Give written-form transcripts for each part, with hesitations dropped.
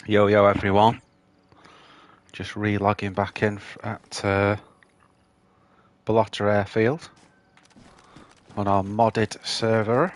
Yo yo everyone, just re-logging back in at Ballotta Airfield on our modded server.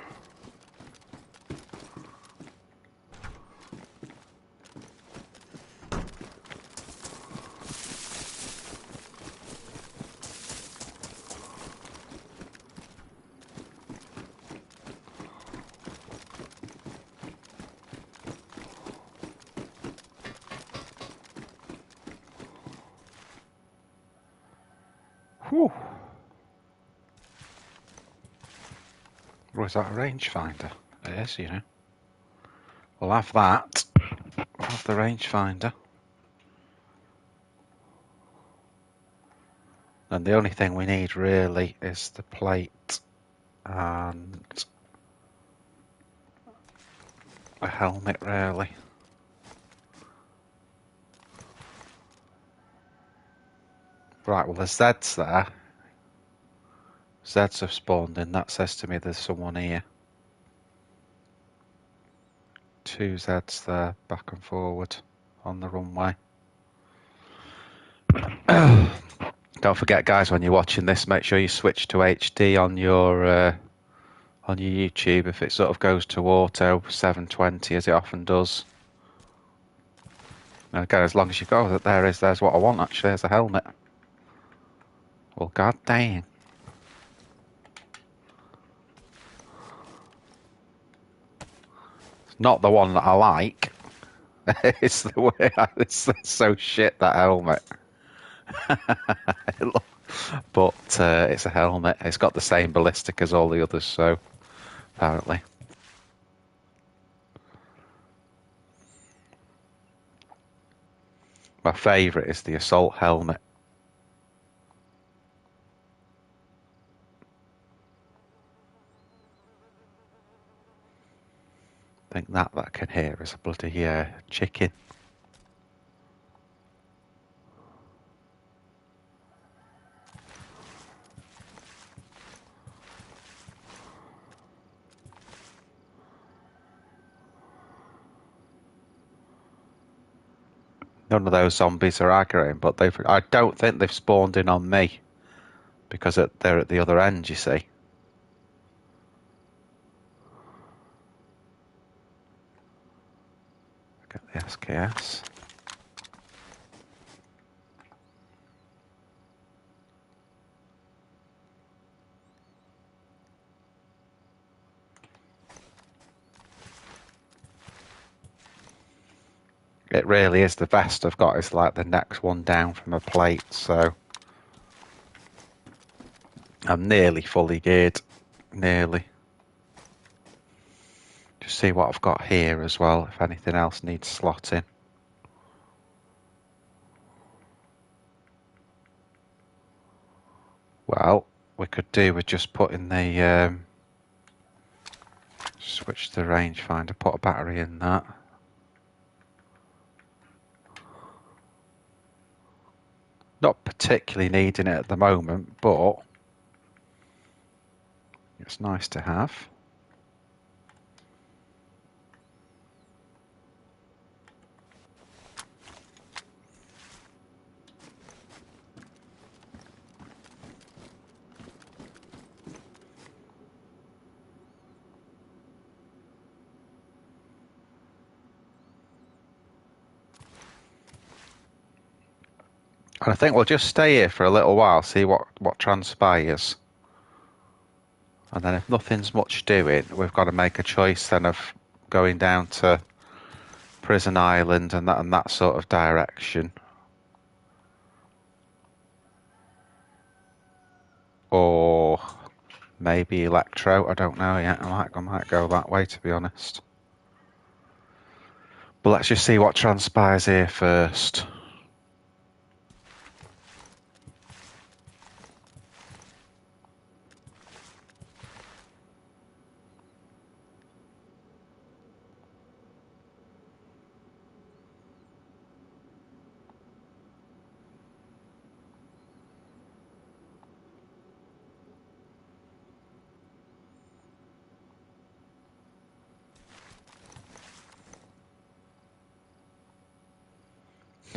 Whew. Or is that a rangefinder? It is, you know. We'll have that. We'll have the rangefinder. And the only thing we need really is the plate and a helmet really. Right, well there's Zeds there. Zeds have spawned in, that says to me there's someone here. 2 Zeds there, back and forward on the runway. Don't forget guys, when you're watching this, make sure you switch to HD on your YouTube. If it sort of goes to auto 720 as it often does. And again, as long as you go, there's what I want actually, there's a helmet. Well, god dang. It's not the one that I like. It's the way it's so shit, that helmet. But it's a helmet. It's got the same ballistic as all the others, so apparently. My favourite is the assault helmet. I think that I can hear is a bloody chicken. None of those zombies are aggroing, but I don't think they've spawned in on me because they're at the other end, you see. Get the SKS. It really is the best I've got. Is like the next one down from a plate, so I'm nearly fully geared. Nearly. Just see what I've got here as well, if anything else needs slotting. Well, we could do with just putting the switch the rangefinder, put a battery in that. Not particularly needing it at the moment, but it's nice to have. And I think we'll just stay here for a little while, see what transpires. And then if nothing's much doing, we've got to make a choice then of going down to Prison Island and that sort of direction. Or maybe Electro, I don't know yet. I might go that way, to be honest. But let's just see what transpires here first.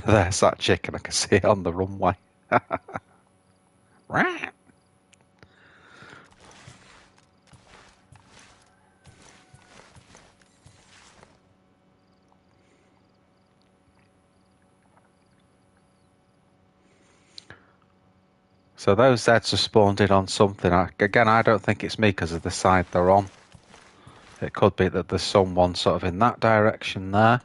There's that chicken. I can see it on the runway. So those Zeds are spawned in on something. Again, I don't think it's me because of the side they're on. It could be that there's someone sort of in that direction there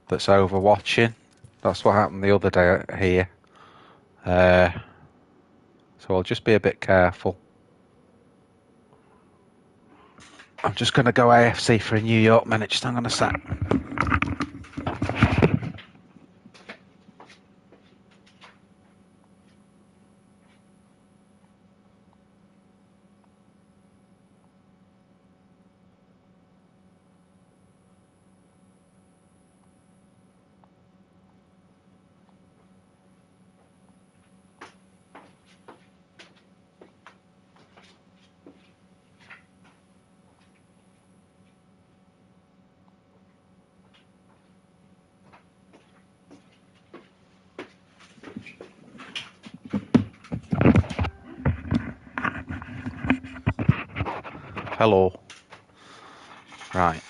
that's overwatching. That's what happened the other day here. So I'll just be a bit careful. I'm just going to go AFC for a New York minute. Just hang on a sec. Hello. Right.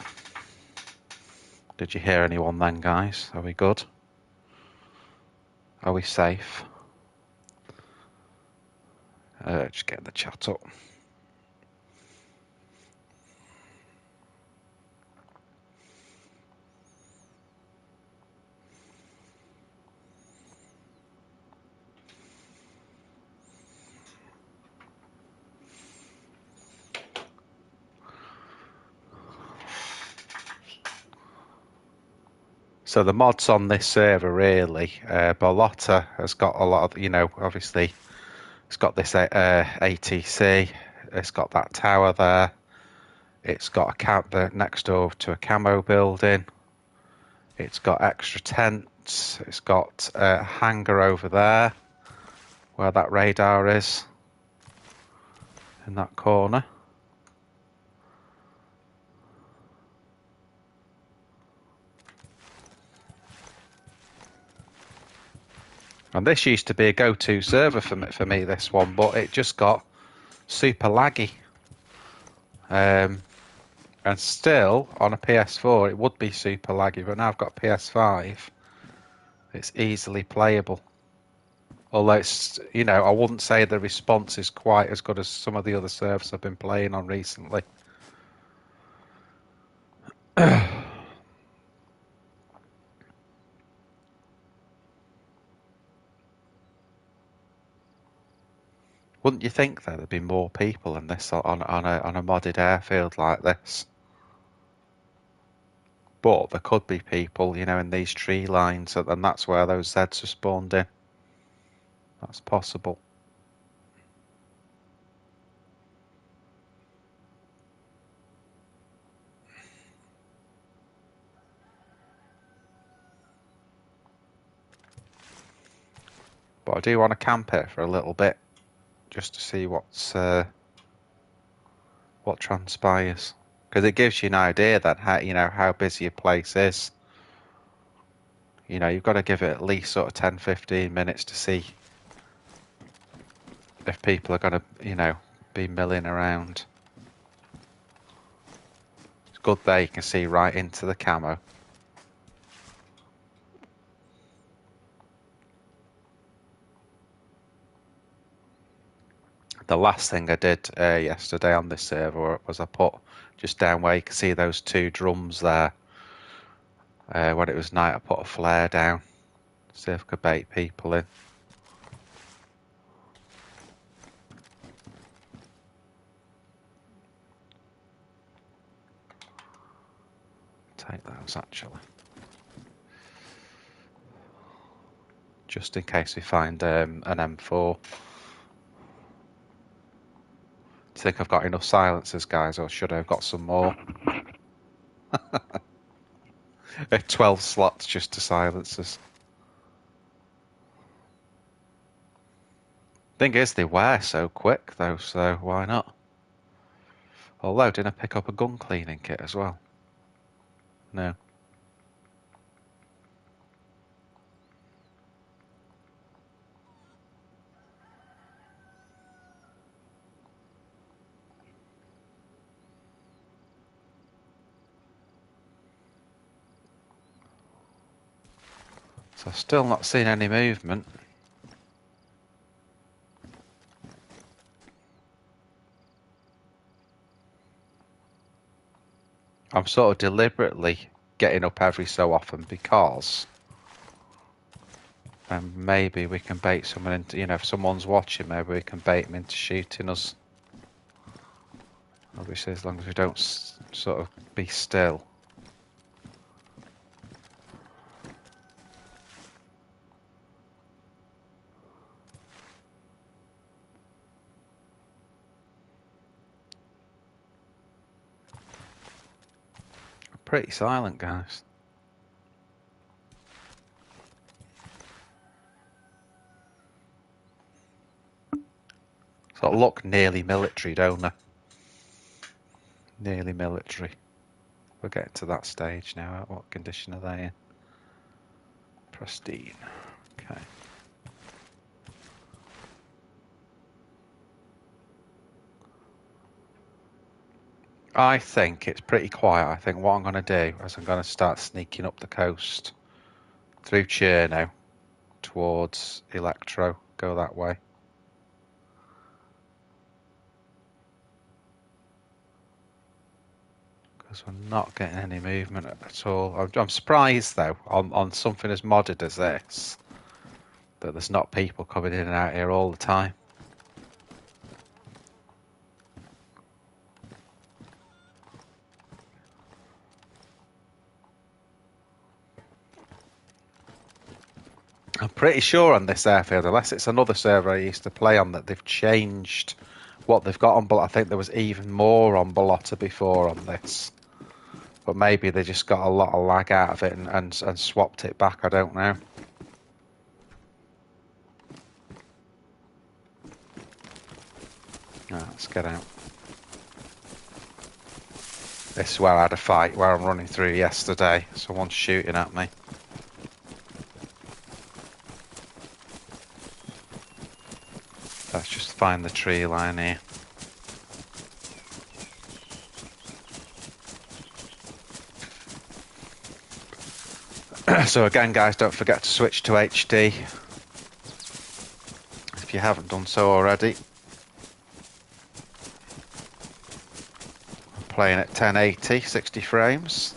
Did you hear anyone then, guys? Are we good? Are we safe? Just get the chat up. So the mods on this server really, Bollotta has got a lot of, obviously it's got this ATC, it's got that tower there, it's got a camp next door to a camo building, it's got extra tents, it's got a hangar over there where that radar is in that corner. And this used to be a go-to server for me, this one, but it just got super laggy. And still, on a PS4, it would be super laggy, but now I've got PS5, it's easily playable. Although it's, I wouldn't say the response is quite as good as some of the other servers I've been playing on recently. Wouldn't you think there'd be more people in this on a modded airfield like this? But there could be people, in these tree lines, and that's where those Zeds are spawned in. That's possible. But I do want to camp here for a little bit, just to see what transpires, because it gives you an idea that how busy a place is. You've got to give it at least sort of 10-15 minutes to see if people are going to be milling around. It's good there you can see right into the camo. The last thing I did yesterday on this server was I put just down where you can see those two drums there. When it was night, I put a flare down, see if I could bait people in. Take those actually, just in case we find an M4. Do you think I've got enough silencers, guys, or should I have got some more? 12 slots just to silencers. Thing is, they wear so quick though, so why not? Although, didn't I pick up a gun cleaning kit as well? No. So I've still not seen any movement. I'm sort of deliberately getting up every so often because maybe we can bait someone into, you know, if someone's watching, maybe we can bait them into shooting us. Obviously, as long as we don't sort of be still. Pretty silent, guys. Sort of look nearly military, don't they? Nearly military. We're getting to that stage now. What condition are they in? Pristine. Okay. I think it's pretty quiet. I think what I'm going to do is I'm going to start sneaking up the coast through Cherno towards Electro. Go that way. Because we're not getting any movement at all. I'm surprised, though, on something as modded as this, that there's not people coming in and out here all the time. I'm pretty sure on this airfield, unless it's another server I used to play on, that they've changed what they've got on Ballotta. I think there was even more on Ballotta before on this. But maybe they just got a lot of lag out of it and swapped it back. I don't know. Right, let's get out. This is where I had a fight, where I'm running through yesterday. Someone's shooting at me. Let's just find the tree line here. So again, guys, don't forget to switch to HD if you haven't done so already. I'm playing at 1080, 60 frames.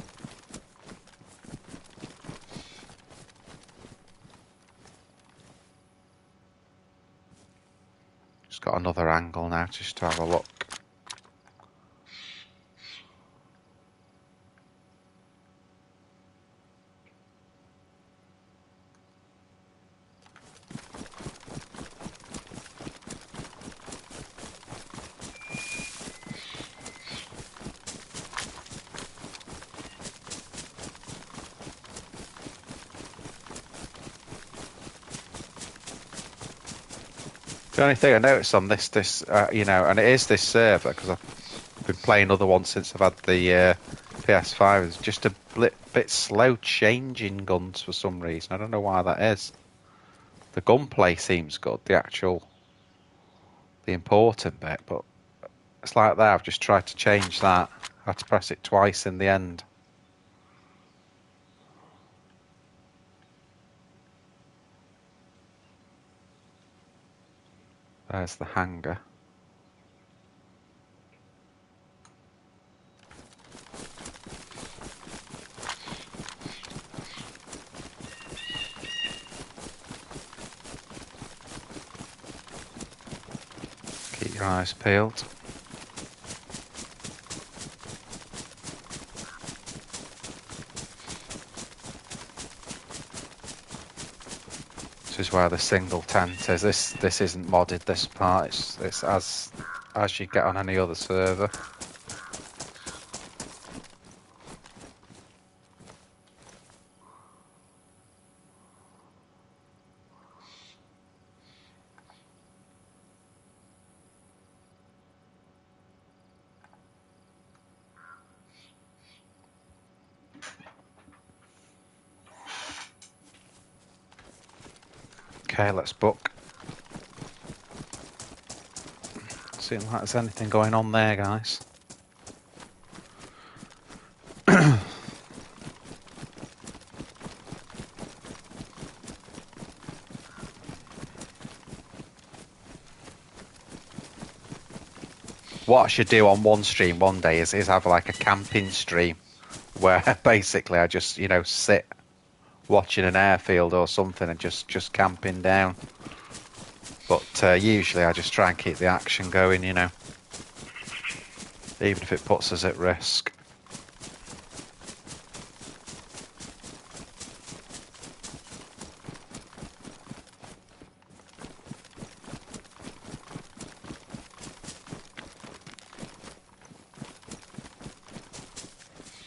Just got another angle now just to have a look. The only thing I noticed on this, you know, and it is this server, because I've been playing other ones since I've had the PS5, is just a bit slow changing guns for some reason. I don't know why that is. The gunplay seems good, the important bit, but it's like that. I've just tried to change that. I had to press it twice in the end. There's the hangar. Keep your eyes peeled. This is where the single tent is. This isn't modded, this part. It's as you get on any other server. Okay, let's book. Seems like there's anything going on there, guys. What I should do on one stream one day is have like a camping stream where basically I just, you know, sit watching an airfield or something and just camping down. But usually I just try and keep the action going, you know, even if it puts us at risk.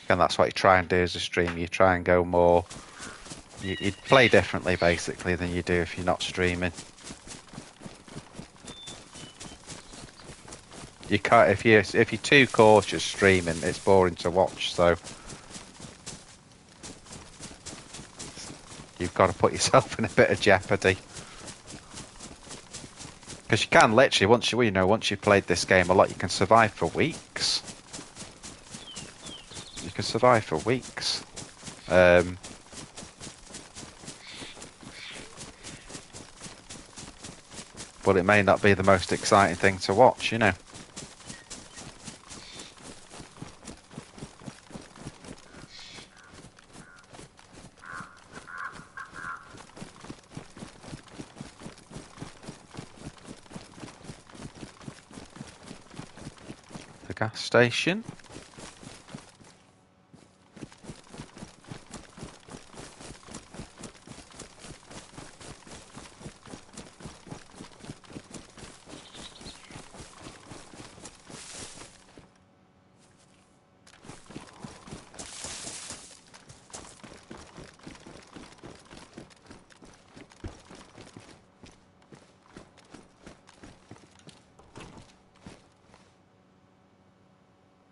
And that's what you try and do as a stream. You try and go more. You play differently basically than you do if you're not streaming. You can't if you're too cautious streaming, it's boring to watch. So you've got to put yourself in a bit of jeopardy. Because you can literally once you've played this game a lot, you can survive for weeks. You can survive for weeks. But it may not be the most exciting thing to watch, you know. The gas station.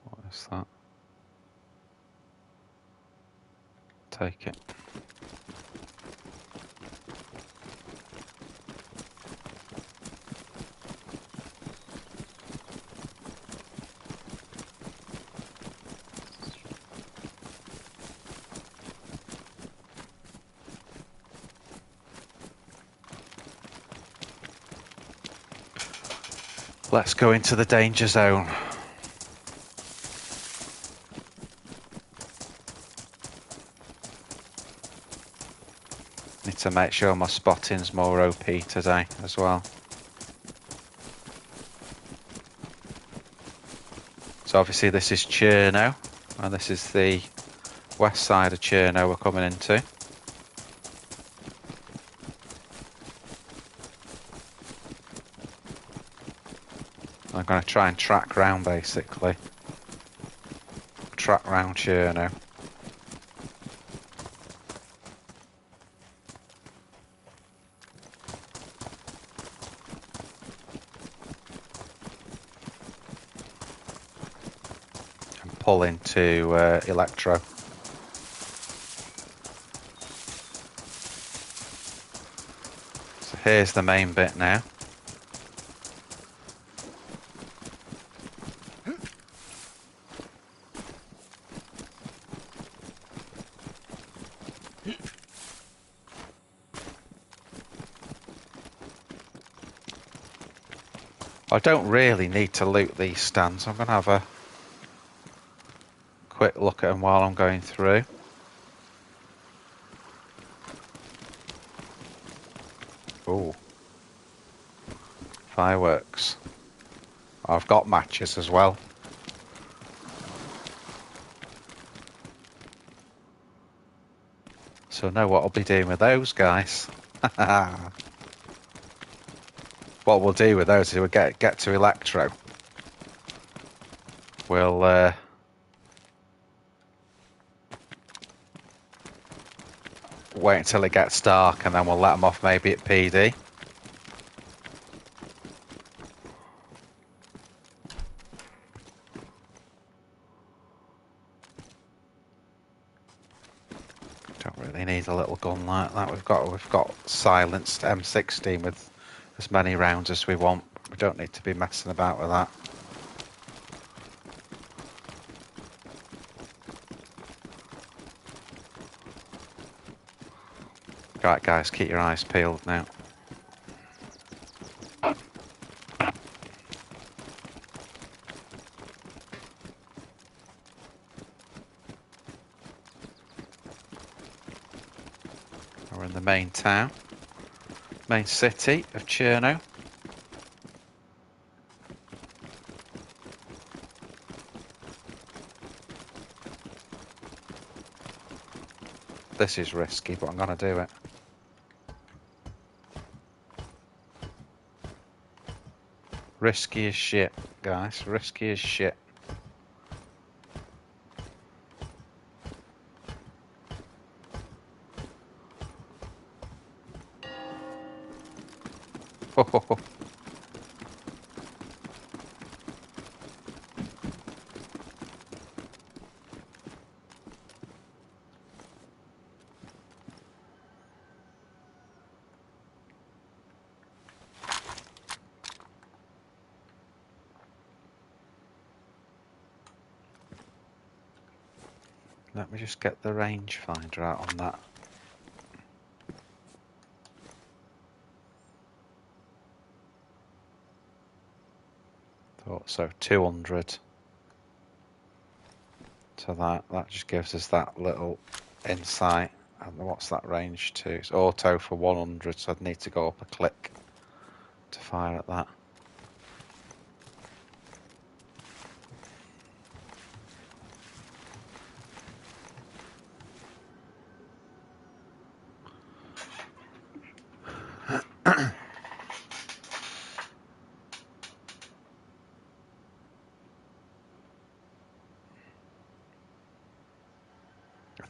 What is that? Take it. Let's go into the danger zone. Need to make sure my spotting's more OP today as well. So obviously this is Cherno, and this is the west side of Cherno we're coming into. I'm going to try and track round basically. Track round Cherno. And pull into Electro. So here's the main bit now. I don't really need to loot these stands. I'm going to have a quick look at them while I'm going through. Ooh. Fireworks. I've got matches as well. So I know what I'll be doing with those guys. What we'll do with those is we'll get to Electro. We'll wait until it gets dark and then we'll let them off maybe at PD. Don't really need a little gun like that. We've got silenced M16 with as many rounds as we want. We don't need to be messing about with that. Right, guys, keep your eyes peeled now. We're in the main town, main city of Cherno. This is risky, but I'm going to do it. Risky as shit, guys. Risky as shit. Oh. Let me just get the rangefinder out on that. Thought so, 200 to that. That just gives us that little insight. And what's that range to? It's auto for 100, so I'd need to go up a click to fire at that.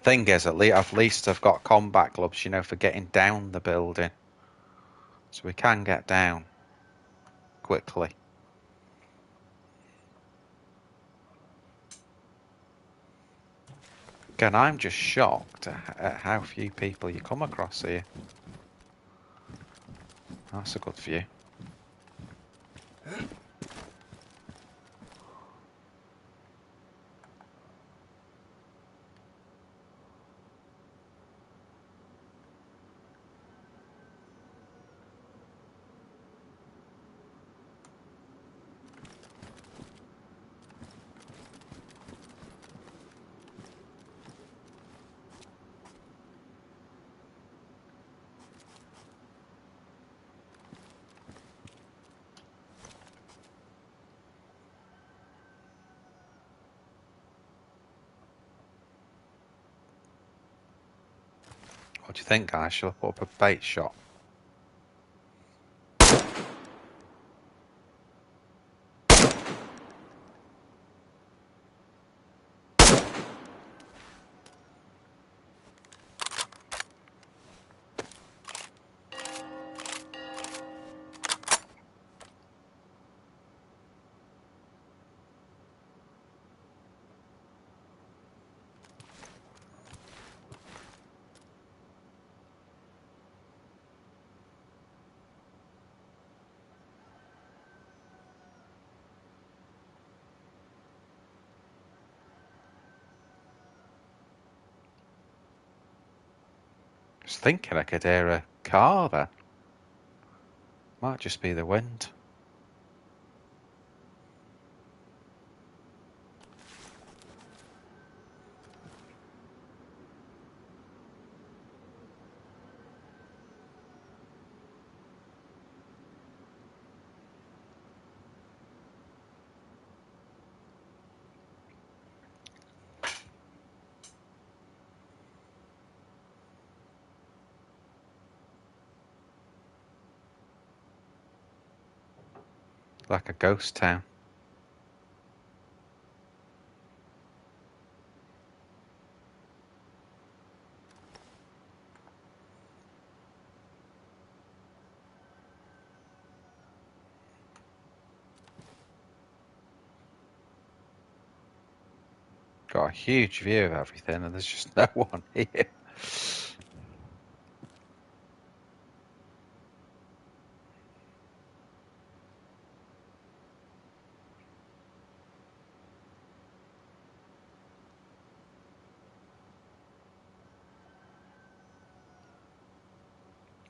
Thing is, at least I've got combat gloves, you know, for getting down the building. So we can get down quickly. Again, I'm just shocked at how few people you come across here. That's a good view. What do you think, guys? Shall I put up a bait shot? I was thinking I could hear a car there. Might just be the wind. Like a ghost town. Got a huge view of everything and there's just no one here.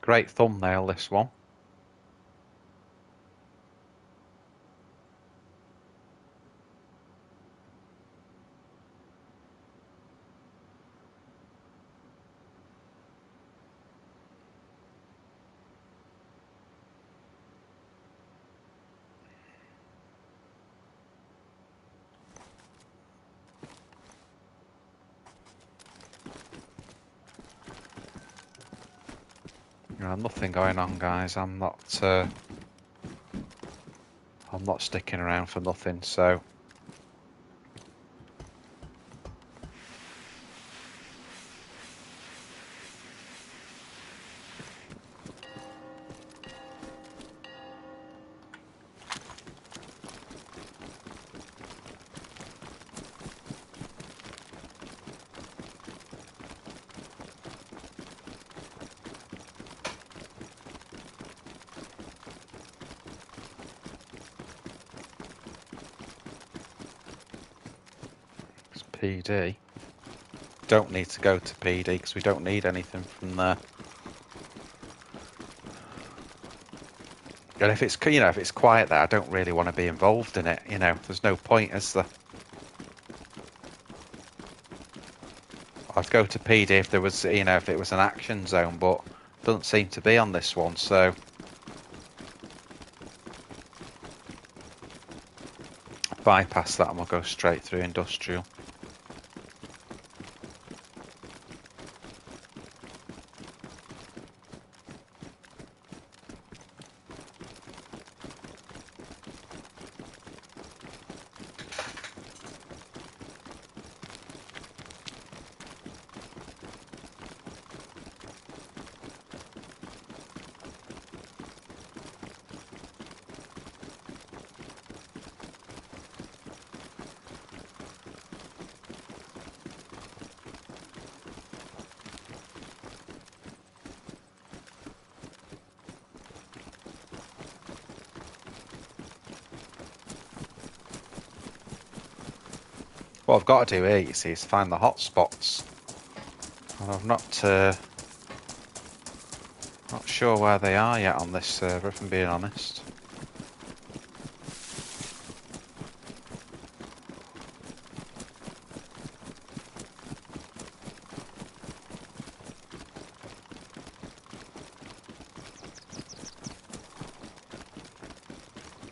Great thumbnail, this one. Nothing going on, guys. I'm not sticking around for nothing, so it's PD. Don't need to go to PD because we don't need anything from there. And if it's if it's quiet there, I don't really want to be involved in it. There's no point, is there? I'd go to PD if there was, if it was an action zone, but doesn't seem to be on this one, so bypass that and we'll go straight through industrial. What I've got to do here, you see, is find the hotspots. And I'm not sure where they are yet on this server, if I'm being honest.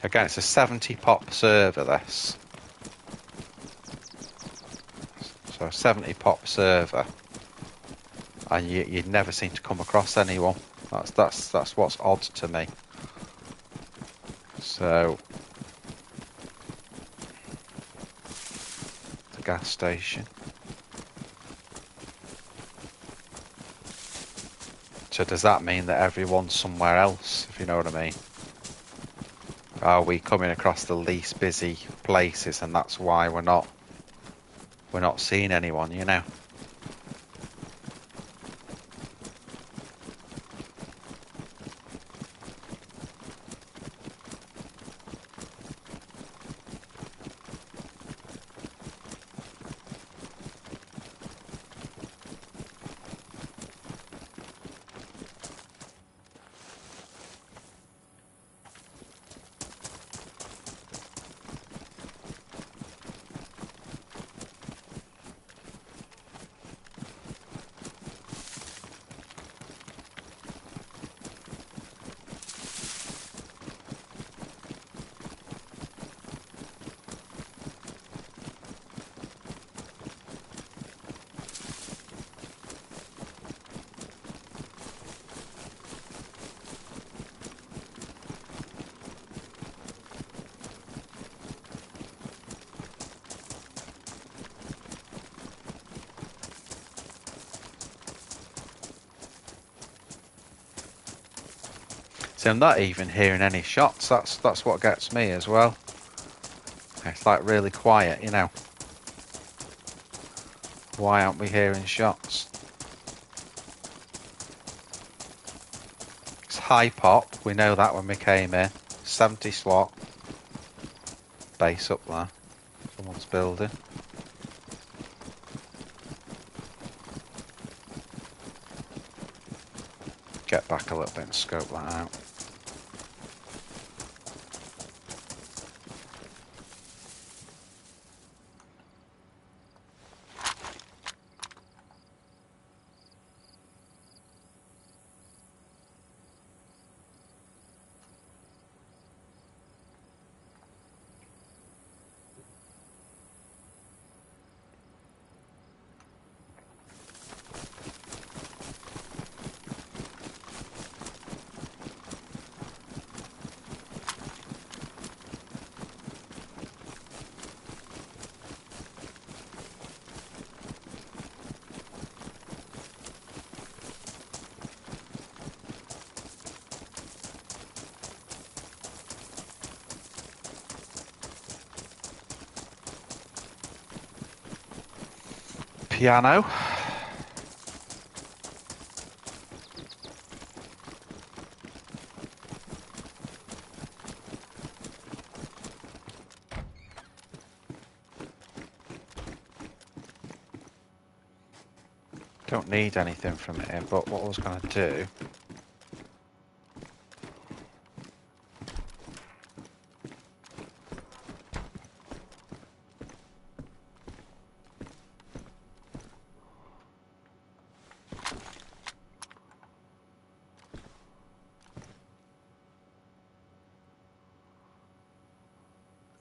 Again, it's a 70 pop server, this. So a 70 pop server, and you'd never seem to come across anyone. That's what's odd to me. So the gas station. So does that mean that everyone's somewhere else, if you know what I mean? Are we coming across the least busy places, and that's why we're not seeing anyone, So I'm not even hearing any shots. That's what gets me as well. It's like really quiet, Why aren't we hearing shots? high pop. We know that when we came in. 70 slot. Base up there. Someone's building. Get back a little bit and scope that out. Piano. Don't need anything from it, but what I was going to do...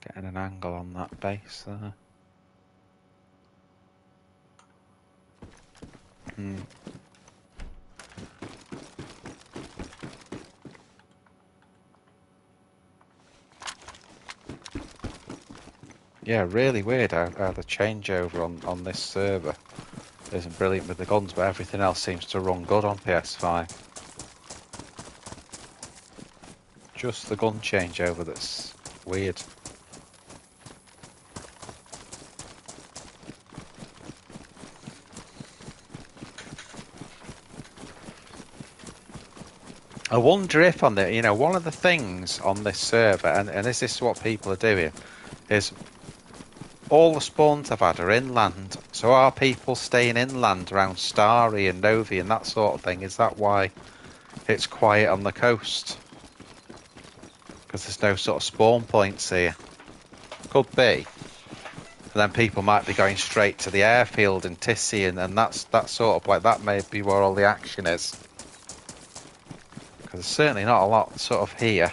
Getting an angle on that base there. Yeah, really weird how the changeover on this server isn't brilliant with the guns, but everything else seems to run good on PS5. Just the gun changeover that's weird. I wonder if on the, one of the things on this server, and is this what people are doing, is all the spawns I've had are inland. So are people staying inland around Starry and Novi and that sort of thing? Is that why it's quiet on the coast? Because there's no sort of spawn points here. Could be. And then people might be going straight to the airfield in Tissy, and that's that sort of like that may be where all the action is. Because there's certainly not a lot sort of here.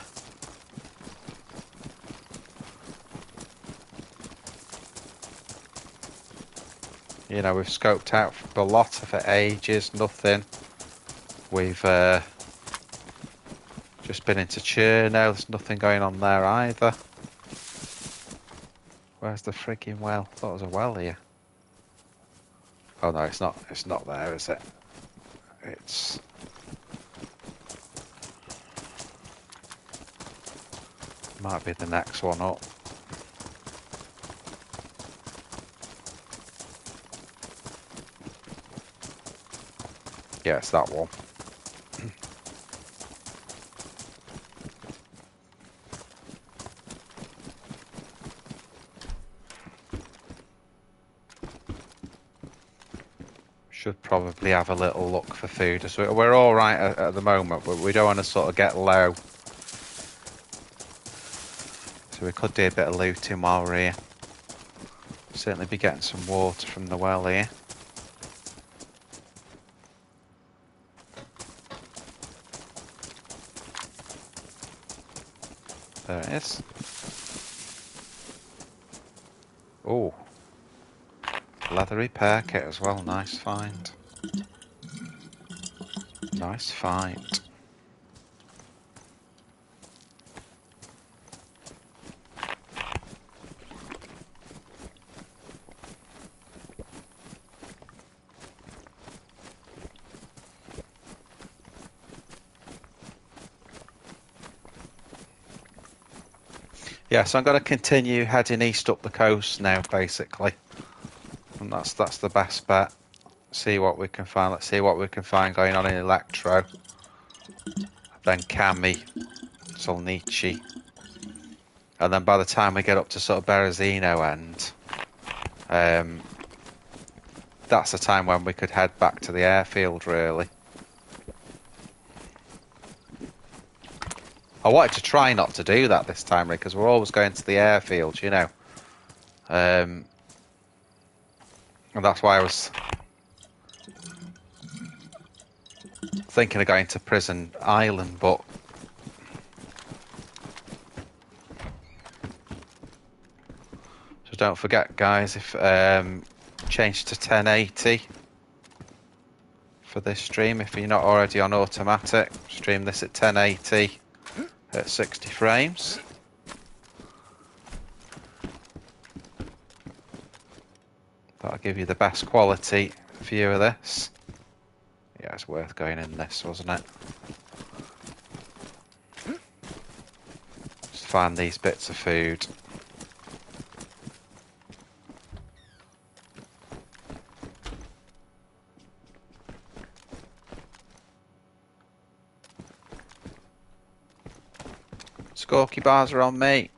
We've scoped out a lot for ages, nothing. We've just been into Cherno, there's nothing going on there either. Where's the frigging well? I thought there was a well here. Oh no, it's not there, is it? It's... might be the next one up. Yeah, it's that one. Should probably have a little look for food. So we're all right at the moment, but we don't want to sort of get low. So we could do a bit of looting while we're here. Certainly be getting some water from the well here. There it is. Oh, leather repair kit as well. Nice find. Nice find. Yeah, so I'm going to continue heading east up the coast now, basically, and that's the best bet. See what we can find. Let's see what we can find going on in Electro. then Cami, Solnici. And then by the time we get up to sort of Berezino end, that's the time when we could head back to the airfield, really. I wanted to try not to do that this time, because we're always going to the airfield, you know. And that's why I was thinking of going to Prison Island, but so don't forget, guys, if change to 1080 for this stream. If you're not already on automatic, stream this at 1080 at 60 frames. That'll give you the best quality view of this. Yeah, it's worth going in this, wasn't it? Just find these bits of food. Scorky bars are on me.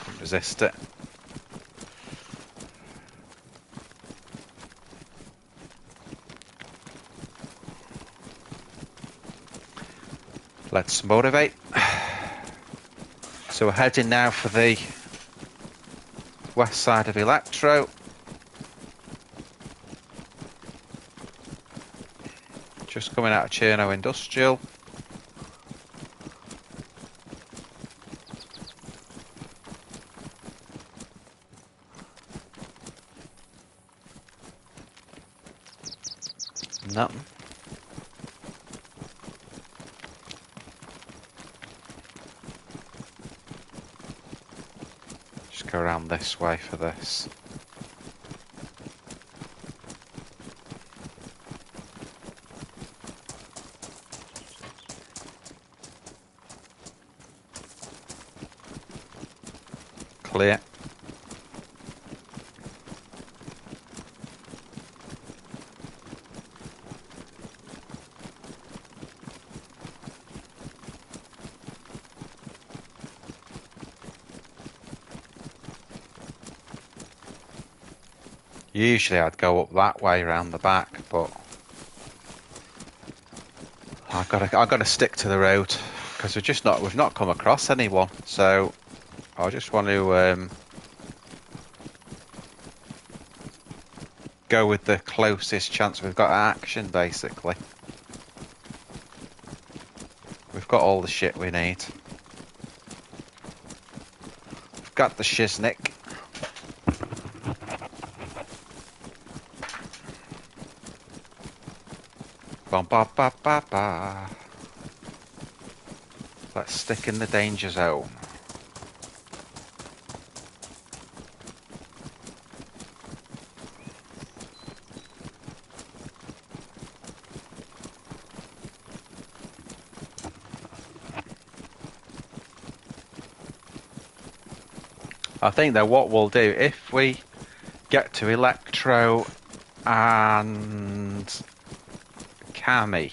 Couldn't resist it. Let's motivate. So we're heading now for the west side of Electro. Just coming out of Cherno Industrial. Nothing. Just go around this way for this. Clear. Usually I'd go up that way around the back, but I've got to stick to the road because we've not come across anyone. So I just want to go with the closest chance we've got at action, basically. We've got all the shit we need. We've got the shiznik. Bum, ba, ba, ba, ba. Let's stick in the danger zone. I think that what we'll do, if we get to Electro and Cami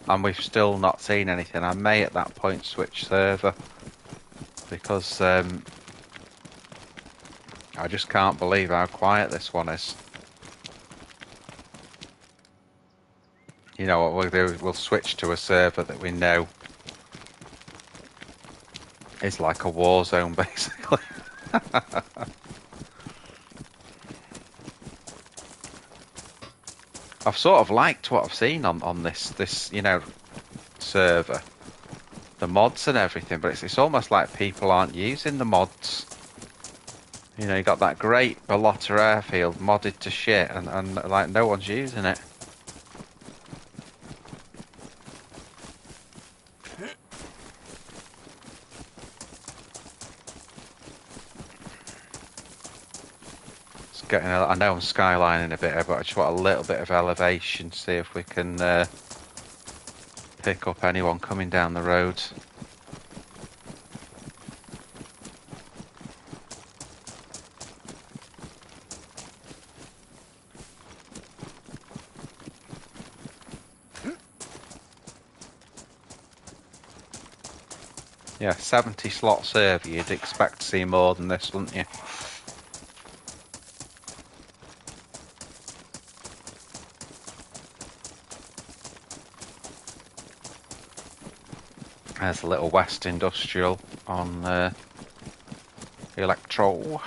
and we've still not seen anything, I may at that point switch server, because I just can't believe how quiet this one is. You know what we'll do, we'll switch to a server that we know is like a war zone, basically. I've sort of liked what I've seen on this you know, server, the mods and everything, but it's almost like people aren't using the mods. You know, you got that great Ballotta airfield modded to shit, and like no one's using it. Getting I know I'm skylining a bit here, but I just want a little bit of elevation, see if we can pick up anyone coming down the road. Yeah, 70 slot server, you'd expect to see more than this, wouldn't you? There's a little West Industrial on Electro.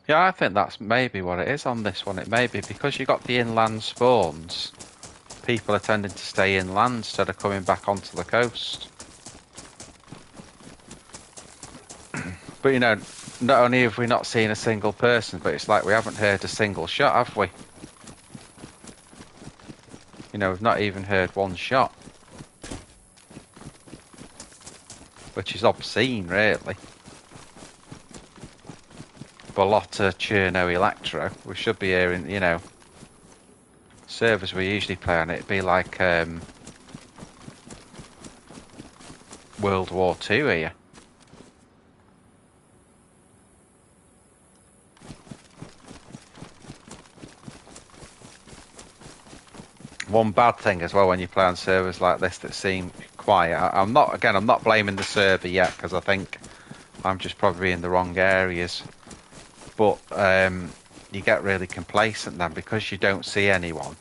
Yeah, I think that's maybe what it is on this one. It may be because you got the inland spawns. People are tending to stay inland instead of coming back onto the coast. But you know, not only have we not seen a single person, but it's like we haven't heard a single shot, have we? You know, we've not even heard one shot. Which is obscene, really. But a lot of Cherno Electro. We should be hearing, you know, servers we usually play on, it'd be like World War Two here. One bad thing as well when you play on servers like this that seem quiet. I'm not blaming the server yet because I think I'm just probably in the wrong areas. But you get really complacent then because you don't see anyone.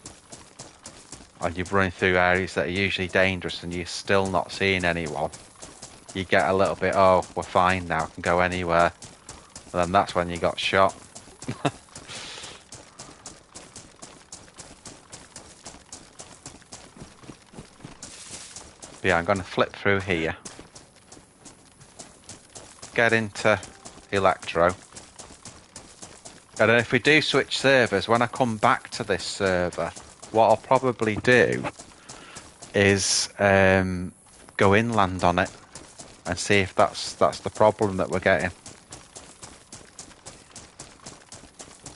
And you're running through areas that are usually dangerous and you're still not seeing anyone. You get a little bit, oh, we're fine now, can go anywhere. And then that's when you got shot. But yeah, I'm going to flip through here. Get into Electro. And then if we do switch servers, when I come back to this server, what I'll probably do is go inland on it and see if that's the problem that we're getting.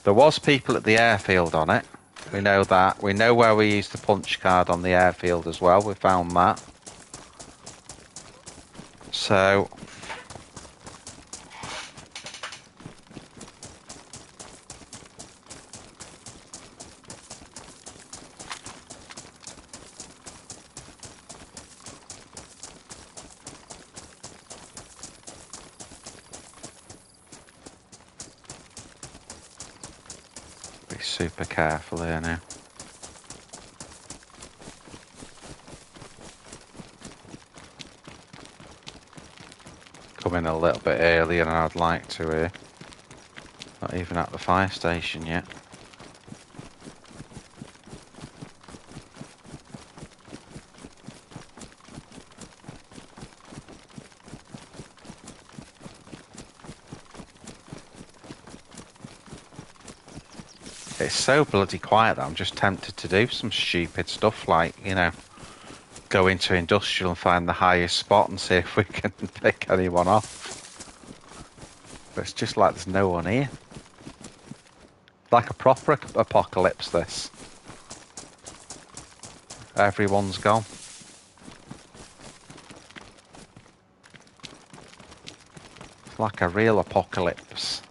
There was people at the airfield on it. We know that. We know where we used the punch card on the airfield as well. We found that. So be super careful here now. Come in a little bit earlier than I'd like to here. Not even at the fire station yet. It's so bloody quiet that I'm just tempted to do some stupid stuff like, you know, go into industrial and find the highest spot and see if we can pick anyone off. But it's just like there's no one here. Like a proper apocalypse, this. Everyone's gone. It's like a real apocalypse.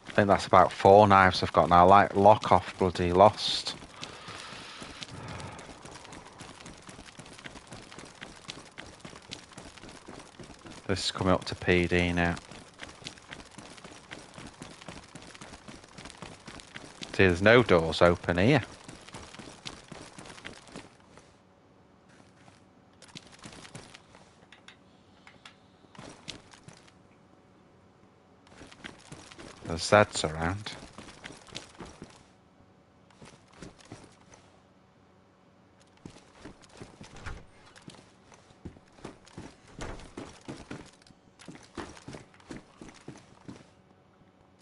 I think that's about 4 knives I've got now. Like lock off bloody lost. This is coming up to PD now. See, there's no doors open here. There's Zeds around.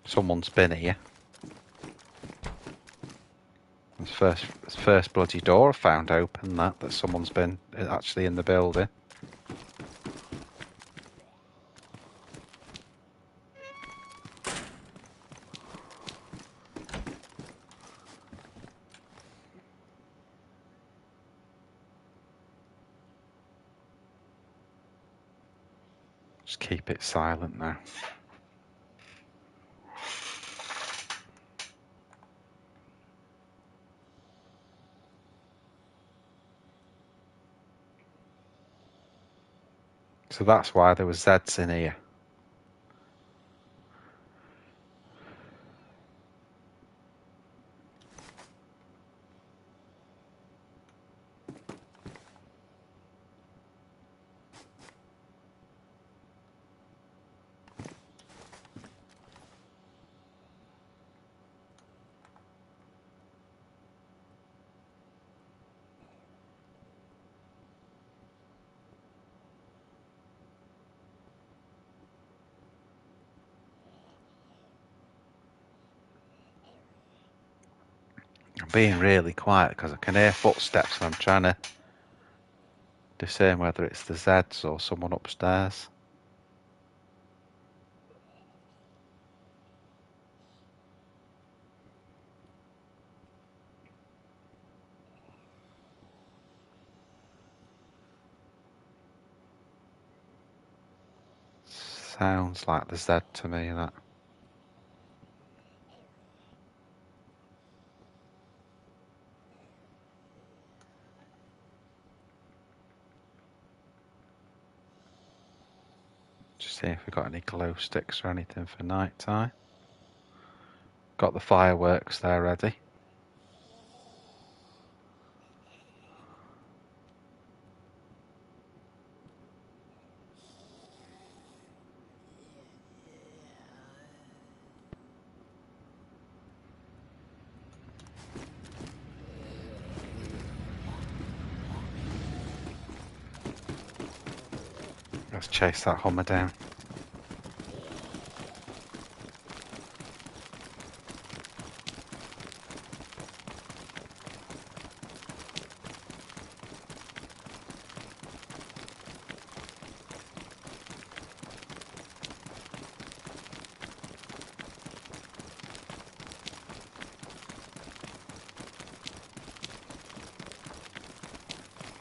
Someone's been here. first bloody door I found open. That someone's been actually in the building. Just keep it silent now. So that's why there was Zeds in here. I'm being really quiet because I can hear footsteps and I'm trying to discern whether it's the Zeds or someone upstairs. Sounds like the Z to me, that. Just see if we've got any glow sticks or anything for night time. Got the fireworks there ready. Let's chase that Hummer down.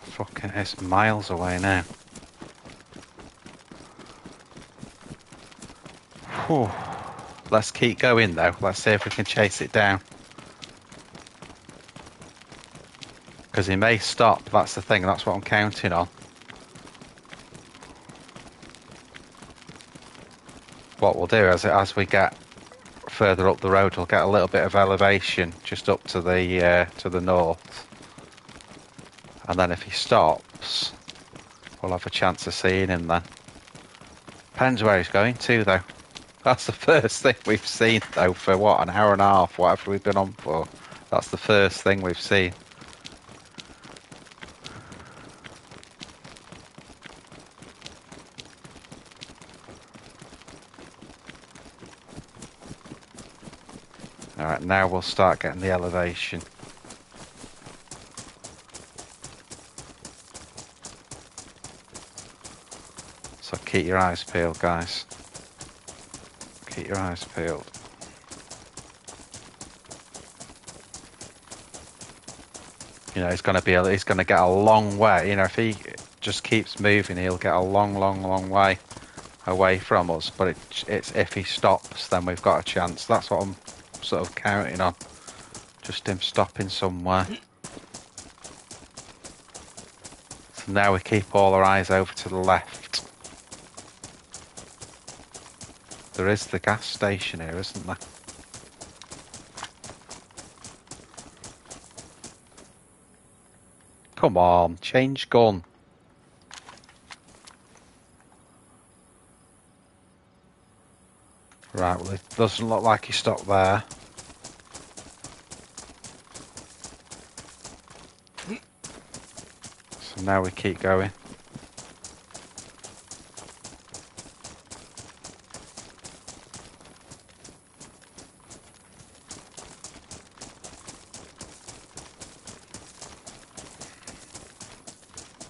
Fucking, it's miles away now. Whew. Let's keep going though. Let's see if we can chase it down. Because he may stop, that's the thing, that's what I'm counting on. What we'll do as we get further up the road, we'll get a little bit of elevation just up to the north. And then if he stops, we'll have a chance of seeing him then. Depends where he's going to though. That's the first thing we've seen though for what, an hour and a half, whatever we've been on for. That's the first thing we've seen. Alright, now we'll start getting the elevation. So keep your eyes peeled, guys. Keep your eyes peeled. You know, he's going to get a long way. You know, if he just keeps moving, he'll get a long way away from us. But it's if he stops, then we've got a chance. That's what I'm sort of counting on. Just him stopping somewhere. So now we keep all our eyes over to the left. There is the gas station here, isn't there? Come on, change gun. Right, well, it doesn't look like he stopped there. So now we keep going.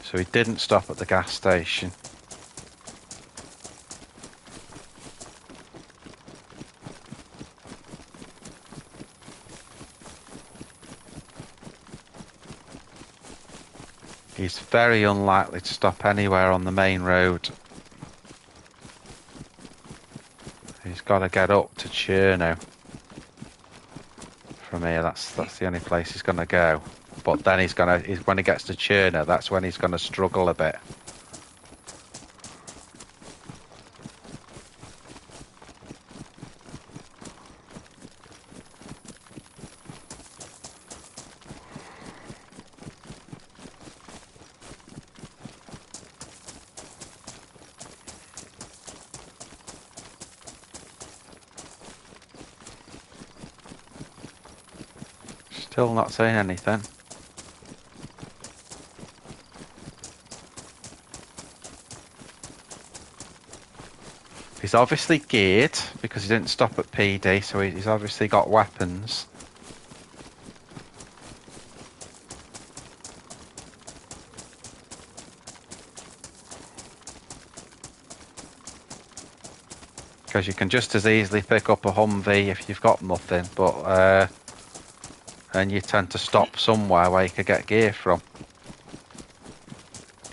So he didn't stop at the gas station. He's very unlikely to stop anywhere on the main road. He's got to get up to Cherno. From here, that's the only place he's going to go. But then when he gets to Cherno, that's when he's going to struggle a bit. Still not saying anything. He's obviously geared because he didn't stop at PD, so he's obviously got weapons. Because you can just as easily pick up a Humvee if you've got nothing, but and you tend to stop somewhere where you could get gear from.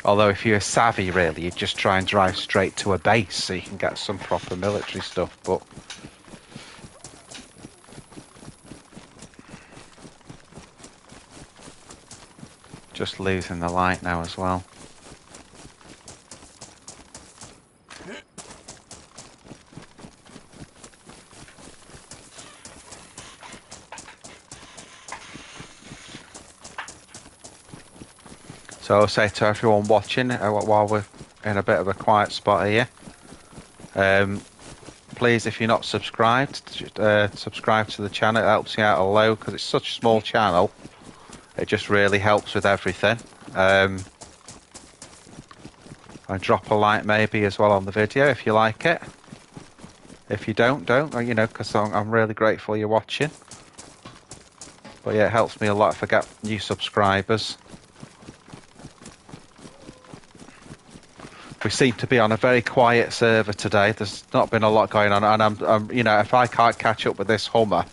Although if you're savvy, really, you'd just try and drive straight to a base so you can get some proper military stuff, but... Just losing the light now as well. So I'll say to everyone watching, while we're in a bit of a quiet spot here, please, if you're not subscribed, subscribe to the channel. It helps you out a lot because it's such a small channel. It just really helps with everything. And drop a like maybe as well on the video if you like it. If you don't, you know, because I'm really grateful you're watching. But yeah, it helps me a lot if I get new subscribers. We seem to be on a very quiet server today. There's not been a lot going on, and I'm you know, if I can't catch up with this Hummer,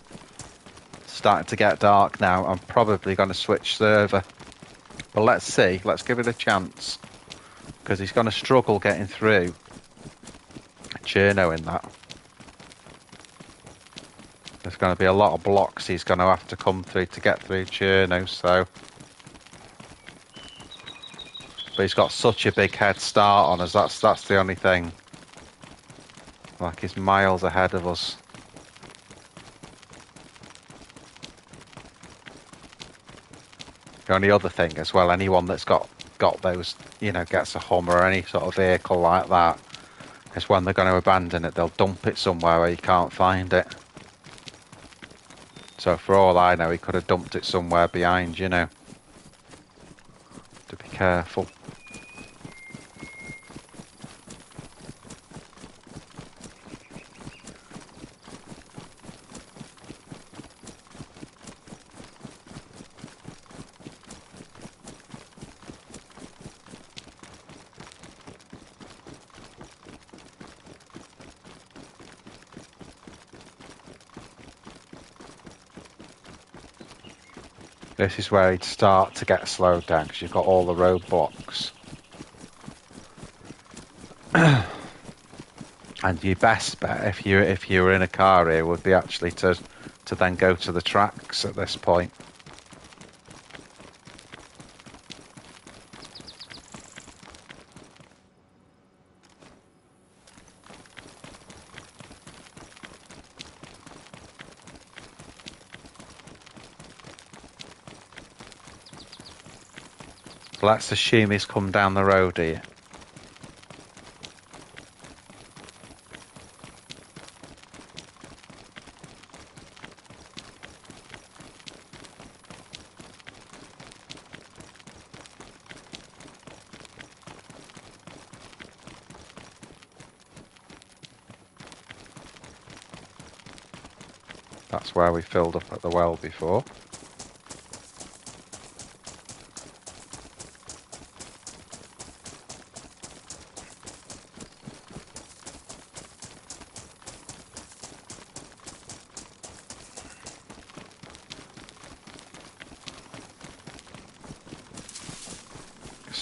it's starting to get dark now. I'm probably going to switch server. But let's see. Let's give it a chance, because he's going to struggle getting through Cherno in that. There's going to be a lot of blocks he's going to have to come through to get through Cherno, so... But he's got such a big head start on us, that's the only thing. Like, he's miles ahead of us. The only other thing as well, anyone that's got those, you know, gets a Hummer or any sort of vehicle like that, is when they're going to abandon it, they'll dump it somewhere where you can't find it. So for all I know, he could have dumped it somewhere behind, you know. To be careful. This is where he'd start to get slowed down because you've got all the roadblocks. And your best bet, if you were in a car here, would be actually to then go to the tracks at this point. Let's assume he's come down the road here. That's where we filled up at the well before.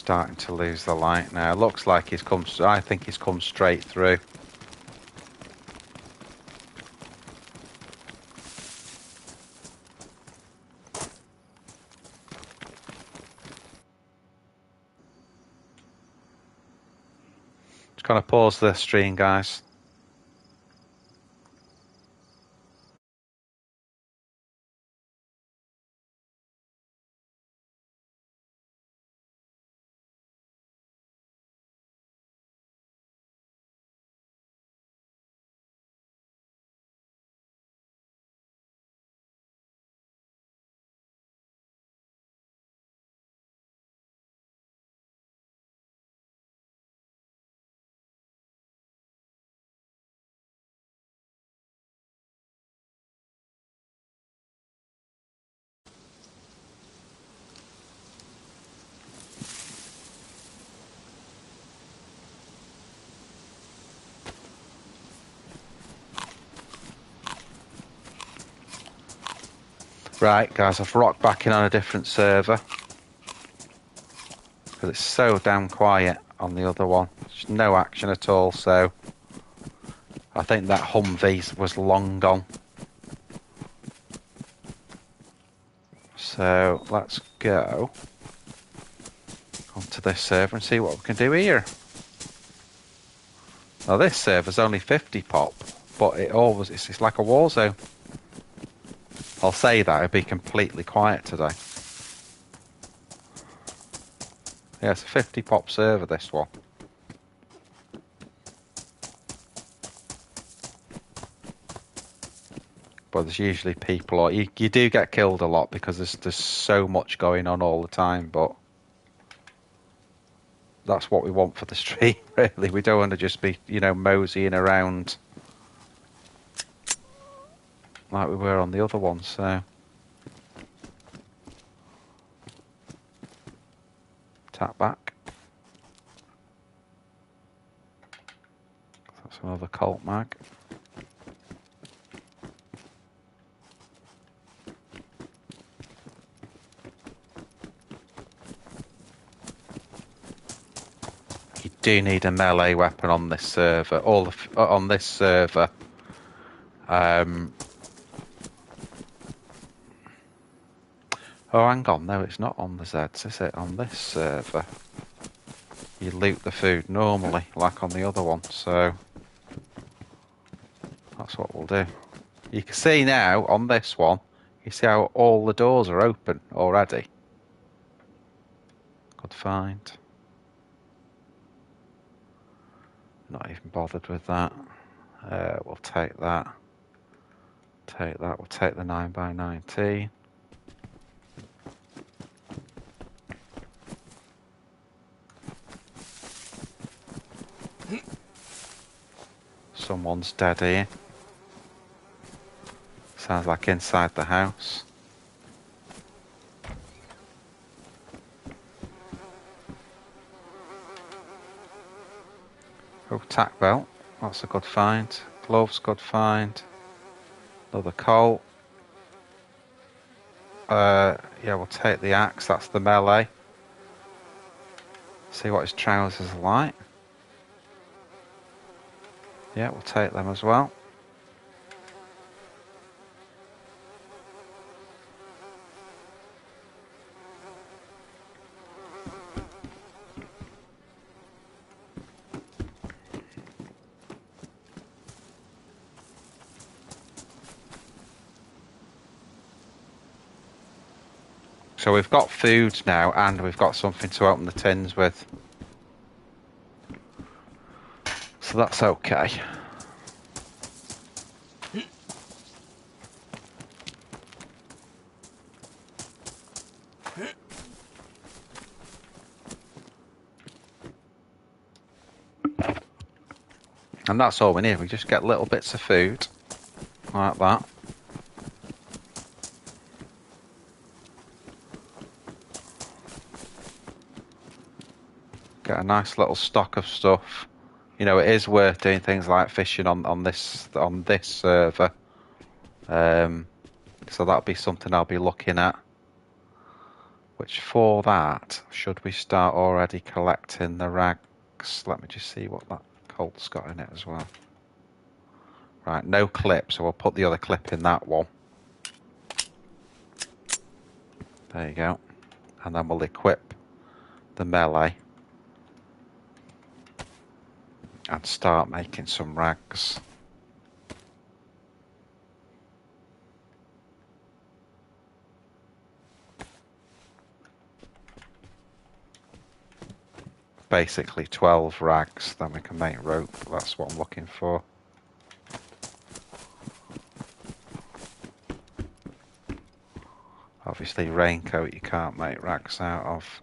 starting to lose the light now. Looks like he's come. I think he's come straight through. Just gonna pause the stream, guys. Right, guys, I've rocked back in on a different server because it's so damn quiet on the other one. There's no action at all, so I think that Humvee was long gone. So let's go onto this server and see what we can do here. Now this server's only 50 pop, but it's like a war zone. I'll say that, it'll be completely quiet today. Yeah, it's a 50 pop server, this one. But there's usually people, or you do get killed a lot because there's so much going on all the time, but that's what we want for the stream, really. We don't want to just be, moseying around like we were on the other one, so. Tap back. That's another Colt mag. You do need a melee weapon on this server. On this server. Oh, hang on. No, it's not on the Zeds, is it? On this server, you loot the food normally, like on the other one. So that's what we'll do. You can see now on this one, you see how all the doors are open already. Good find. Not even bothered with that. We'll take that. Take that. We'll take the 9x19. Someone's dead here. Sounds like inside the house. Oh, tack belt. That's a good find. Gloves, good find. Another Colt. Yeah, we'll take the axe. That's the melee. See what his trousers are like. Yeah, we'll take them as well. So we've got food now, and we've got something to open the tins with. So that's okay. And that's all we need. We just get little bits of food, like that. Get a nice little stock of stuff. It is worth doing things like fishing on this server. So that'll be something I'll be looking at Which for that, should we start already collecting the rags? Let me just see what that colt's got in it as well. Right, no clip, so we'll put the other clip in that one. There you go. And then we'll equip the melee and start making some rags. Basically 12 rags, then we can make rope. That's what I'm looking for. Obviously raincoat you can't make rags out of.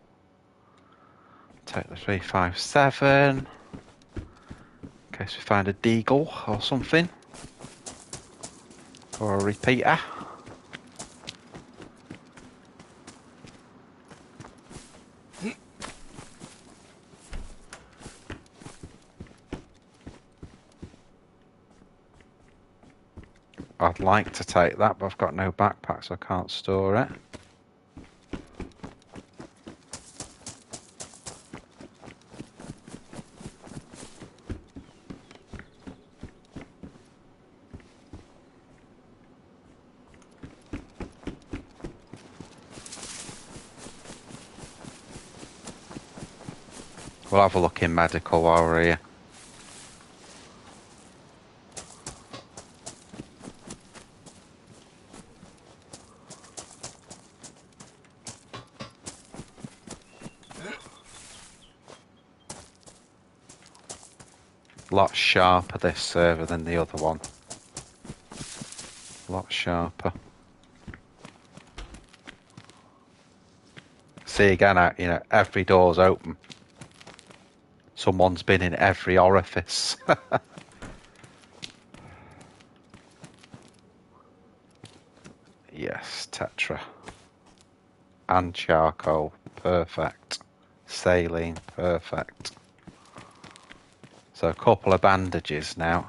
Take the 357 in case we find a deagle or something, or a repeater. I'd like to take that, but I've got no backpack, so I can't store it. We'll have a look in medical while we're here. A lot sharper this server than the other one. A lot sharper. See again, you know, every door's open. Someone's been in every orifice. Yes, tetra. And charcoal, perfect. Saline, perfect. So a couple of bandages now.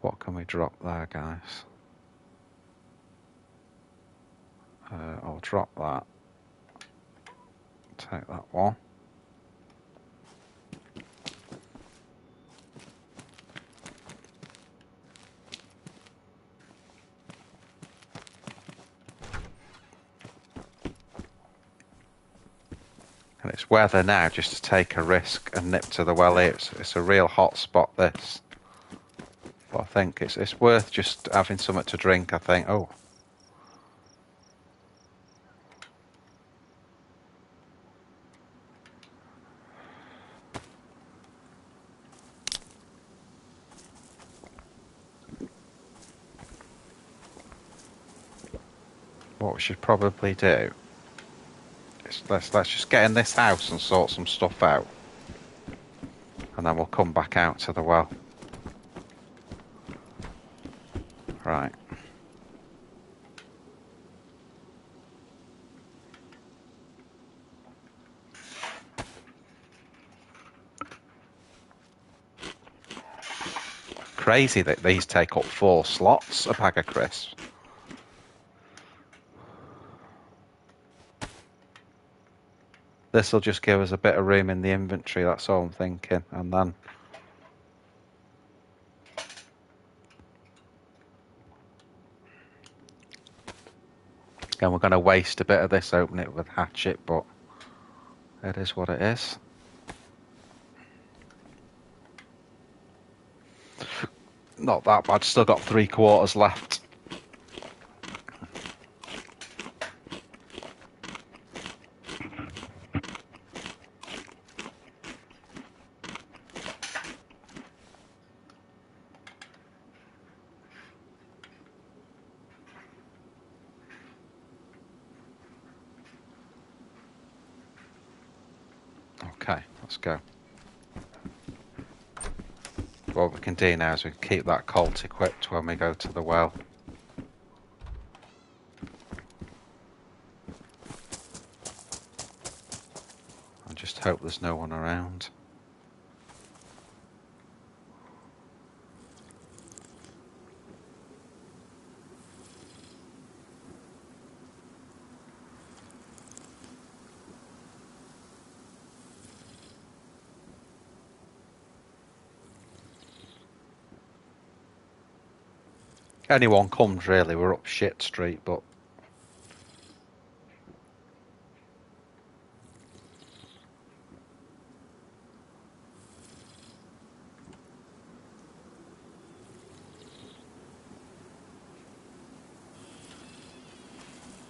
What can we drop there, guys? I'll drop that. Take that one. And it's weather now just to take a risk and nip to the well here. It's a real hot spot, this. But I think it's worth just having something to drink, I think. Oh. What we should probably do is let's just get in this house and sort some stuff out. And then we'll come back out to the well. Right. Crazy that these take up 4 slots, a bag of crisps. This will just give us a bit of room in the inventory, that's all I'm thinking. And then again, we're going to waste a bit of this, open it with hatchet, but it is what it is. Not that bad, still got 3/4 left. Okay, let's go. What we can do now is we can keep that colt equipped when we go to the well. I just hope there's no one around. anyone comes, really, we're up shit street, but...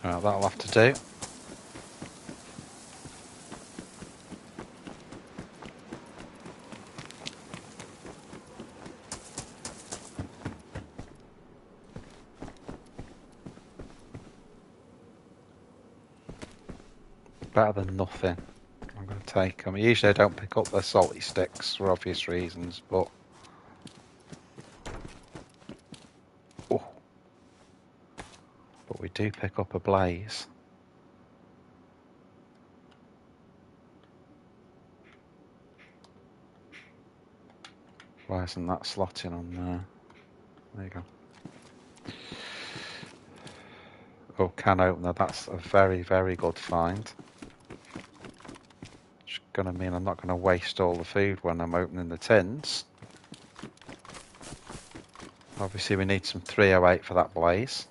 Right, that'll have to do. Better than nothing. I'm going to take them. Usually I don't pick up the salty sticks for obvious reasons, but... Oh. But we do pick up a blaze. Why isn't that slotting on there? There you go. Oh, can opener. That's a very, very good find. Which is going to mean I'm not going to waste all the food when I'm opening the tins. Obviously we need some 308 for that blaze.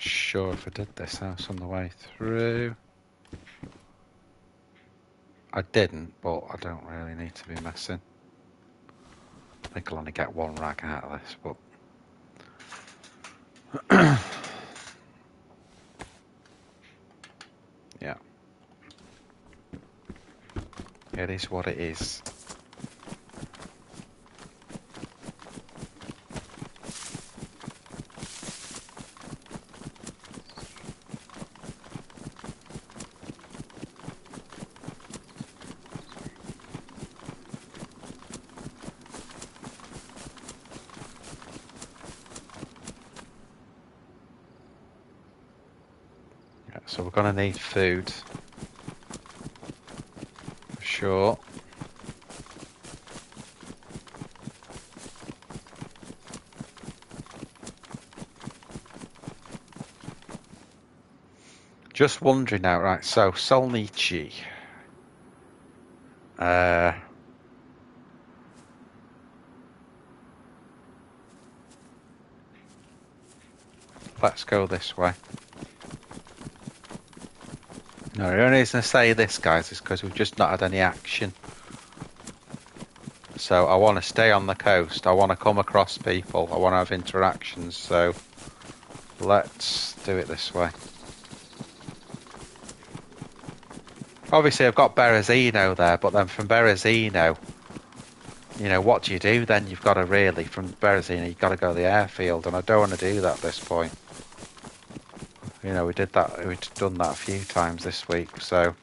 Sure if I did this house on the way through. I didn't, but I don't really need to be messing. I think I'll only get one rag out of this, but... yeah. It is what it is. So we're going to need food, for sure. Just wondering now, right, so Solnichi. Let's go this way. No, the only reason I say this, guys, is because we've just not had any action. So I want to stay on the coast. I want to come across people. I want to have interactions. So let's do it this way. Obviously, I've got Berezino there, but then from Berezino, you know, what do you do then? You've got to really, from Berezino, you've got to go to the airfield, and I don't want to do that at this point. You know, we did that. We've done that a few times this week, so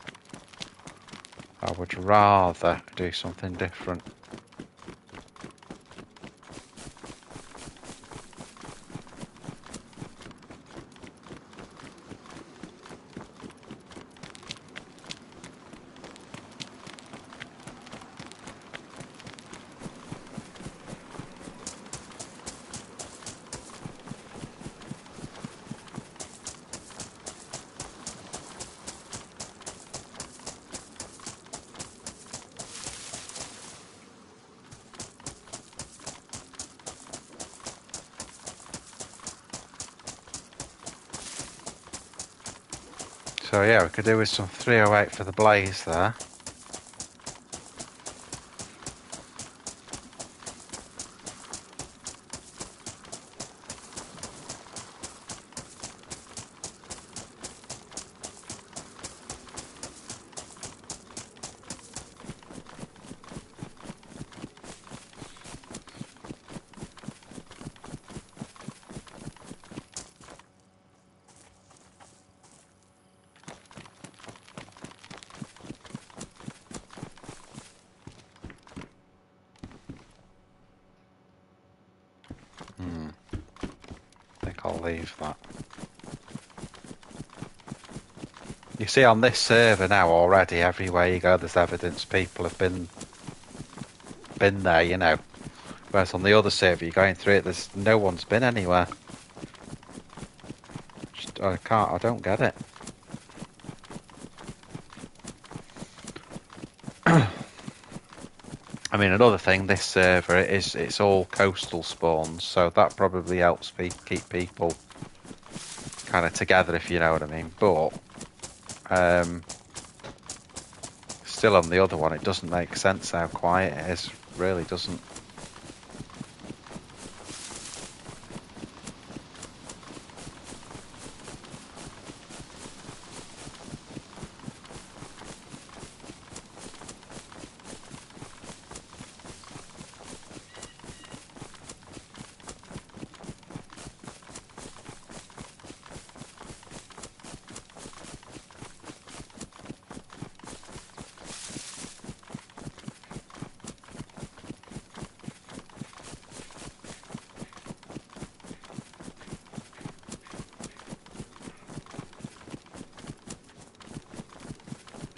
I would rather do something different. So yeah, we could do with some 308 for the blaze there. I think I'll leave that. You see on this server now already, everywhere you go there's evidence people have been there, you know. Whereas on the other server you're going through it, there's no one's been anywhere. I don't get it. I mean, another thing, this server it's all coastal spawns, so that probably helps keep people kind of together, if you know what I mean. But still, on the other one, it doesn't make sense how quiet it is. Really doesn't.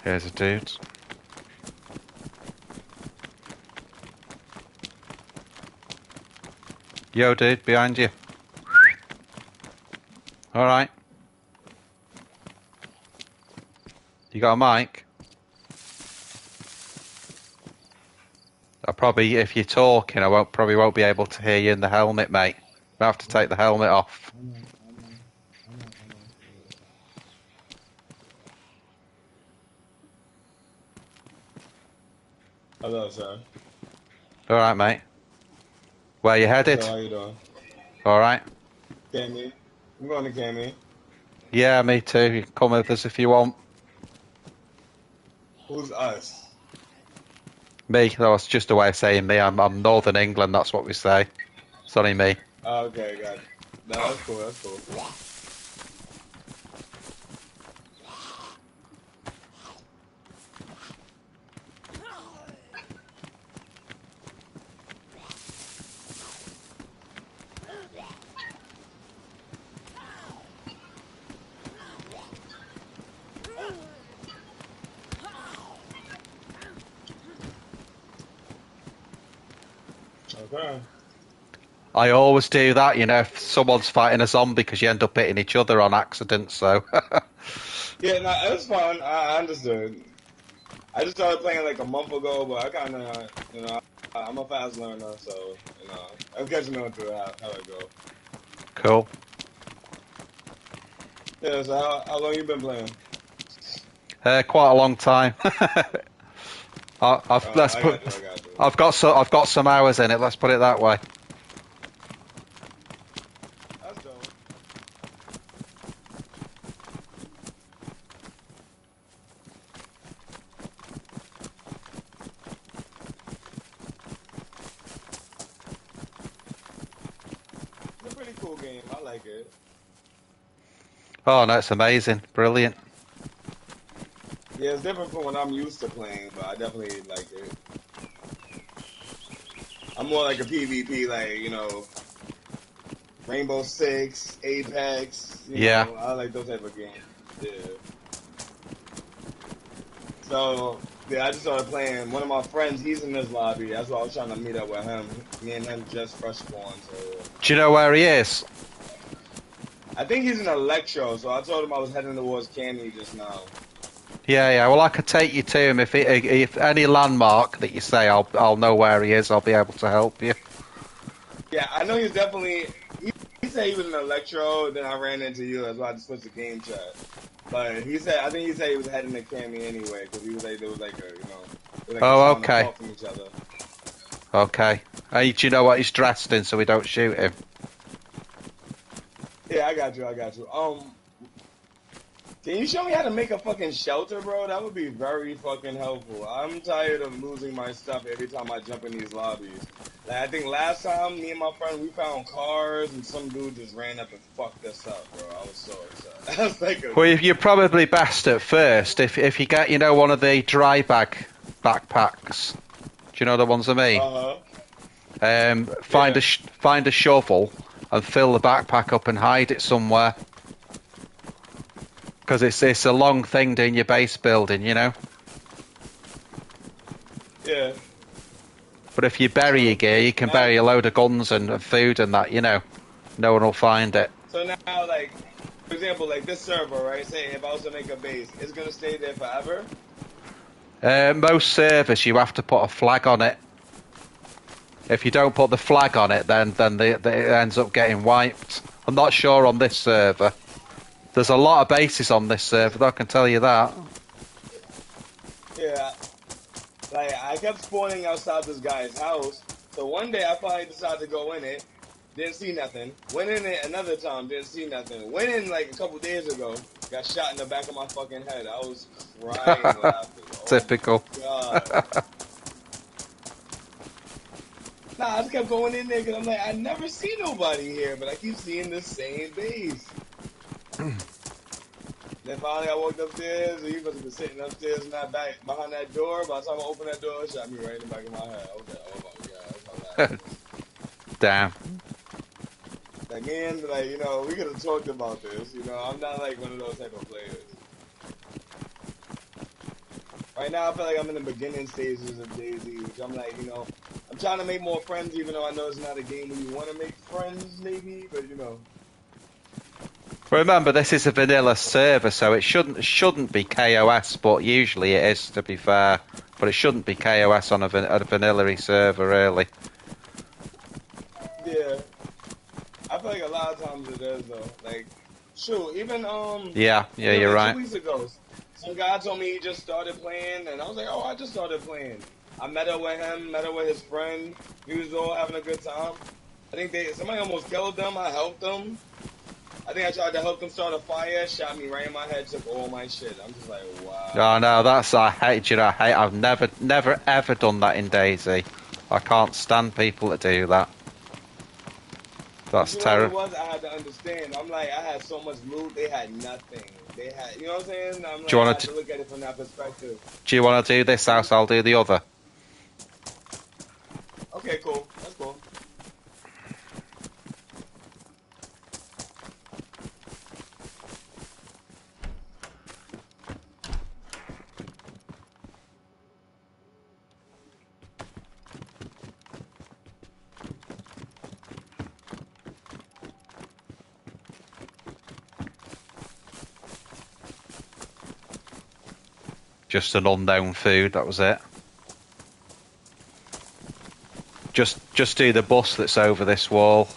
Here's a dude. Yo, dude, behind you. Alright. You got a mic? I probably, if you're talking, I probably won't be able to hear you in the helmet, mate. I have to take the helmet off. Hello, sir. Alright, mate. Where you headed? So how you doing? Alright. Cammy. I'm going to Cammy. Yeah, me too. You can come with us if you want. Who's us? Me, that was just a way of saying me. I'm Northern England, that's what we say. It's only me. Oh, okay, got it. No, that's cool, that's cool. Okay. I always do that, you know, if someone's fighting a zombie because you end up hitting each other on accident, so. Yeah, no, it was fun. I understood. I just started playing like a month ago, but I kind of, I'm a fast learner, so, I'm catching on to how it go. Cool. Yeah, so how long you been playing? Quite a long time. I got you, I got you. I've got some hours in it. Let's put it that way. That's dope. It's a pretty cool game. I like it. Oh no, it's amazing, brilliant. Yeah, it's different from what I'm used to playing, but I definitely like it. I'm more like a PvP, like, Rainbow Six, Apex, Yeah. I like those type of games. Yeah. So, yeah, I just started playing. One of my friends, he's in this lobby. That's why I was trying to meet up with him. Me and him just fresh spawned, so. Do you know where he is? I think he's in Electro, so I told him I was heading towards Candy just now. Yeah. Well, I could take you to him if any landmark that you say, I'll know where he is. I'll be able to help you. Yeah, I know he's definitely. He's said he was an electro. Then I ran into you. That's why I just switched the game chat. But he said, I think he said he was heading to Cammy anyway because he was like, there was like a, you know, there was like a Oh, sound okay. apart from each other. Okay. Hey, do you know what he's dressed in so we don't shoot him? Yeah, I got you. Can you show me how to make a fucking shelter, bro? That would be very fucking helpful. I'm tired of losing my stuff every time I jump in these lobbies. Like, I think last time, me and my friend, we found cars, and some dude just ran up and fucked us up, bro. I was so upset. I was like, Well, you're probably best at first if you get, you know, one of the dry bag backpacks. Do you know the ones I mean? Find a shovel and fill the backpack up and hide it somewhere. Because it's a long thing doing your base building, you know. Yeah. But if you bury your gear, you can bury a load of guns and food and that, you know. No one will find it. So now, like, for example, like this server, right? Say if I was to make a base, it's gonna stay there forever? Most servers, you have to put a flag on it. If you don't put the flag on it, then it ends up getting wiped. I'm not sure on this server. There's a lot of bases on this server, though, I can tell you that. Yeah. Like, I kept spawning outside this guy's house. So one day I finally decided to go in it. Didn't see nothing. Went in it another time. Didn't see nothing. Went in like a couple days ago. Got shot in the back of my fucking head. I was crying laughing. Typical. Oh my God. Nah, I just kept going in there because I'm like, I never see nobody here, but I keep seeing the same base. Then finally I walked upstairs, and he must have been sitting upstairs in that back behind that door. By the time I opened that door, it shot me right in the back of my head. I was like, oh my God, that's my last. Damn. Again, like, you know, we could have talked about this. You know, I'm not like one of those type of players. Right now, I feel like I'm in the beginning stages of Dayz, which I'm like, you know, I'm trying to make more friends, even though I know it's not a game where you want to make friends, maybe, but you know. Remember, this is a vanilla server, so it shouldn't be KOS, but usually it is, to be fair. But it shouldn't be KOS on a vanilla server, really. Yeah. I feel like a lot of times it is, though. Like, shoot, even, Yeah, you're right. 2 weeks ago, some guy told me he just started playing, and I was like, oh, I just started playing. I met up with him, met up with his friend. We was all having a good time. I think somebody almost killed them. I helped them. I think I tried to help them start a fire, shot me right in my head, took all my shit. I'm just like, wow. Oh no, I've never ever done that in Dayz. I can't stand people that do that. That's terrible. What it was, I had to understand. I'm like, I had so much loot, they had nothing. They had, you know what I'm saying? I'm like, I have to look at it from that perspective. Do you want to do this house? I'll do the other. Okay, cool. That's cool. Just an unknown food, that was it. Just do the bus that's over this wall.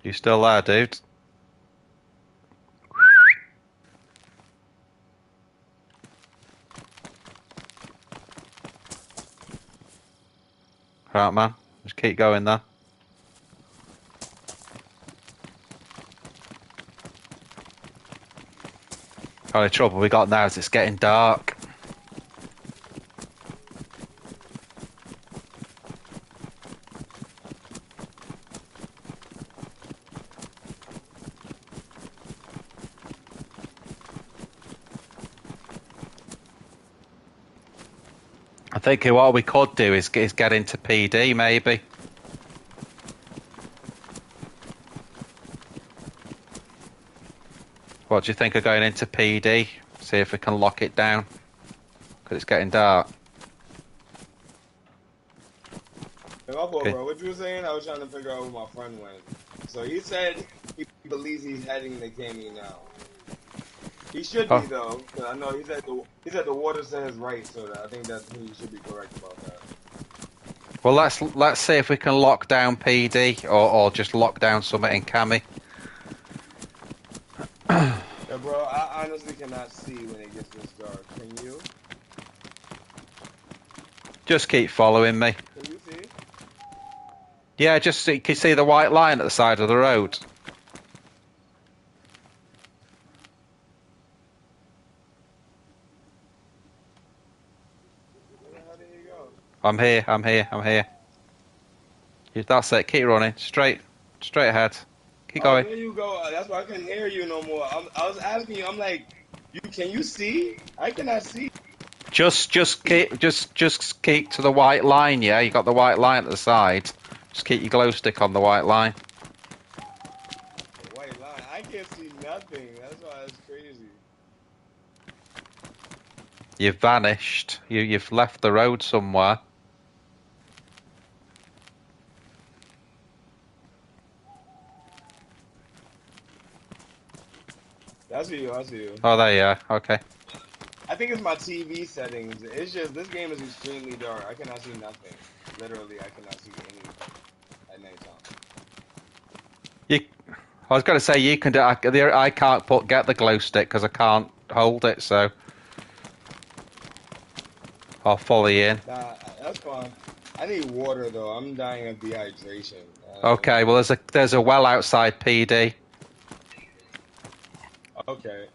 You still there, dude? Right, man. Just keep going there. Only trouble we got now is it's getting dark. Thinking what we could do is get into PD, maybe. What do you think of going into PD? See if we can lock it down. Because it's getting dark. Hey, my fault, Okay. bro. What you were saying? I was trying to figure out where my friend went. So he said he believes he's heading to Kenny now. He should be though, because I know he's at the water to his right, so I think that he should be correct about that. Well, let's see if we can lock down PD or just lock down something in Cami. Yeah, bro, I honestly cannot see when it gets this dark. Can you? Just keep following me. Can you see? Yeah, just see, can you see the white line at the side of the road? How did he go? I'm here, I'm here, I'm here. That's it, keep running. Straight ahead. Keep Oh, going. there you go. That's why I couldn't hear you no more. I was asking you. I'm like, can you see? I cannot see. Just keep to the white line, yeah? You got the white line at the side. Just keep your glow stick on the white line. The white line. I can't see nothing. That's why it's crazy. You've vanished. You've left the road somewhere. I see you. I see you. Oh, there you are. Okay. I think it's my TV settings. It's just this game is extremely dark. I cannot see nothing. Literally, I cannot see anything at nighttime. I was going to say you can do. I can't get the glow stick because I can't hold it. So I'll follow you in. Nah, that's fine. I need water though. I'm dying of dehydration. Okay. Well, there's a well outside PD. Okay.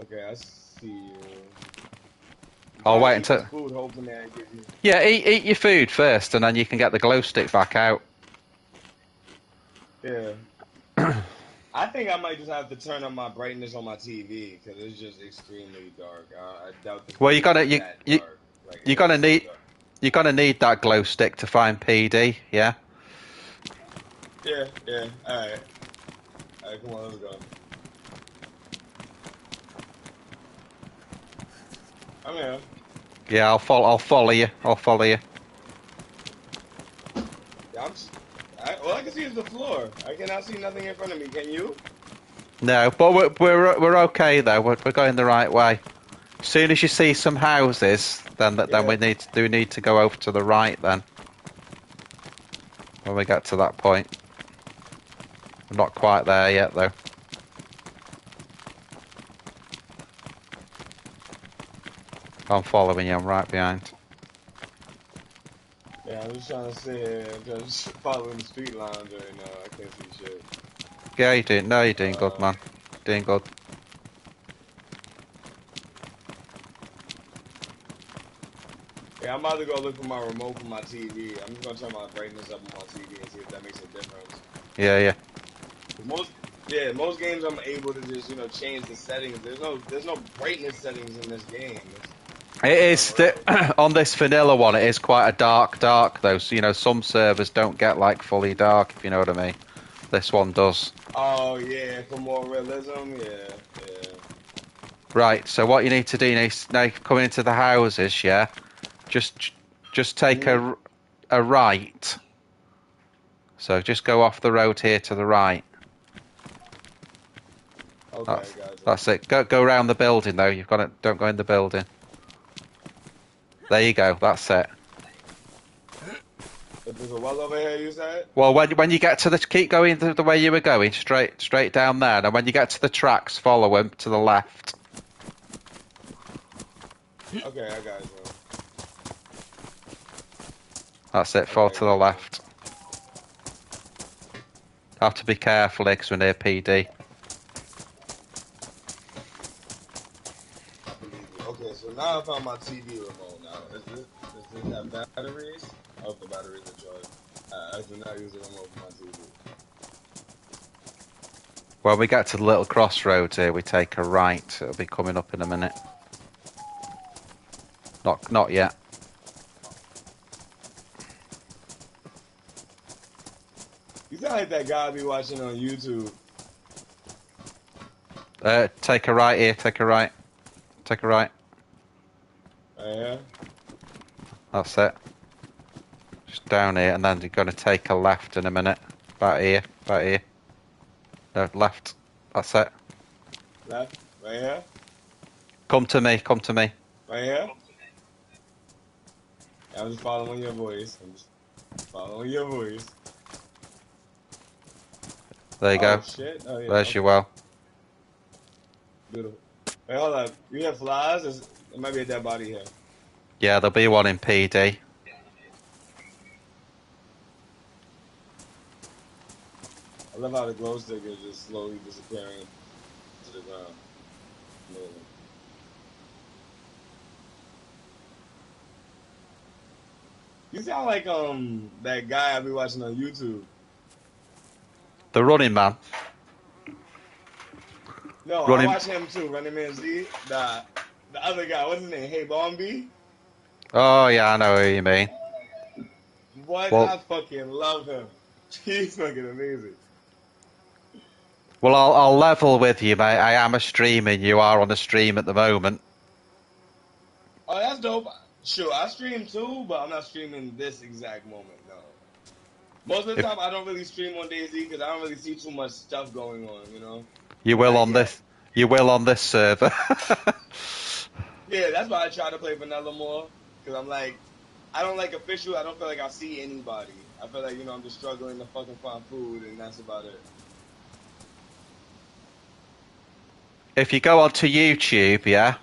Okay, I see you. I'll wait until. Food, hoping that I give you. Yeah, eat your food first, and then you can get the glow stick back out. Yeah. I think I might just have to turn up my brightness on my TV because it's just extremely dark. I doubt this. Well, you're gonna need so you're gonna need that glow stick to find PD. Yeah. Yeah. Yeah. All right. All right. Come on. Let's go. I'm here. Yeah, I'll follow you. I'll follow you. Yeah, all I can see is the floor. I cannot see nothing in front of me. Can you? No, but we're okay though. We're going the right way. As soon as you see some houses, then we need to go over to the right. Then when we get to that point, we're not quite there yet though. I'm following you. I'm right behind. Yeah, I'm just trying to sit here and just following the street lines right now. I can't see shit. Yeah, you're doing. No, you're doing good, man. Doing good. Yeah, I'm about to go look for my remote for my TV. I'm just gonna turn my brightness up on my TV and see if that makes a difference. Yeah. Most games I'm able to just change the settings. There's no brightness settings in this game. It is on this vanilla one. It is quite a dark though. So some servers don't get like fully dark, if you know what I mean. This one does. Oh yeah, for more realism. Yeah. Right. So what you need to do now, coming into the houses, yeah. Just take a right. So just go off the road here to the right. Okay, that's it. Go around the building though. You've got it. Don't go in the building. There you go. That's it. If there's a well over here, you said? Well, when you get to keep going the way you were going, straight down there, and when you get to the tracks, follow them to the left. Okay, I got it, bro. That's it. Fall to the left. Have to be careful because we're near PD. Okay, so now I found my TV remote. Now, does this have batteries? I hope the batteries are charged. I do not use the remote for my TV. When we get to the little crossroads here, we take a right. It'll be coming up in a minute. Not yet. You sound like that guy I be watching on YouTube. Take a right here. Take a right. Take a right. Oh, yeah? That's it. Just down here, and then you're going to take a left in a minute. About here. About here. No, left. That's it. Left? Right here? Come to me. Come to me. Right here? I'm just following your voice. I'm just following your voice. There you Oh, go. shit. Oh, yeah. There's Okay. your well. Beautiful. Wait, hold up. You have flies? There might be a dead body here. Yeah, there'll be one in PD. I love how the glow stick is just slowly disappearing to the ground. Amazing. You sound like that guy I be watching on YouTube. The running man. No, Running. I watch him too. Running Man Z. The other guy. What's his name? Hey Bombi. Oh yeah, I know who you mean. What? Well, I fucking love him. He's fucking amazing. well, I'll level with you, mate. I am a streamer. You are on a stream at the moment. Oh, that's dope. Sure, I stream too, but I'm not streaming this exact moment. No. Most of the time, I don't really stream on Dayz because I don't really see too much stuff going on. You know. You will Not on yet. this. You will on this server. Yeah, that's why I try to play vanilla more because I'm like, I don't like official. I don't feel like I see anybody. I feel like I'm just struggling to fucking find food, and that's about it. If you go onto YouTube, yeah,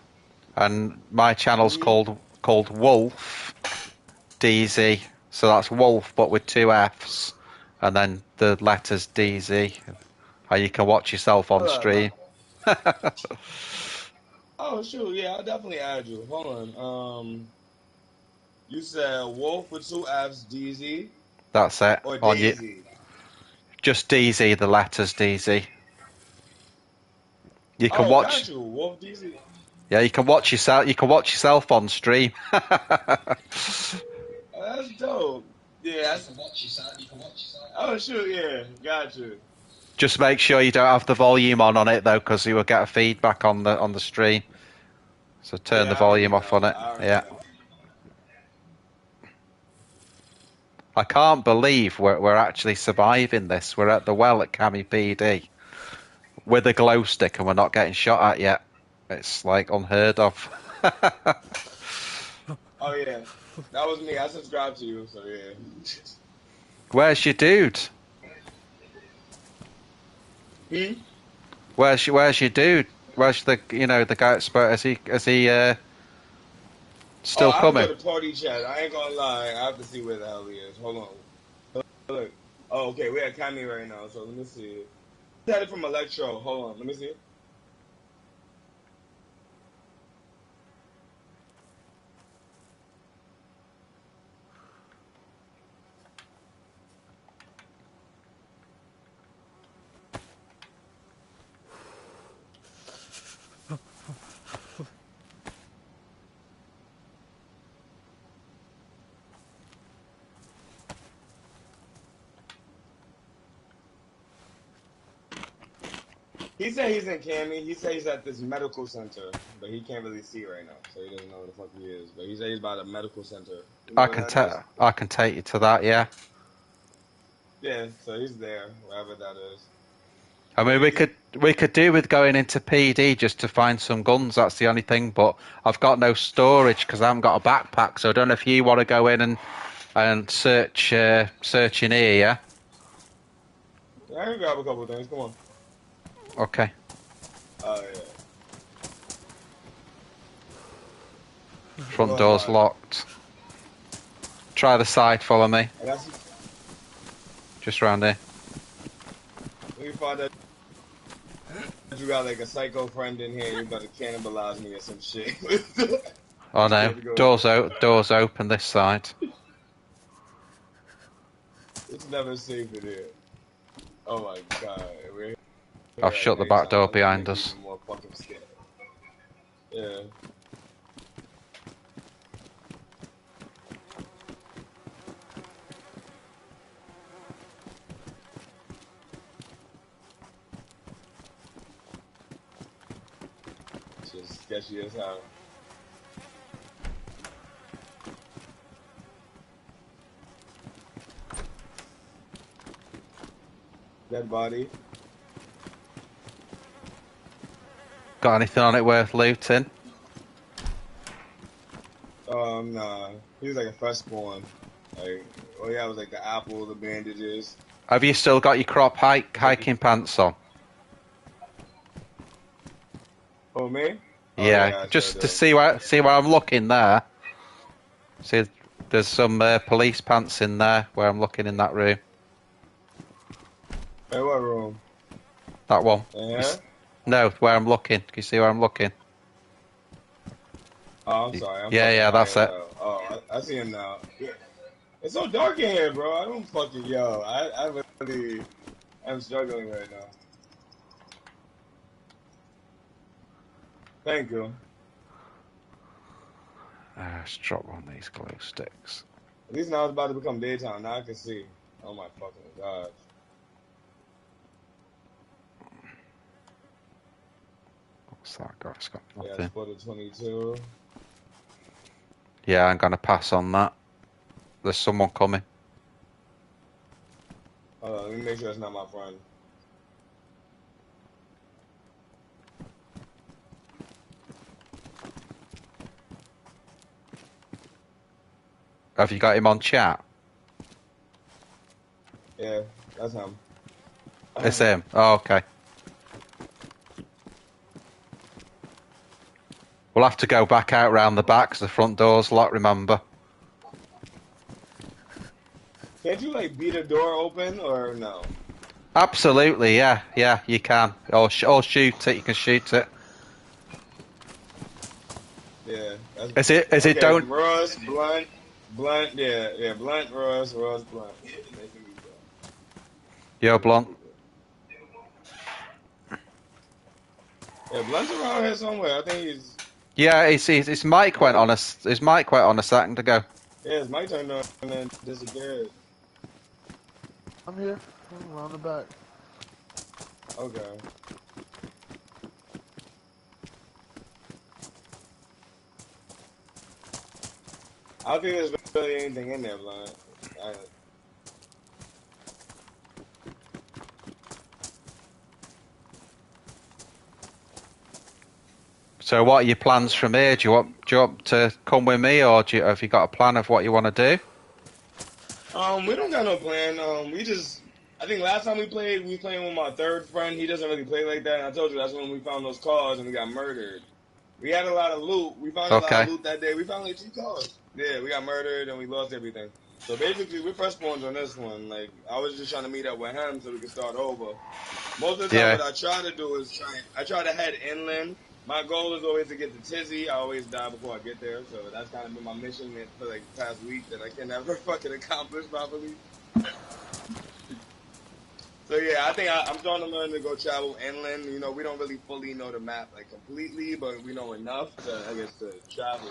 and my channel's called WolffDZ, so that's Wolf but with 2 F's, and then the letters DZ. How you can watch yourself on stream. Oh shoot, yeah, I'll definitely add you. Hold on. You said Wolf with 2 F's, DZ, That's it. or On you, DZ? just DZ, the letters DZ. You can Oh, watch. got you, WolffDZ. Yeah, you can watch yourself. You can watch yourself on stream. Oh, that's dope. Yeah, you can watch yourself. Oh shoot, yeah, got you. Just make sure you don't have the volume on it though, because you will get a feedback on the stream. So turn the Yeah, I already volume off on know. it. I already Yeah. know. I can't believe we're actually surviving this. We're at the well at Cami PD with a glow stick and we're not getting shot at yet. It's like unheard of. Oh yeah, that was me. I subscribed to you, so yeah. Where's your dude? Hmm? Where's your dude? Where's the the guy at Spur? Is he still I have to coming? go to party chat. I ain't gonna lie. I have to see where the hell he is. Hold on. Look. Oh, okay. We're at Cami right now, so let me see. He's headed from Electro. Hold on. Let me see. He said he's in Cami. He said he's at this medical center, but he can't really see right now, so he doesn't know where the fuck he is. But he said he's by the medical center. You know I where can that is? I can take you to that. Yeah. Yeah, so he's there, wherever that is. I mean, we could do with going into PD just to find some guns. That's the only thing. But I've got no storage because I haven't got a backpack. So I don't know if you want to go in and search in here. Yeah. Yeah, I can grab a couple of things. Come on. Okay. Oh yeah. Front door's locked. Try the side. Follow me. I got some. Just round here. Let me find that. You got like a psycho friend in here. You're about to cannibalize me or some shit. Oh no. Doors open this side. It's never safe in here. Oh my god. I've shut the back door behind us. More fucking scared. Yeah. just sketchy as hell. Dead body. Got anything on it worth looting? Nah. He was like a fresh spawn. Like, all he had was like the apple, the bandages. Have you still got your crop hiking pants on? Oh, me? Oh, Yeah, yeah, I sure just to do. see where I'm looking there. See, there's some police pants in there where I'm looking in that room. Hey, what room? That one. Yeah? No, where I'm looking. Can you see where I'm looking? Oh, I'm sorry. I'm Yeah, fucking yeah, high that's as it. hell. Oh, I see him now. Yeah. It's so dark in here, bro. I don't fucking, yo. I really am struggling right now. Thank you. Let's drop one of these glow sticks. At least now it's about to become daytime. Now I can see. Oh my fucking gosh. What's that got? It's got Yeah, nothing. spotted 22. Yeah, I'm gonna pass on that. There's someone coming. Hold on, let me make sure it's not my friend. Have you got him on chat? Yeah, that's him. It's him. Oh, okay. We'll have to go back out round the back because the front door's locked, remember? Can't you like beat a door open or no? Absolutely, yeah. Yeah, you can. Or shoot it. You can shoot it. Yeah. Is it Okay, don't... Ross, Blunt, yeah, Blunt, Ross, Blunt. Nice to meet you. Yo, Blunt. Yeah, Blunt's around here somewhere. I think he's. Yeah, his mic went on his mic went on a second ago. Yeah, his mic turned on and then disappeared. I'm here. I'm around the back. Okay. I don't think there's really anything in there, Blunt. So what are your plans from here? Do you want to come with me, or have you got a plan of what you want to do? We don't got no plan. I think last time we played, we playing with my third friend. He doesn't really play like that. And I told you that's when we found those cars and we got murdered. We had a lot of loot. We found a lot of Okay. loot that day. We found like 2 cars. Yeah, we got murdered and we lost everything. So basically, we're first spawns on this one. Like, I was just trying to meet up with him so we could start over. Most of the time, Yeah. what I try to do is I try to head inland. My goal is always to get to Tizzy. I always die before I get there, so that's kind of been my mission for like the past week that I can never fucking accomplish properly. So yeah, I think I'm starting to learn to go travel inland. You know, we don't really fully know the map like completely, but we know enough to, I guess, to travel.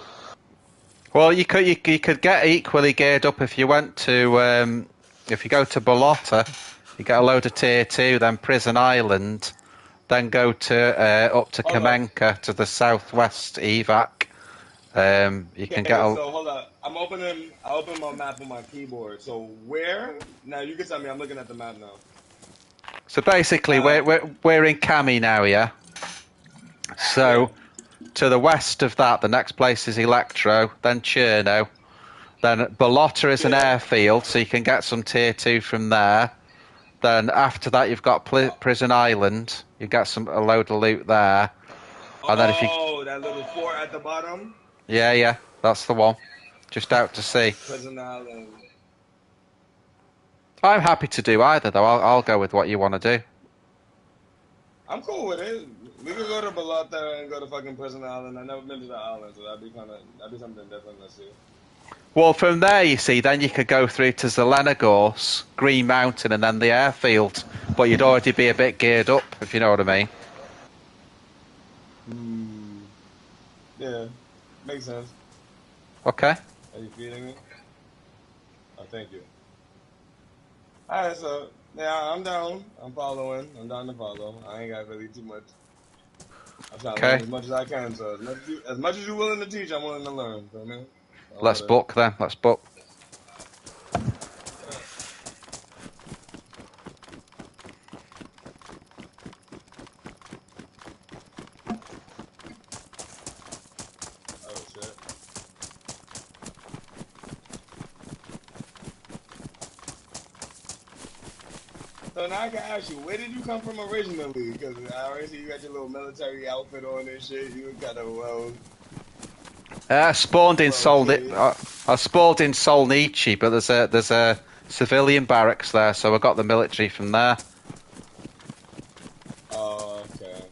Well, you could get equally geared up if you went to if you go to Balota, you get a load of tier 2, then Prison Island, then go to up to Hold up. Kamenka to the southwest evac. You can get Okay, a... so hold up. I open my map on my keyboard. So where? Now you can tell me. I'm looking at the map now. So basically, Uh, we're in Cami now, yeah. yeah. So to the west of that, the next place is Electro, then Cherno, then Balota is an Yeah. airfield, so you can get some tier 2 from there. Then after that, you've got Prison Island. You get a load of loot there, and then if you... Oh, that little fort at the bottom. Yeah, that's the one. Just out to sea. Prison Island. I'm happy to do either, though. I'll go with what you want to do. I'm cool with it. We could go to Balata and go to fucking Prison Island. I've never been to the island, so that'd be something different to see. Well, from there, you see, then you could go through to Zelenogorsk, Green Mountain, and then the airfield. But you'd already be a bit geared up, if you know what I mean. Yeah, makes sense. Okay. Are you feeding me? Oh, thank you. All right, so yeah, I'm down. I'm following. I'm down to follow. I ain't got really too much. I'm trying to learn Okay, as much as I can. So as much as you're willing to teach, I'm willing to learn. So, man. let's book then. Let's book. Yeah. Oh shit. So now I can ask you, where did you come from originally? Because I already see you got your little military outfit on and shit. You kind of I spawned in well kitted. I spawned in Solnichi, but there's a civilian barracks there, so I got the military from there. Oh, okay.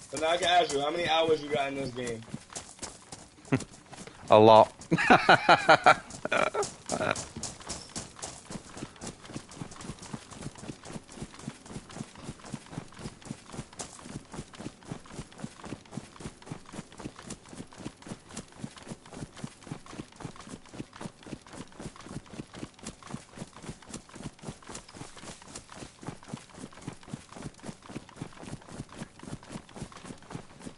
So now I can ask you, how many hours you got in this game? A lot.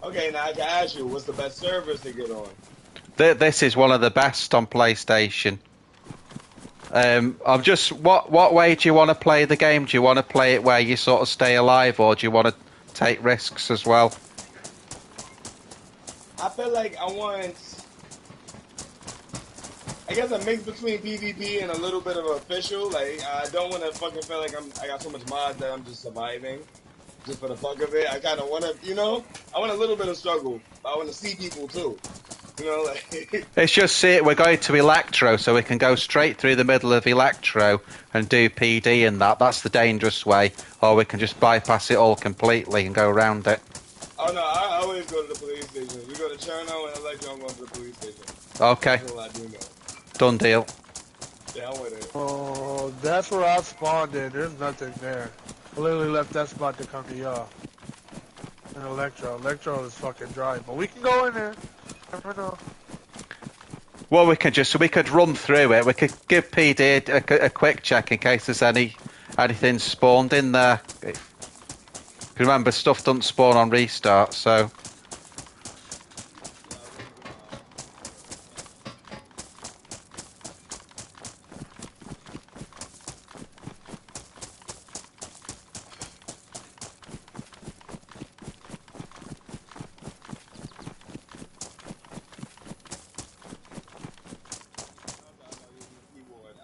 Okay, now I can ask you, what's the best service to get on? This is one of the best on PlayStation. I'm just what way do you want to play the game? Do you want to play it where you sort of stay alive, or do you want to take risks as well? I feel like I guess a mix between PvP and a little bit of official. Like, I don't want to fucking feel like I got so much mods that I'm just surviving just for the fuck of it. I kind of want to, I want a little bit of struggle. But I want to see people too. Like. It's just see, we're going to Electro, so we can go straight through the middle of Electro and do PD and that. That's the dangerous way. Or we can just bypass it all completely and go around it. Oh no, I always go to the police station. We go to Cherno and Electro, I'm going to the police station. Okay. That's all I do know. Done deal. Yeah, I'm with it. Oh, that's where I spawned in. There's nothing there. I literally left that spot to come to y'all. And Electro. Electro is fucking dry. But we can go in there. Never know. Well, we could run through it. We could give PD a quick check in case there's anything spawned in there. Remember, stuff doesn't spawn on restart, so.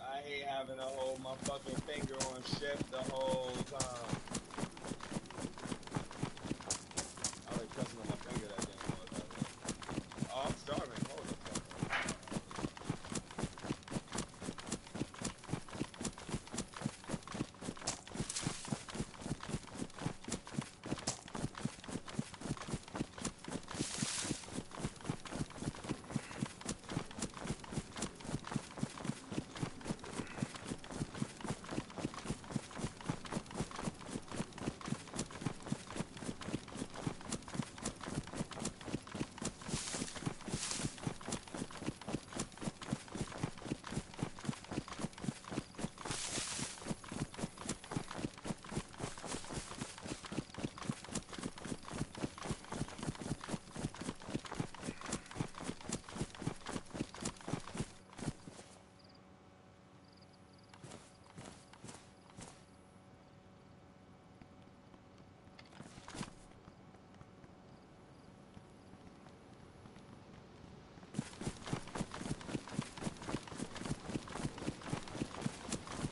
I hate having to hold my fucking finger on shift the whole time. I like pressing on my finger that game all the time. Oh, I'm starving. Hold the fuck up.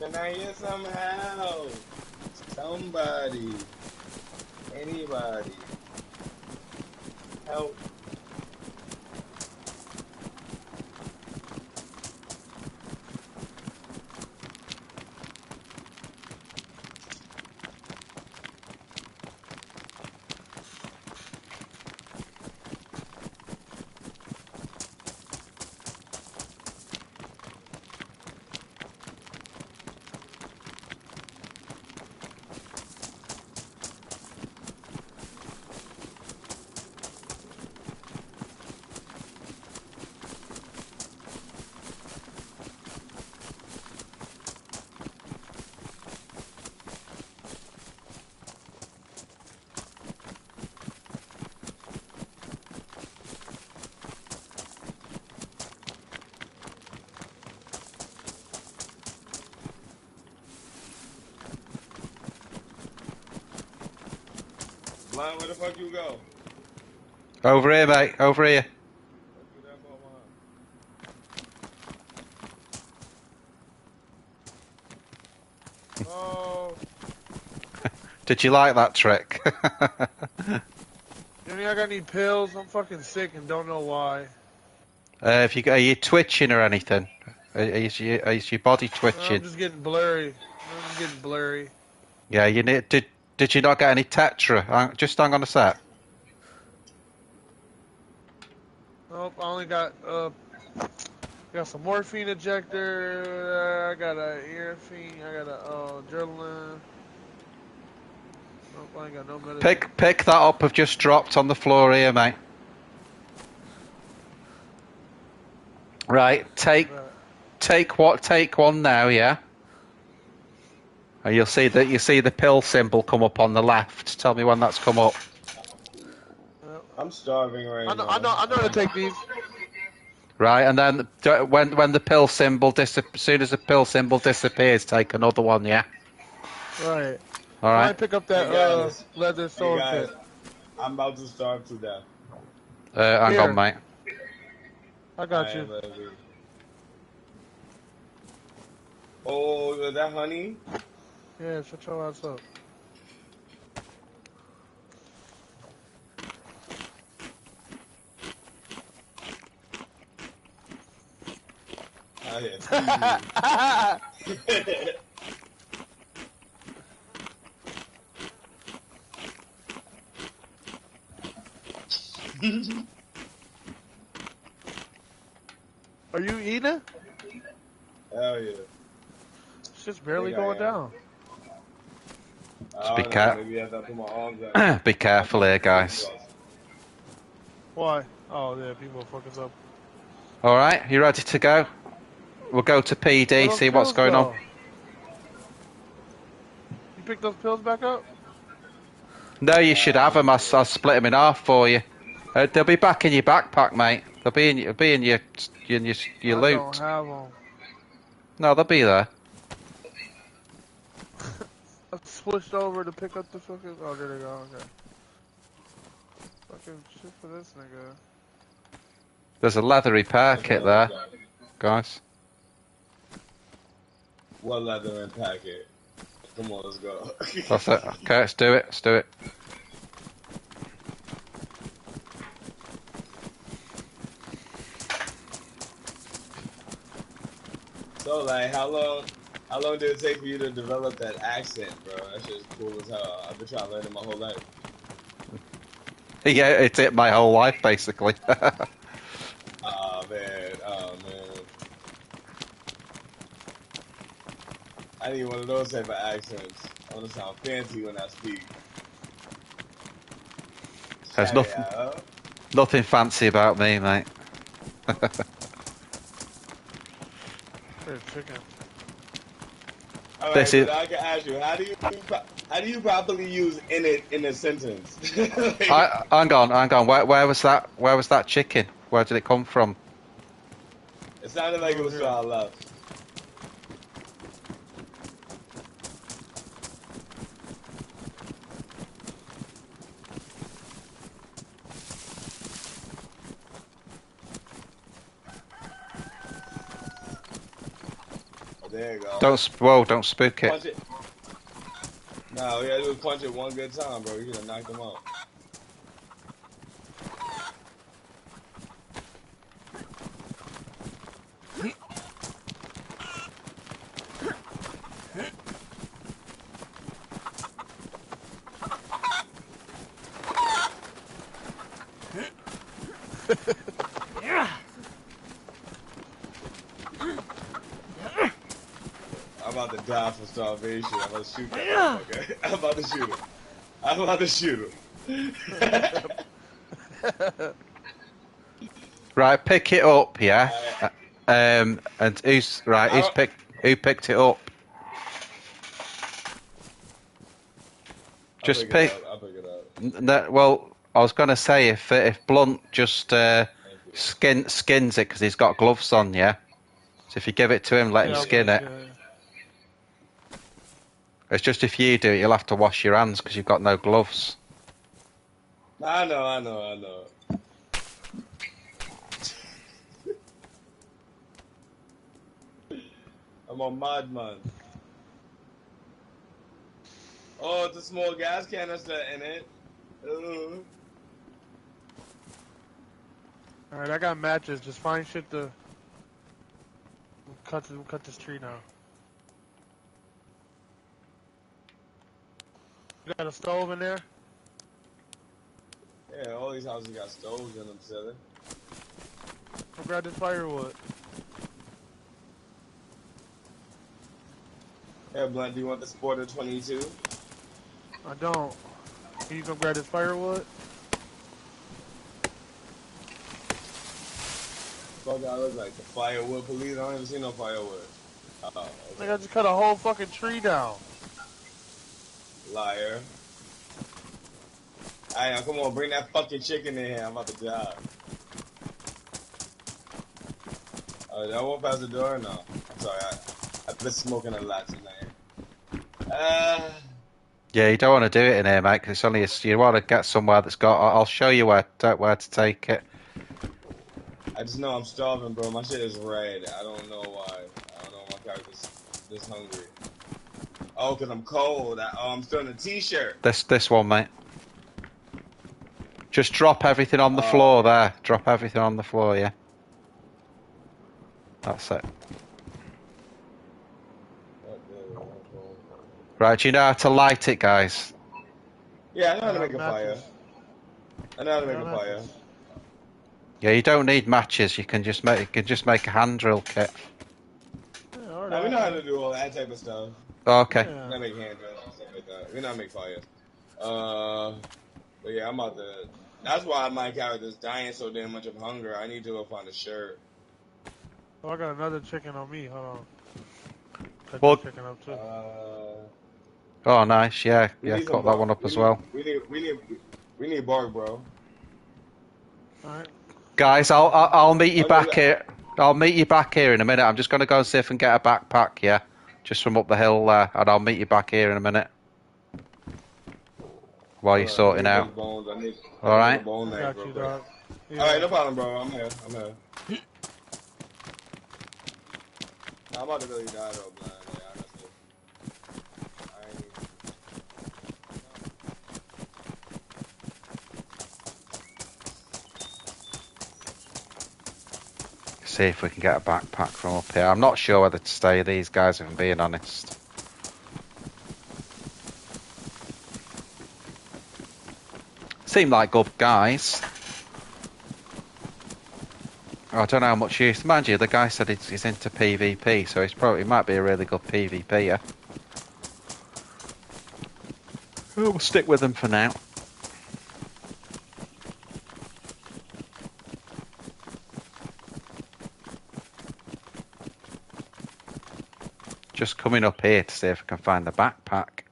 Can I get some help? Somebody. Anybody. Help. man. Where the fuck you go? Over here, mate. Over here. What you there for, man? Oh. Did you like that trick? You think I got any pills? I'm fucking sick and don't know why. If you are you twitching or anything? Is your body I'm twitching? just getting blurry. I'm just getting blurry. Yeah, you need. Did you not get any Tetra? Just hang on a sec. Nope, I only got some morphine injector. I got a earphine. I got a adrenaline. Nope, I ain't got no medicine. Pick that up. I've just dropped on the floor here, mate. Right, take one now, yeah. And you'll see the pill symbol come up on the left. Tell me when that's come up. I'm starving right now. I know how to take these. Right, and then when the pill symbol as soon as the pill symbol disappears, take another one, yeah. Right. All right. I pick up that leather sword guys, kit. I'm about to starve to death. Hang Here. on, mate. I got you. Baby. Oh, is that honey? Yeah, shut your ass up. Oh, yeah. Are you eating? Hell yeah. It's just barely going down. Be careful. Maybe I have to put my arms out. Be careful here, guys. Why? Oh, yeah, people fuck us up. All right, you ready to go? We'll go to PD, see what's going on. You picked those pills back up? No, you should have them. I'll split them in half for you. They'll be back in your backpack, mate. They'll be in your loot. I don't have them. No, they'll be there. I switched over to pick up the fucking. Oh, there they go. Okay. Fucking shit for this nigga. There's a leather repair kit there, guys. What leather and packet? Come on, let's go. That's it. Okay, let's do it. Let's do it. So, like, how long did it take for you to develop that accent, bro? That shit's cool as hell. I've been trying to learn it my whole life. Yeah, it's it my whole life, basically. Oh, man. Oh, man. I need one of those type of accents. I want to sound fancy when I speak. There's nothing fancy about me, mate. Chicken. All right, This is. I can ask you, how do you properly use "in it" in a sentence? Hang on. Where was that? Where was that chicken? Where did it come from? It sounded like it was to our left. There you go. Don't spook Punch it. it. No, we gotta do is punch it one good time, bro. You could have knocked him out. I'm about to die from starvation. I'm about to shoot that motherfucker. I'm about to shoot him. Right, pick it up, yeah. And who picked it up? Just pick. I'll pick it up. No, well, I was gonna say if Blunt just skins it because he's got gloves on, yeah. So if you give it to him, let him skin it. It's just if you do it, you'll have to wash your hands because you've got no gloves. I know. I'm on mod man. Oh, it's a small gas canister in it. Alright, I got matches. Just find shit to cut this tree down. You got a stove in there? Yeah, all these houses got stoves in them, silly. Go grab this firewood. Yeah, Blunt, do you want the Sporter 22? I don't. Can you go grab this firewood? Fuck, I look like the firewood police. I don't even see no firewood. Oh, Like okay. I just cut a whole fucking tree down. Liar. Alright, now come on, bring that fucking chicken in here. I'm about to die. Did I walk past the door? No. I'm sorry, I've been smoking a lot tonight. Yeah, you don't want to do it in here, mate, because it's only you want to get somewhere that's got. I'll show you where to take it. I just know I'm starving, bro. My shit is red. I don't know why. I don't know why my character's this hungry. Oh, because I'm cold. I'm still in a t-shirt. This one, mate. Just drop everything on the floor there. Drop everything on the floor, yeah. That's it. Right, do you know how to light it, guys? Yeah, I know how to make a fire. I know how to make a Yeah, fire. Yeah, you don't need matches. You can just make a hand drill kit. Yeah, all Now, we right. know how to do all that type of stuff. Okay. Yeah. We not make hand drills and stuff like that. We not make fires. But yeah, I'm about to. That's why my character's dying so damn much of hunger. I need to go find a shirt. Oh, I got another chicken on me. Hold on. Cut Well- this chicken up too. Oh, nice. Yeah, We yeah. need Cut some that one up as well. We need bark, bro. All right. Guys, I'll meet you Oh, back yeah. here. I'll meet you back here in a minute. I'm just going to go and see if I can get a backpack, yeah? Just from up the hill there, and I'll meet you back here in a minute. While you're sorting I out. need bones. I need Alright. a bone knife Got real you, quick. dog. Yeah. Alright, no problem, bro. I'm here. Nah, I'm about to really die though, blind. Like, honestly. I ain't... See if we can get a backpack from up here. I'm not sure whether to stay these guys, if I'm being honest. Seem like good guys. I don't know how much use. Mind you, the guy said he's into PvP, so he might be a really good PvPer. We'll stick with him for now. Just coming up here to see if I can find the backpack.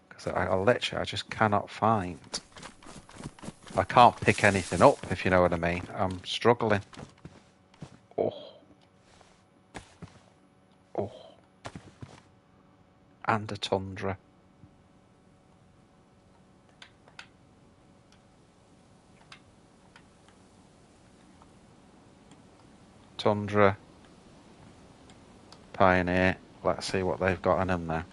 Because I just cannot find. I can't pick anything up, if you know what I mean. I'm struggling. Oh. And a tundra. Tundra. Pioneer. Let's see what they've got in them now.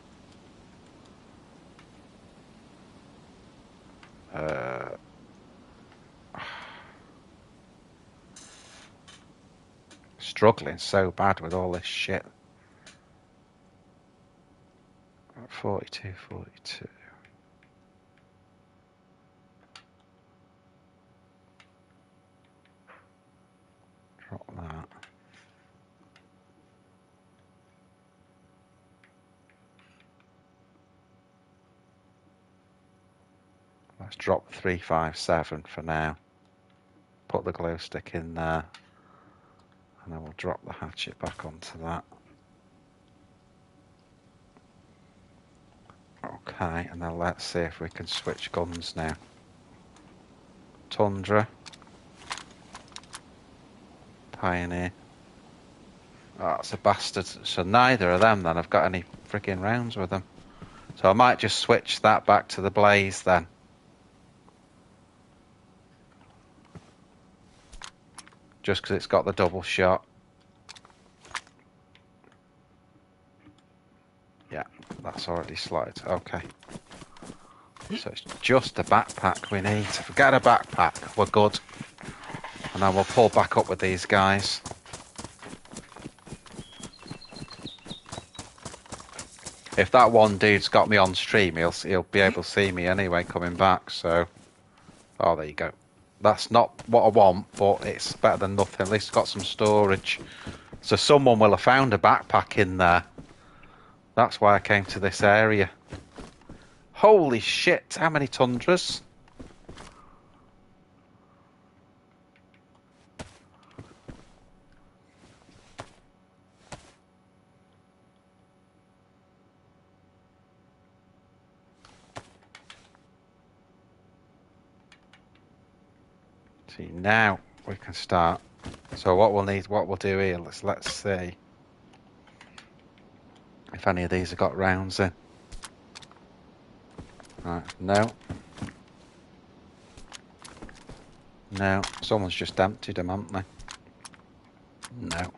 Struggling so bad with all this shit. 42. Drop that. Let's drop 357 for now. Put the glow stick in there. And then we'll drop the hatchet back onto that. Okay, and then let's see if we can switch guns now. Tundra. Pioneer. Oh, it's a bastard. So neither of them then have got any freaking rounds with them. So I might just switch that back to the Blaze then. just because it's got the double shot. Yeah, that's already slotted. Okay. So it's just a backpack we need. If we get a backpack, we're good. And then we'll pull back up with these guys. If that one dude's got me on stream, he'll be able to see me anyway coming back. So, oh, there you go. That's not what I want, but it's better than nothing. At least it's got some storage. So someone will have found a backpack in there. That's why I came to this area. Holy shit, how many tundras? See, now we can start. So what we'll do here, let's see if any of these have got rounds in. Right, no. No, someone's just emptied them, haven't they? No.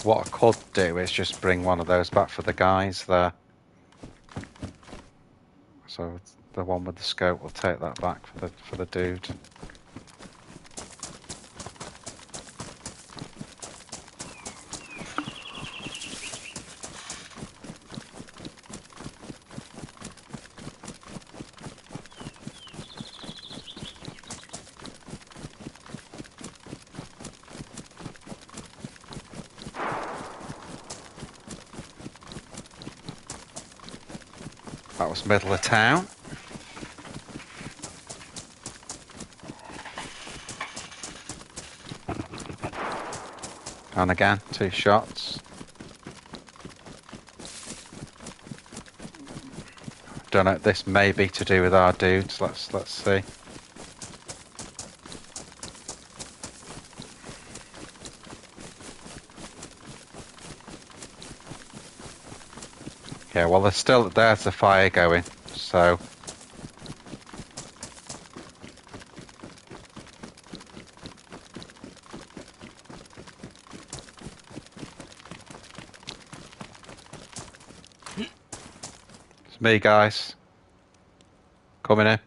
What I could do is just bring one of those back for the guys there. So the one with the scope will take that back for the dude. That was middle of town. And again, 2 shots. Don't know. This may be to do with our dudes. Let's see. Yeah, well, there's the fire going, so. It's me, guys. Coming in.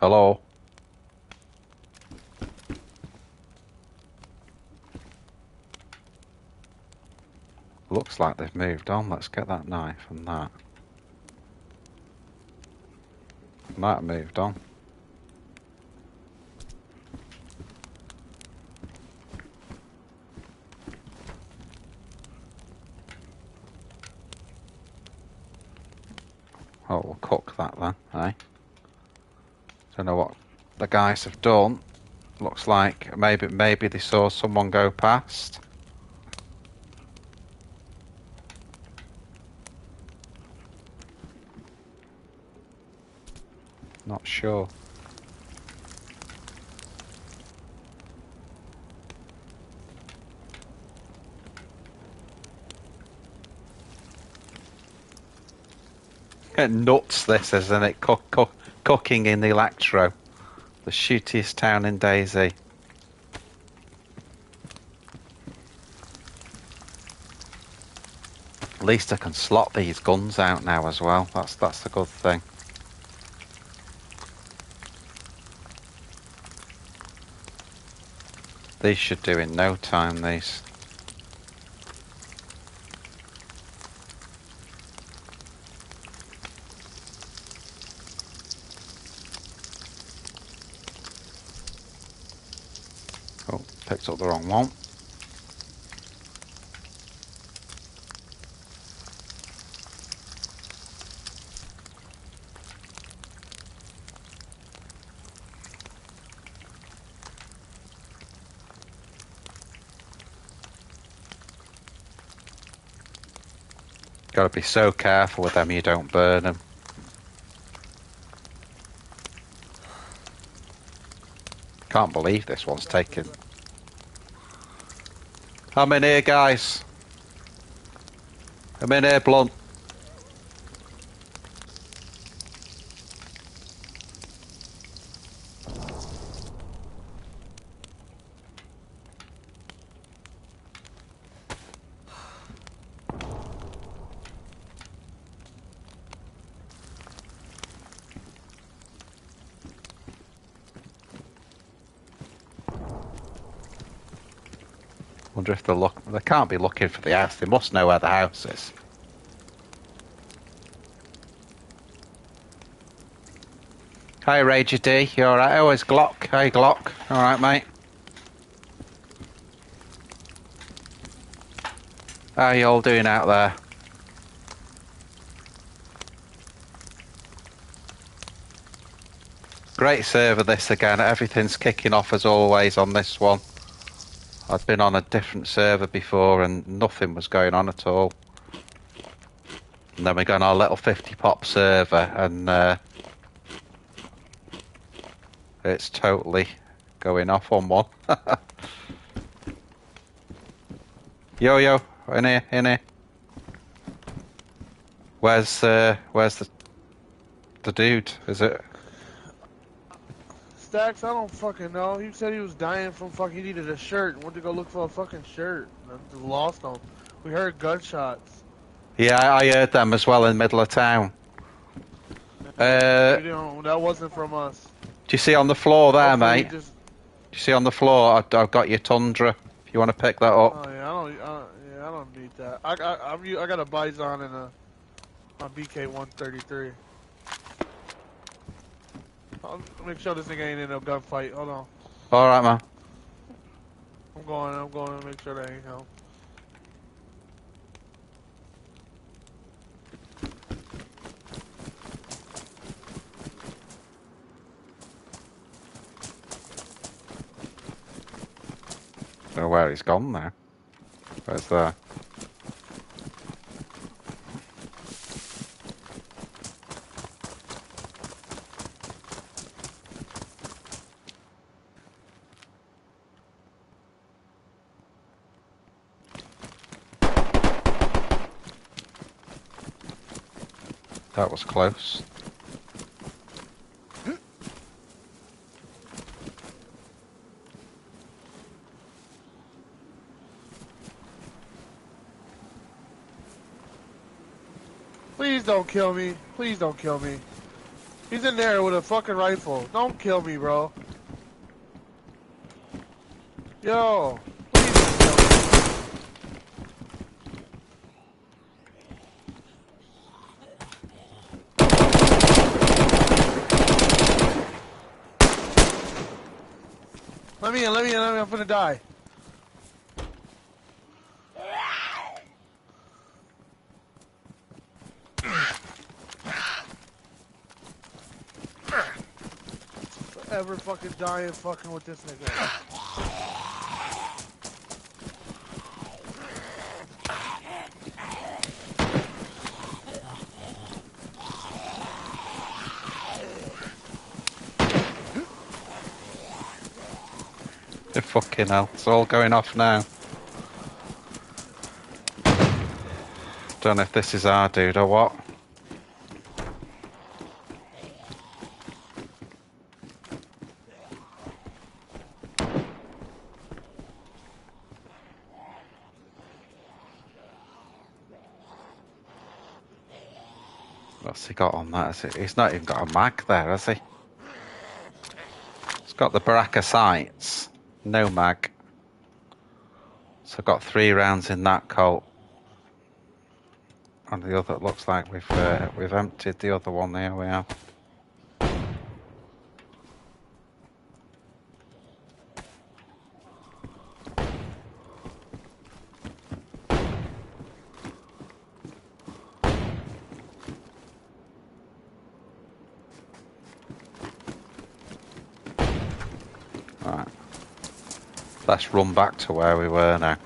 Hello. Looks like they've moved on. Let's get that knife and that. Might have moved on. Oh, we'll cook that then, eh? Don't know what the guys have done. Looks like maybe they saw someone go past. Not sure. Nuts this, isn't it? Cooking in the Electro. The shootiest town in Dayz. At least I can slot these guns out now as well. That's the good thing. These should do in no time, these. Oh, picked up the wrong one. Got to be so careful with them you don't burn them. Can't believe this one's taken. I'm in here, guys. I'm in here, Blunt. Wonder if they can't be looking for the house. They must know where the house is. Hi, Rager D. You alright? Oh, it's Glock. Hey, Glock. Alright, mate. How you all doing out there? Great server this again. Everything's kicking off as always on this one. I'd been on a different server before and nothing was going on at all. And then we got on our little 50 pop server and it's totally going off on one. Yo, in here. Where's the dude? Is it? Stacks, I don't fucking know. He said he was dying from fucking, he needed a shirt and went to go look for a fucking shirt. I just lost him. We heard gunshots. Yeah, I heard them as well in the middle of town. That wasn't from us. Do you see on the floor there, Hopefully mate? Do you see on the floor? I've got your Tundra. If you want to pick that up. Oh yeah, I don't need that. I got a Bison and a BK 133. I'll make sure this nigga ain't in no gunfight. Hold on. All right, man. I'm going to make sure that ain't him. Don't know where he's gone now. Where's that? That was close. Please don't kill me. Please don't kill me. He's in there with a fucking rifle. Don't kill me, bro. Yo. Please don't kill me. Let me in. I'm gonna die. Forever fucking dying fucking with this nigga. Fucking hell, it's all going off now. Don't know if this is our dude or what. What's he got on that? He's not even got a mag there, has he? He's got the Baraka sights. No mag. So I've got 3 rounds in that Colt. And the other, it looks like we've emptied the other one. There we are. Alright. Let's run back to where we were now.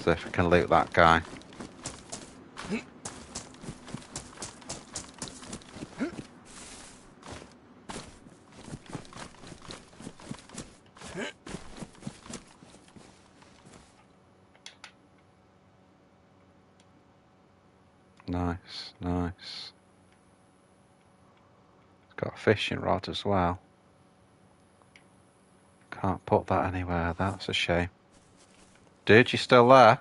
See if we can loot that guy. Nice, nice. It's got a fishing rod as well. Can't put that anywhere, that's a shame. Dude, you still there?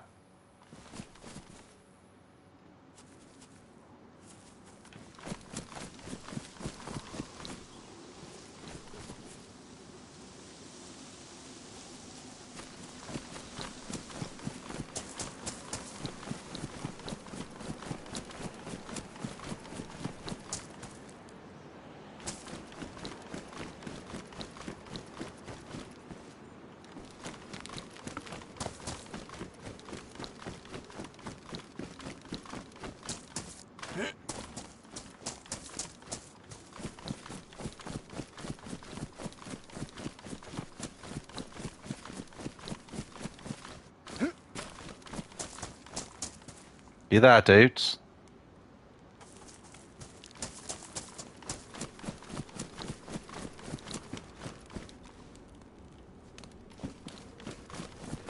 You there, dudes?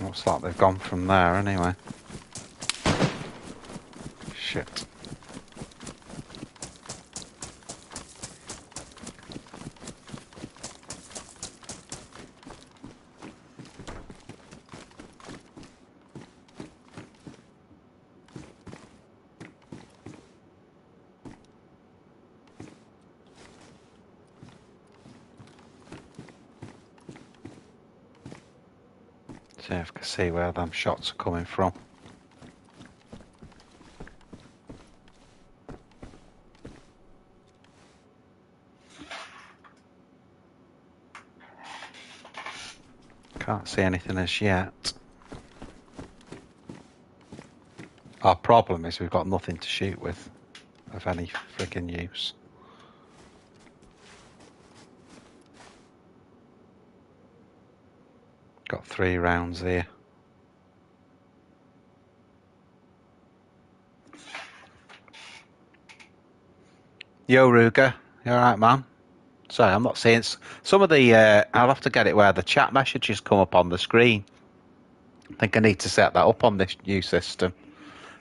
Looks like they've gone from there anyway. Shit. See if I can see where them shots are coming from. Can't see anything as yet. Our problem is we've got nothing to shoot with of any friggin' use. Got 3 rounds here. Yo, Ruger. You alright, man? Sorry, I'm not seeing... Some of the... I'll have to get it where the chat messages come up on the screen. I think I need to set that up on this new system.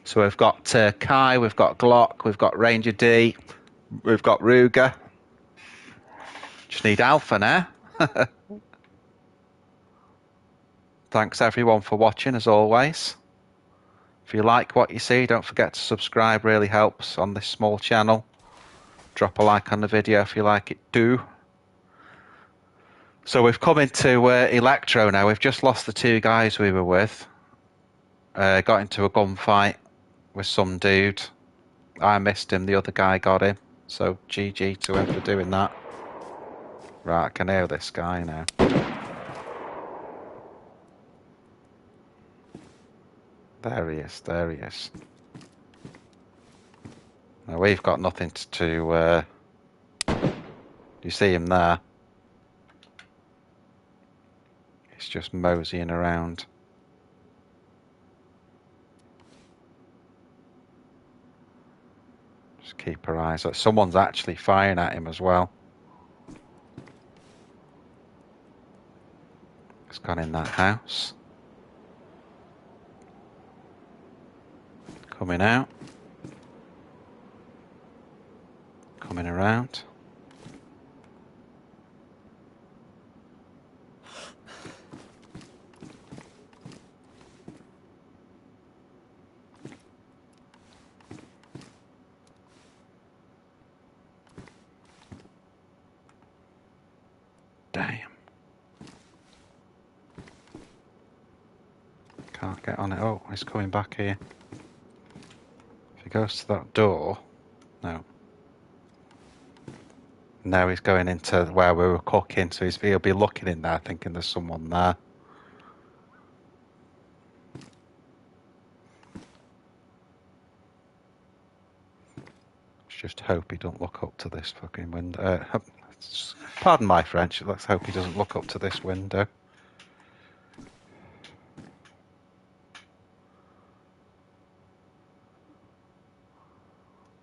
So we've got Kai, we've got Glock, we've got Ranger D, we've got Ruger. Just need Alpha now. Thanks everyone for watching as always. If you like what you see, don't forget to subscribe, really helps on this small channel. Drop a like on the video if you like it too. So we've come into Electro now. We've just lost the 2 guys we were with. Got into a gunfight with some dude. I missed him, the other guy got him. So GG to him for doing that. Right, I can hear this guy now. There he is, there he is. Now we've got nothing to you see him there? He's just moseying around. Just keep our eyes on. Someone's actually firing at him as well. He's gone in that house. Coming out. Coming around. Damn. Can't get on it. Oh, he's coming back here. If he goes to that door... No. Now he's going into where we were cooking, so he'll be looking in there thinking there's someone there. Let's just hope he don't look up to this fucking window. Pardon my French, let's hope he doesn't look up to this window.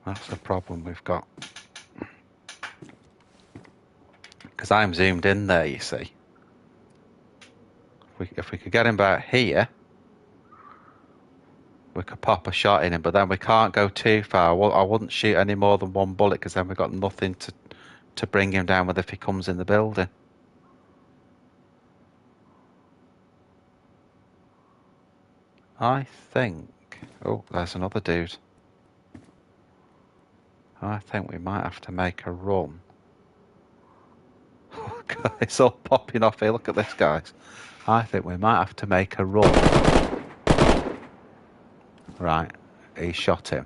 That's the problem we've got. Because I'm zoomed in there, you see. If we could get him about here. we could pop a shot in him, but then we can't go too far. I wouldn't shoot any more than one bullet because then we've got nothing to bring him down with if he comes in the building. I think... Oh, there's another dude. I think we might have to make a run. It's all popping off here. Look at this, guys. I think we might have to make a run. Right, he shot him.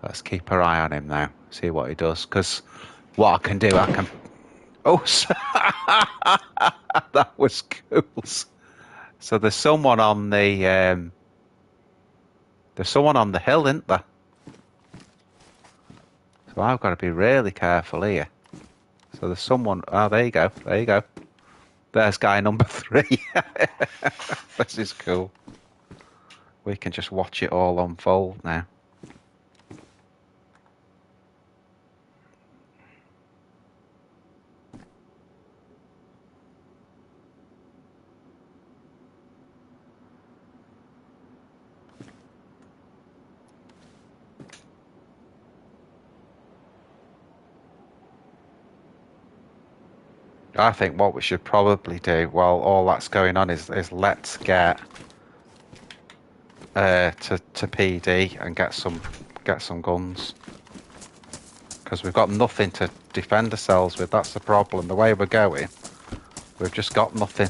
Let's keep our eye on him now. See what he does. Because what I can do, I can... Oh, that was cool. So there's someone on the... There's someone on the hill, isn't there? So I've got to be really careful here. So there's someone... Oh, there you go. There you go. There's guy number 3. This is cool. We can just watch it all unfold now. I think what we should probably do while all that's going on is let's get to PD and get some guns, because we've got nothing to defend ourselves with. That's the problem. The way we're going, we've just got nothing.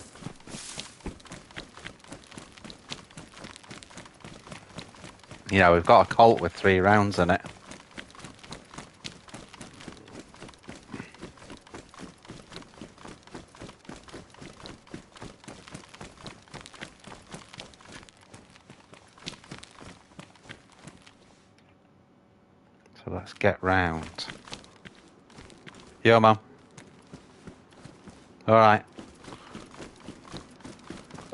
You know, we've got a Colt with 3 rounds in it. So let's get round. Yo, man. All right.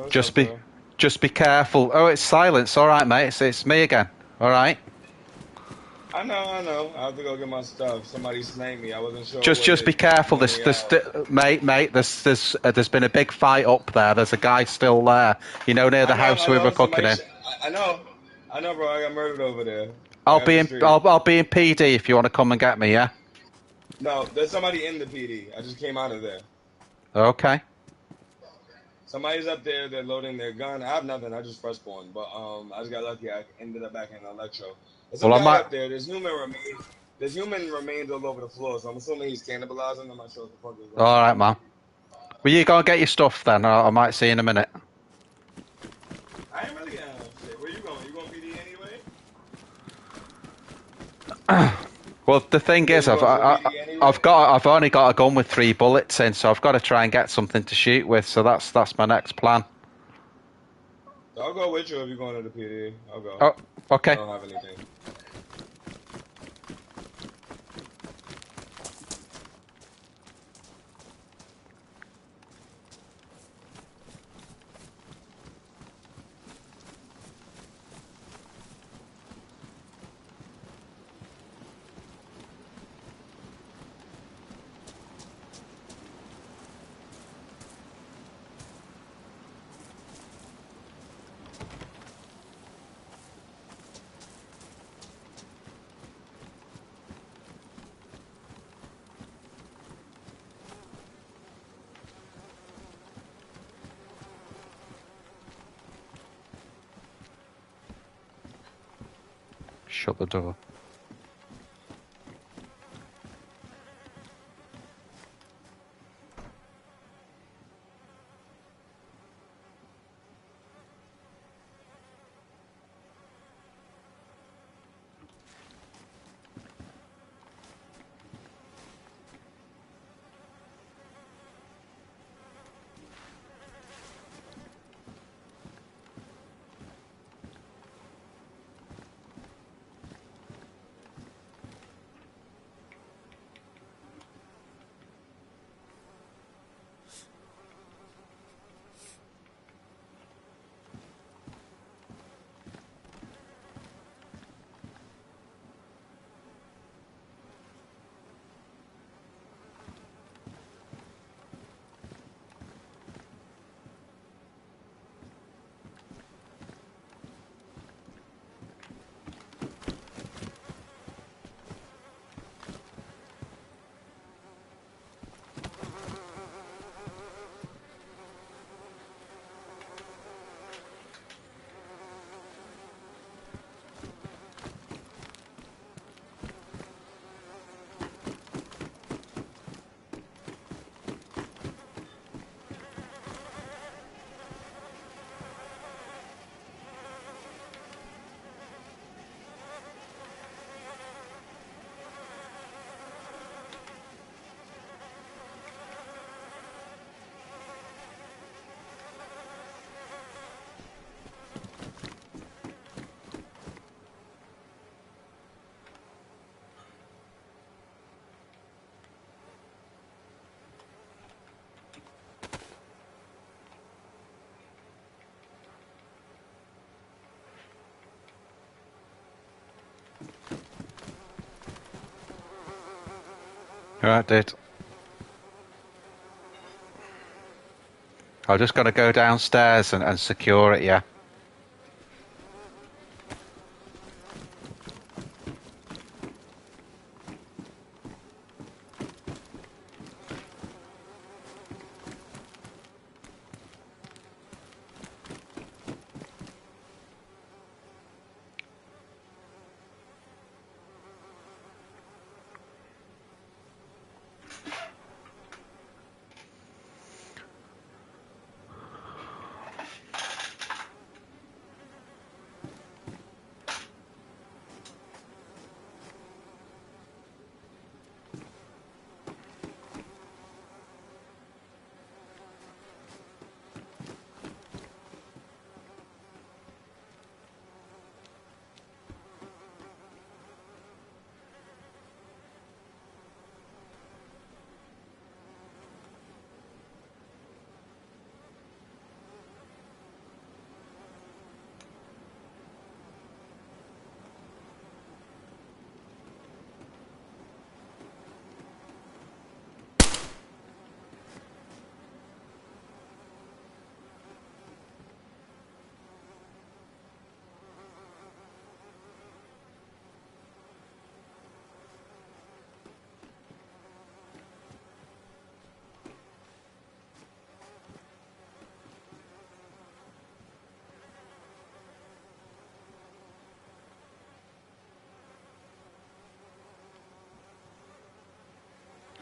Just be careful. Oh, it's silence. All right, mate. It's me again. All right. I know. I have to go get my stuff. Somebody sniped me. I wasn't sure. Just be careful. Mate. There's been a big fight up there. There's a guy still there. You know, near the house we were cooking in. I know, bro. I got murdered over there. I'll be in PD if you want to come and get me. Yeah. No, there's somebody in the PD. I just came out of there. Okay. Somebody's up there. They're loading their gun. I have nothing. I just first spawned, but I just got lucky. I ended up back in Electro. There's some guy up there. There's human remains. There's human remains all over the floor. So I'm assuming he's cannibalizing. I'm not sure what the fuck is going on. All right, man. Well, you go and get your stuff then. I might see you in a minute. I ain't really getting shit. Where you going? You going PD anyway? Well, the thing is, I've only got a gun with 3 bullets in, so I've got to try and get something to shoot with. So that's my next plan. I'll go with you if you're going to the PD. I'll go. Oh, okay. I don't have anything. Shut the door. Alright, dude. I'm just going to go downstairs and secure it, yeah.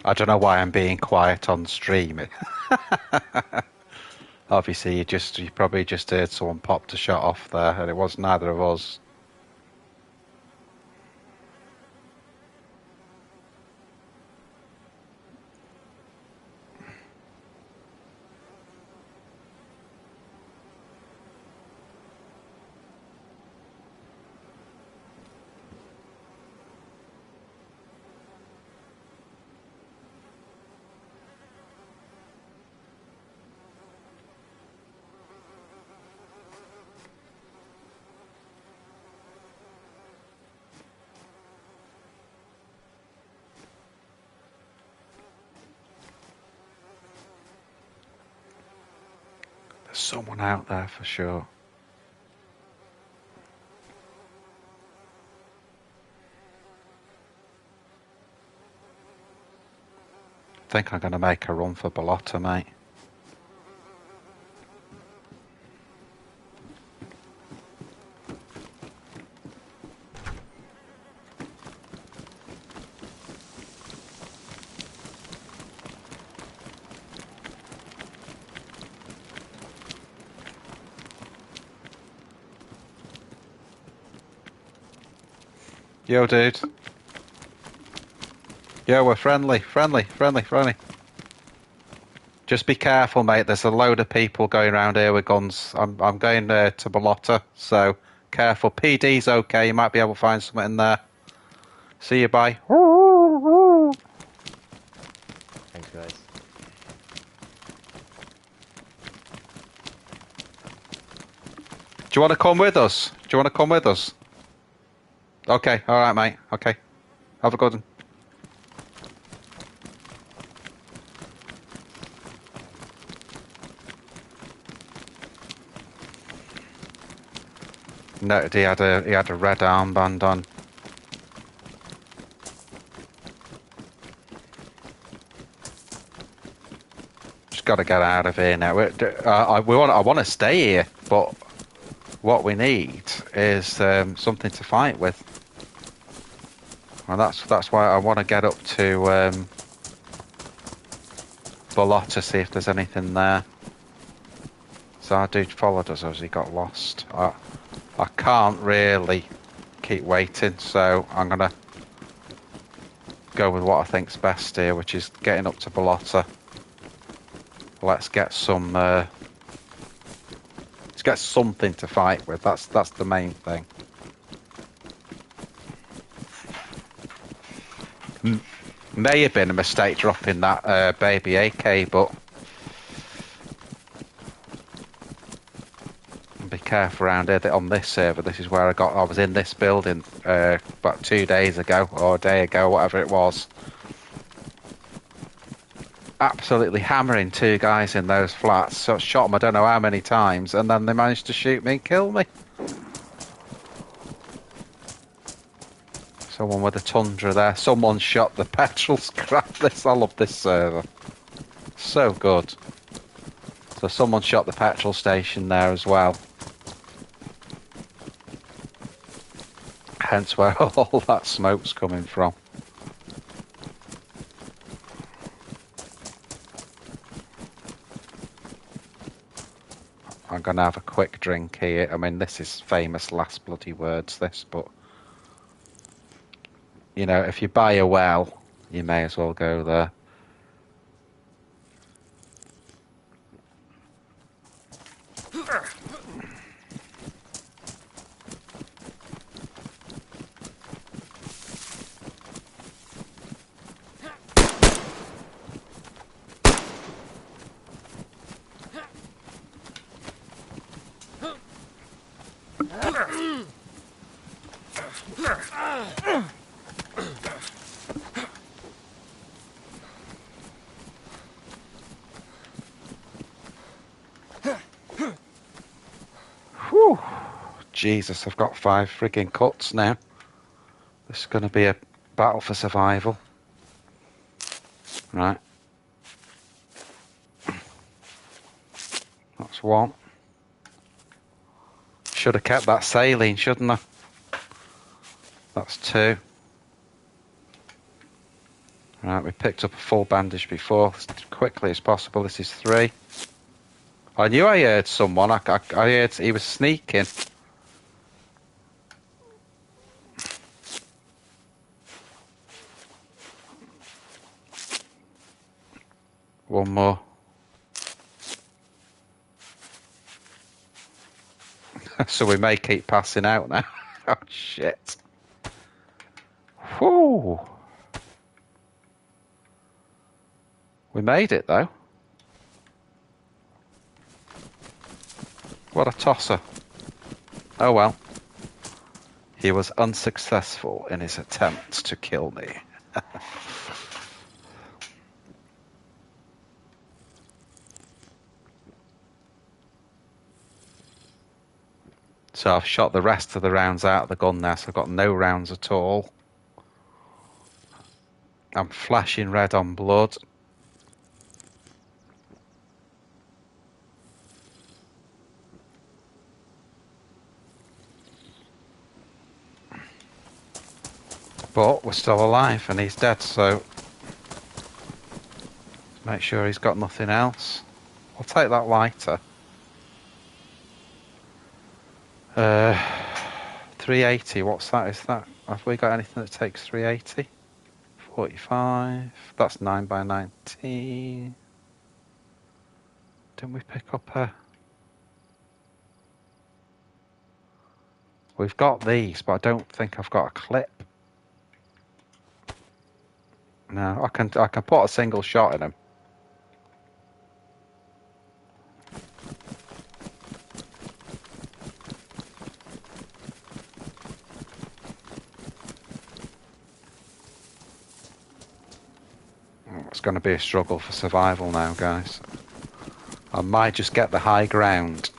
I don't know why I'm being quiet on stream. Obviously, you probably just heard someone popped a shot off there, and it was neither of us. There's someone out there for sure. I think I'm going to make a run for Balota, mate. Yo, dude. Yo, we're friendly. Just be careful, mate. There's a load of people going around here with guns. I'm going to Balota, so careful. PD's okay. You might be able to find something in there. See you, bye. Thanks, guys. Do you want to come with us? Okay, alright, mate. Okay. Have a good one. No, he had a red armband on. Just got to get out of here now. I want to stay here, but what we need is something to fight with. And that's why I want to get up to Balota, see if there's anything there. So our dude followed us, or has he got lost? I can't really keep waiting, so I'm going to go with what I think's best here, which is getting up to Balota. Let's get some... let's get something to fight with. That's the main thing. May have been a mistake dropping that baby AK, but be careful around here. On this server, this is where I was in this building about 2 days ago, or a day ago, whatever it was. absolutely hammering two guys in those flats. So I shot them I don't know how many times, and then they managed to shoot me and kill me. Someone with a Tundra there. Someone shot the petrol. Scrap this. I love this server. So good. So someone shot the petrol station there as well. Hence where all that smoke's coming from. I'm going to have a quick drink here. I mean, this is famous last bloody words, this, but... You know, if you buy a well, you may as well go there. Whew. Jesus, I've got 5 frigging cuts now. This is going to be a battle for survival. Right. That's 1. Should have kept that saline, shouldn't I? That's 2. Right, we picked up a full bandage before, as quickly as possible. This is 3. I knew I heard someone. I heard he was sneaking. One more. So we may keep passing out now. Oh, shit. Whew. We made it, though. What a tosser. Oh, well. He was unsuccessful in his attempt to kill me. So I've shot the rest of the rounds out of the gun now, so I've got no rounds at all. I'm flashing red on blood. But we're still alive and he's dead, so make sure he's got nothing else. I'll take that lighter. 380, what's that? Is that, have we got anything that takes 380? 45, that's 9x19. Didn't we pick up a... We've got these, but I don't think I've got a clip. No, I can put a single shot in him. It's going to be a struggle for survival now, guys. I might just get the high ground.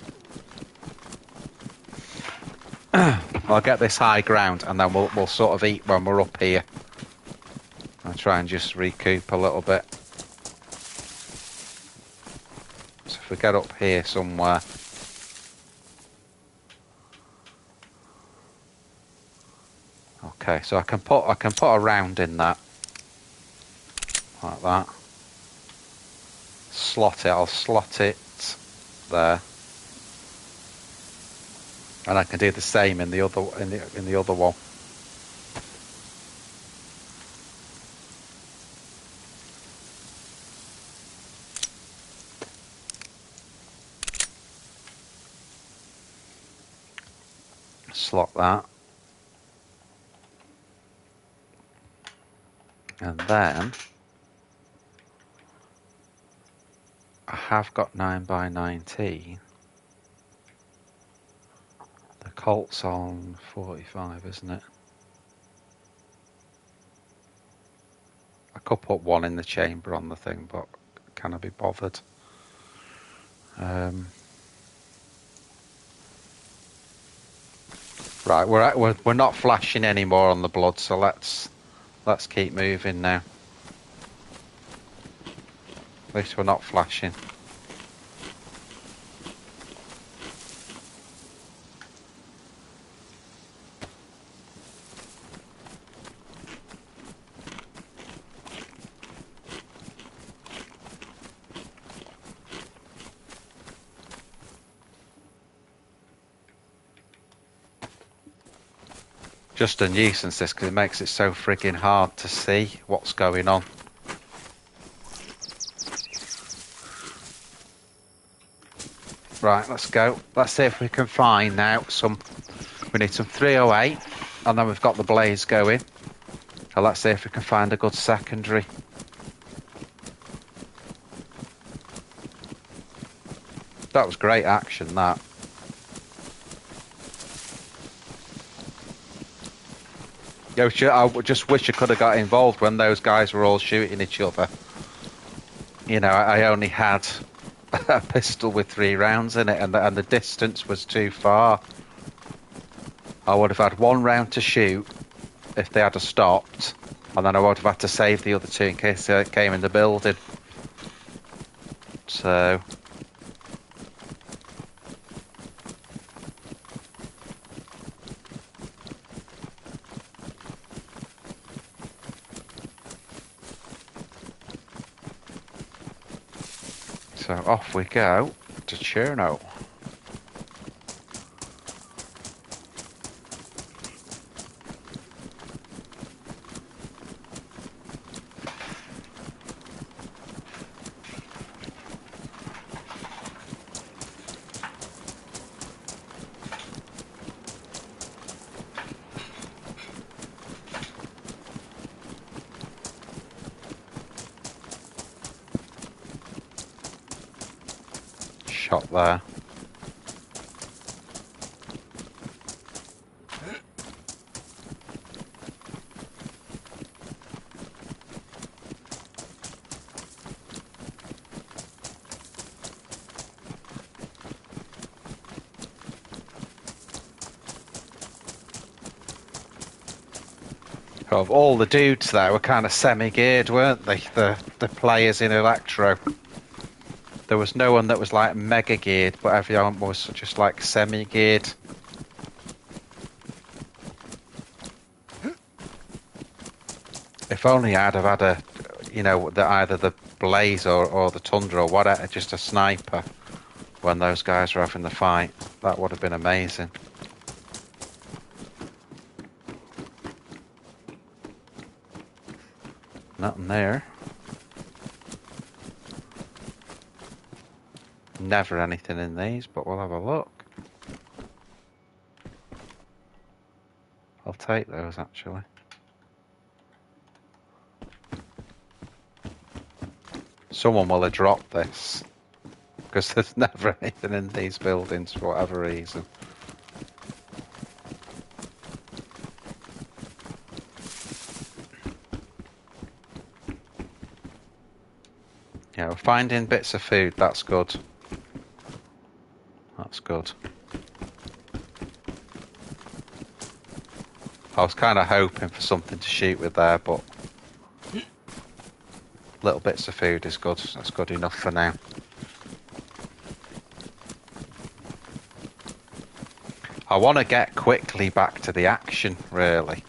I'll get this high ground and then we'll sort of eat when we're up here. I'll try and just recoup a little bit. So if we get up here somewhere. Okay, so I can put a round in that. Like that. Slot it, I'll slot it there. And I can do the same in the other in the other one. Slot that. And then I have got 9x19. The Colt's on 45, isn't it? I could put one in the chamber on the thing, but Can I be bothered? Right, we're not flashing anymore on the blood, so let's keep moving now. At least we're not flashing. Just a nuisance this, because it makes it so frigging hard to see what's going on. Right, let's go. Let's see if we can find now some... We need some 308, and then we've got the blaze going. So let's see if we can find a good secondary. That was great action, that. I just wish I could have got involved when those guys were all shooting each other. You know, I only had a pistol with 3 rounds in it, and the distance was too far. I would have had 1 round to shoot if they had stopped, and then I would have had to save the other 2 in case they came in the building. So... So off we go to Cherno. Shot there. Of all the dudes there were kind of semi-geared, weren't they? The players in Electro. There was no one that was like mega geared, but everyone was just like semi-geared. If only I'd have had a, you know, either the Blaze or the Tundra or whatever, just a sniper when those guys were having the fight. That would have been amazing. Nothing there. Never anything in these, but we'll have a look. I'll take those actually. Someone will have dropped this because there's never anything in these buildings for whatever reason. Yeah, we're finding bits of food, that's good. That's good. I was kind of hoping for something to shoot with there, but little bits of food is good. That's good enough for now. I want to get quickly back to the action, really.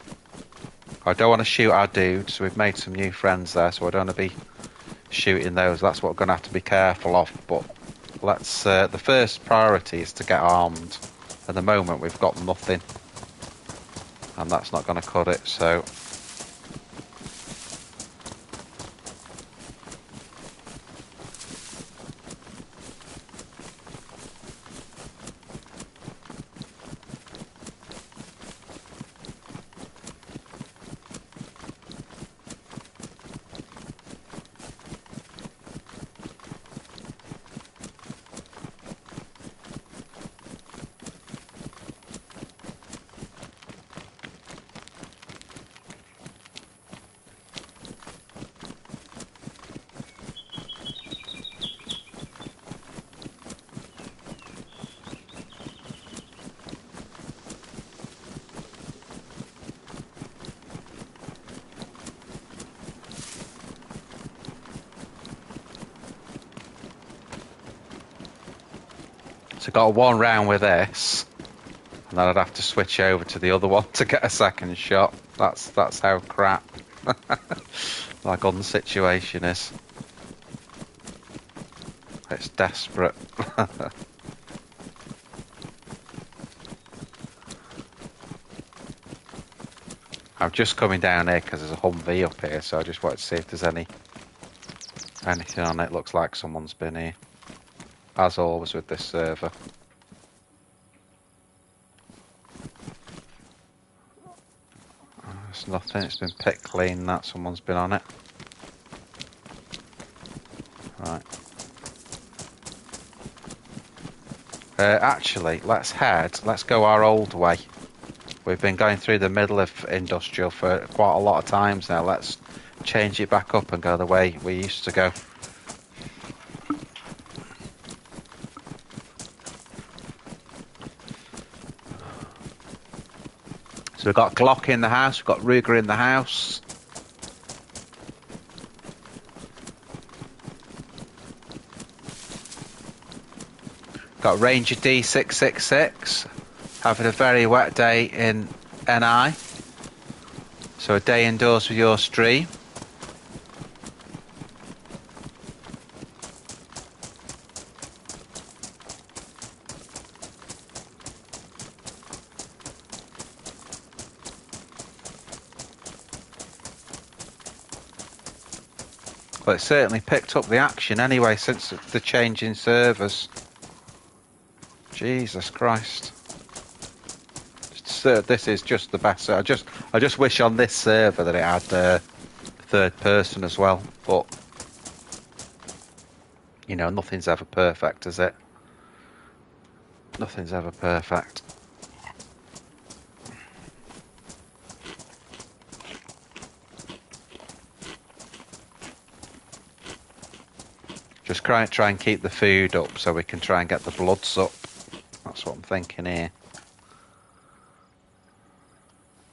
I don't want to shoot our dudes. We've made some new friends there, so I don't want to be shooting those. That's what we're going to have to be careful of. But let's. The first priority is to get armed. At the moment, we've got nothing, and that's not going to cut it. So. So got one round with this, and then I'd have to switch over to the other one to get a second shot. That's how crap my gun situation is. It's desperate. I'm just coming down here because there's a Humvee up here, so I just wanted to see if there's anything on it. Looks like someone's been here, as always with this server. There's nothing. It's been picked clean. That someone's been on it. Right. Actually, let's go our old way. We've been going through the middle of industrial for quite a lot of times now. Let's change it back up and go the way we used to go. So we've got Glock in the house, we've got Ruger in the house. Got Ranger D666, having a very wet day in NI. So a day indoors with your stream. Well, it's certainly picked up the action anyway since the change in servers. Jesus Christ. This is just the best. I just wish on this server that it had third person as well, but you know, nothing's ever perfect, is it? Nothing's ever perfect. Just try and keep the food up so we can try and get the bloods up. That's what I'm thinking here.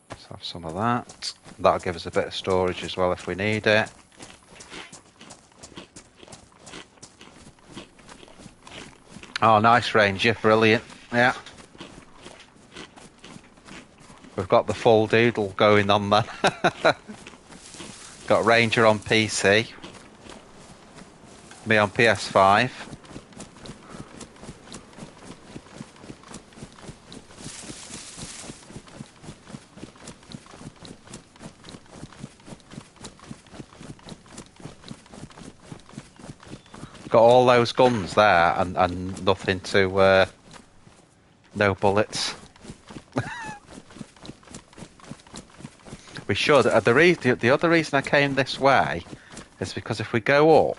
Let's have some of that. That'll give us a bit of storage as well if we need it. Oh, nice Ranger, brilliant. Yeah. We've got the full doodle going on then. Got Ranger on PC. Me on PS5. Got all those guns there and nothing to no bullets. We should. The other reason I came this way is because if we go up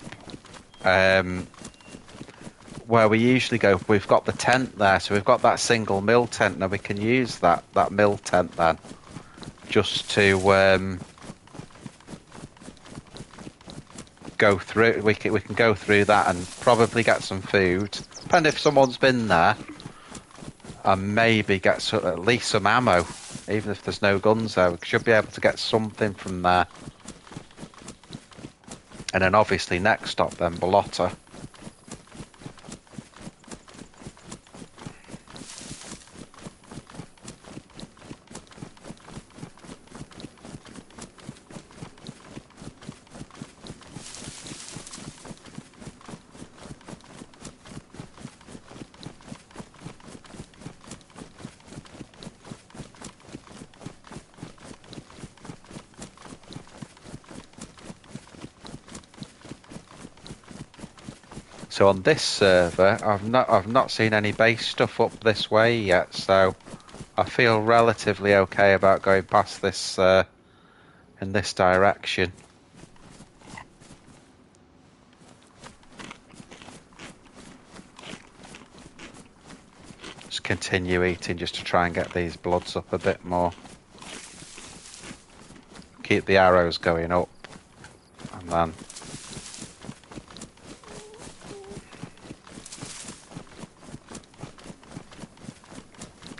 where we usually go, we've got the tent there, so we've got that single mill tent. Now we can use that mill tent then just to go through. We can go through that and probably get some food, depending if someone's been there, and maybe get at least some ammo, even if there's no guns there. We should be able to get something from there. And then obviously next stop then Balota. So on this server, I've not seen any base stuff up this way yet, so I feel relatively okay about going past this in this direction. Just continue eating just to try and get these bloods up a bit more. Keep the arrows going up, and then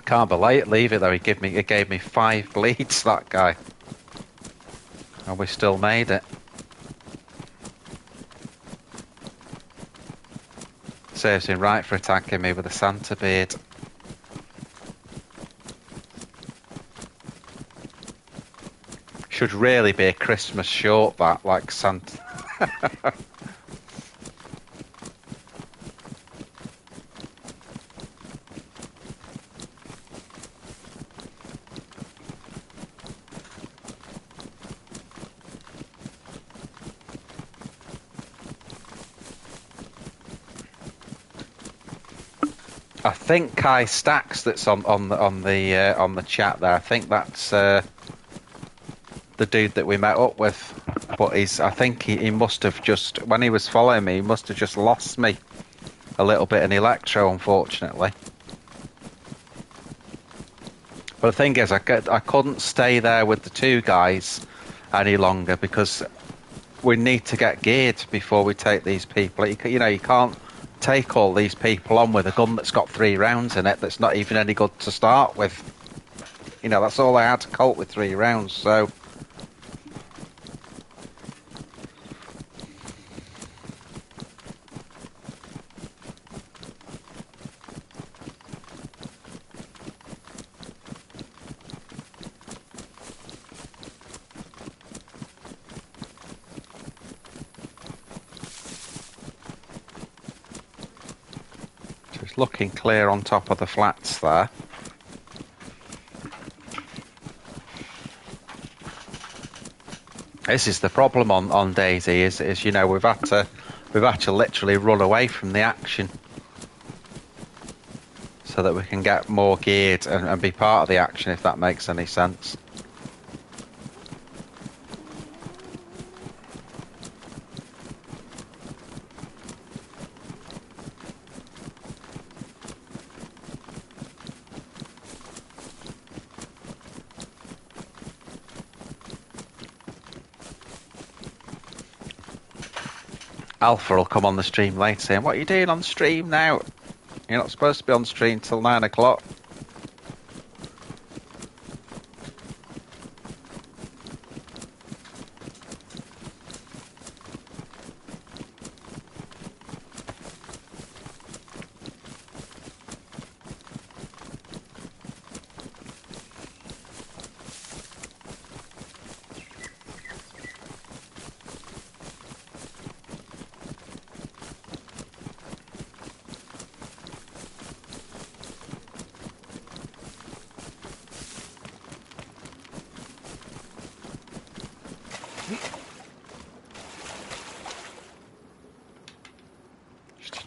can't believe it though. He gave me 5 bleeds, that guy, and we still made it. Serves him right for attacking me with a Santa beard. Should really be a Christmas short, that, like Santa. I think Kai Stacks that's on the chat there. I think that's the dude that we met up with. But I think he must have just, when he was following me, he must have just lost me a little bit in Electro, unfortunately. But the thing is, I couldn't stay there with the two guys any longer because we need to get geared before we take these people. You can't take all these people on with a gun that's got 3 rounds in it that's not even any good to start with. That's all I had to cope with 3 rounds, so... It's looking clear on top of the flats there. This is the problem on Dayz is we've had to literally run away from the action so that we can get more geared and be part of the action, if that makes any sense. Alpha will come on the stream later saying, "What are you doing on stream now? You're not supposed to be on stream till 9 o'clock."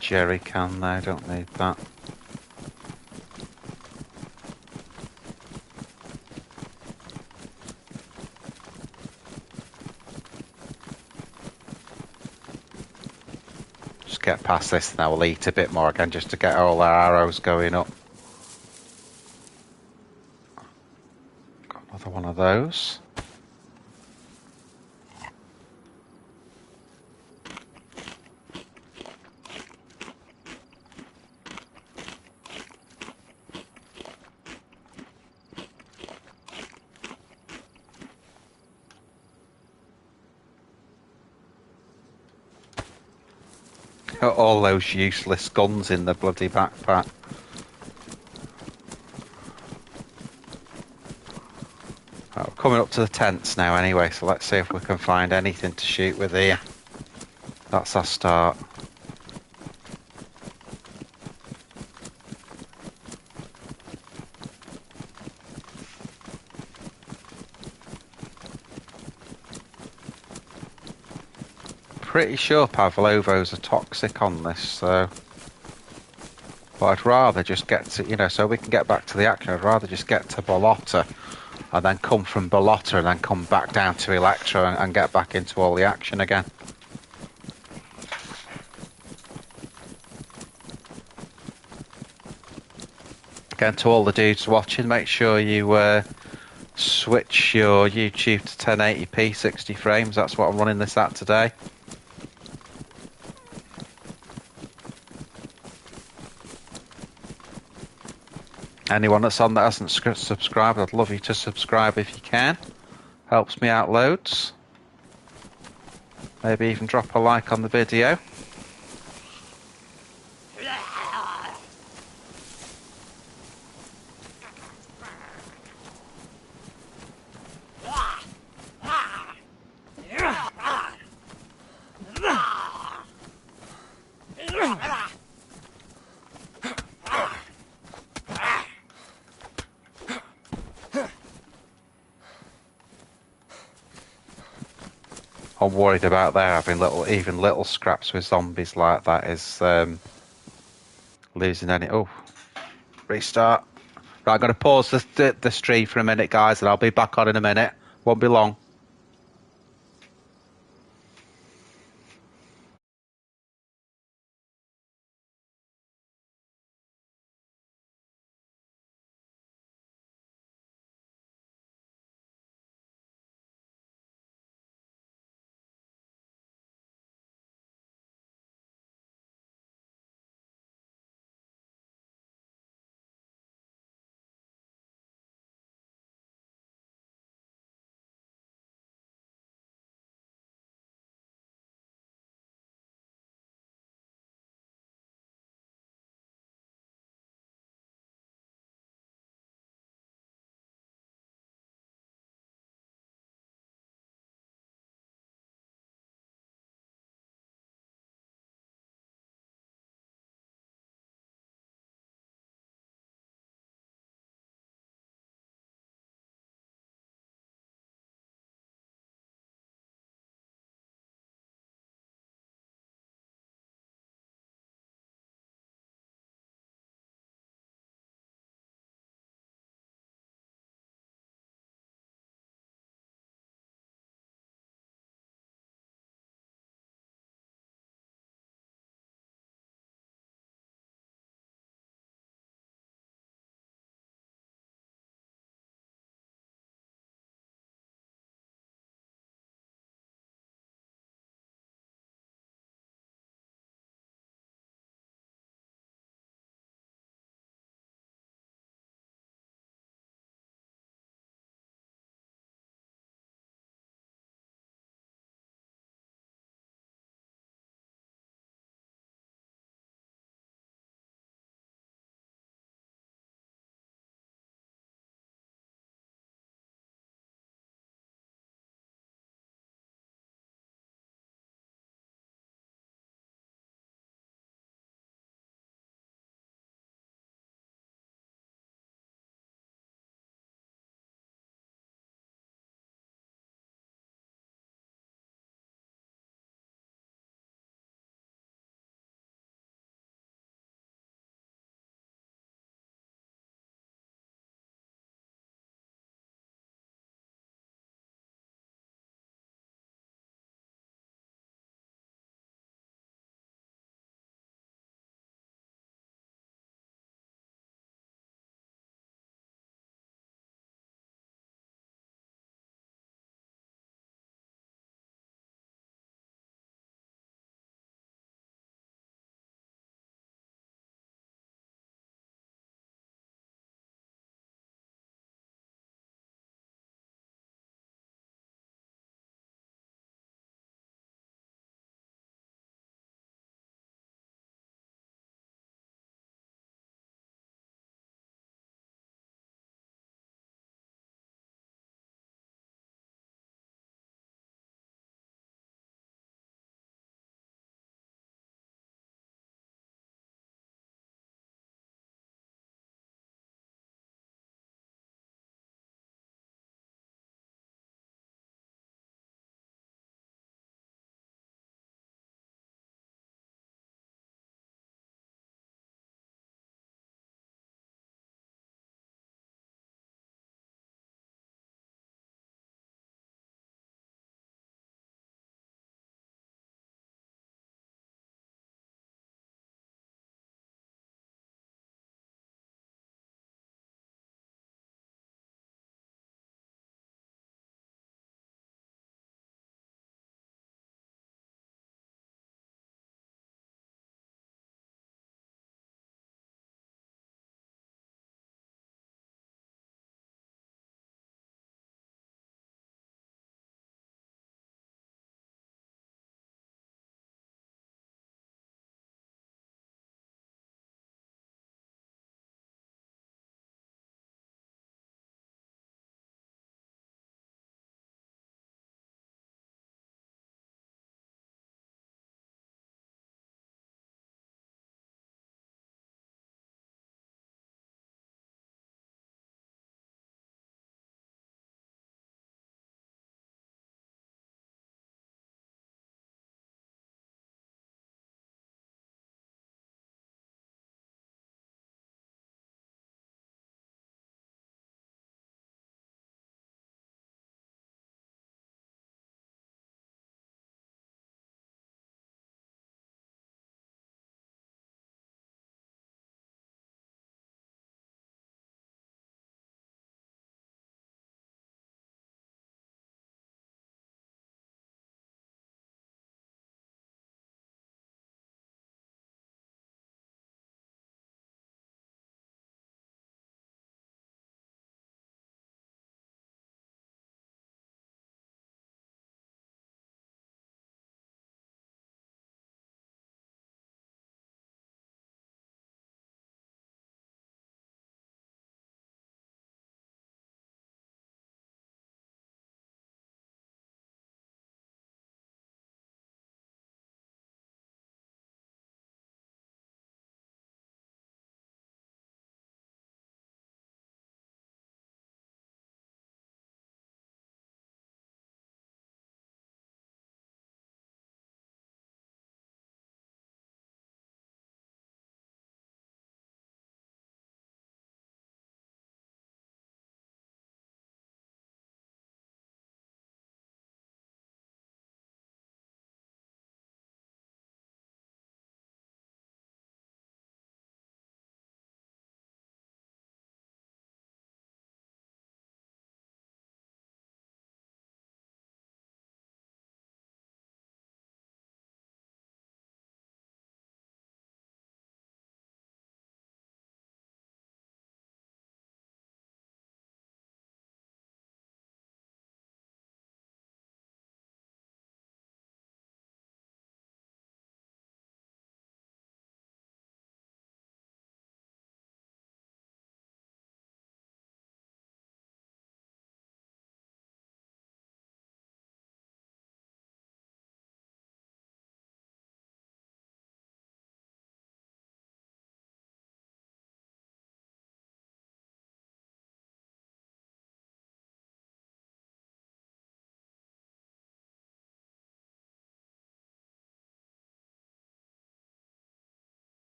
Jerry can there, don't need that. Just get past this and we'll eat a bit more again just to get all our arrows going up. Got another one of those. All those useless guns in the bloody backpack. Right, we're coming up to the tents now anyway, so let's see if we can find anything to shoot with here. That's our start. Pretty sure Pavlovos are toxic on this, so... But I'd rather just get to, so we can get back to the action, I'd rather just get to Bolota and then come from Bolota and then come back down to Electro and get back into all the action again. Again, to all the dudes watching, make sure you switch your YouTube to 1080p 60 frames, that's what I'm running this at today. Anyone that's on that hasn't subscribed, I'd love you to subscribe if you can. Helps me out loads. Maybe even drop a like on the video. I'm worried about there having even little scraps with zombies like that is losing any. Oh, restart. Right, I'm going to pause the stream for a minute, guys, and I'll be back on in a minute. Won't be long.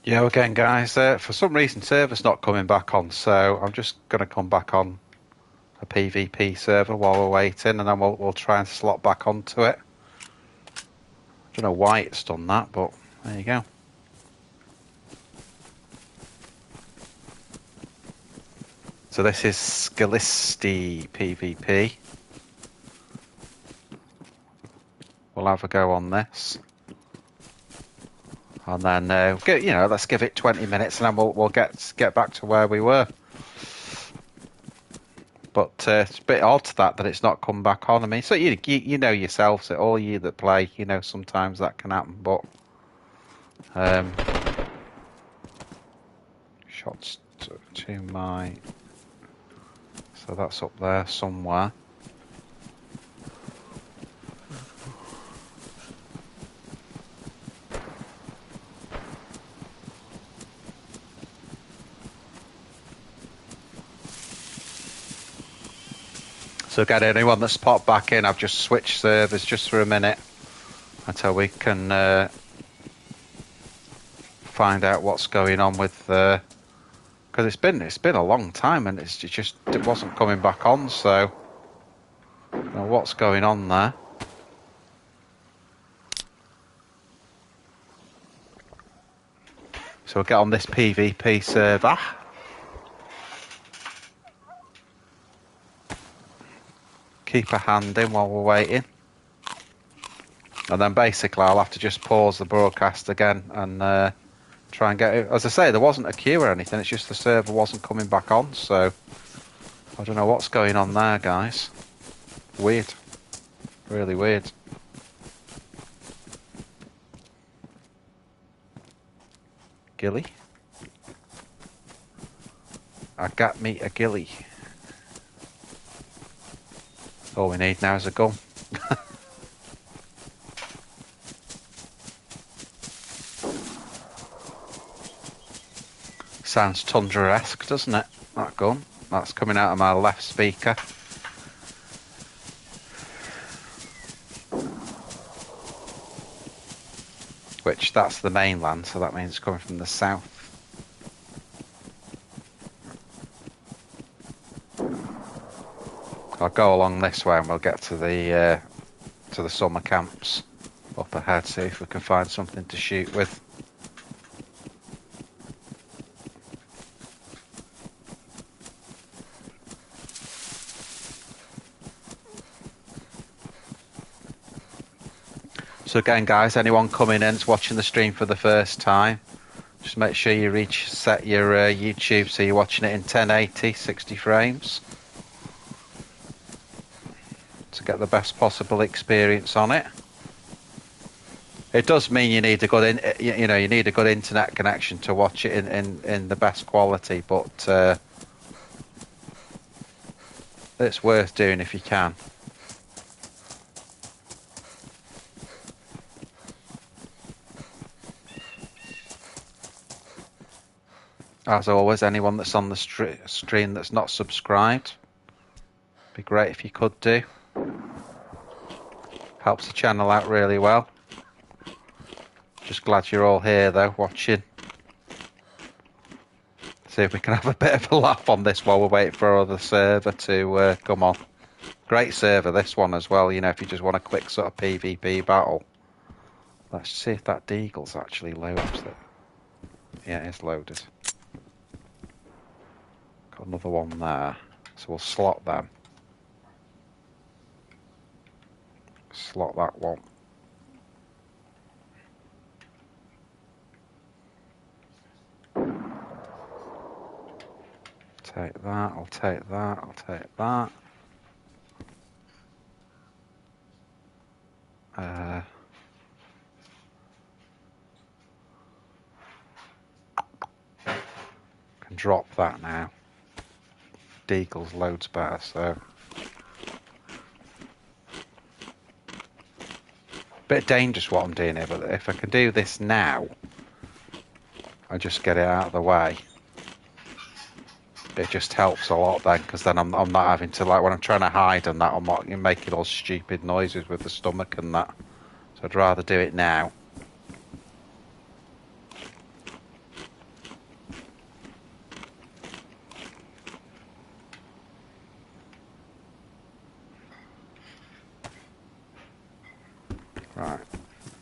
Yeah, again, guys. For some reason, server's not coming back on, so I'm just going to come back on a PvP server while we're waiting, and then we'll try and slot back onto it. I don't know why it's done that, but there you go. So this is Skalisti PvP. We'll have a go on this. And then, let's give it 20 minutes, and then we'll get back to where we were. But it's a bit odd that it's not come back on. I mean, so you know yourselves, that all you that play, sometimes that can happen. But shots to my, so that's up there somewhere. So again, anyone that's popped back in, I've just switched servers just for a minute until we can find out what's going on with because it's been a long time and it wasn't coming back on. So I don't know what's going on there. So we'll get on this PvP server. Keep a hand in while we're waiting. And then basically I'll have to just pause the broadcast again and try and get it. As I say, there wasn't a queue or anything, it's just the server wasn't coming back on, so I don't know what's going on there, guys. Weird. Really weird. Gilly? I got me a gilly. All we need now is a gun. Sounds Tundra-esque, doesn't it? That gun. That's coming out of my left speaker. Which, that's the mainland, so that means it's coming from the south. I'll go along this way and we'll get to the summer camps up ahead, see if we can find something to shoot with. So again, guys, anyone coming in watching the stream for the first time, just make sure you set your YouTube so you're watching it in 1080, 60 frames. To get the best possible experience on it. It does mean you need a good you need a good internet connection to watch it in the best quality, but it's worth doing if you can. As always, anyone that's on the stream that's not subscribed, be great if you could do. Helps the channel out really well. Just glad you're all here though, watching. See if we can have a bit of a laugh on this while we're waiting for our other server to come on. Great server, this one as well, if you just want a quick sort of PvP battle. Let's see if that Deagle's actually loaded. Yeah, it's loaded. Got another one there, so we'll slot them. Slot that one. Take that, I'll take that, I'll take that. Can drop that now. Deagle's loads better, so. Bit dangerous what I'm doing here, but if I can do this now, I just get it out of the way. It just helps a lot then, because then I'm not having to, like when I'm trying to hide and that, I'm not making all stupid noises with the stomach and that. So I'd rather do it now.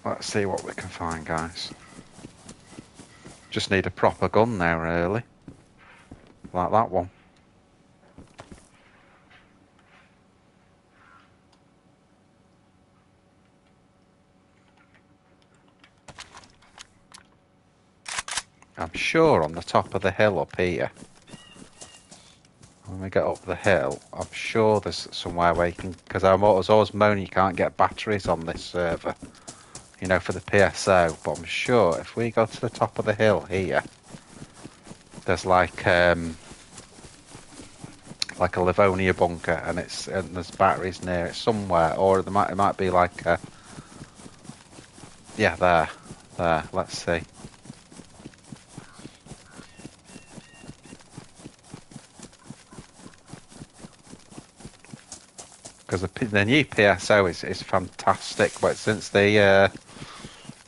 Let's see what we can find, guys. Just need a proper gun now, really. Like that one. I'm sure on the top of the hill up here, when we get up the hill, I'm sure there's somewhere where you can, because I was always moaning you can't get batteries on this server, you know, for the PSO, but I'm sure if we go to the top of the hill here, there's like a Livonia bunker, and there's batteries near it somewhere, or it might be like a, yeah, there, let's see. Because the new PSO is fantastic, but since they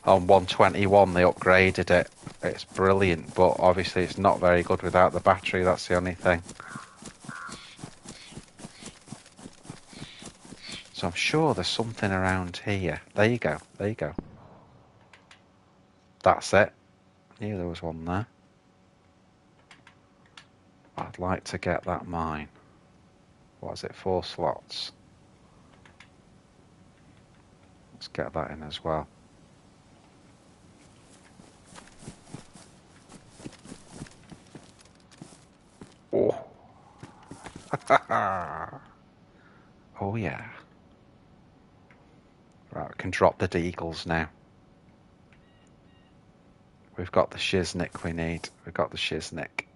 on 121 they upgraded it, it's brilliant, but obviously it's not very good without the battery, that's the only thing. So I'm sure there's something around here. There you go, there you go. That's it. I knew there was one there. I'd like to get that mine. What is it, 4 slots? Let's get that in as well. Oh. Oh yeah. Right, we can drop the deagles now. We've got the shiznick we need. We've got the shiznick.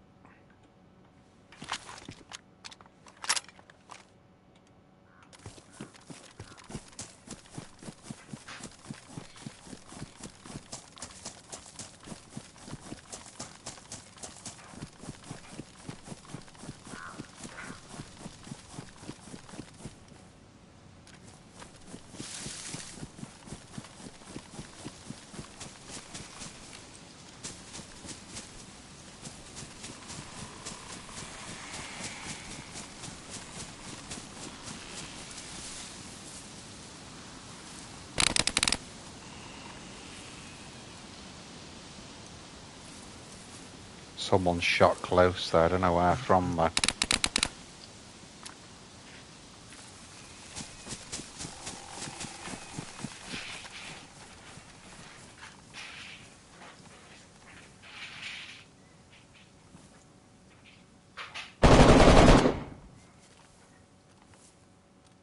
Someone shot close there, I don't know where from though.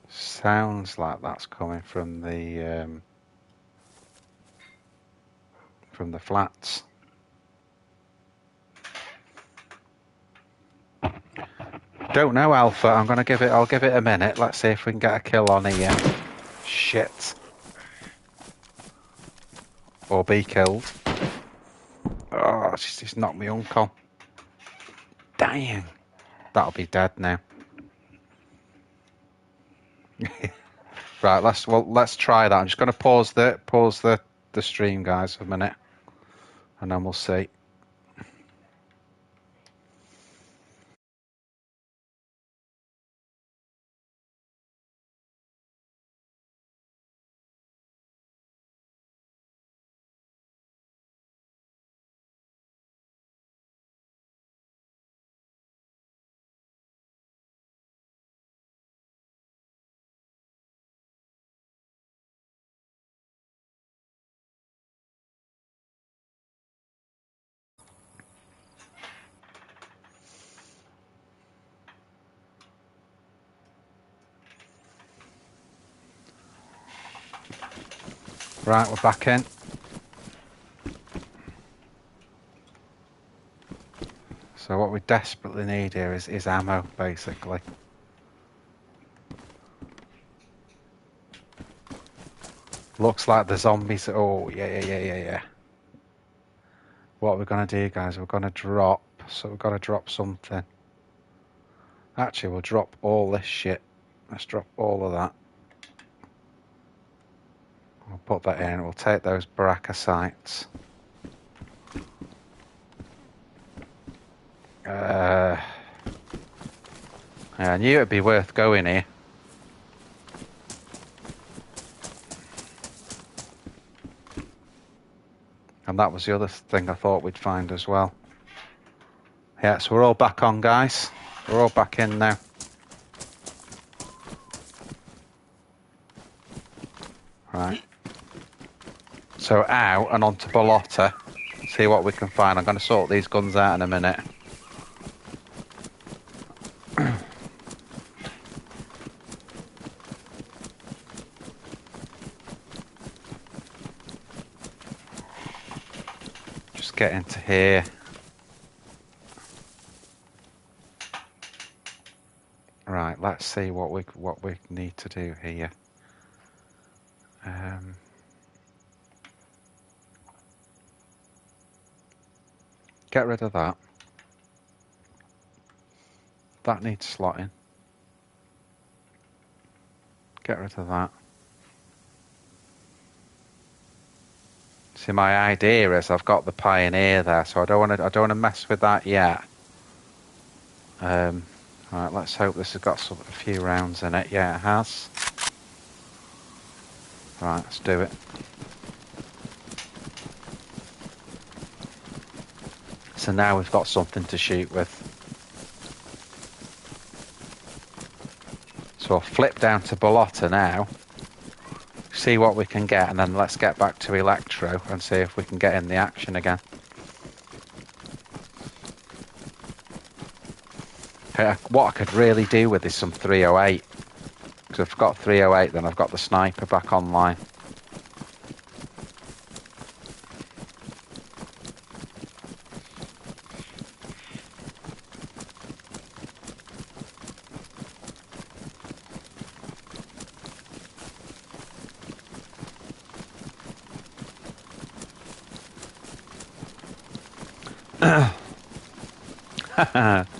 Sounds like that's coming from the flats. Don't know, Alpha. I'll give it a minute. Let's see if we can get a kill on here. Shit. Or be killed. Oh, she's just knocked me uncle. Dang. That'll be dead now. Right, let's try that. I'm just gonna pause the stream, guys, for a minute. And then we'll see. Right, we're back in. So what we desperately need here is ammo, basically. Looks like the zombies. Oh, yeah. What we're going to do, guys, we're going to drop. So we've got to drop something. Actually, we'll drop all this shit. Let's drop all of that. We'll put that in. We'll take those Baraka sights. Yeah, I knew it'd be worth going here. that was the other thing I thought we'd find as well. Yeah, so we're all back on, guys. We're all back in now. Right. So out and onto Bolota. See what we can find. I'm going to sort these guns out in a minute. Just get into here. Right, let's see what we need to do here. Get rid of that. That needs slotting. Get rid of that. See, my idea is I've got the Pioneer there, so I don't want to mess with that yet. Right, let's hope this has got a few rounds in it. Yeah, it has. Right, let's do it. So now we've got something to shoot with. So I'll flip down to Bolota now, see what we can get, and then let's get back to Electro and see if we can get in the action again. What I could really do with is some 308. Because if I've got 308, then I've got the sniper back online.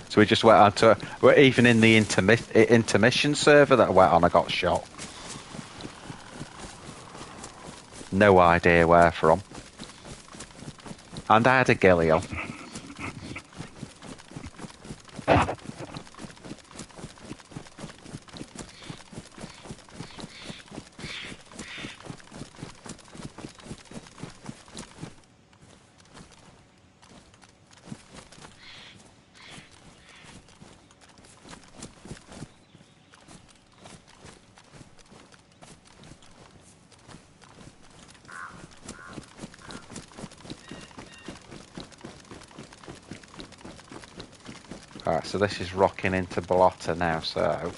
So we just went on to... We're even in the intermission server that I went on, I got shot. No idea where from. And I had a ghillie on. Alright, so this is rocking into Bolota now, so...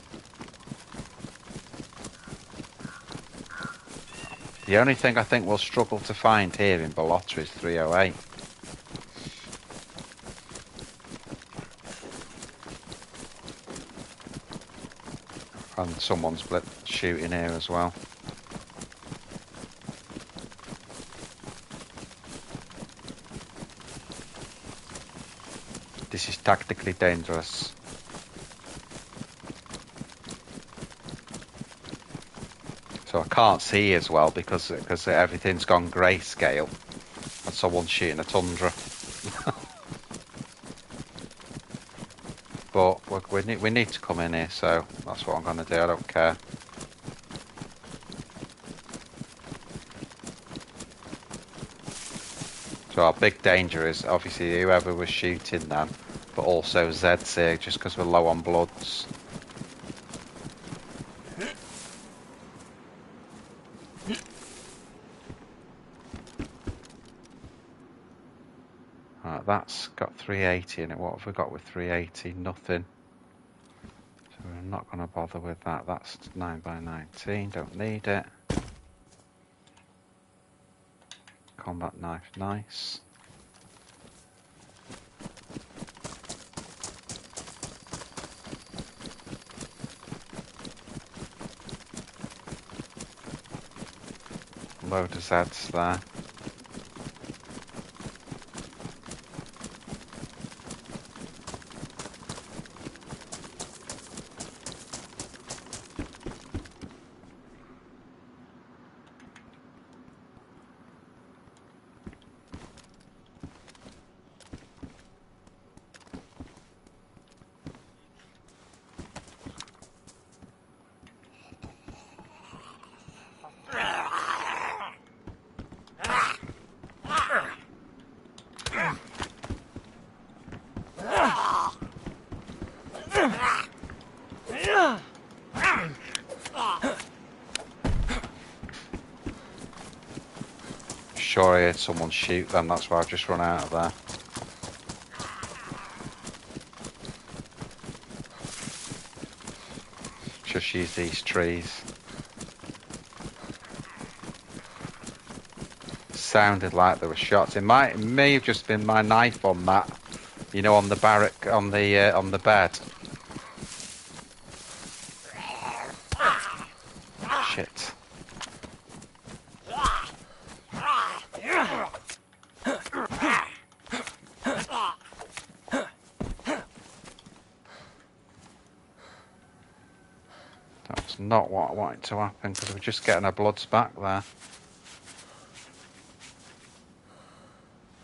The only thing I think we'll struggle to find here in Bolota is 308. And someone's shooting here as well. This is tactically dangerous. So I can't see as well because everything's gone grayscale and someone's shooting a Tundra. But we need to come in here, so that's what I'm going to do. I don't care. So our big danger is obviously whoever was shooting them, but also Zed's here just because we're low on bloods. Right, that's got 380 in it. What have we got with 380? Nothing. So we're not going to bother with that. That's 9x19. Don't need it. Combat knife, nice. Load of Zeds there. Sure, I heard someone shoot them. That's why I've just run out of there. Just use these trees. Sounded like there were shots. It may have just been my knife on that. You know, on the barrack, on the bed. Shit. That's not what I wanted to happen because we're just getting our bloods back there.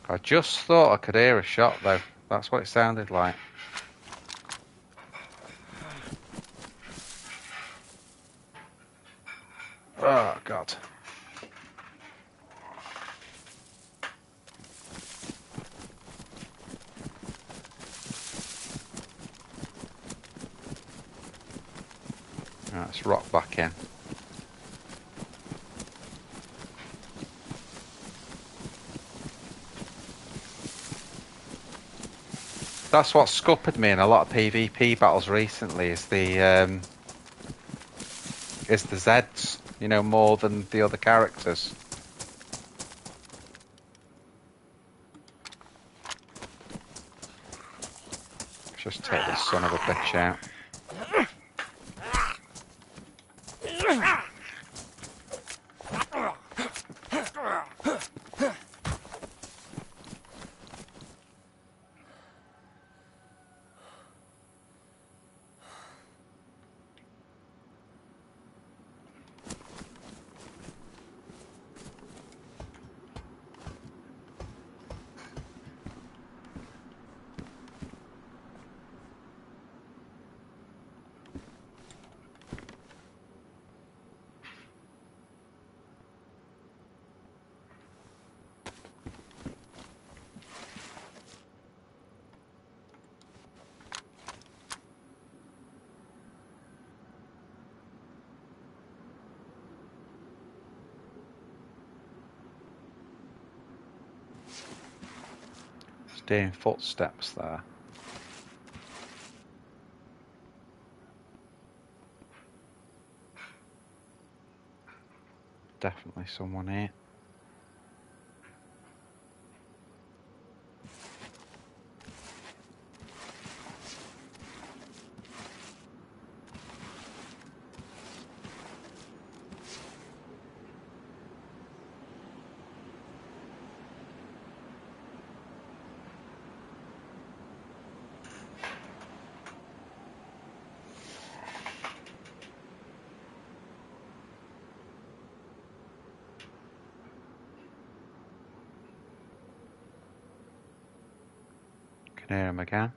I just thought I could hear a shot though. That's what it sounded like. Oh God. Right, let's rock back in. That's what scuppered me in a lot of PvP battles recently is the Zeds, you know, more than the other characters. Just take this son of a bitch out. Hearing footsteps there. Definitely someone here. Can hear him again.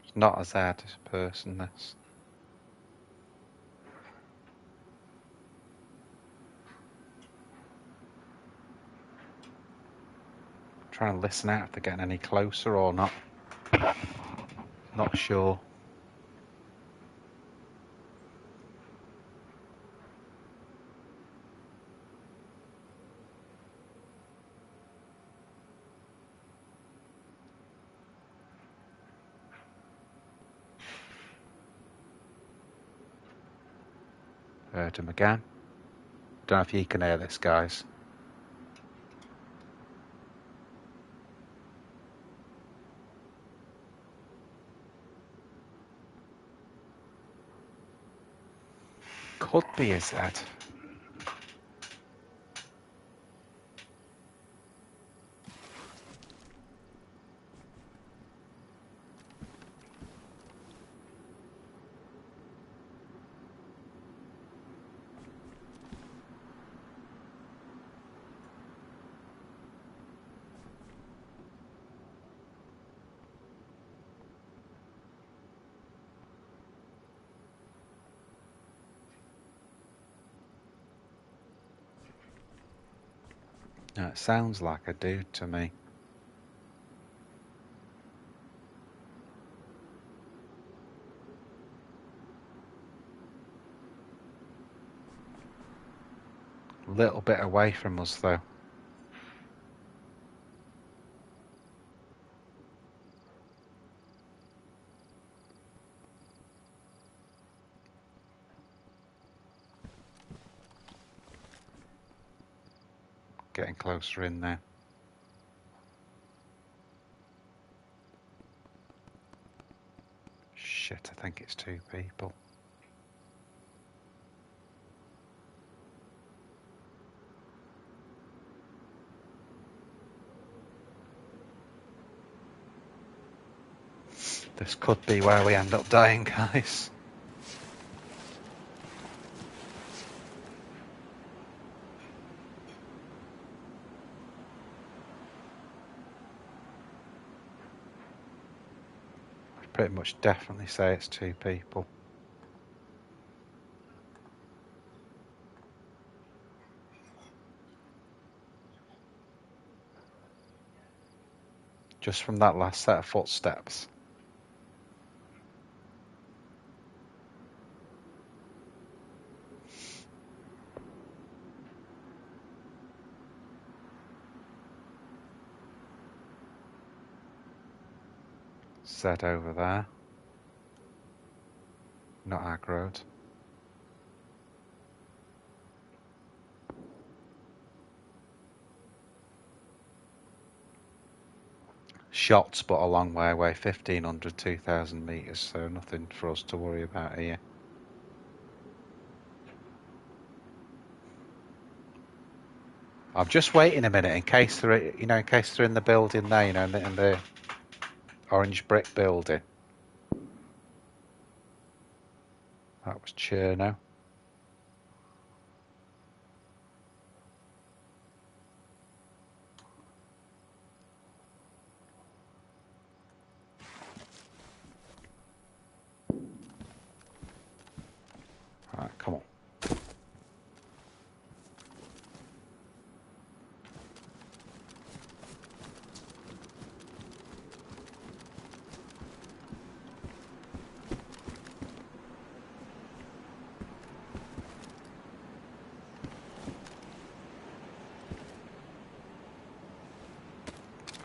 It's not a Zed, it's a person, this. Try and listen out if they're getting any closer or not. Not sure. Heard him again. Don't know if you can hear this, guys. Could be a Zed. No, it sounds like a dude to me. little bit away from us though. Getting closer in now. Shit, I think it's 2 people. This could be where we end up dying, guys. I'd pretty much definitely say it's 2 people. Just from that last set of footsteps. Z over there. Not aggroed. Shots, but a long way away, 1,500, 2,000 metres, so nothing for us to worry about here. I'm just waiting a minute in case they're, in case they're in the building there, in the orange brick building. That was Cherno. Right, come on.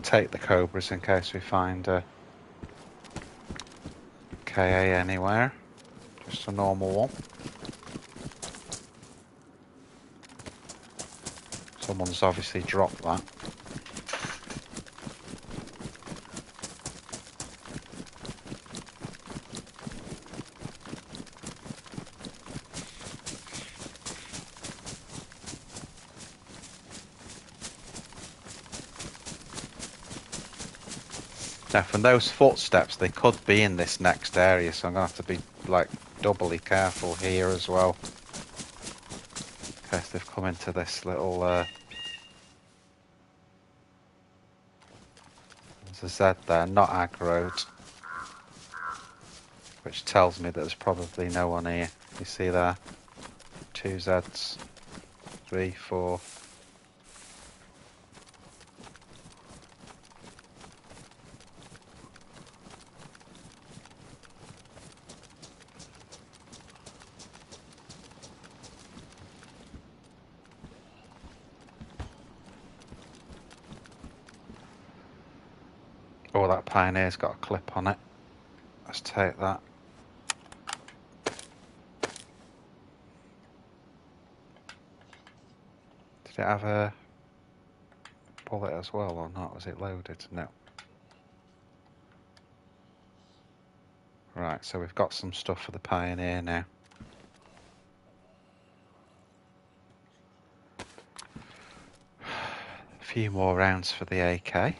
Take the Cobras in case we find a KA anywhere. Just a normal one. Someone's obviously dropped that. Now from those footsteps they could be in this next area, so I'm going to have to be like doubly careful here as well. In case they've come into this little there's a Z there, not aggroed. Which tells me that there's probably no one here. You see there? 2 Zs. 3, 4. Oh, that Pioneer's got a clip on it. Let's take that. Did it have a bullet as well or not? Was it loaded? No. Right, so we've got some stuff for the Pioneer now. A few more rounds for the AK.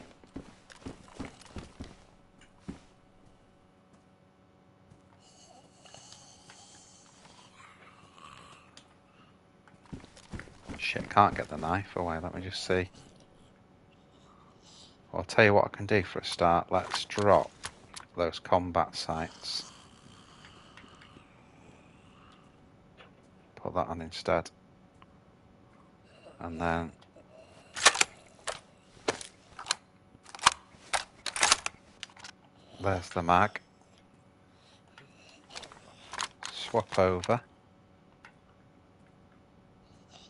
Shit, can't get the knife away. Let me just see. Well, I'll tell you what I can do for a start. Let's drop those combat sights. Put that on instead. And then there's the mag. Swap over.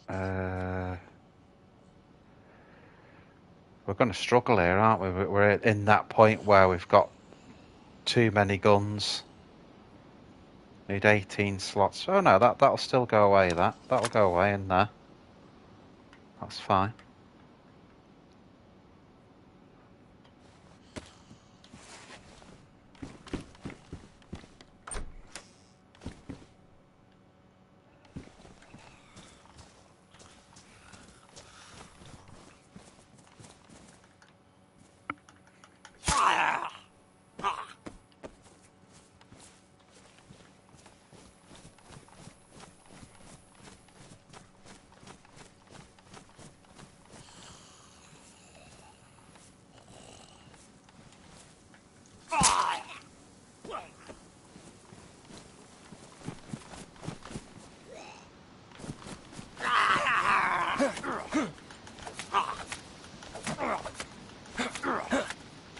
We're going to struggle here, aren't we? We're in that point where we've got too many guns. Need 18 slots. Oh no, that'll still go away. That'll go away in there. That's fine.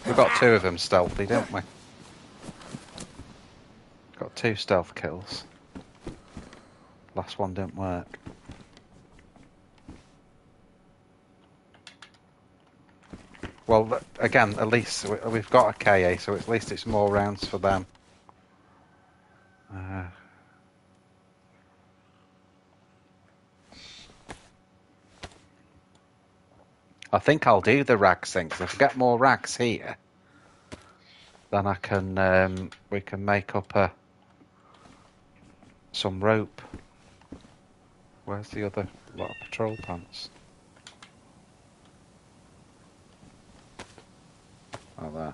We've got 2 of them stealthy, don't we? Got 2 stealth kills. Last one didn't work. Well, again, at least we've got a KA, so at least it's more rounds for them. I think I'll do the rags thing, 'cause if I get more rags here, then I can we can make up some rope. Where's the other lot of patrol pants? Oh, there.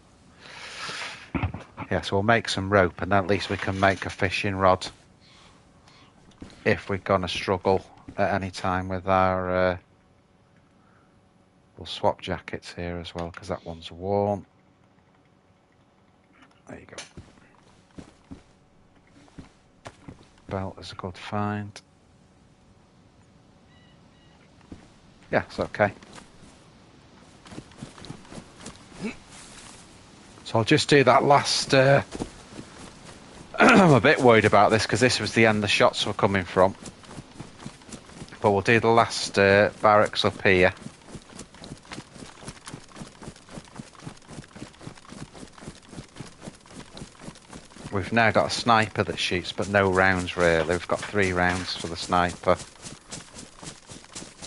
Yeah, so we'll make some rope, and then at least we can make a fishing rod if we're gonna struggle at any time with our. We'll swap jackets here as well, because that one's worn. There you go. Belt is a good find. Yeah, it's okay. So I'll just do that last... I'm a bit worried about this, because this was the end the shots were coming from. But we'll do the last barracks up here. We've now got a sniper that shoots, but no rounds really. We've got 3 rounds for the sniper.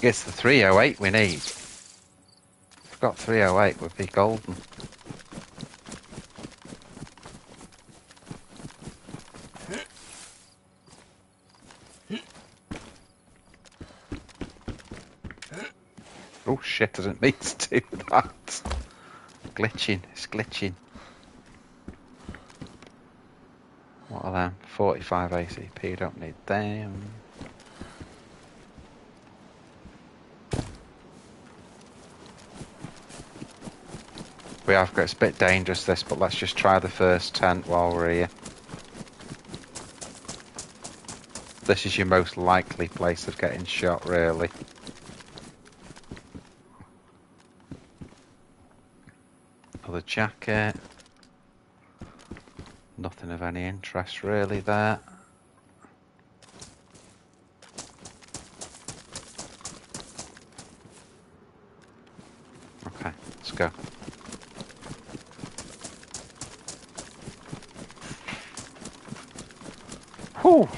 It's the 308 we need. If we've got 308, we'd be golden. Oh shit, I didn't mean to do that. Glitching, it's glitching. What are them? 45 ACP, don't need them. We have got, it's a bit dangerous this, but let's just try the first tent while we're here. This is your most likely place of getting shot, really. Another jacket. Nothing of any interest really there. Okay, let's go. Whew.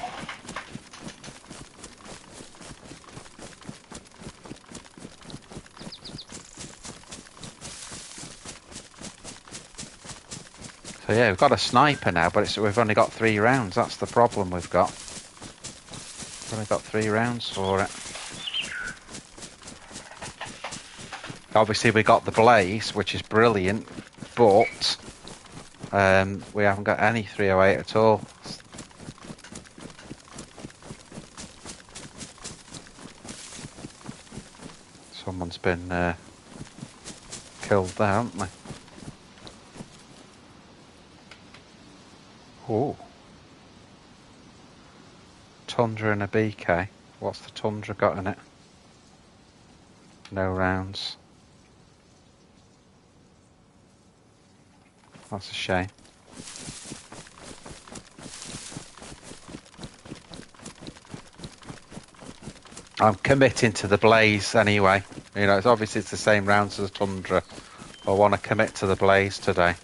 So yeah, we've got a sniper now, but we've only got 3 rounds. That's the problem we've got. We've only got 3 rounds for it. Obviously we got the blaze, which is brilliant, but we haven't got any 308 at all. Someone's been killed there, haven't they? Oh. Tundra and a BK. What's the Tundra got in it? No rounds. That's a shame. I'm committing to the Blaze anyway. You know, it's obviously it's the same rounds as Tundra. I want to commit to the Blaze today.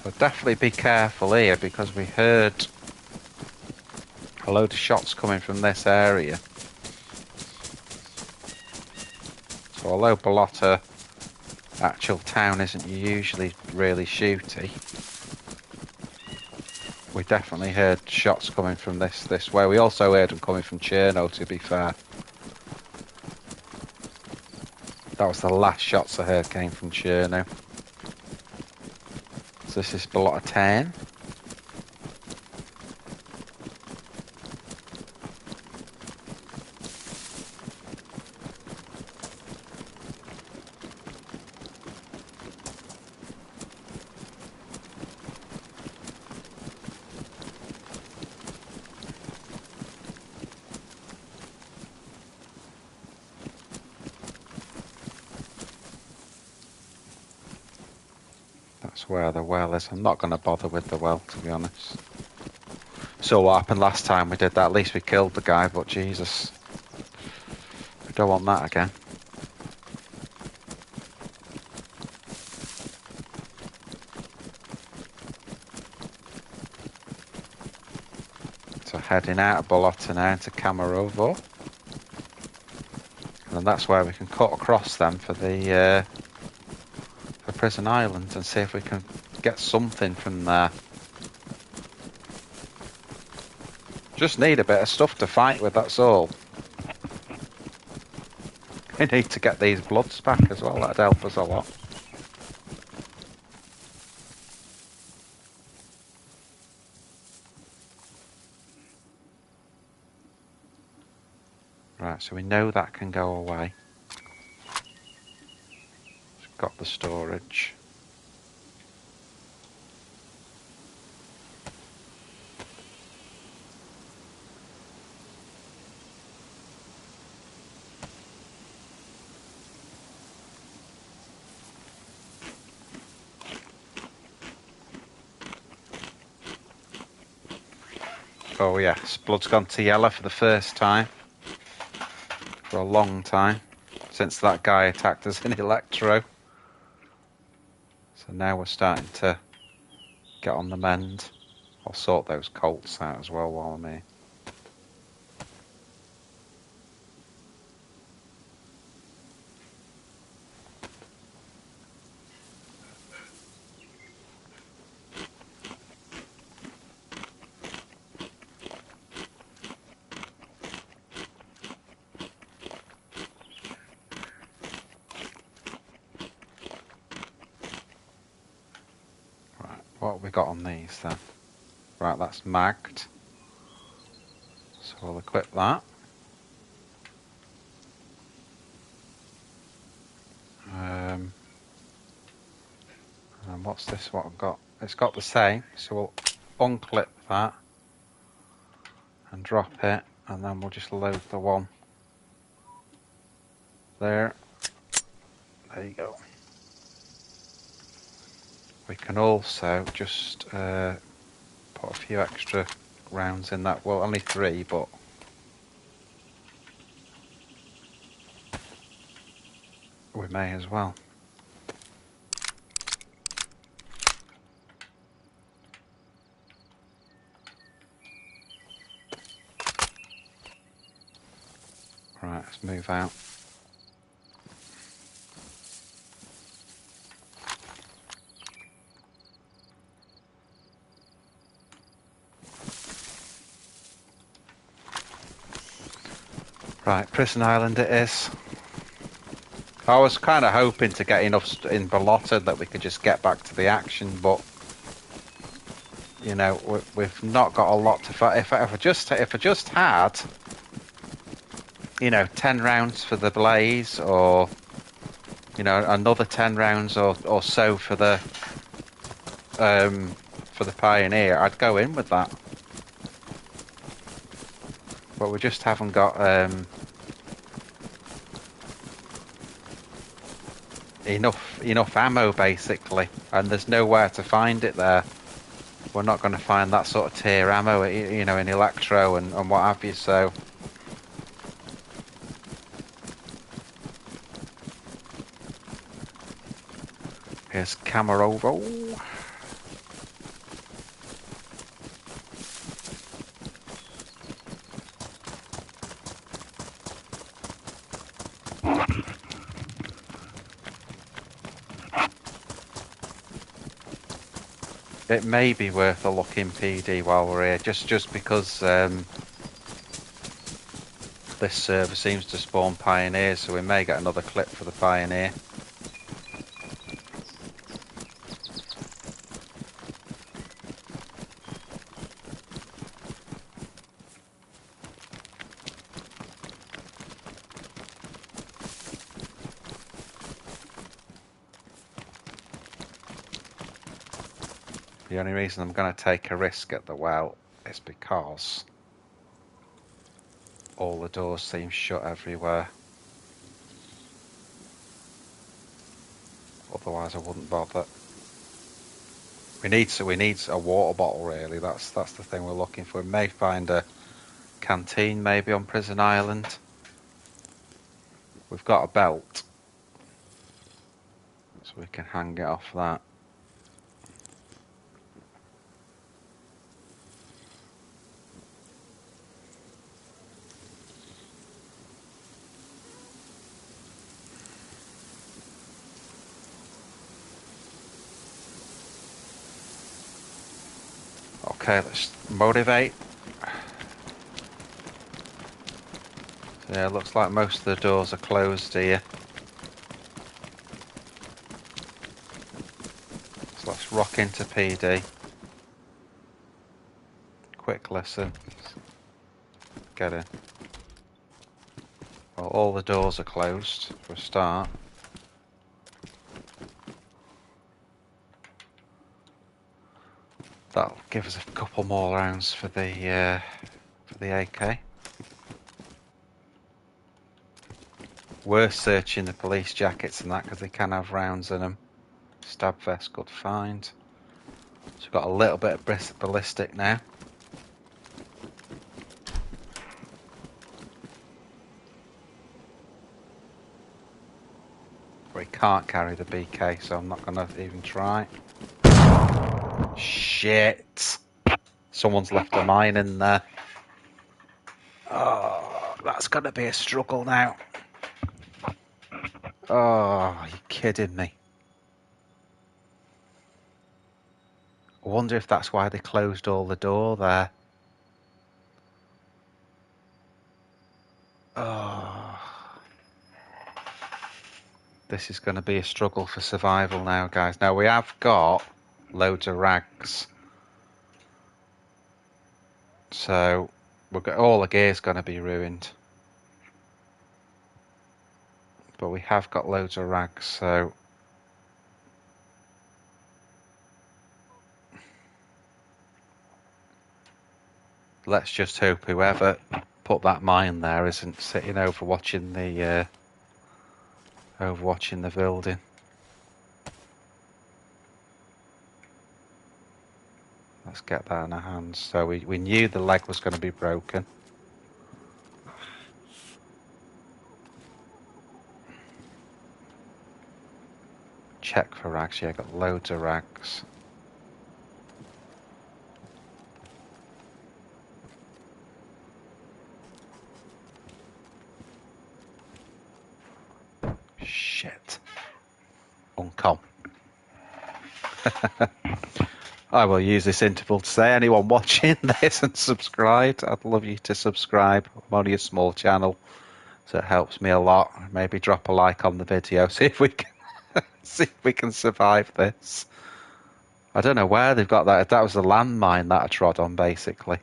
So definitely be careful here because we heard a load of shots coming from this area. So although Balota actual town isn't usually really shooty, we definitely heard shots coming from this way. We also heard them coming from Cherno, to be fair. That was the last shots I heard came from Cherno. So this is Balota 10. That's where the well is. I'm not going to bother with the well, to be honest. So what happened last time we did that? At least we killed the guy, but Jesus. We don't want that again. So heading out of Balota now into Camarovo. And that's where we can cut across them for the for Prison Island and see if we can get something from there. Just need a bit of stuff to fight with, that's all. We need to get these bloods back as well, that'd help us a lot. Right, so we know that can go away. It's got the storage. Oh yes, blood's gone to yellow for the first time. For a long time. Since that guy attacked us in Electro. So now we're starting to get on the mend. I'll sort those colts out as well while I'm here. What have we got on these then? Right, that's magged. So we'll equip that. And what's this, what I've got? It's got the same, so we'll unclip that and drop it, and then we'll just load the one there. There you go. We can also just put a few extra rounds in that. Well, only 3, but we may as well. Right, let's move out. Right, Prison Island it is. I was kind of hoping to get enough in Balota that we could just get back to the action, but you know we've not got a lot to fight. If I just had 10 rounds for the Blaze, or another 10 rounds or so for the Pioneer, I'd go in with that. But we just haven't got enough ammo, basically, and there's nowhere to find it there. We're not going to find that sort of tier ammo, in Electro and what have you, so... Here's Camarovo. It may be worth a look in PD while we're here, just because this server seems to spawn Pioneers, so we may get another clip for the Pioneer. The only reason I'm going to take a risk at the well is because all the doors seem shut everywhere. Otherwise I wouldn't bother. We need a water bottle, really. That's the thing we're looking for. We may find a canteen maybe on Prison Island. We've got a belt, so we can hang it off that. Okay, let's motivate. So yeah, it looks like most of the doors are closed here. So let's rock into PD. Quick listen. Get in. Well, all the doors are closed for a start. That'll give us a couple more rounds for the AK. Worth searching the police jackets and that, because they can have rounds in them. Stab vest, good find. So we've got a little bit of ballistic now. We can't carry the BK, so I'm not going to even try. Shit! Someone's left a mine in there. Oh, that's going to be a struggle now. Oh, are you kidding me? I wonder if that's why they closed all the door there. Oh. This is going to be a struggle for survival now, guys. Now, we have got loads of rags. So, all the gear's going to be ruined. But we have got loads of rags, so... Let's just hope whoever put that mine there isn't sitting overwatching the building. Let's get that in our hands. So we knew the leg was going to be broken. Check for rags. Yeah, I got loads of rags. Shit. Uncom. I will use this interval to say, anyone watching this and subscribed, I'd love you to subscribe. I'm only a small channel, so it helps me a lot. Maybe drop a like on the video, see if we can survive this. I don't know where they've got that. That was a landmine that I trod on, basically.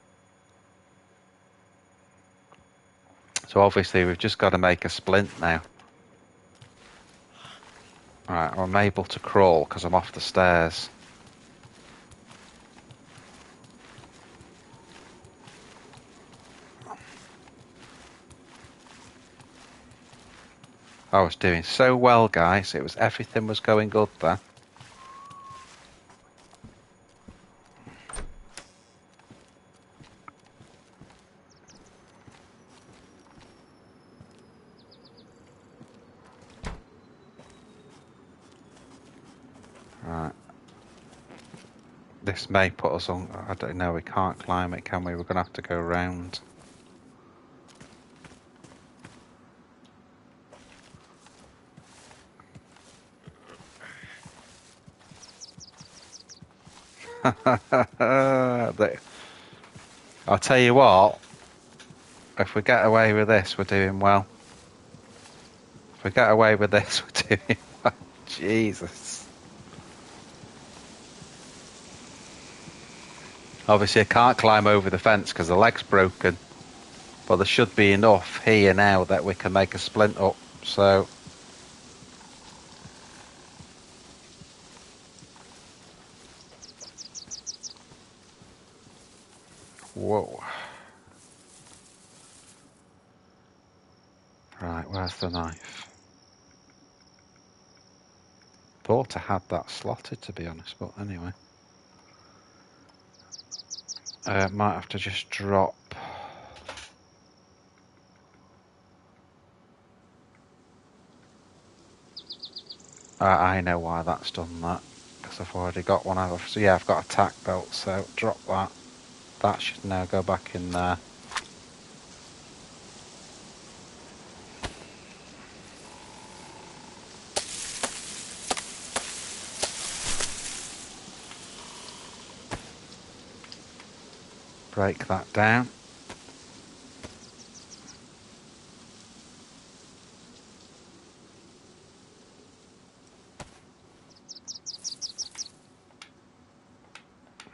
So obviously we've just got to make a splint now. Right, I'm able to crawl because I'm off the stairs. I was doing so well, guys. Everything was going good there. Right. This may put us on. I don't know. We can't climb it, can we? We're gonna have to go round. I'll tell you what. If we get away with this, we're doing well. If we get away with this, we're doing well. Jesus. Obviously, I can't climb over the fence because the leg's broken. But there should be enough here now that we can make a splint up. So. Whoa. Right, where's the knife? Thought I had that slotted, to be honest, but anyway. Might have to just drop. I know why that's done that, because I've already got one. So yeah, I've got a tack belt, so drop that. That should now go back in there. Break that down.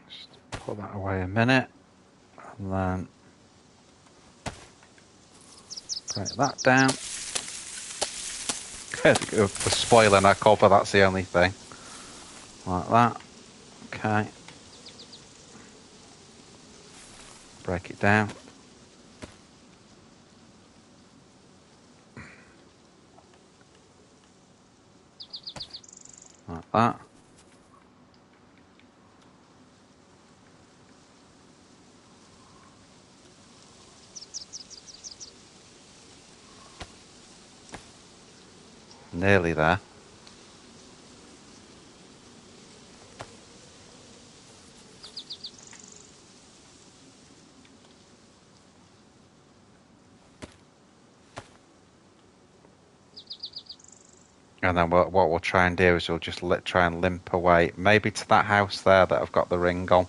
Just put that away a minute, and then break that down. We're spoiling our cover, that's the only thing. Like that. Okay. Break it down. Like that. Nearly there. And then what we'll try and do is we'll just try and limp away, maybe to that house there that I've got the ring on,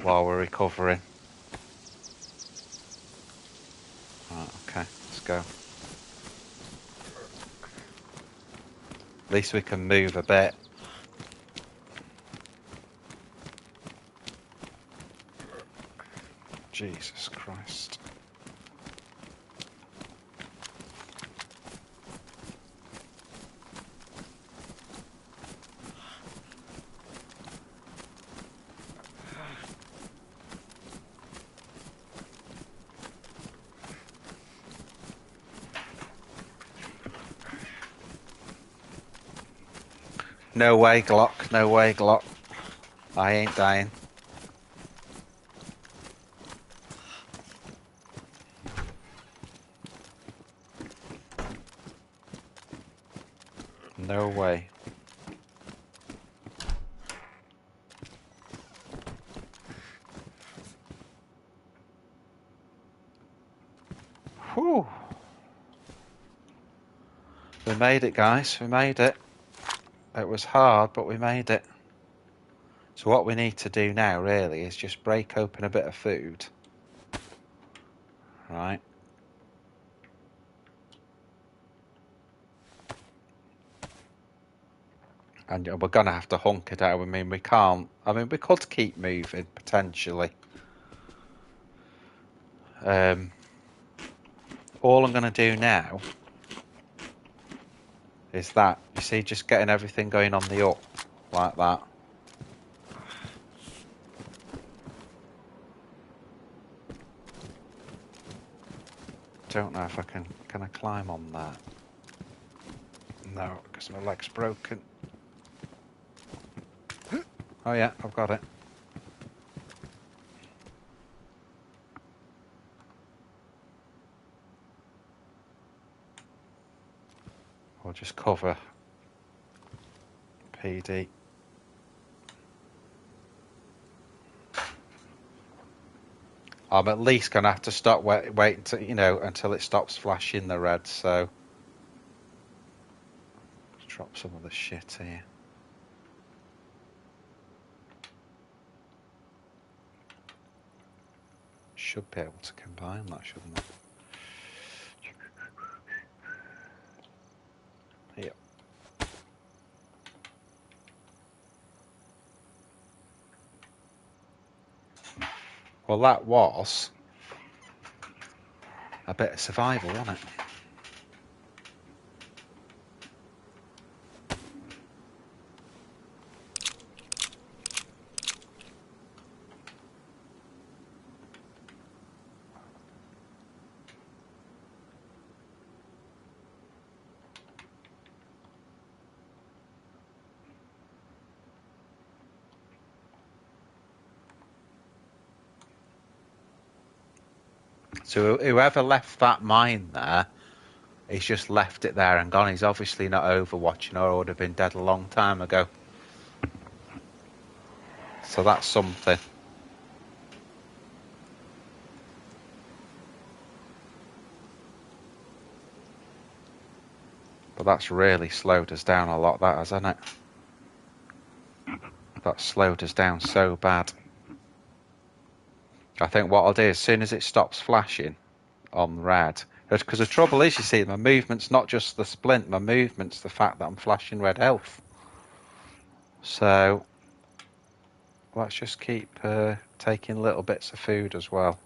while we're recovering. Right, okay, let's go. At least we can move a bit. Jesus Christ. No way, Glock. No way, Glock. I ain't dying. No way. Whew. We made it, guys. We made it. It was hard, but we made it. So what we need to do now, really, is just break open a bit of food. Right. And we're going to have to hunk it out. I mean, we can't. I mean, we could keep moving, potentially. all I'm going to do now is that, you see, just getting everything going on the up like that. Don't know if I can I climb on that? No, because my leg's broken. Oh yeah, I've got it. We'll just cover PD. I'm at least gonna have to stop wait until, you know, until it stops flashing the red. So let's drop some of the shit here. Should be able to combine that, shouldn't it? Yep. Well, that was a bit of survival, wasn't it? So whoever left that mine there, he's just left it there and gone. He's obviously not overwatching, or would have been dead a long time ago. So that's something. But that's really slowed us down a lot, that, hasn't it? That slowed us down so bad. I think what I'll do, as soon as it stops flashing on red, because the trouble is, you see, my movement's not just the splint, my movement's the fact that I'm flashing red health. So let's just keep taking little bits of food as well,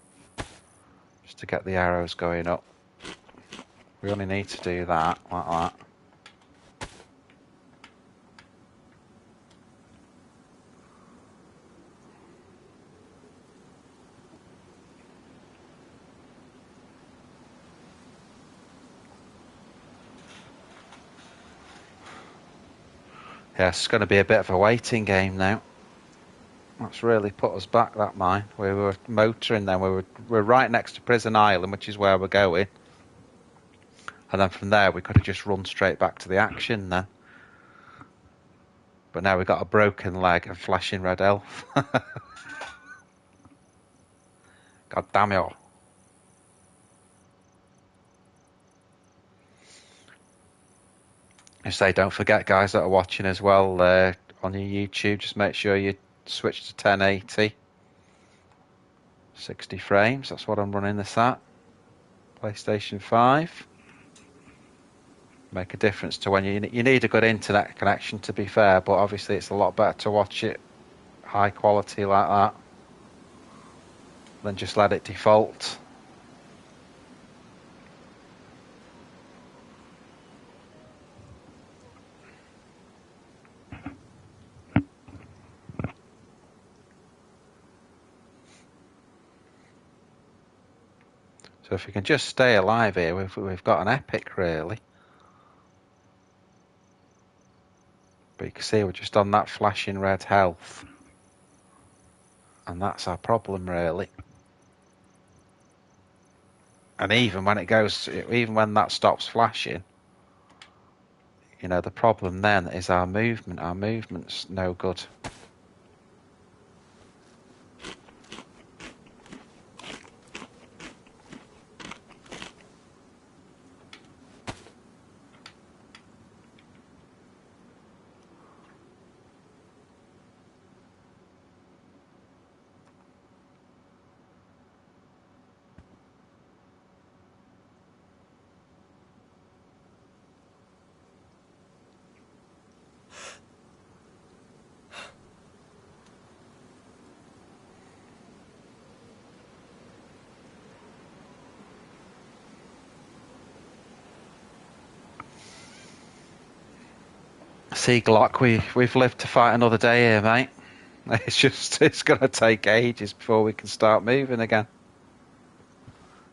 just to get the arrows going up. We only need to do that, like that. Yeah, it's going to be a bit of a waiting game now. That's really put us back, that mine. We were motoring then. We're right next to Prison Island, which is where we're going. And then from there, we could have just run straight back to the action then. But now we've got a broken leg and flashing red health. God damn it. I say, don't forget, guys that are watching as well, on your YouTube, just make sure you switch to 1080. 60 frames, that's what I'm running this at. PlayStation 5. Make a difference to when you need a good internet connection, to be fair, but obviously it's a lot better to watch it high quality like that than just let it default. So if we can just stay alive here, we've got an epic, really. But you can see we're just on that flashing red health. And that's our problem, really. And even when that stops flashing, you know, the problem then is our movement. Our movement's no good. See, Glock, we've lived to fight another day here, mate. It's going to take ages before we can start moving again.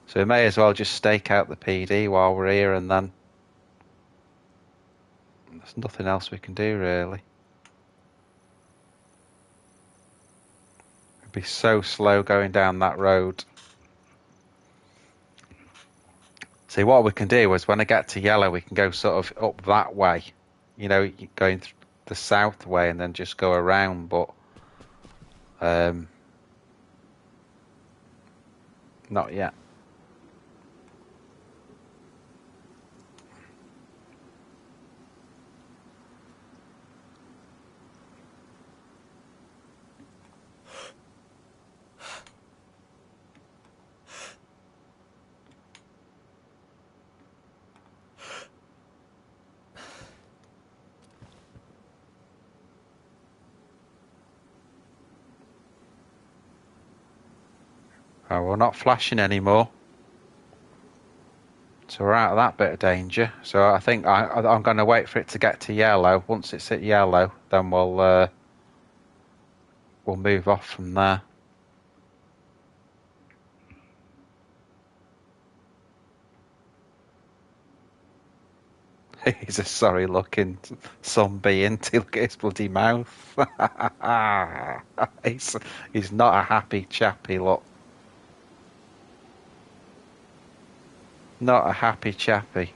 So we may as well just stake out the PD while we're here, and then there's nothing else we can do, really. It'd be so slow going down that road. See, what we can do is when I get to yellow, we can go sort of up that way. You know, going the south way and then just go around, but not yet. Oh, we're not flashing anymore. So we're out of that bit of danger. So I think I'm going to wait for it to get to yellow. Once it's at yellow, then we'll move off from there. He's a sorry looking zombie, isn't he? Look at his bloody mouth. He's not a happy chappy, look. Not a happy chappy.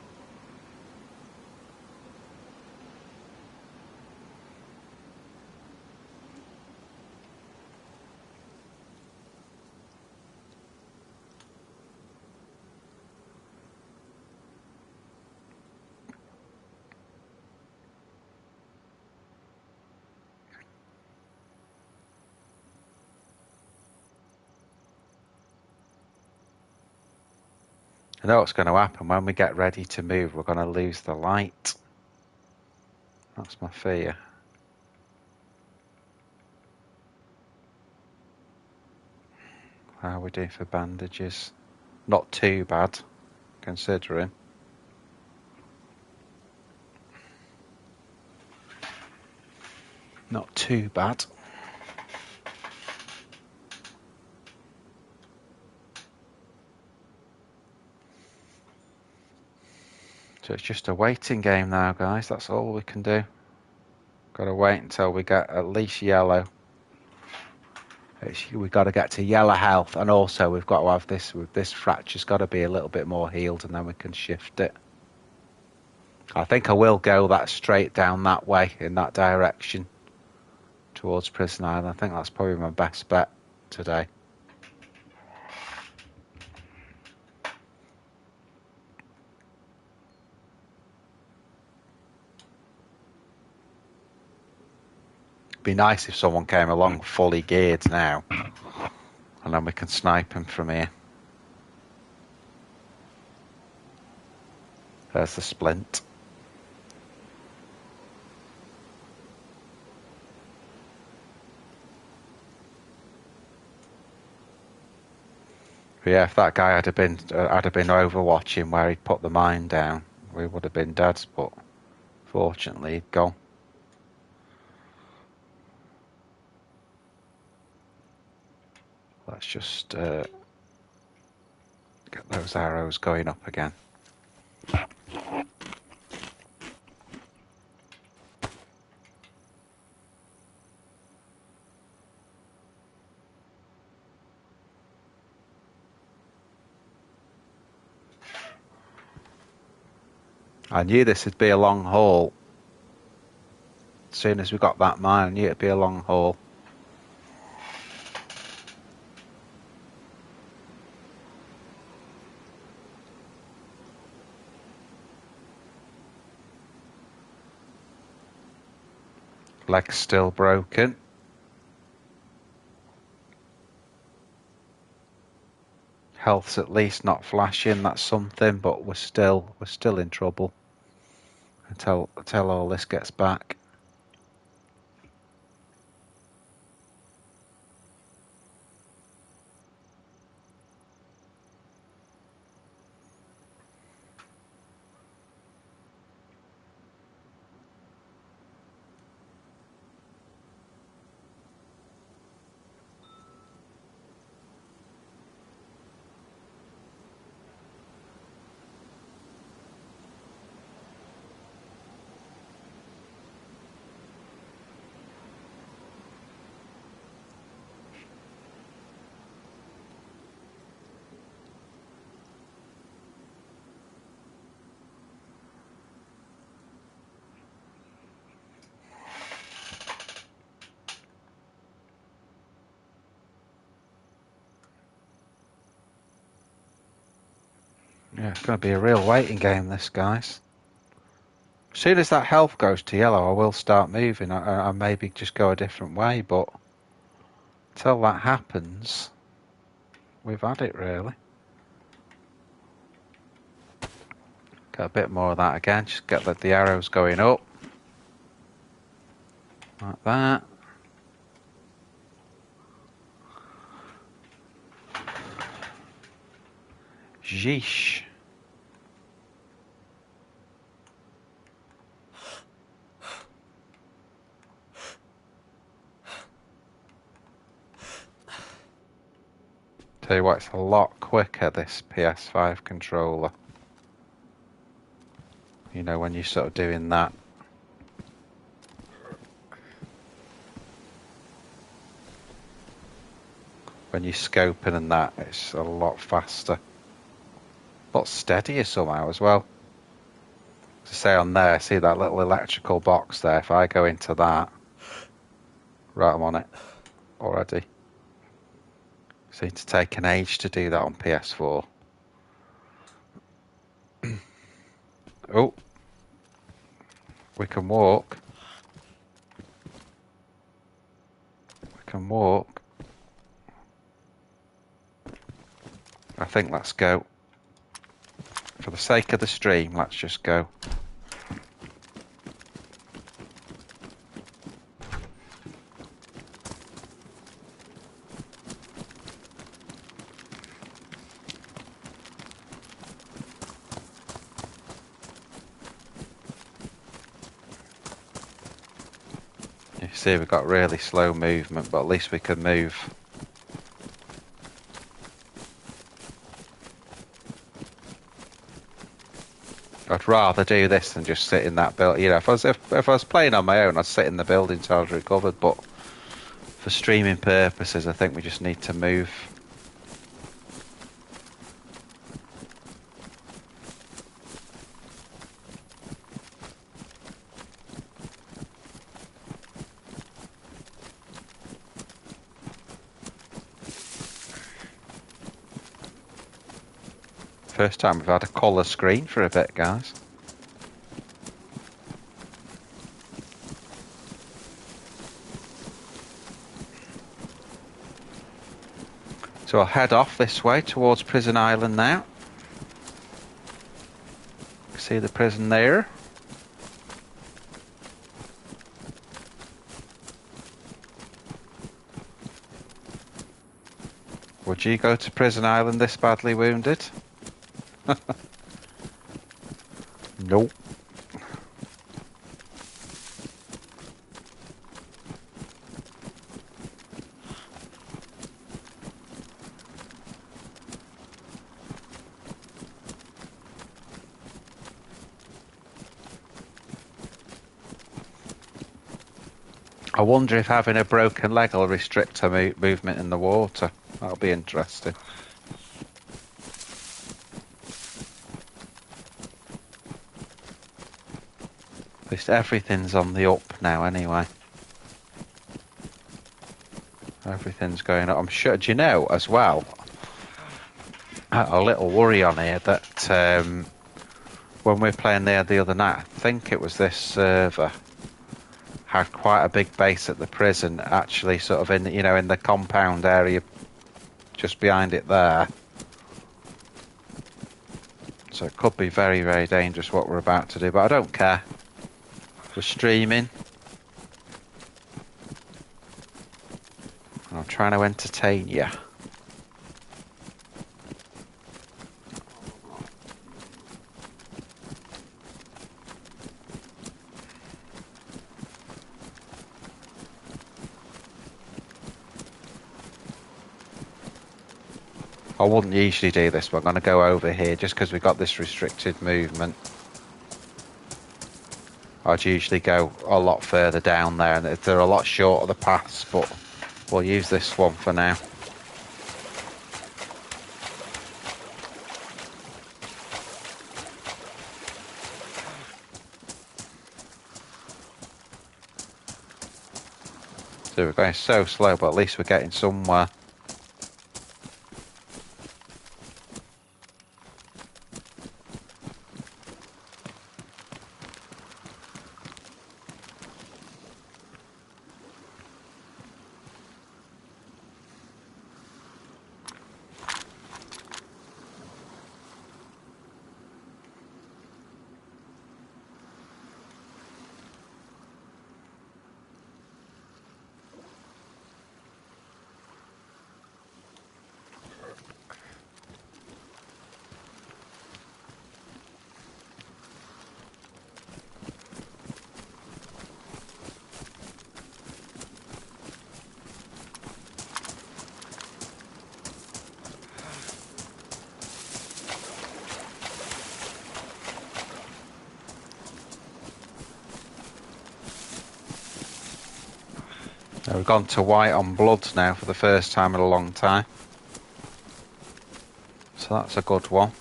I know what's going to happen. When we get ready to move, we're going to lose the light. That's my fear. How are we doing for bandages? Not too bad, considering. Not too bad. So it's just a waiting game now, guys. That's all we can do. Got to wait until we get at least yellow. We've got to get to yellow health, and also we've got to have this fracture's got to be a little bit more healed, and then we can shift it. I think I will go that straight down that way, in that direction, towards Prison Island. I think that's probably my best bet today. Be nice if someone came along fully geared now, and then we can snipe him from here. There's the splint. But yeah, if that guy had been overwatching where he'd put the mine down, we would have been dead. But fortunately, he'd gone. Let's just get those arrows going up again. I knew this would be a long haul. As soon as we got that mine, I knew it'd be a long haul. Leg's still broken. Health's at least not flashing. That's something, but we're still in trouble until all this gets back. Yeah, it's going to be a real waiting game, this, guys. As soon as that health goes to yellow, I will start moving. I maybe just go a different way, but until that happens, we've had it, really. Get a bit more of that again. Just get the arrows going up. Like that. Yeesh. Tell you what, it's a lot quicker, this PS5 controller. You know, when you're sort of doing that. When you're scoping and that, it's a lot faster. A lot steadier somehow as well. To say on there, see that little electrical box there? If I go into that, right, I'm on it already. Seems to take an age to do that on PS4. Oh, we can walk. We can walk. I think let's go. For the sake of the stream, let's just go. You see we've got really slow movement, but at least we can move. I'd rather do this than just sit in that building. You know, if I was playing on my own, I'd sit in the building until I was recovered. But for streaming purposes, I think we just need to move. First time we've had a colour screen for a bit, guys. So I'll head off this way towards Prison Island now. See the prison there. Would you go to Prison Island this badly wounded? Nope. I wonder if having a broken leg will restrict her movement in the water. That'll be interesting. At least everything's on the up now anyway. Everything's going up. I'm sure, do you know as well, a little worry on here that when we were playing there the other night, I think it was this server, had quite a big base at the prison, actually sort of in, you know, in the compound area just behind it there. So it could be very, very dangerous what we're about to do, but I don't care. We're streaming. I'm trying to entertain you. I wouldn't usually do this, but I'm going to go over here just because we've got this restricted movement. I'd usually go a lot further down there, and they're a lot shorter the paths, but we'll use this one for now. So we're going so slow, but at least we're getting somewhere. We've gone to white on bloods now for the first time in a long time. So that's a good one.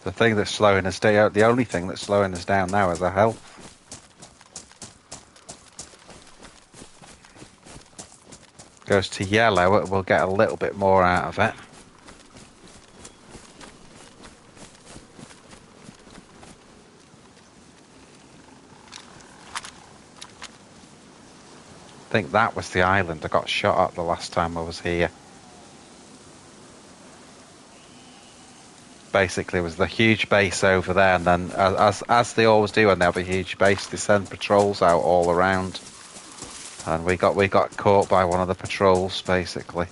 The thing that's slowing us down, the only thing that's slowing us down now is our health. Goes to yellow, we'll get a little bit more out of it. I think that was the island I got shot at the last time I was here. Basically, it was the huge base over there, and then as they always do when they have a huge base, they send patrols out all around. And we got caught by one of the patrols, basically.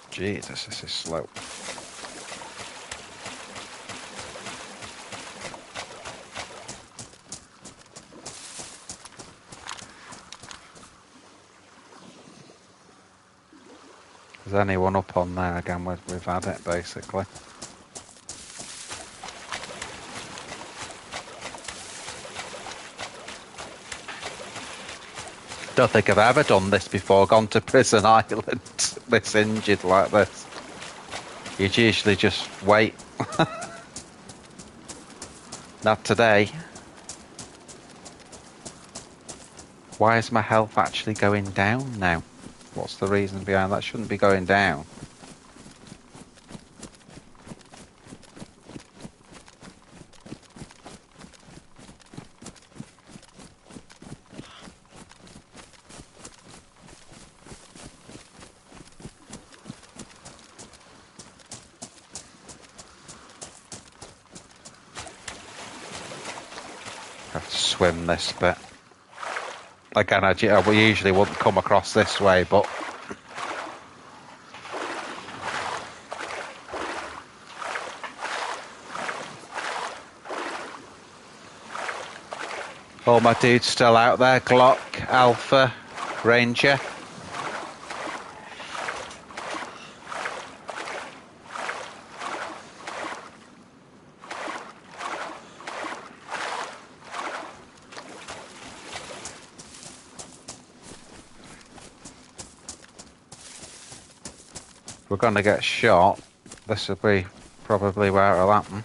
Jesus, this is slow. Is anyone up on there again? We've had it, basically. Don't think I've ever done this before, gone to Prison Island this injured like this. You'd usually just wait. Not today. Why is my health actually going down now? What's the reason behind that? Shouldn't be going down. Have to swim this bit. Again, we usually wouldn't come across this way, but all my dudes still out there. Glock, Alpha, Ranger. We're going to get shot. This will be probably where it'll happen.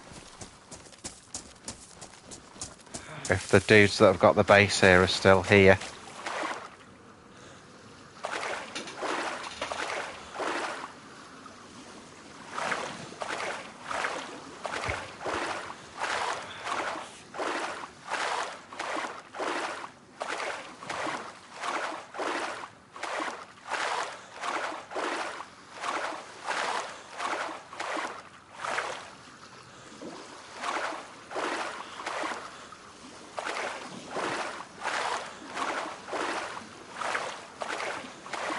If the dudes that have got the base here are still here.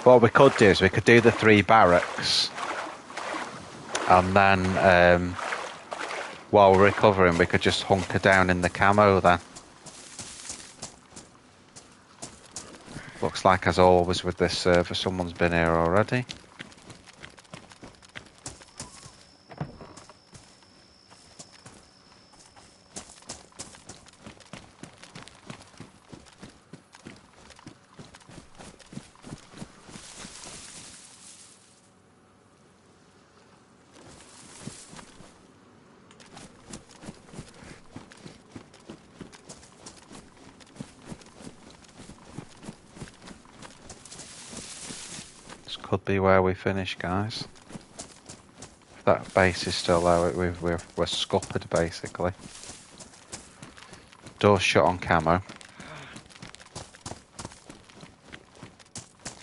What we could do is we could do the 3 barracks, and then while we're recovering we could just hunker down in the camo then. Looks like, as always with this server, someone's been here already. Could be where we finish, guys. If that base is still there, we're scuppered, basically. Door shut on camo.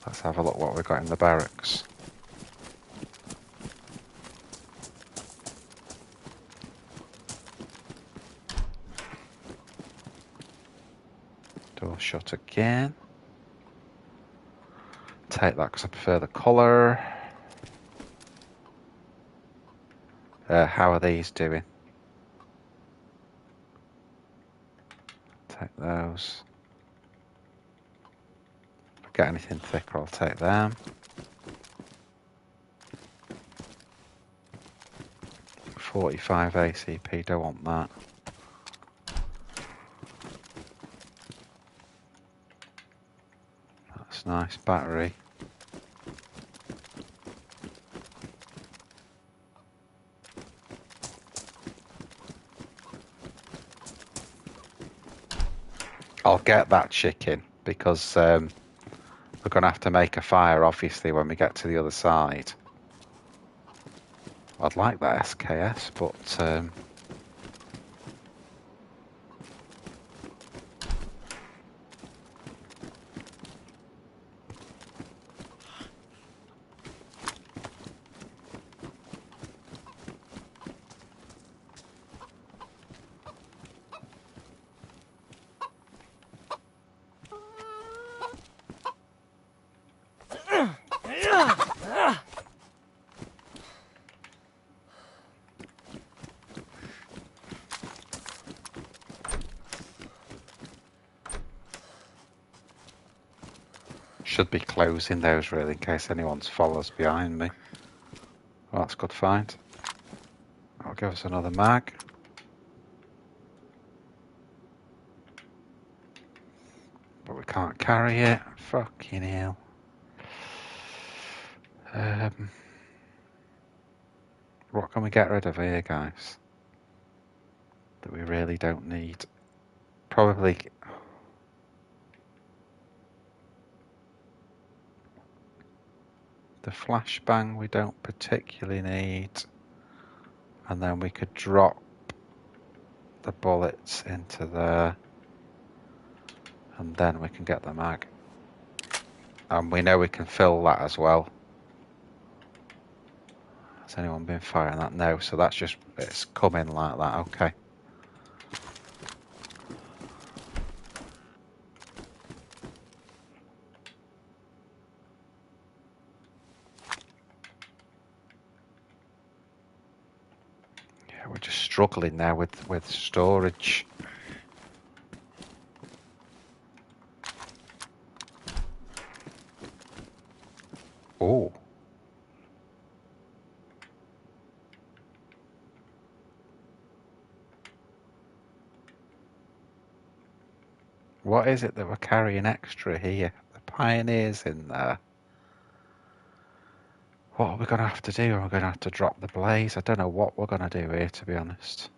Let's have a look what we've got in the barracks. Door shut again. Take that because I prefer the colour. How are these doing? those. If I get anything thicker, I'll take them. 45 ACP, don't want that. That's nice battery. I'll get that chicken because we're going to have to make a fire, obviously, when we get to the other side. I'd like that SKS, but should be closing those really in case anyone follows behind me. Well, that's a good find. That'll give us another mag. But we can't carry it. Fucking hell. What can we get rid of here, guys? That we really don't need. Probably. The flashbang we don't particularly need. And then we could drop the bullets into there. And then we can get the mag. And we know we can fill that as well. Has anyone been firing that? No, so that's just, it's coming like that, okay. Yeah, we're just struggling now with storage. Oh. What is it that we're carrying extra here? The Pioneer's in there. What are we going to have to do? Are we going to have to drop the Blaze? I don't know what we're going to do here, to be honest.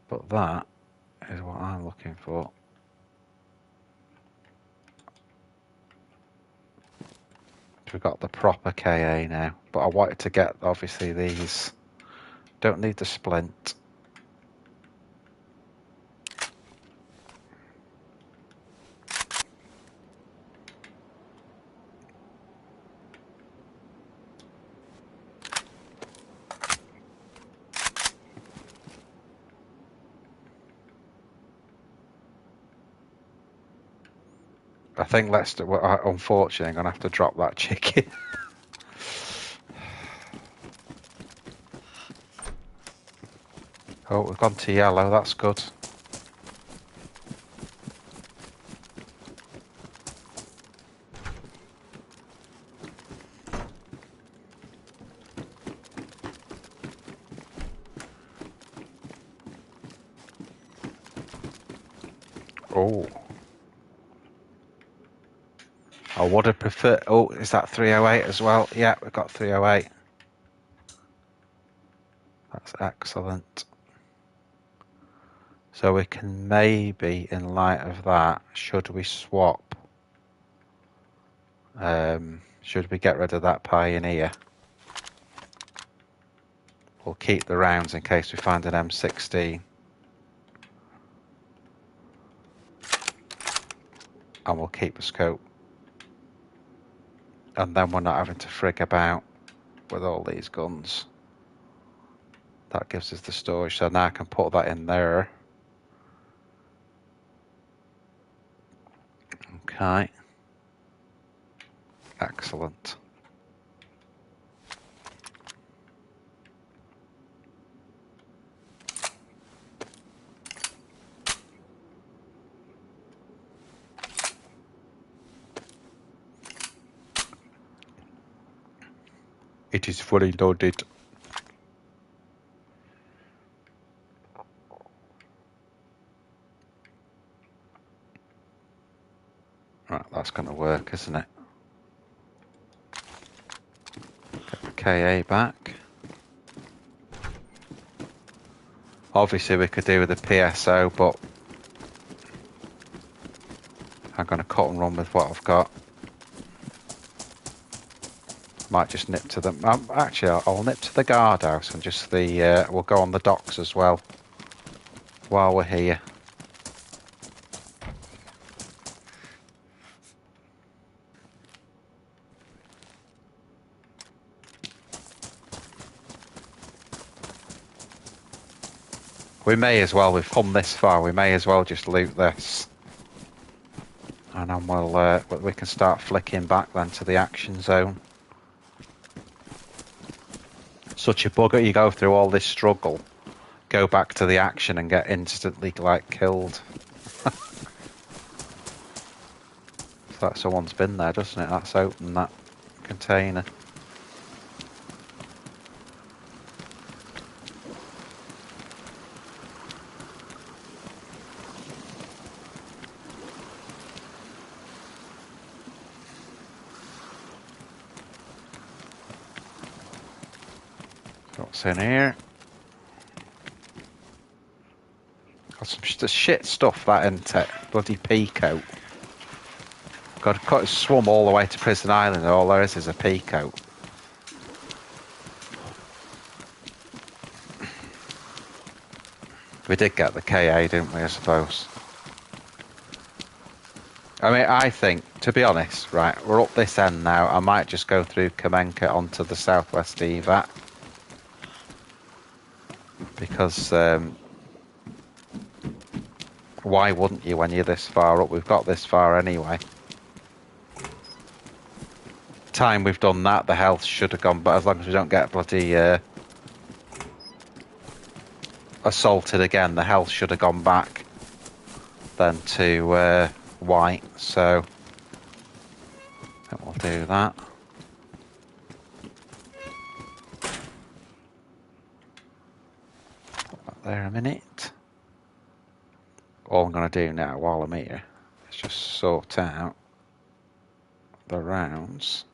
But that is what I'm looking for. We've got the proper KA now. But I wanted to get, obviously, these. Don't need the splint. I think unfortunately, I'm going to have to drop that chicken. Oh, we've gone to yellow. That's good. Oh. I would have preferred... Oh, is that 308 as well? Yeah, we've got 308. That's excellent. So we can maybe, in light of that, should we swap? Should we get rid of that Pioneer? We'll keep the rounds in case we find an M16. And we'll keep the scope. And then we're not having to frig about with all these guns. That gives us the storage. So now I can put that in there. Okay. Excellent. It is fully loaded. Right, that's going to work, isn't it? Get the KA back. Obviously, we could do with the PSO, but I'm going to cut and run with what I've got. Might just nip to them. Actually, I'll nip to the guardhouse and just we'll go on the docks as well while we're here. We may as well, we've come this far, we may as well just loot this. And then we can start flicking back then to the action zone. Such a bugger, you go through all this struggle, go back to the action and get instantly, like, killed. It's like someone's been there, doesn't it? That's open, that container. What's in here? Got some shit stuff, that, isn't it? Bloody peacoat. Got to cut swum all the way to Prison Island, and all there is a peacoat. We did get the KA, didn't we, I suppose? I mean, I think, to be honest, right, we're up this end now. I might just go through Kamenka onto the southwest EVAT. Because, why wouldn't you when you're this far up? We've got this far anyway. Time we've done that, the health should have gone, but as long as we don't get bloody assaulted again, the health should have gone back then to white, so I think we'll do that. Put that there a minute. All I'm going to do now while I'm here is just sort out the rounds.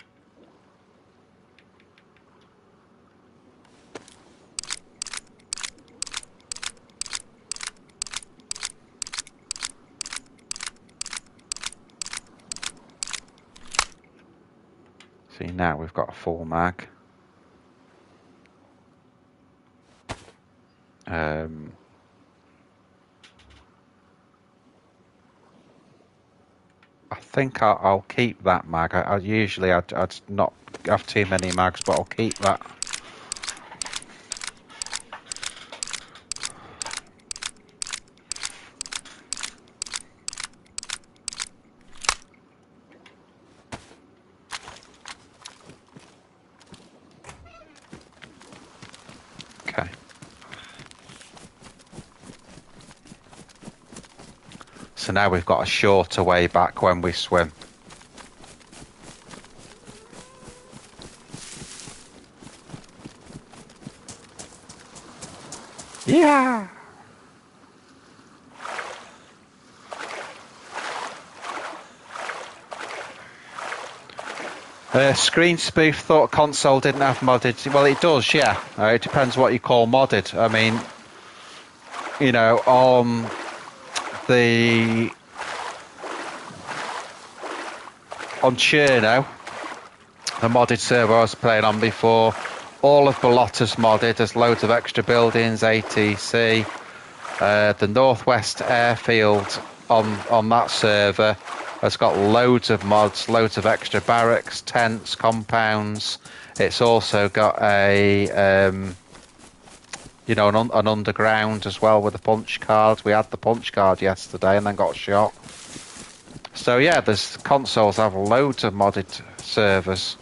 See, now we've got a full mag. I think I'll keep that mag. Usually I'd not have too many mags, but I'll keep that. Okay. So now we've got a shorter way back when we swim. Yeah! Screen spoof thought console didn't have modded. Well, it does, yeah. It depends what you call modded. I mean, you know, on Cherno, the modded server I was playing on before, all of Ballotta's modded. There's loads of extra buildings, ATC. The Northwest Airfield on that server has got loads of mods, loads of extra barracks, tents, compounds. It's also got a you know, an underground as well with a punch card. We had the punch card yesterday and then got shot. So yeah, there's consoles have loads of modded servers,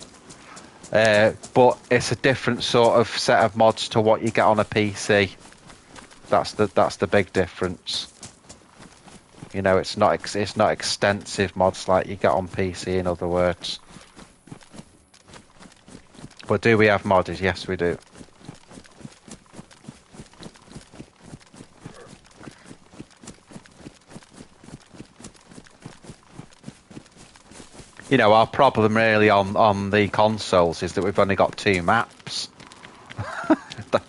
but it's a different sort of set of mods to what you get on a PC. That's the big difference. You know, it's not extensive mods like you get on PC. In other words, But do we have modded? Yes, we do. You know, our problem really on the consoles is that we've only got 2 maps.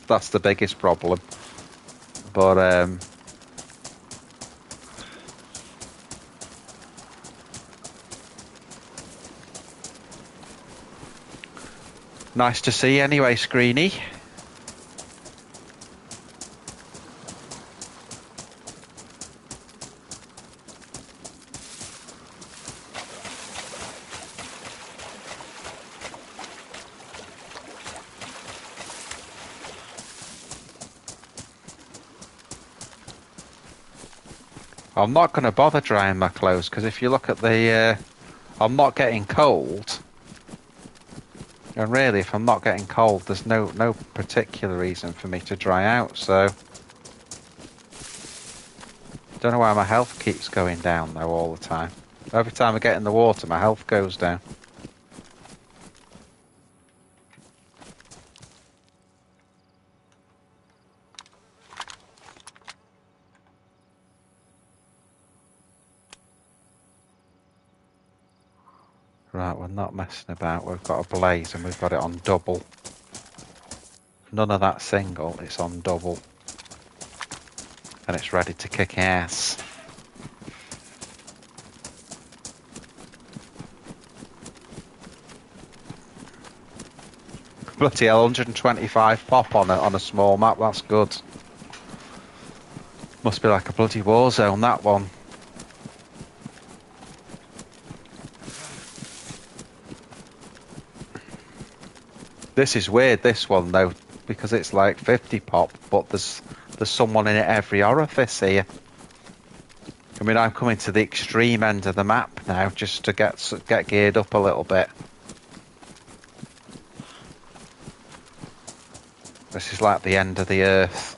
That's the biggest problem. But nice to see you anyway, Screeny. I'm not going to bother drying my clothes because if you look at the, I'm not getting cold. And really, if I'm not getting cold, there's no particular reason for me to dry out. So, don't know why my health keeps going down though all the time. Every time I get in the water, my health goes down. Right, we're not messing about. We've got a blaze and we've got it on double. None of that single, it's on double. And it's ready to kick ass. Bloody hell, 125 pop on a small map, that's good. Must be like a bloody war zone, that one. This is weird, this one though, because it's like 50 pop, but there's someone in every orifice here. I mean, I'm coming to the extreme end of the map now, just to get geared up a little bit. This is like the end of the earth.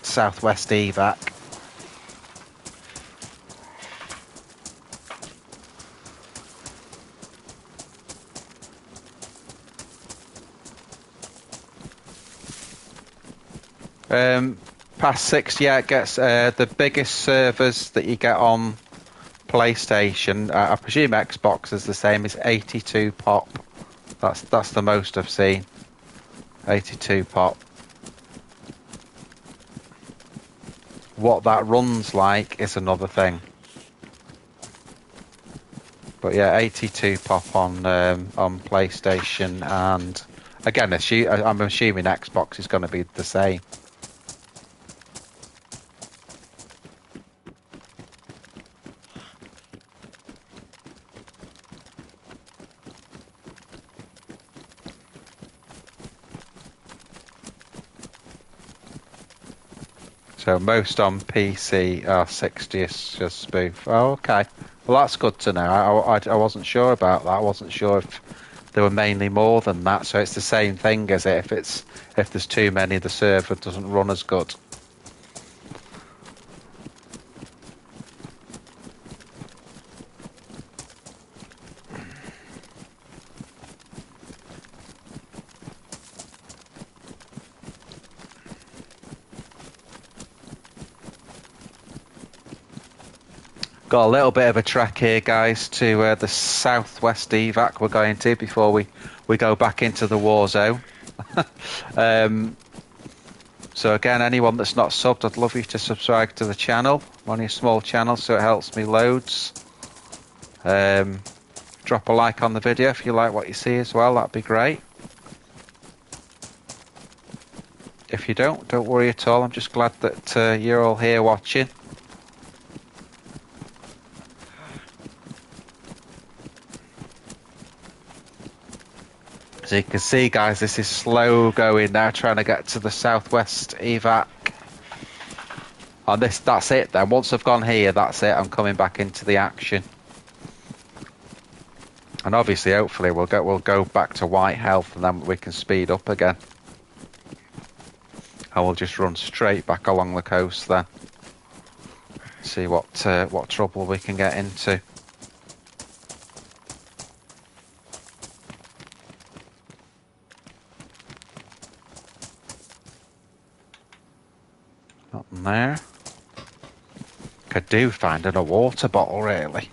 Southwest evac. Past 6, yeah, it gets the biggest servers that you get on PlayStation. I presume Xbox is the same. It's 82 pop. That's the most I've seen. 82 pop. What that runs like is another thing. But yeah, 82 pop on PlayStation, and again, I'm assuming Xbox is going to be the same. So most on PC are 60 is just spoof. Oh, okay. Well, that's good to know. I wasn't sure about that. I wasn't sure if there were mainly more than that. So it's the same thing, is it? If there's too many, the server doesn't run as good. Got a little bit of a trek here, guys, to the southwest evac we're going to before we go back into the war zone. So again, anyone that's not subbed, I'd love you to subscribe to the channel. I'm only a small channel, so it helps me loads. Drop a like on the video if you like what you see as well, that'd be great. If you don't worry at all. I'm just glad that you're all here watching. So you can see, guys, this is slow going now, trying to get to the southwest evac. And that's it then. Once I've gone here, that's it. I'm coming back into the action. And obviously, hopefully, we'll go back to white health, and then we can speed up again. And we'll just run straight back along the coast then. See what trouble we can get into. there. Could do finding a water bottle, really.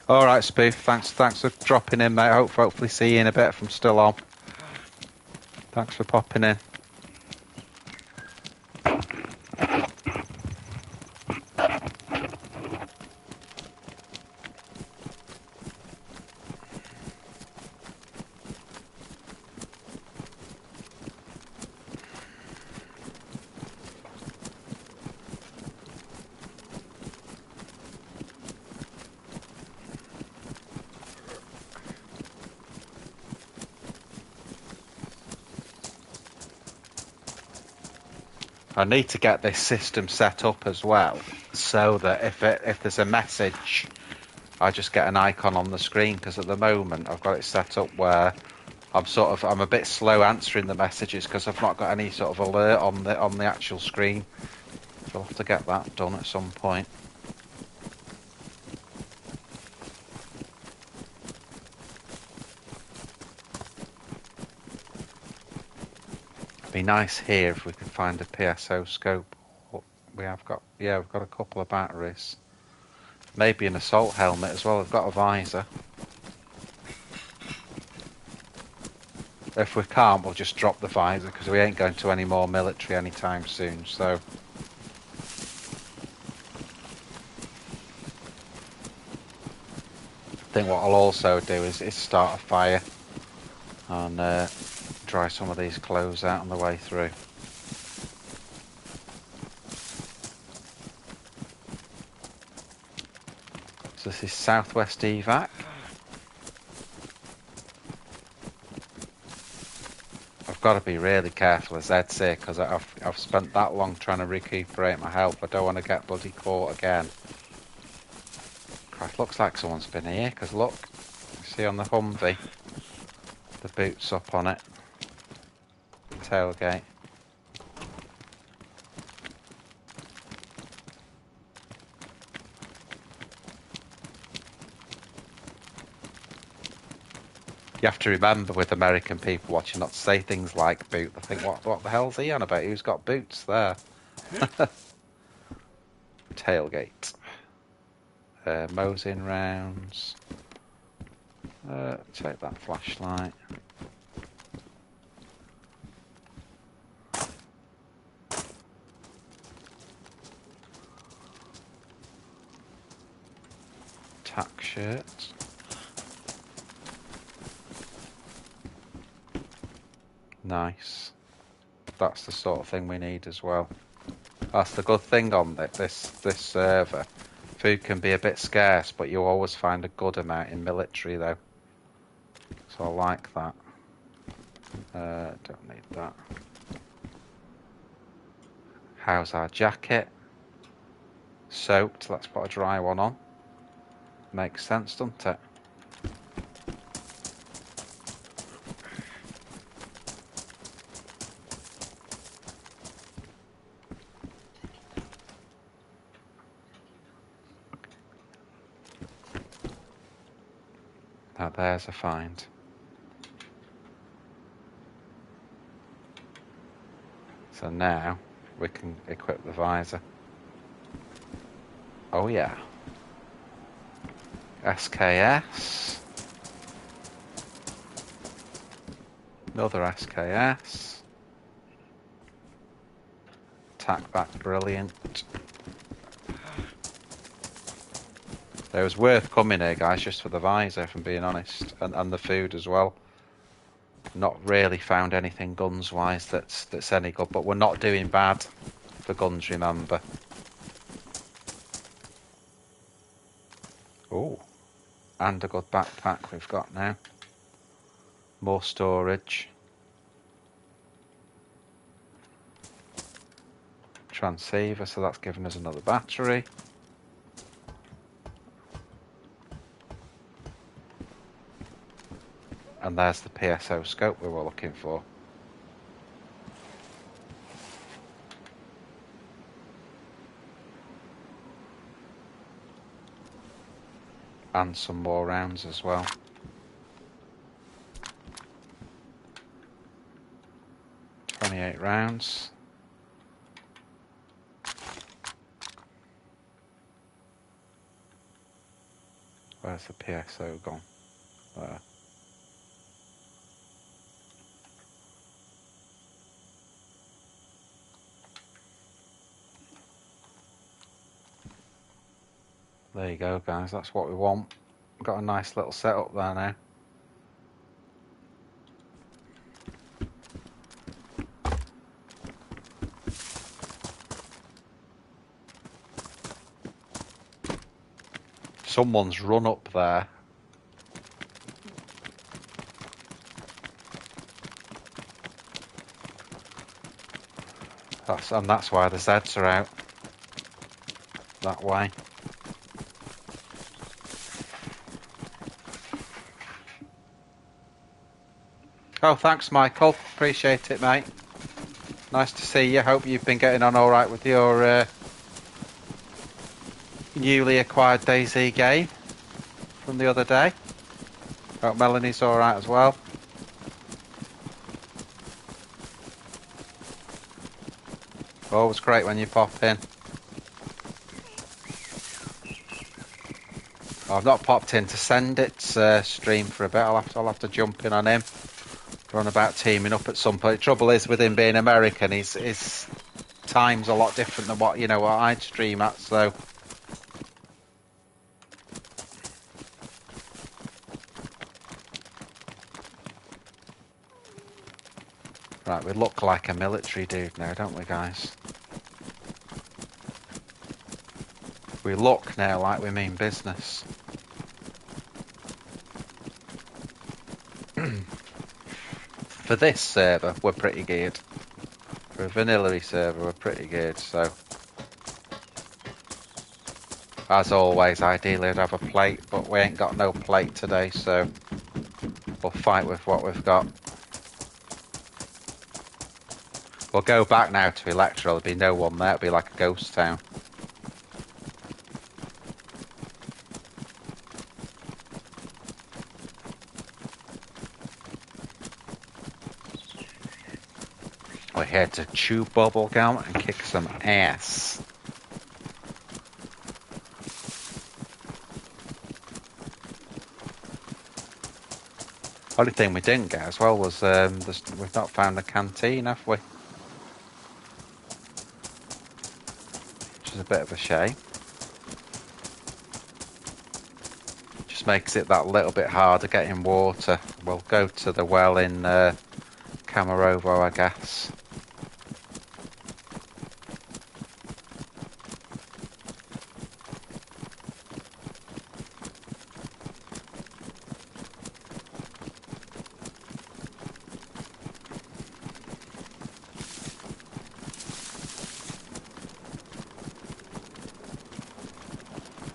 All right, Spoof. Thanks for dropping in, mate. Hopefully see you in a bit if I'm still on. Thanks for popping in. I need to get this system set up as well, so that if there's a message, I just get an icon on the screen. Because at the moment I've got it set up where I'm a bit slow answering the messages because I've not got any sort of alert on the actual screen. So I'll have to get that done at some point. It'd be nice here if we could find a PSO scope. We've got a couple of batteries. Maybe an assault helmet as well. I've got a visor. If we can't, we'll just drop the visor because we ain't going to any more military anytime soon. So I think what I'll also do is start a fire and dry some of these clothes out on the way through. So this is Southwest Evac. I've got to be really careful, as Ed said, because I've spent that long trying to recuperate my health. I don't want to get bloody caught again. Christ, looks like someone's been here, because look, you see on the Humvee, the boots up on it, tailgate. You have to remember with American people watching not to say things like boot. They think, what the hell's he on about? Who's got boots there? Tailgate. Mosing rounds. Take that flashlight. Tack shirt. Nice. That's the sort of thing we need as well. That's the good thing on this server. Food can be a bit scarce, but you always find a good amount in military though. So I like that. Don't need that. How's our jacket? Soaked. Let's put a dry one on. Makes sense, doesn't it? Now there's a find. So now we can equip the visor. Oh yeah. SKS. Another SKS. Tack back, brilliant. It was worth coming here, guys, just for the visor, if I'm being honest, and the food as well. Not really found anything guns-wise that's any good, but we're not doing bad for guns, remember. Oh, and a good backpack we've got now. More storage. Transceiver, so that's given us another battery. And there's the PSO scope we were looking for. And some more rounds as well. $28 rounds. Where's the PSO gone? There. There you go, guys. That's what we want. Got a nice little setup there now. Someone's run up there. That's why the Zeds are out. That way. Oh, thanks, Michael. Appreciate it, mate. Nice to see you. Hope you've been getting on all right with your newly acquired Dayz game from the other day. Hope Melanie's all right as well. Always great when you pop in. I've not popped in to send its stream for a bit. I'll have to jump in on him. We're on about teaming up at some point. The trouble is with him being American, his time's a lot different than what I'd stream at. So right, we look like a military dude now, don't we, guys? We look now like we mean business. For this server, we're pretty good. For a vanilla server, we're pretty good, so... As always, ideally I'd have a plate, but we ain't got no plate today, so... We'll fight with what we've got. We'll go back now to Electra, there'll be no one there, it'll be like a ghost town. We're here to chew bubble gum and kick some ass. Only thing we didn't get as well was we've not found the canteen, have we? Which is a bit of a shame. Just makes it that little bit harder getting water. We'll go to the well in Camarovo, I guess.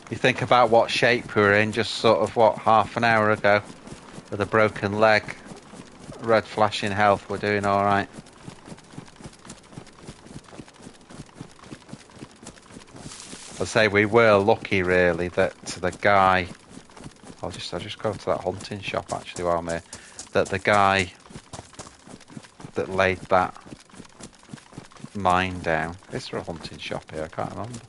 Think about what shape we were in just sort of half an hour ago with a broken leg, red flashing health. We're doing all right. I'd say we were lucky really that the guy, I'll just go to that hunting shop actually while I'm here, that the guy that laid that mine down, is there a hunting shop here? I can't remember.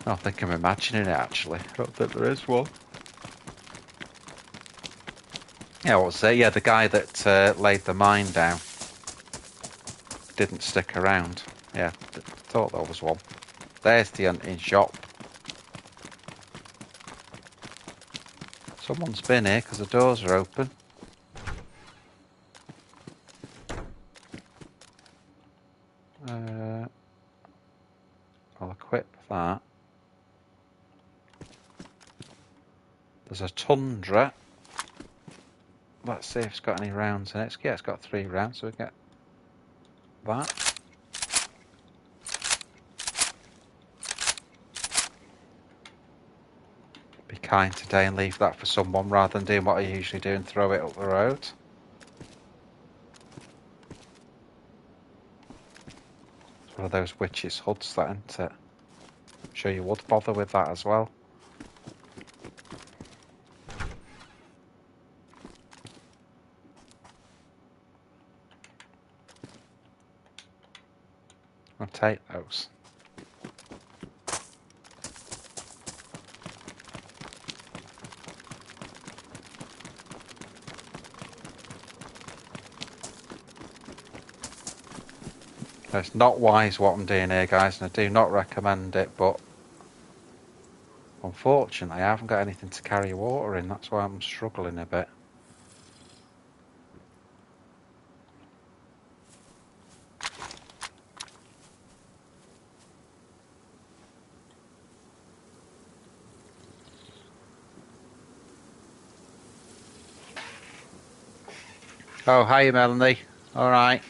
I think I'm imagining it actually. I don't think there is one. Yeah, what was it? Yeah, the guy that laid the mine down didn't stick around. Yeah, thought there was one. There's the hunting shop. Someone's been here because the doors are open. I'll equip that. There's a Tundra. Let's see if it's got any rounds in it. Yeah, it's got 3 rounds, so we get that. Be kind today and leave that for someone rather than doing what I usually do and throw it up the road. So one of those witches' hoods, that, isn't it? I'm sure you would bother with that as well. I'll take those. It's not wise what I'm doing here, guys, and I do not recommend it, but unfortunately I haven't got anything to carry water in. That's why I'm struggling a bit. Oh, hi, Melanie. All right.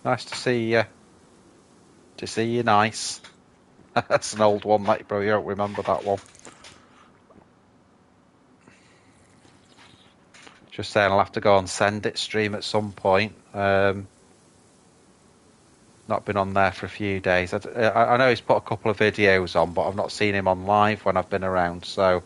Nice to see you. To see you, nice. That's an old one, mate, bro. You don't remember that one. Just saying, I'll have to go on Send It stream at some point. Not been on there for a few days. I know he's put a couple of videos on, but I've not seen him on live when I've been around, so...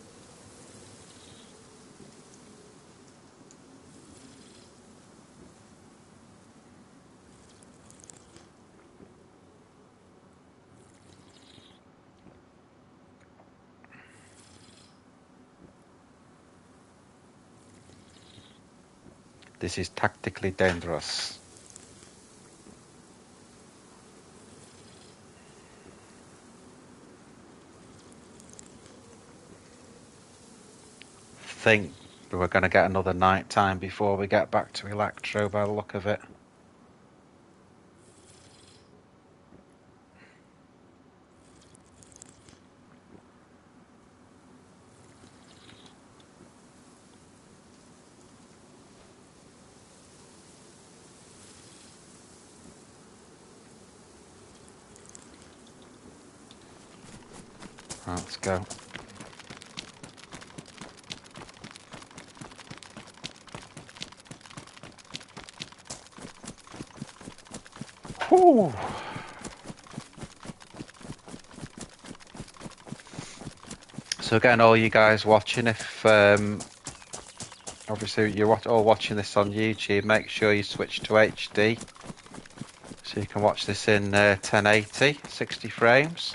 This is tactically dangerous. Think we're going to get another night time before we get back to Electro by the look of it. Right, let's go. Whew. So again, all you guys watching, if obviously you're all watching this on YouTube, make sure you switch to HD so you can watch this in 1080, 60 frames.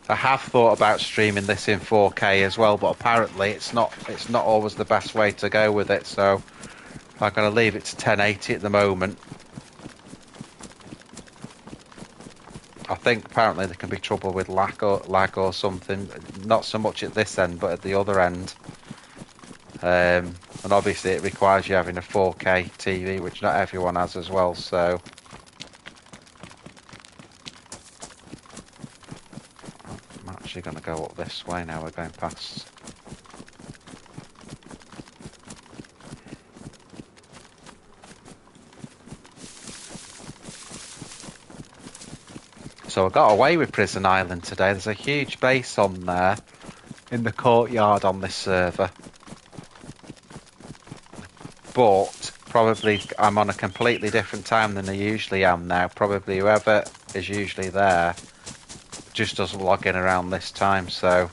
I have thought about streaming this in 4K as well, but apparently it's not always the best way to go with it, so I'm going to leave it to 1080 at the moment. I think apparently there can be trouble with lag or something, not so much at this end but at the other end. And obviously it requires you having a 4K TV, which not everyone has as well, so... I'm actually going to go up this way now, we're going past. So I got away with Prison Island today. There's a huge base on there in the courtyard on this server. But probably I'm on a completely different time than I usually am now. Probably whoever is usually there just doesn't log in around this time, so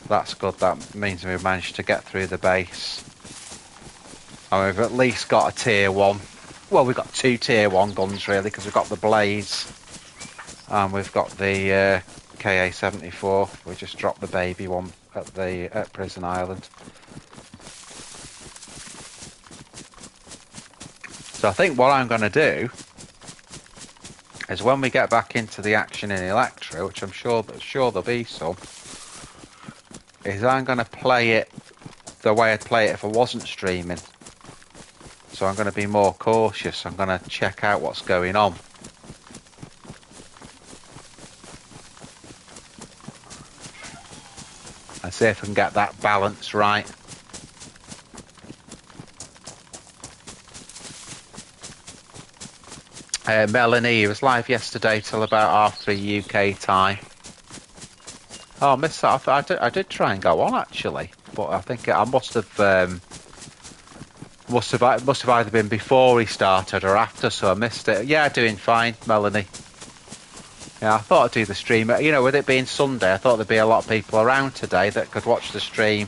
that's good. That means we've managed to get through the base. And we've at least got a tier 1. Well, we've got 2 tier 1 guns really, because we've got the Blaze and we've got the KA-74. We just dropped the baby one at Prison Island. So I think what I'm going to do is when we get back into the action in Electro, which I'm sure there'll be some, is I'm going to play it the way I'd play it if I wasn't streaming. So I'm going to be more cautious. I'm going to check out what's going on. And see if I can get that balance right. Melanie was live yesterday till about half 3 UK time. Oh, I missed that. I did try and go on actually, but I think I must have either been before he started or after, so I missed it. Yeah, doing fine, Melanie. Yeah, I thought I'd do the stream. You know, with it being Sunday, I thought there'd be a lot of people around today that could watch the stream,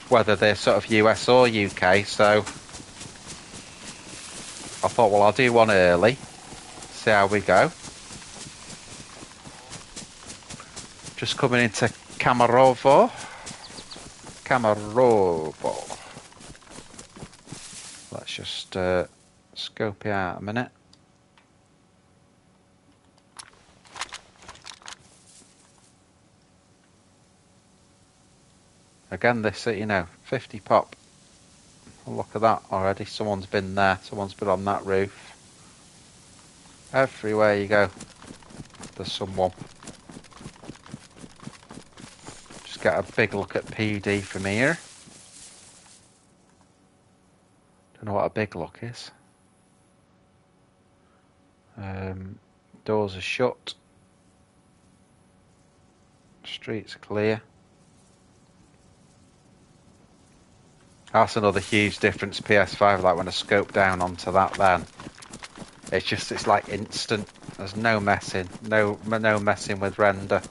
whether they're sort of US or UK. So I thought, well, I'll do one early, see how we go. Just coming into Kamarovo. Let's just scope it out a minute. Again, this, you know, 50 pop. Oh, look at that already. Someone's been there. Someone's been on that roof. Everywhere you go, there's someone. Just get a big look at PD from here. Don't know what a big look is. Doors are shut. Streets are clear. That's another huge difference PS5, like when I scope down onto that then. It's like instant. There's no messing. No messing with render.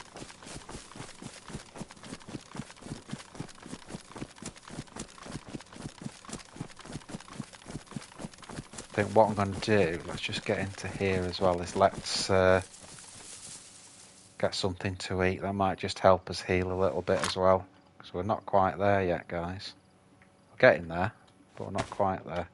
I think what I'm going to do, let's just get into here as well, is let's get something to eat. That might just help us heal a little bit as well. Because we're not quite there yet, guys. We're getting there, but we're not quite there.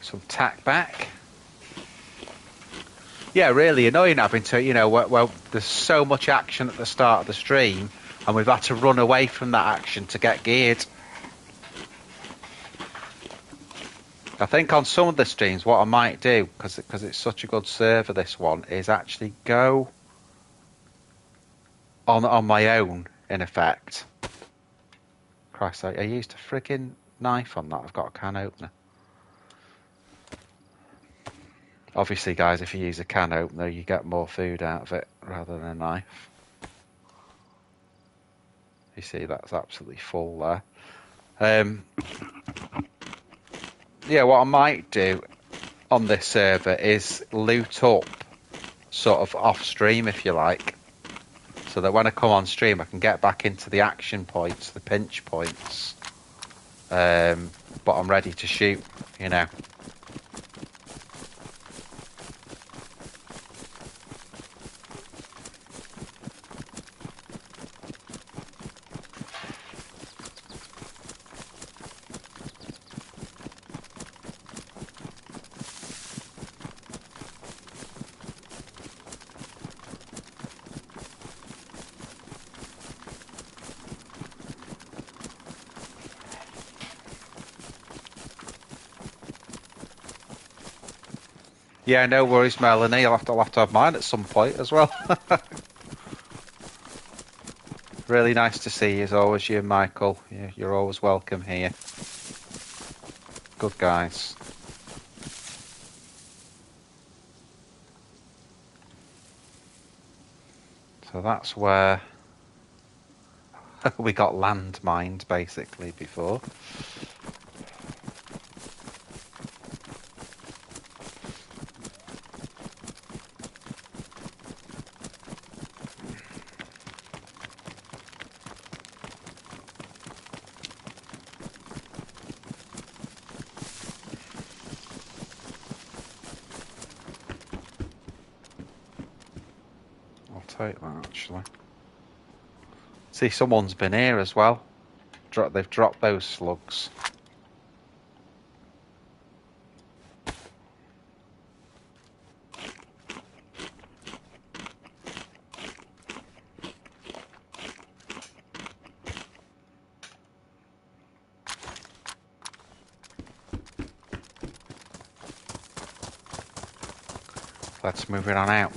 Some tack back. Yeah, really annoying having to, you know, well, there's so much action at the start of the stream, and we've had to run away from that action to get geared. I think on some of the streams, what I might do, because it's such a good server, this one, is actually go on my own, in effect. Christ, I used a friggin' knife on that. I've got a can opener. Obviously, guys, if you use a can opener, you get more food out of it rather than a knife. You see, that's absolutely full there. Yeah, what I might do on this server is loot up sort of off stream, if you like, so that when I come on stream, I can get back into the action points, the pinch points, but I'm ready to shoot, you know. Yeah, no worries, Melanie. I'll have to have mine at some point as well. Really nice to see you as always, you and Michael. You're always welcome here. Good guys. So that's where we got landmined basically before. Take that actually. See, someone's been here as well. They've dropped those slugs. Let's move it on out.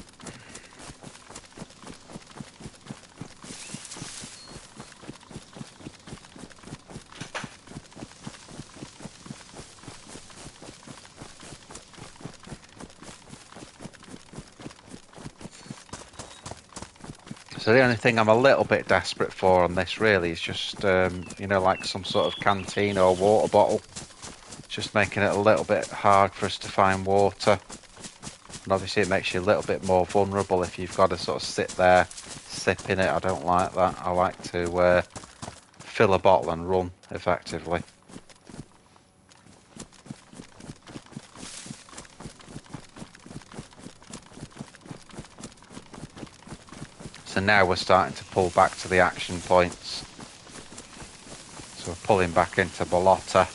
So the only thing I'm a little bit desperate for on this really is just, you know, like some sort of canteen or water bottle. Just making it a little bit hard for us to find water. And obviously it makes you a little bit more vulnerable if you've got to sort of sit there sipping it. I don't like that. I like to fill a bottle and run effectively. So now we're starting to pull back to the action points. So we're pulling back into Balota.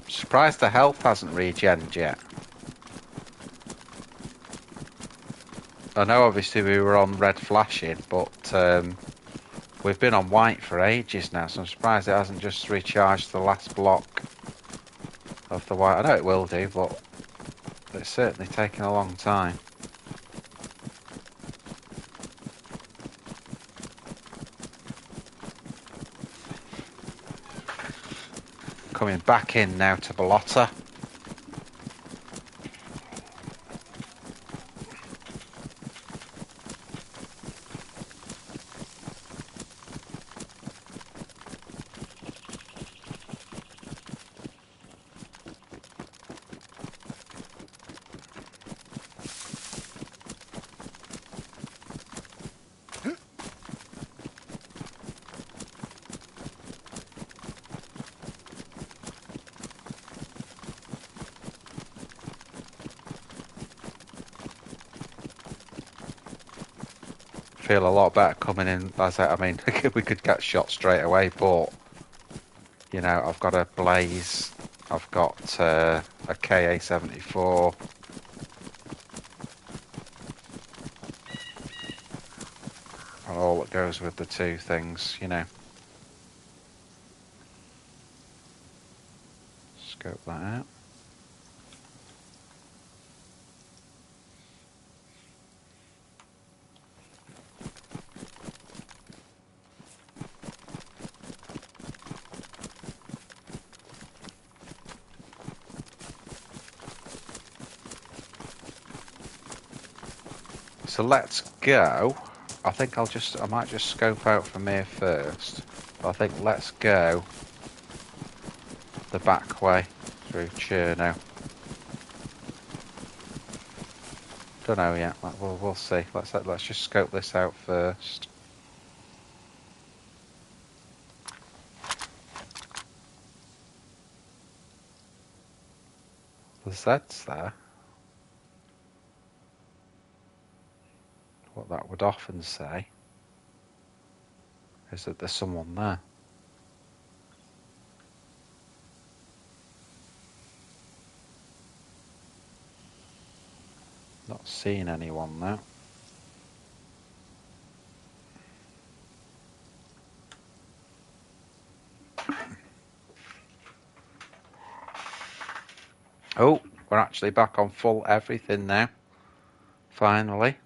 Surprised the health hasn't regened yet. I know obviously we were on red flashing, but we've been on white for ages now, so I'm surprised it hasn't just recharged the last block of the white. I know it will do, but it's certainly taken a long time. Coming back in now to Balota. Feel a lot better coming in. I mean, we could get shot straight away, but you know, I've got a Blaze, I've got a KA-74. And all that goes with the two things, you know. Scope that out. So let's go. I think I might just scope out from here first. I think let's go the back way through Cherno. Don't know yet. We'll see. Let's just scope this out first. The Z's there. What that would often say is that there's someone there. Not seeing anyone now. Oh, we're actually back on full everything now. Finally.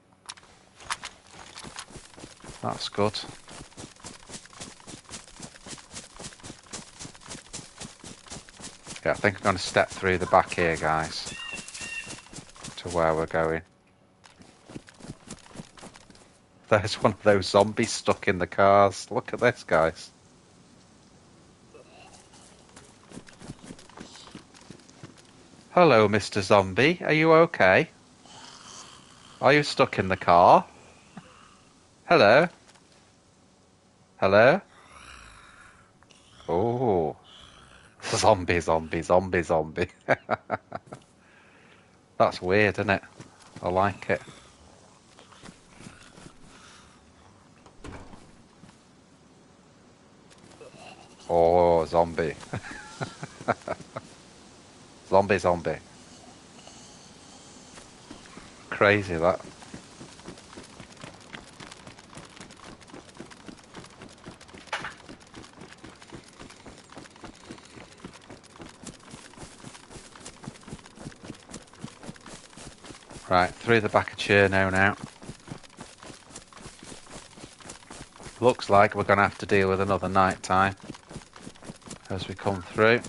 That's good. Yeah, I think I'm going to step through the back here, guys, to where we're going. There's one of those zombies stuck in the cars. Look at this, guys. Hello, Mr. Zombie. Are you okay? Are you stuck in the car? Hello? Hello? Oh. Zombie, zombie, zombie, zombie. That's weird, isn't it? I like it. Oh, zombie. Zombie, zombie. Crazy, that. Right, through the back of Cherno now. Looks like we're going to have to deal with another night time as we come through.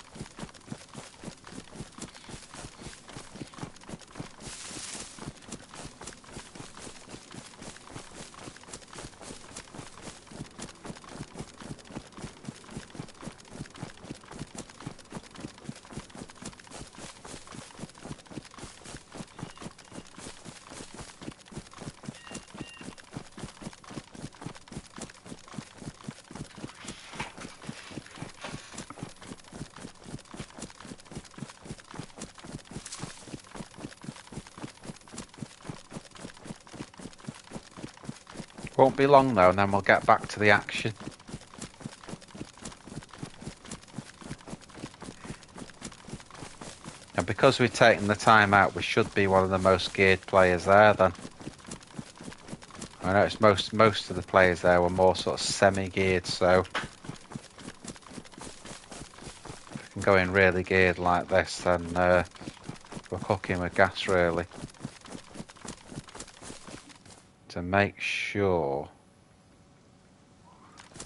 Won't be long though, and then we'll get back to the action. And because we've taken the time out, we should be one of the most geared players there then. I know it's most of the players there were more sort of semi-geared, so if we can go in really geared like this, then we're cooking with gas really. To make sure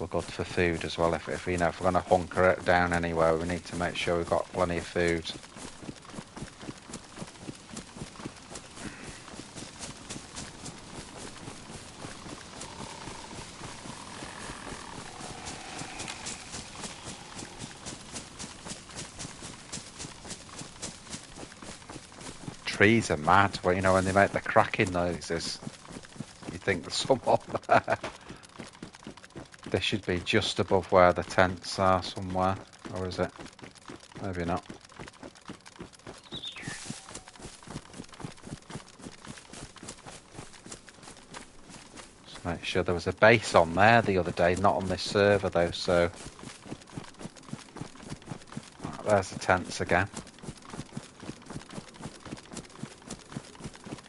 we're good for food as well. If you know, if we're going to hunker it down anywhere, we need to make sure we've got plenty of food. Trees are mad, well, you know, when they make the cracking noises, you think there's someone there. They should be just above where the tents are somewhere, or is it? Maybe not. Just make sure there was a base on there the other day, not on this server though, so... Right, there's the tents again.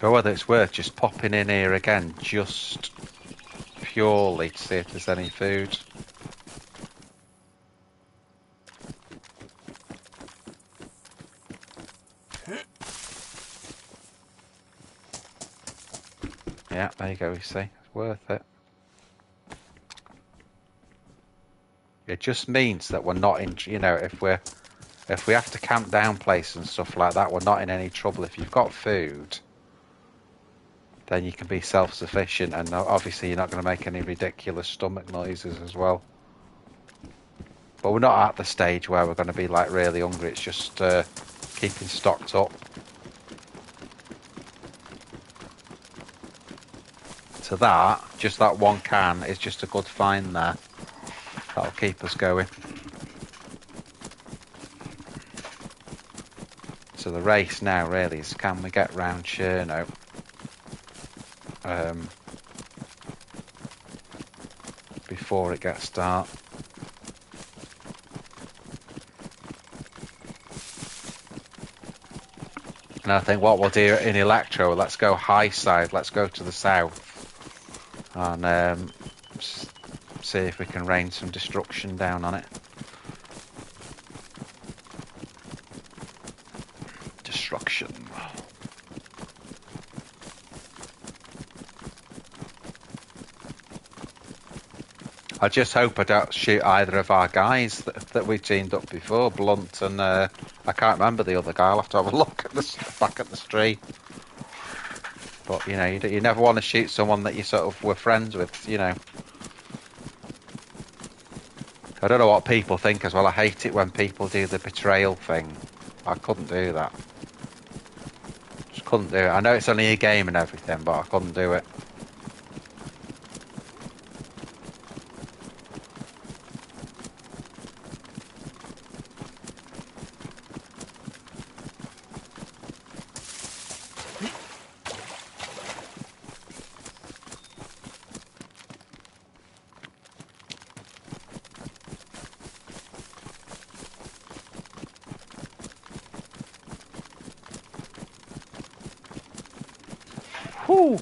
Or whether it's worth just popping in here again, just purely to see if there's any food. Yeah, there you go, you see. It's worth it. It just means that we're not in, you know, if we have to camp down places and stuff like that, we're not in any trouble. If you've got food, then you can be self-sufficient, and obviously you're not going to make any ridiculous stomach noises as well. But we're not at the stage where we're going to be like really hungry. It's just keeping stocked up. So that, just that one can, is just a good find there. That'll keep us going. So the race now really is, can we get round Cherno? Before it gets dark. And I think what we'll do in Electro, let's go high side, let's go to the south and see if we can rain some destruction down on it. Destruction. I just hope I don't shoot either of our guys that we teamed up before, Blunt and I can't remember the other guy. I'll have to have a look at back at the stream. But you know, you never want to shoot someone that you sort of were friends with, you know. I don't know what people think as well. I hate it when people do the betrayal thing. I couldn't do that. couldn't do it. I know it's only a game and everything, but I couldn't do it. Whew.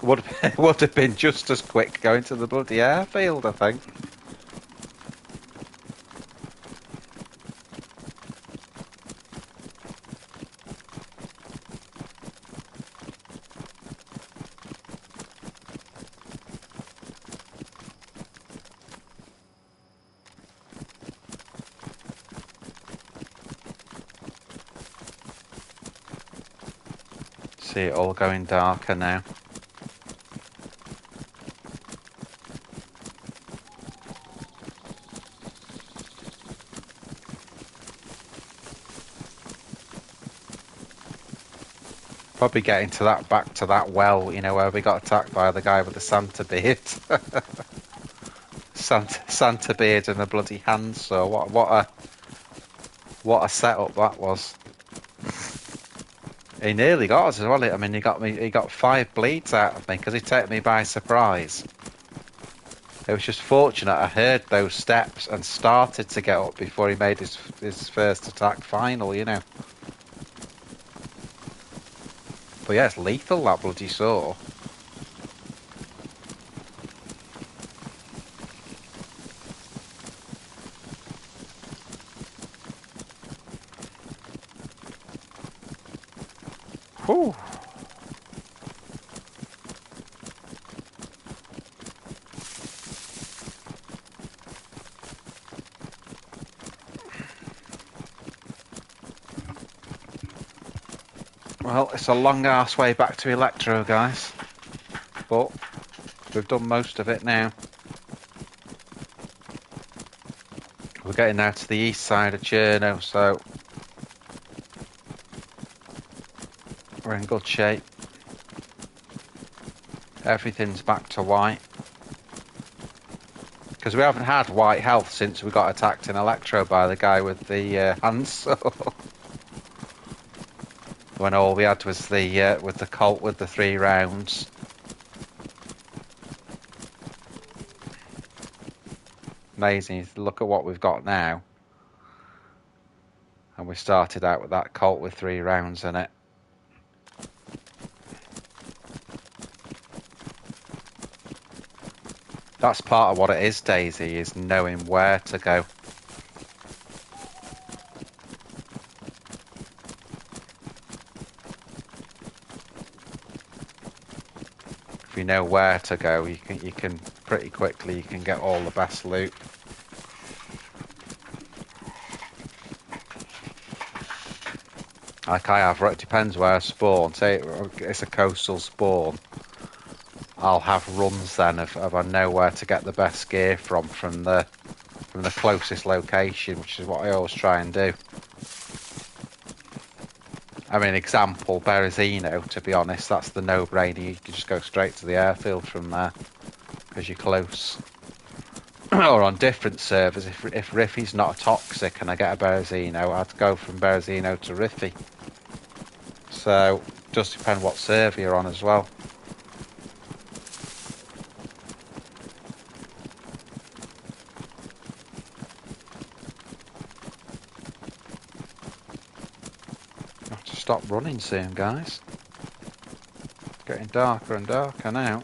Would have been just as quick going to the bloody airfield, I think. See it all going darker now. Probably getting to that back to that well, you know, where we got attacked by the guy with the Santa beard. Santa beard and a bloody handsaw. What a setup that was. He nearly got us as well. I mean, he got 5 bleeds out of me because he took me by surprise. It was just fortunate I heard those steps and started to get up before he made his first attack final, you know. But yeah, it's lethal, that bloody saw. Whew. Well, it's a long ass way back to Electro, guys. But we've done most of it now. We're getting now to the east side of Cherno, so we're in good shape. Everything's back to white. Because we haven't had white health since we got attacked in Electro by the guy with the handsaw. When all we had was the with the Colt with the 3 rounds. Amazing. Look at what we've got now. And we started out with that Colt with 3 rounds in it. That's part of what it is, Daisy, is knowing where to go. If you know where to go, you can pretty quickly get all the best loot. Like I have, it depends where I spawn. Say it's a coastal spawn. I'll have runs then if I know where to get the best gear from the closest location, which is what I always try and do. I mean, example, Berezino, to be honest, that's the no-brainer. You can just go straight to the airfield from there, because you're close. Or on different servers, if Riffy's not a toxic and I get a Berezino, I'd go from Berezino to Riffy. So, just depend what server you're on as well. Stop running soon, guys. It's getting darker and darker now.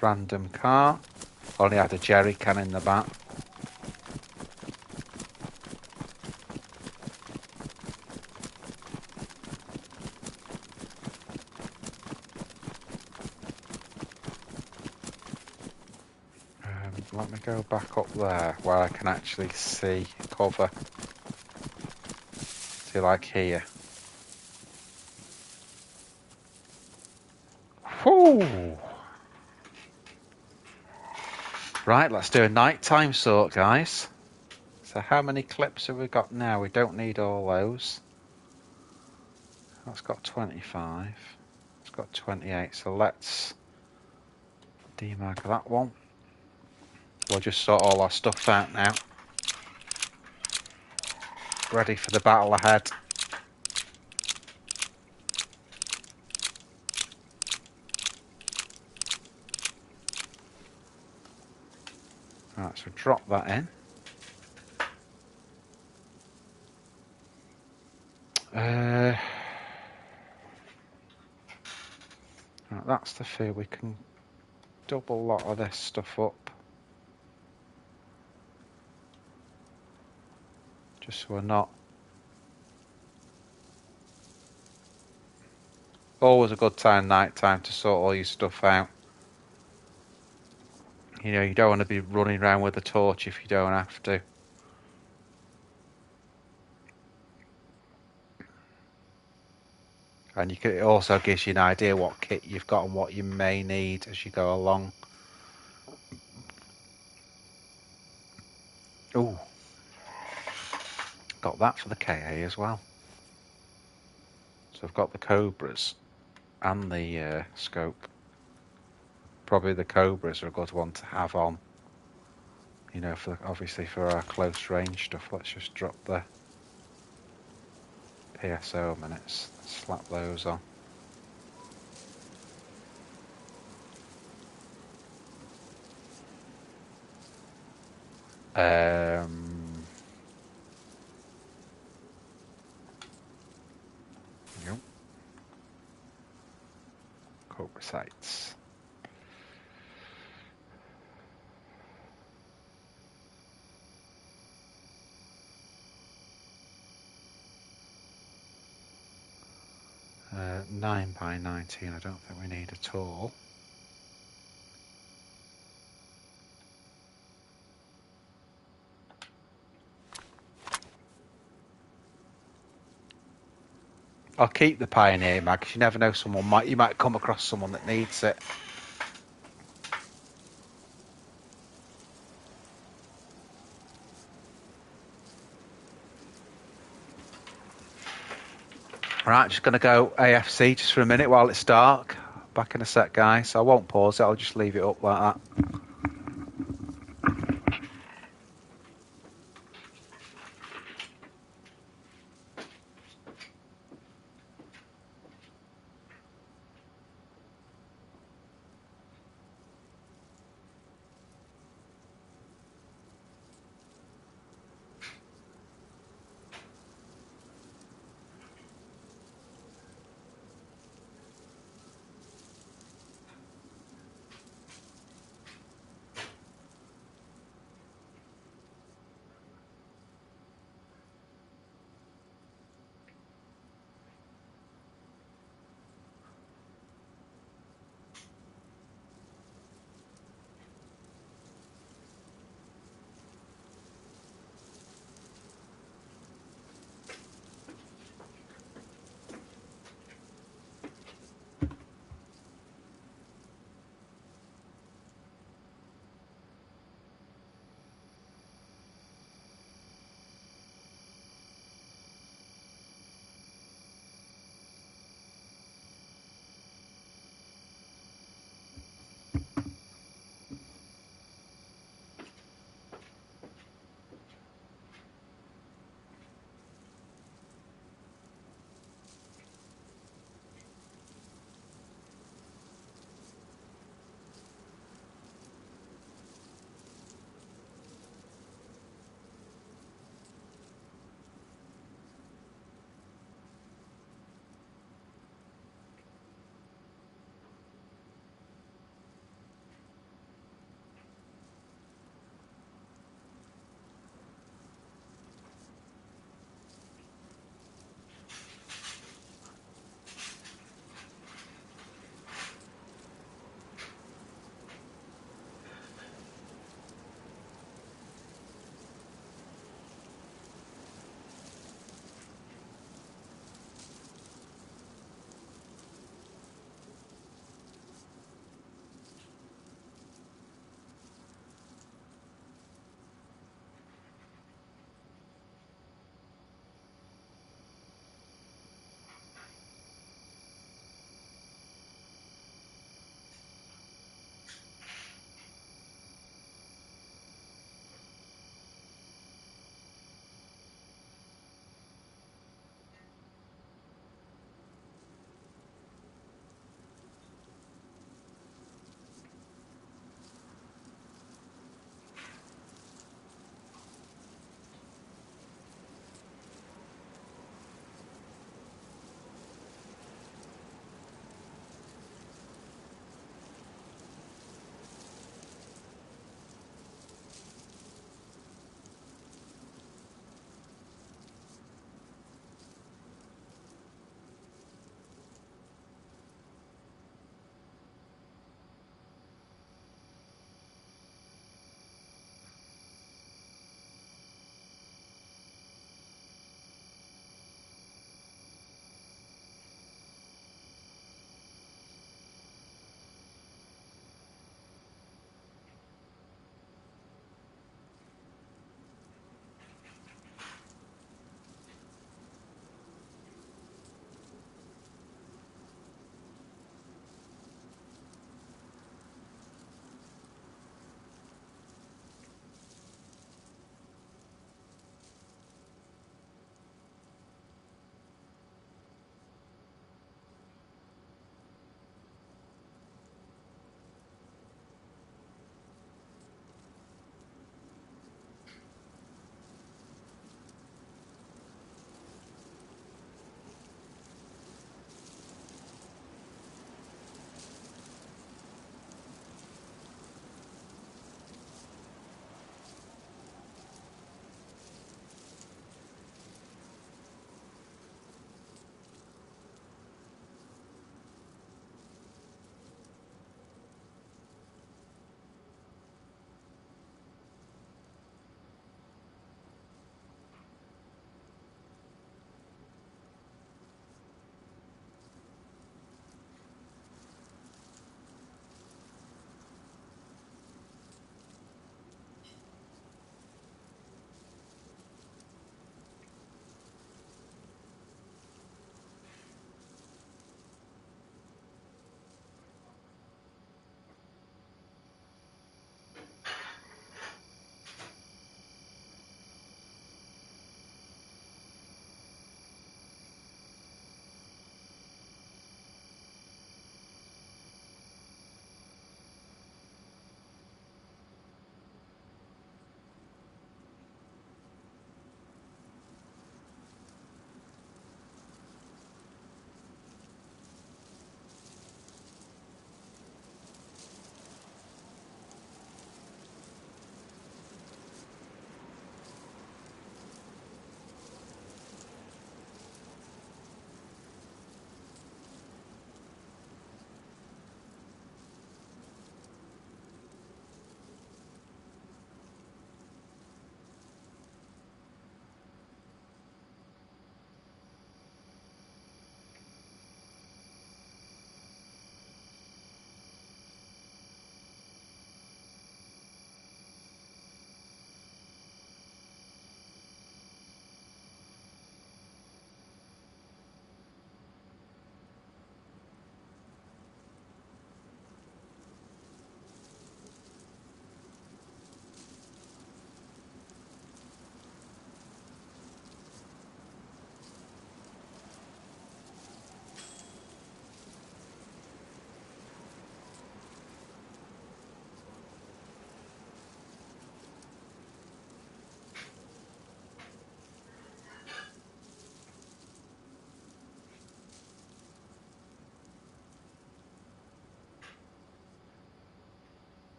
Random car. Only had a jerry can in the back. Let me go back up there where I can actually see cover. See, like here. Ooh. Right, let's do a nighttime sort, guys. So how many clips have we got now? We don't need all those. That's got 25. It's got 28. So let's demark that one. We'll just sort all our stuff out now. Ready for the battle ahead. Right, so drop that in. Right, that's the fear. We can double a lot of this stuff up. Just so we're not... Always a good time, night time, to sort all your stuff out. You know, you don't want to be running around with a torch if you don't have to. And it also gives you an idea what kit you've got and what you may need as you go along. Ooh. Got that for the KA as well. So I've got the Cobras and the scope. Probably the Cobras are a good one to have on. You know, obviously for our close range stuff. Let's just drop the PSO minutes. Slap those on. Yep. Cobra sights. Uh, 9 by 19. I don't think we need at all. I'll keep the Pioneer mag because you never know, you might come across someone that needs it. Right, just going to go AFC just for a minute while it's dark. Back in a sec, guys. I won't pause it. I'll just leave it up like that.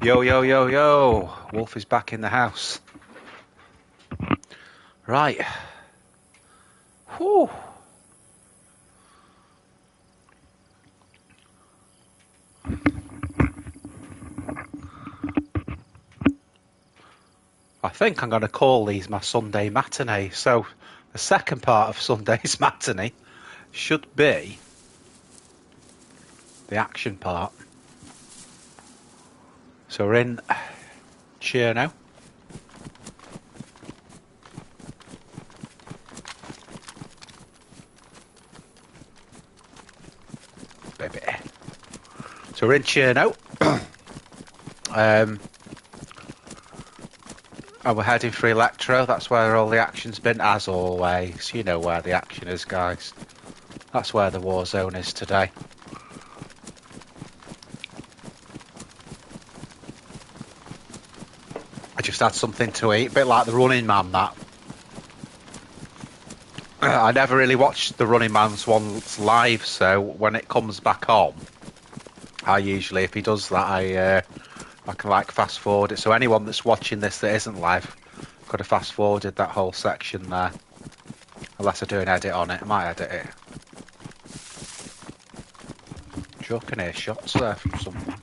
Yo, yo, yo, yo. Wolf is back in the house. Right. Whew. I think I'm going to call these my Sunday matinee. So the second part of Sunday's matinee should be the action part. So we're in Cherno. Baby. So we're in Cherno. And we're heading for Electro. That's where all the action's been, as always. You know where the action is, guys. That's where the war zone is today. I just had something to eat, a bit like the Running Man, that. I never really watched the Running Man's ones live, so when it comes back on, I usually, if he does that, I can like fast forward it. So anyone that's watching this that isn't live could have fast forwarded that whole section there. Unless I do an edit on it, I might edit it. Sure can hear shots there from someone.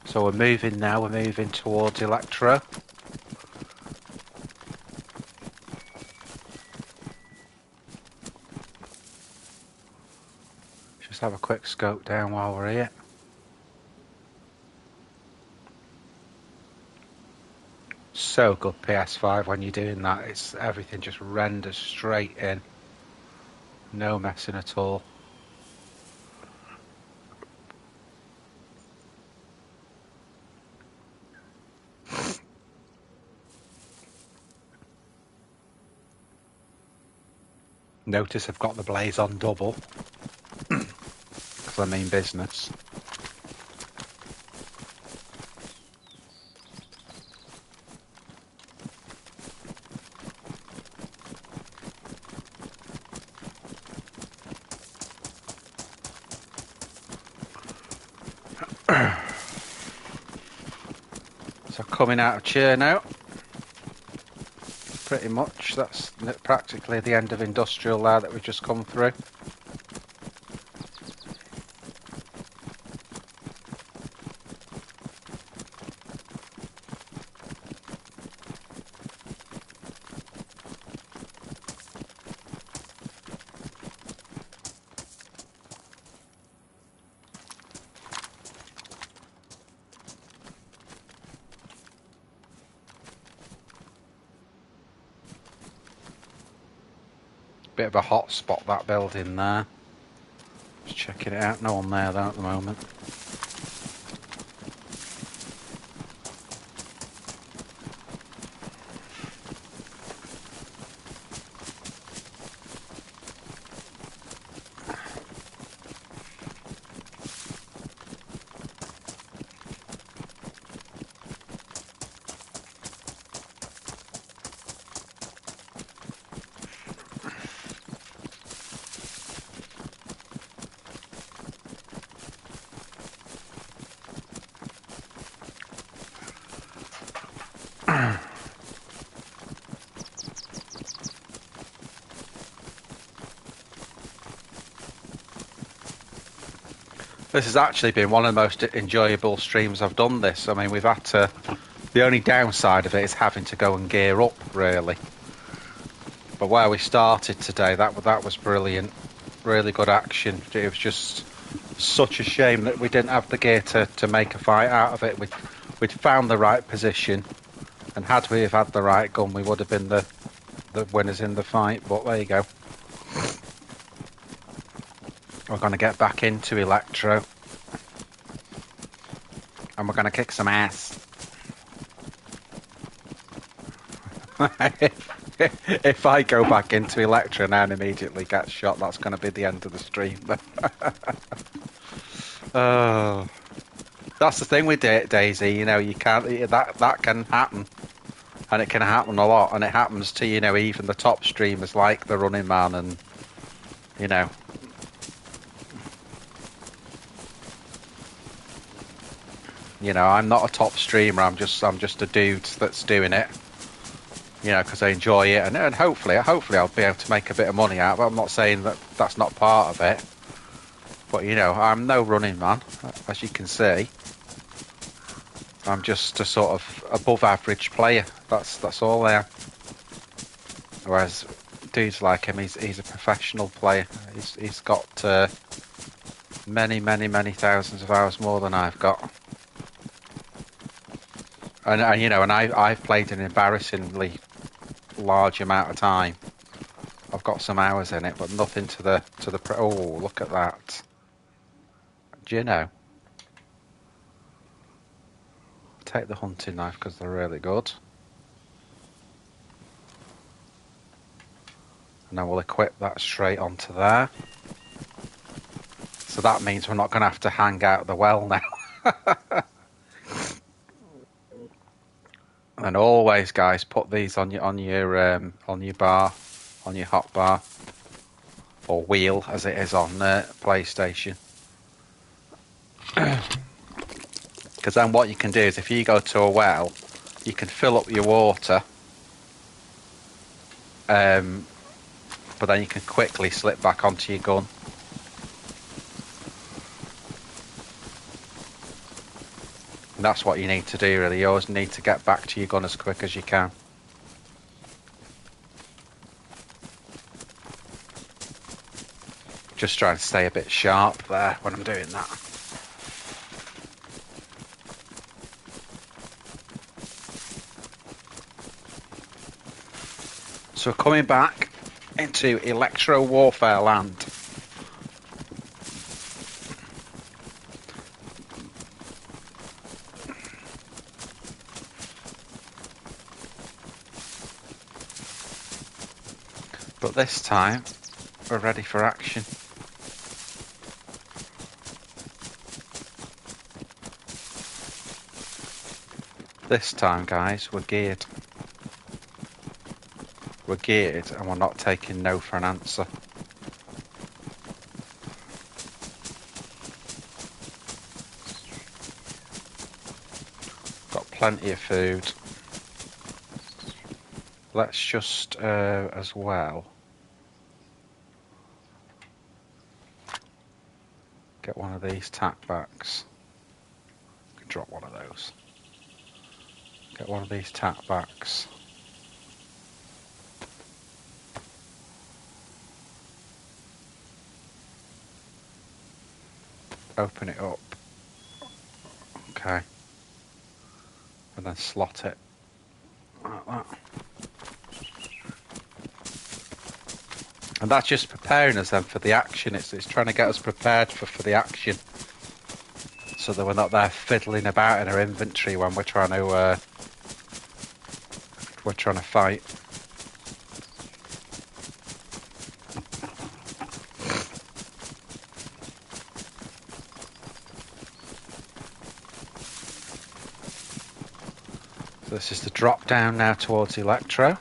So we're moving now, we're moving towards Electro. Just have a quick scope down while we're here. So good PS5 when you're doing that, it's everything just renders straight in. No messing at all. Notice I've got the blaze on double, because I mean business. So coming out of Cherno, pretty much, that's practically the end of industrial there that we've just come through. Bit of a hot spot, that building there. Just checking it out, no one there though at the moment. This has actually been one of the most enjoyable streams I've done this. I mean, we've had to... The only downside of it is having to go and gear up, really. But where we started today, that was brilliant. Really good action. It was just such a shame that we didn't have the gear to make a fight out of it. We'd found the right position, and had we have had the right gun, we would have been the winners in the fight. But there you go. We're going to get back into Electro, and we're going to kick some ass. If I go back into Electro now and immediately get shot, that's going to be the end of the stream. Oh. That's the thing with Daisy. You know, you can't. That can happen, and it can happen a lot, and it happens to even the top streamers like the Running Man, and you know. I'm not a top streamer. I'm just a dude that's doing it. Because I enjoy it, and hopefully I'll be able to make a bit of money out. But I'm not saying that that's not part of it. But I'm no running man, as you can see. I'm just a sort of above average player. That's all I am. Whereas dudes like him, he's a professional player. He's got many thousands of hours more than I've got. And I've played an embarrassingly large amount of time. I've got some hours in it, but nothing to the oh, look at that. Do you know? Take the hunting knife because they're really good. And then we'll equip that straight onto there. So that means we're not going to have to hang out the well now. And always, guys, put these on your bar, on your hot bar, or wheel as it is on PlayStation. Because then what you can do is, if you go to a well, you can fill up your water, but then you can quickly slip back onto your gun. And that's what you need to do, really. You always need to get back to your gun as quick as you can. Just trying to stay a bit sharp there when I'm doing that. So coming back into Electro Warfare land. But this time, we're ready for action. This time, guys, we're geared. We're geared and we're not taking no for an answer. Got plenty of food. Let's just, as well, get one of these tack backs. Drop one of those. Get one of these tack backs. Open it up. Okay. And then slot it like that. And that's just preparing us then for the action. It's trying to get us prepared for the action, so that we're not there fiddling about in our inventory when we're trying to fight. So this is the drop down now towards Electro.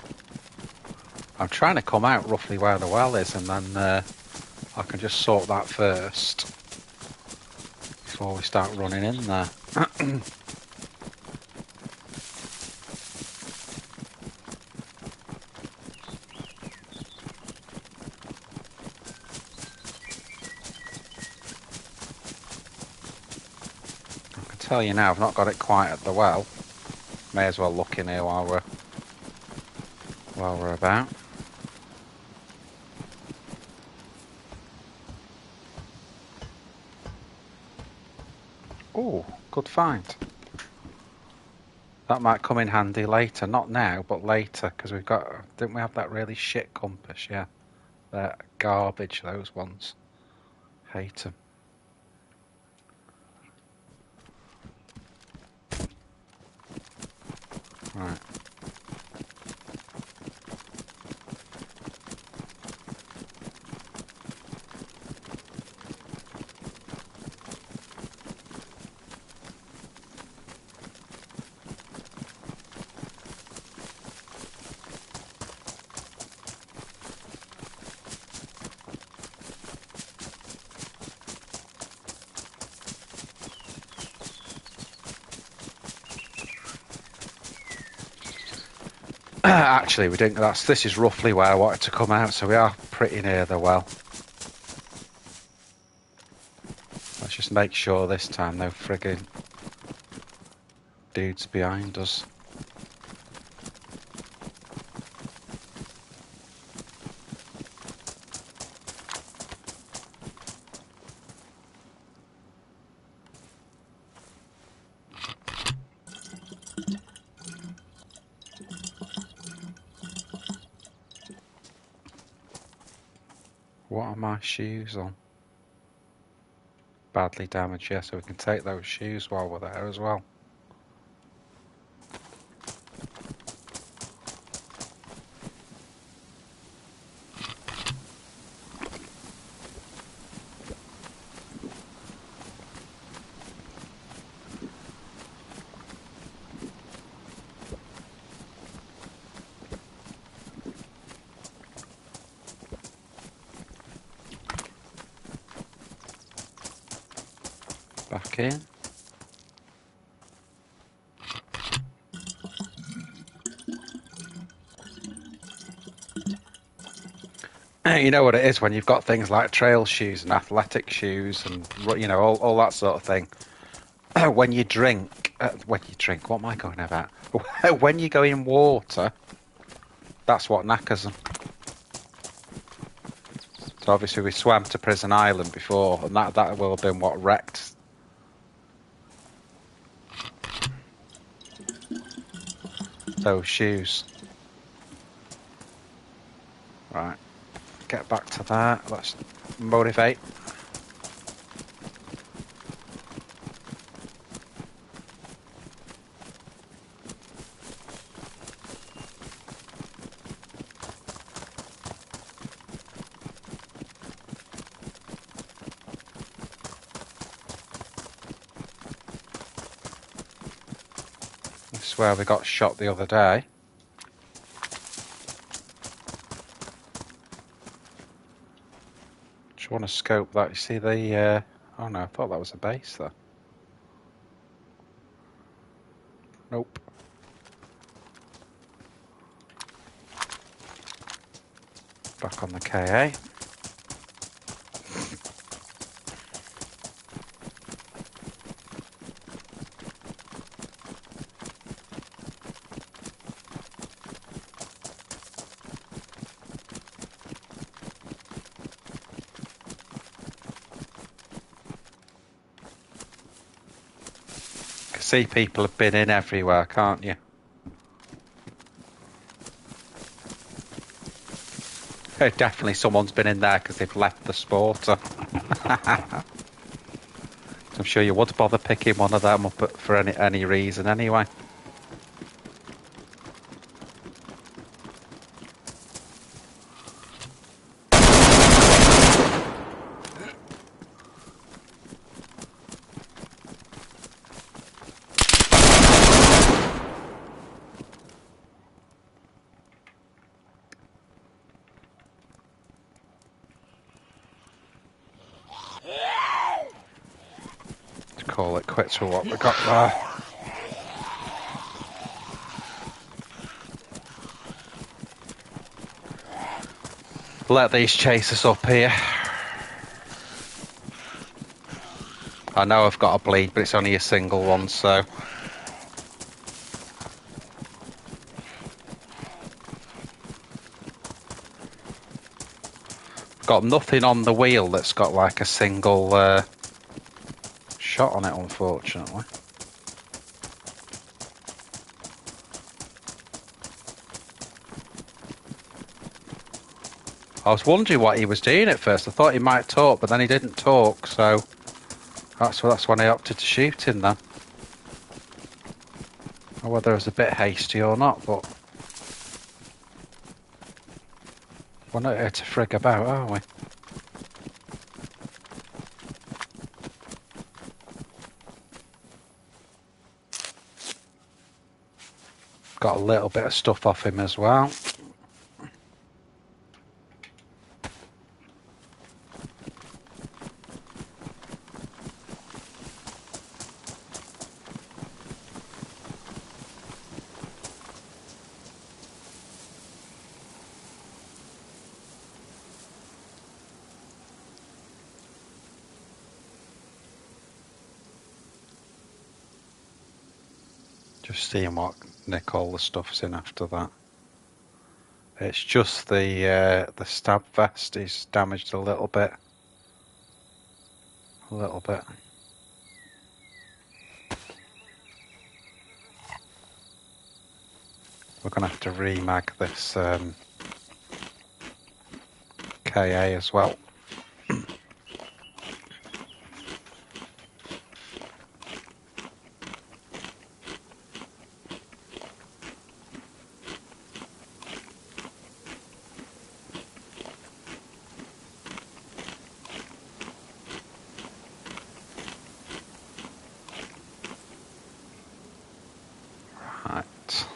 I'm trying to come out roughly where the well is, and then I can just sort that first before we start running in there. I can tell you now, I've not got it quite at the well. May as well look in here while we're about. Oh, good find. That might come in handy later. Not now, but later, because didn't we have that really shit compass? Yeah. They're garbage, those ones. Hate them. Right. Actually, we didn't. This is roughly where I wanted to come out, so we are pretty near the well. Let's just make sure this time no friggin' dudes behind us. What are my shoes on? Badly damaged, yeah, so we can take those shoes while we're there as well. Back in. You know what it is when you've got things like trail shoes and athletic shoes and, you know, all that sort of thing. When you drink, what am I going about? When you go in water, that's what knackers them. So obviously we swam to Prison Island before, and that will have been what wrecked. Those shoes. Right, get back to that. Let's motivate. This is where we got shot the other day. Just want to scope that. You see the... oh no, I thought that was a base there. Nope. Back on the KA. See, people have been in everywhere, can't you? Definitely someone's been in there because they've left the sporter. I'm sure you would bother picking one of them up for any reason anyway. Call it quits with what we got there. Let these chase us up here. I know I've got a bleed, but it's only a single one, so... Got nothing on the wheel that's got like a single shot on it, unfortunately. I was wondering what he was doing at first. I thought he might talk, but then he didn't talk, so that's when I opted to shoot him then. Or whether it was a bit hasty or not, but we're not here to frig about, are we? Got a little bit of stuff off him as well. Just seeing what nick all the stuff's in after that. It's just the stab vest is damaged a little bit. A little bit. We're gonna have to remag this KA as well. Right.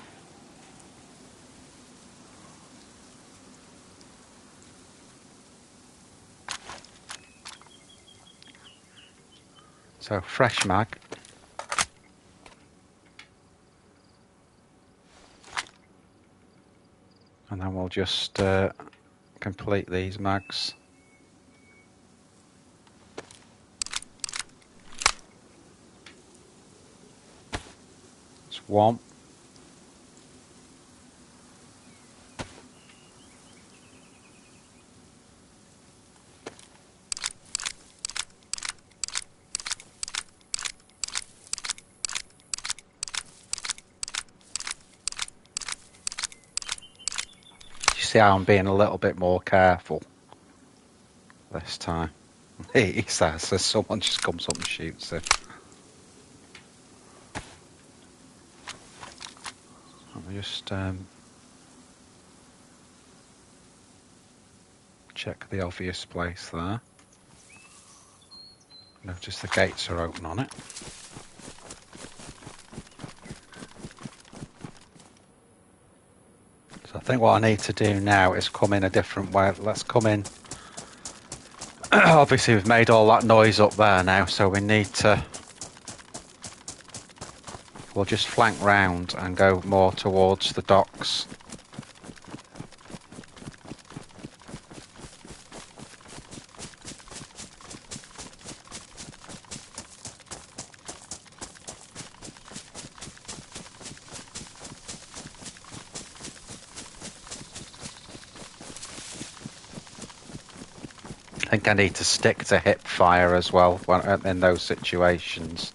So fresh mag. And then we'll just complete these mags. It's one. You see how I'm being a little bit more careful this time. He says, someone just comes up and shoots him. Let me just check the obvious place there. Notice the gates are open on it. So I think what I need to do now is come in a different way. Let's come in. Obviously we've made all that noise up there now, so we need to... We'll just flank round and go more towards the docks. I think I need to stick to hip fire as well in those situations.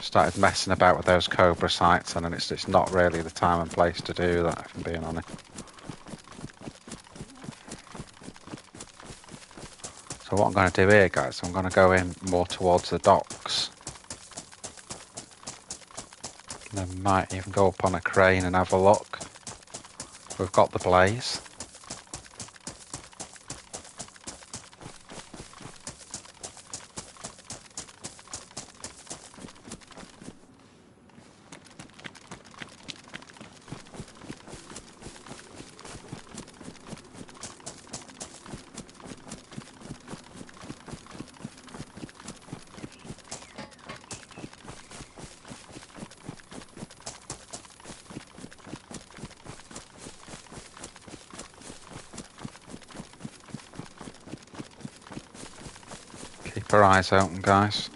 Started messing about with those Cobra sights, and then it's not really the time and place to do that, if I'm being honest. So what I'm going to do here, guys, I'm going to go in more towards the docks. And then might even go up on a crane and have a look. We've got the blaze. Keep our eyes open, guys.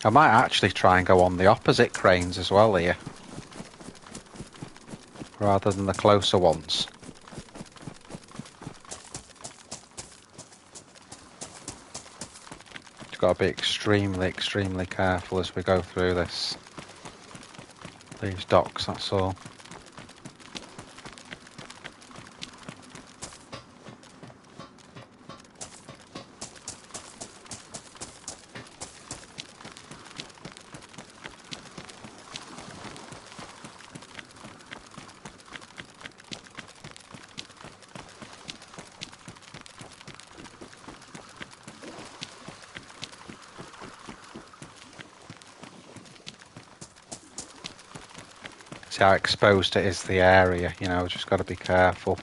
I might actually try and go on the opposite cranes as well here, rather than the closer ones. You've got to be extremely, extremely careful as we go through these docks, that's all. See how exposed it is, the area, you know, just got to be careful.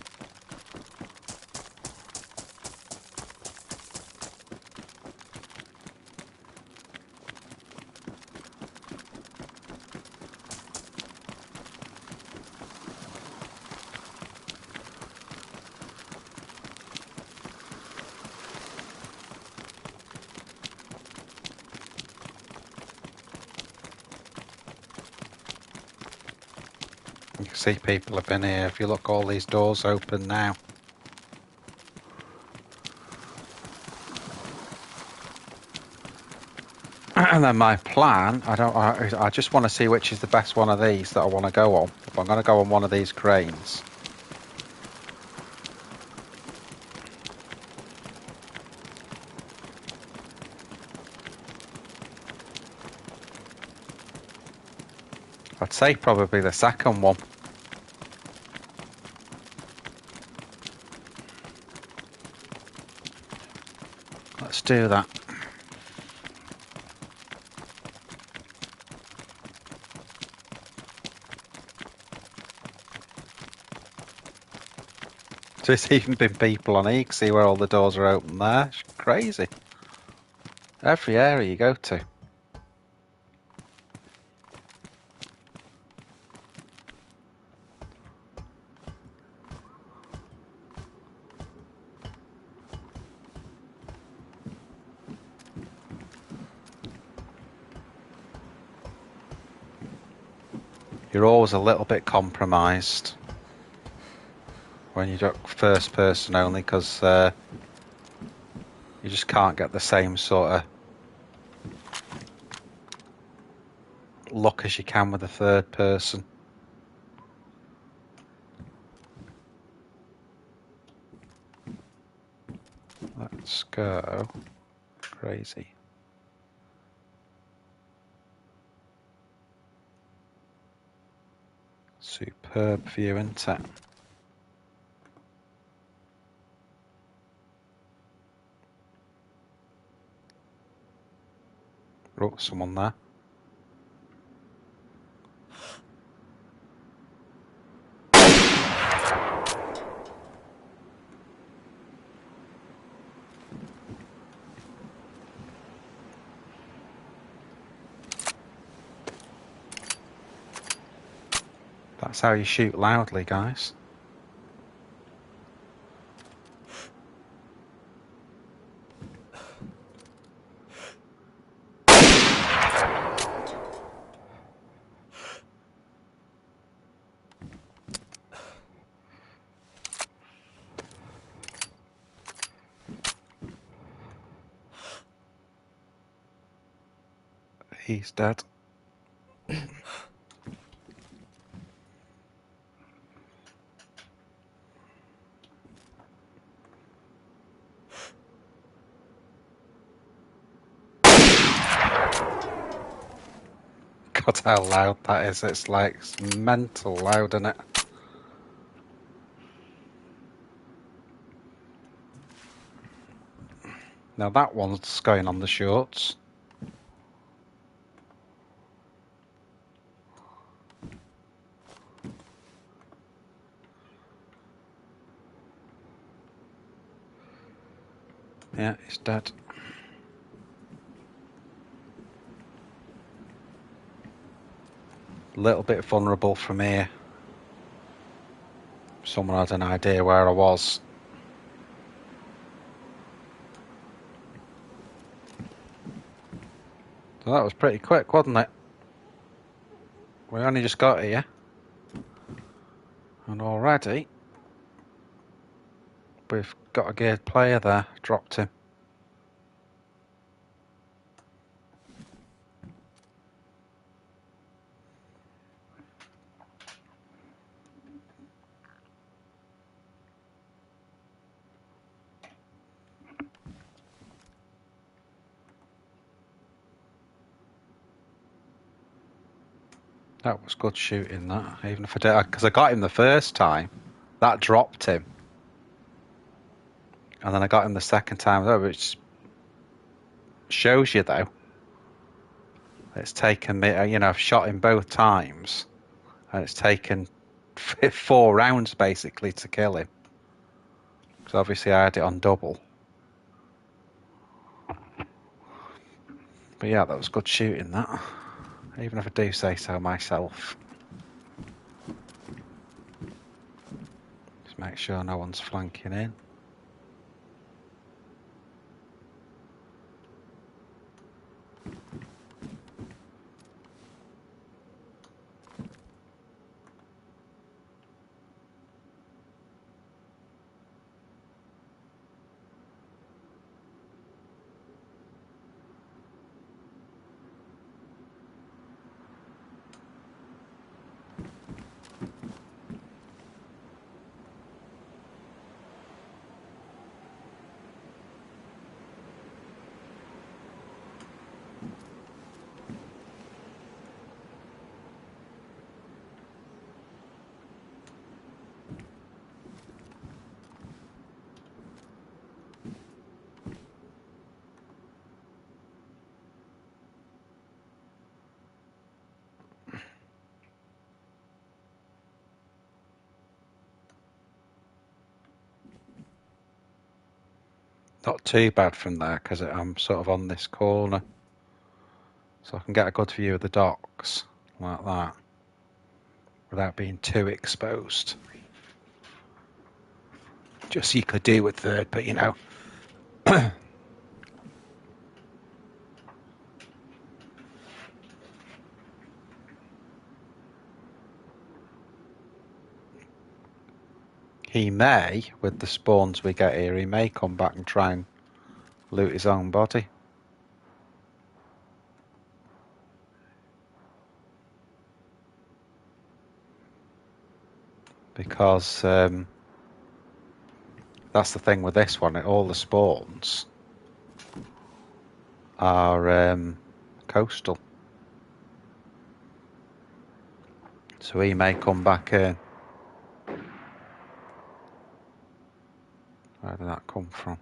can see people have been here. If you look, all these doors open now. And then my plan, I just want to see which is the best one of these that I want to go on. If I'm going to go on one of these cranes. I'd say probably the second one. Let's do that. There's even been people on here. You can see where all the doors are open there. It's crazy. Every area you go to. You're always a little bit compromised when you do first person only, because you just can't get the same sort of look as you can with the third person. Let's go. Crazy. Superb view, isn't it? Oh, someone there. That's how you shoot loudly, guys. He's dead. God, how loud that is. It's like it's mental loud, isn't it? Now that one's going on the shorts. Yeah, he's dead. A little bit vulnerable from here. Someone had an idea where I was. So that was pretty quick, wasn't it? We only just got here. And already we've got a geared player there. Dropped him. That was good shooting, that. Even if I did, because I got him the first time, that dropped him. And then I got him the second time, though, which shows you, though, it's taken me, I've shot him both times, and it's taken 4 rounds, basically, to kill him. Because obviously I had it on double. But yeah, that was good shooting, that. Even if I do say so myself. Just make sure no one's flanking in. Not too bad from there because I'm sort of on this corner. So I can get a good view of the docks like that without being too exposed. Just so you could do with third, but you know. He may, with the spawns we get here, he may come back and try and loot his own body. Because that's the thing with this one, all the spawns are coastal. So he may come back in. Where did that come from?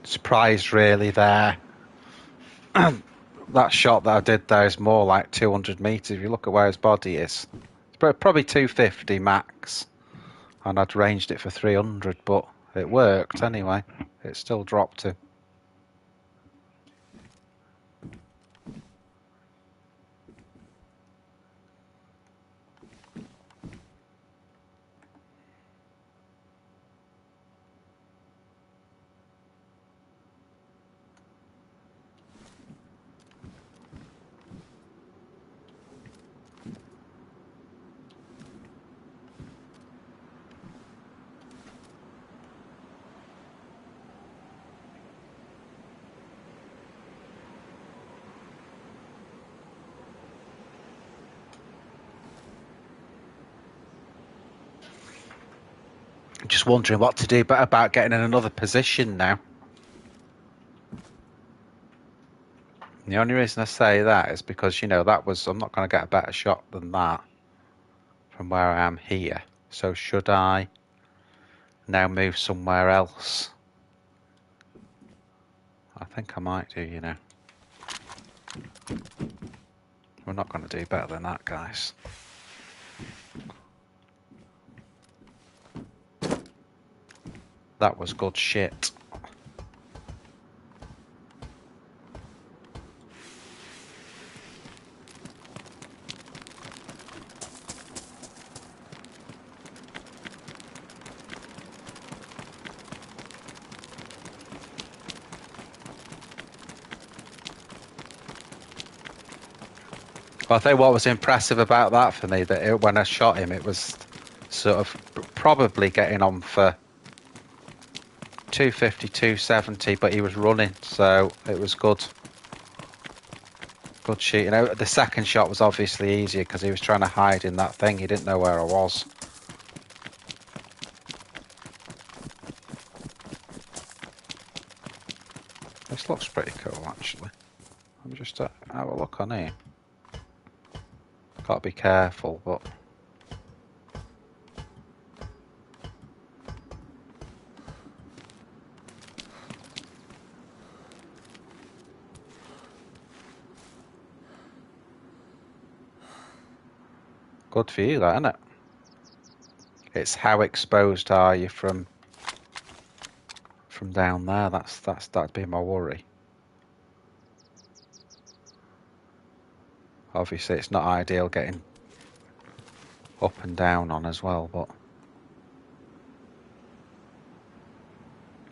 Surprised really there. That shot that I did there is more like 200 meters. If you look at where his body is, it's probably 250 max. And I'd ranged it for 300, but it worked anyway. It still dropped him. Just wondering what to do about getting in another position now. And the only reason I say that is because, you know, I'm not going to get a better shot than that from where I am here. So should I now move somewhere else? I think I might do, you know. We're not going to do better than that, guys. That was good shit. Well, I think what was impressive about that for me, that when I shot him, it was sort of probably getting on for 250, 270, but he was running, so it was good. Good shoot. You know, the second shot was obviously easier because he was trying to hide in that thing. He didn't know where I was. This looks pretty cool, actually. Let me just have a look on here. Got to be careful, but... Good for you, that, isn't it? It's how exposed are you from down there. That'd be my worry. Obviously, it's not ideal getting up and down on as well, but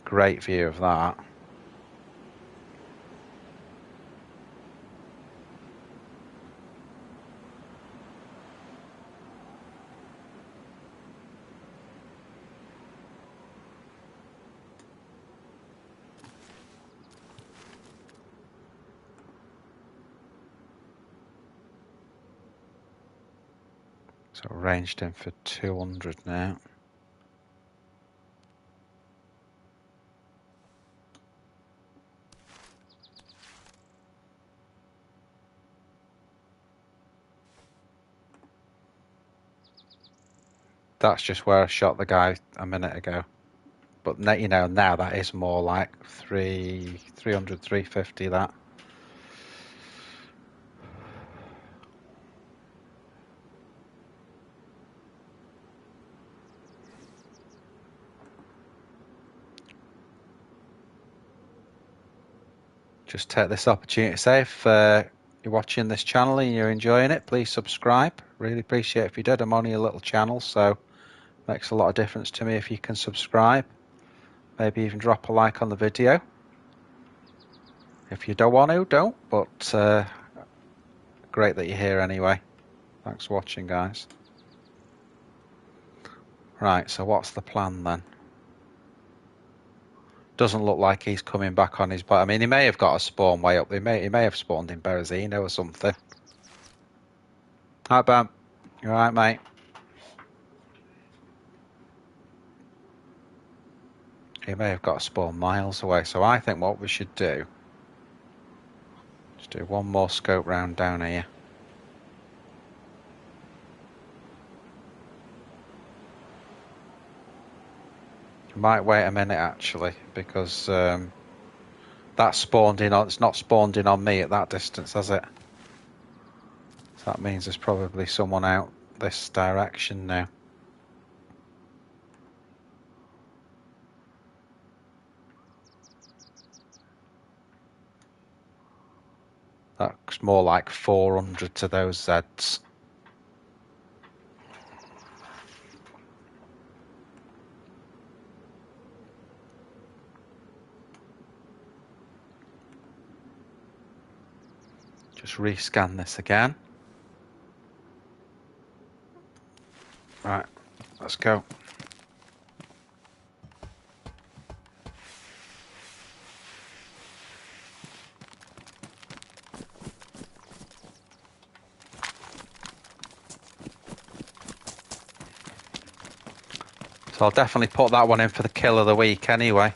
great view of that. So ranged in for 200 now. That's just where I shot the guy a minute ago. But you know, now that is more like 300, 350. That. Just take this opportunity to say if you're watching this channel and you're enjoying it, please subscribe. Really appreciate it if you did. I'm only a little channel, so it makes a lot of difference to me if you can subscribe. Maybe even drop a like on the video. If you don't want to, don't. But great that you're here anyway. Thanks for watching, guys. Right, so what's the plan then? Doesn't look like he's coming back on his bike. I mean, he may have got a spawn way up. He may have spawned in Berezino or something. Hi, Bam. You alright, mate? He may have got a spawn miles away. So I think what we should do, just do one more scope round down here. Might wait a minute actually, because that spawned in on. It's not spawned in on me at that distance, has it? So that means there's probably someone out this direction now. That's more like 400 to those Zs. Just rescan this again. Right, let's go. So I'll definitely put that one in for the kill of the week anyway.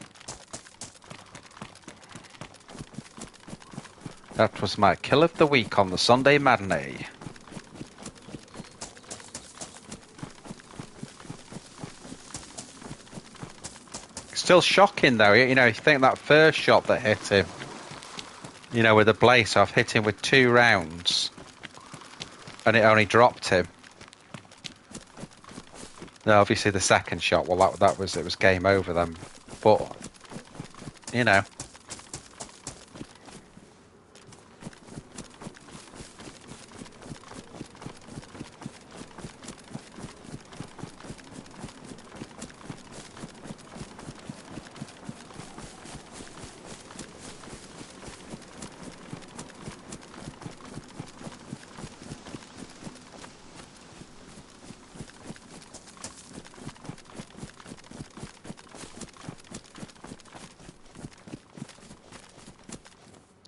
That was my kill of the week on the Sunday matinee. Still shocking though, you know, you think that first shot that hit him, you know, with the blaze, I've hit him with 2 rounds and it only dropped him. No, obviously the second shot, well it was game over then, but, you know.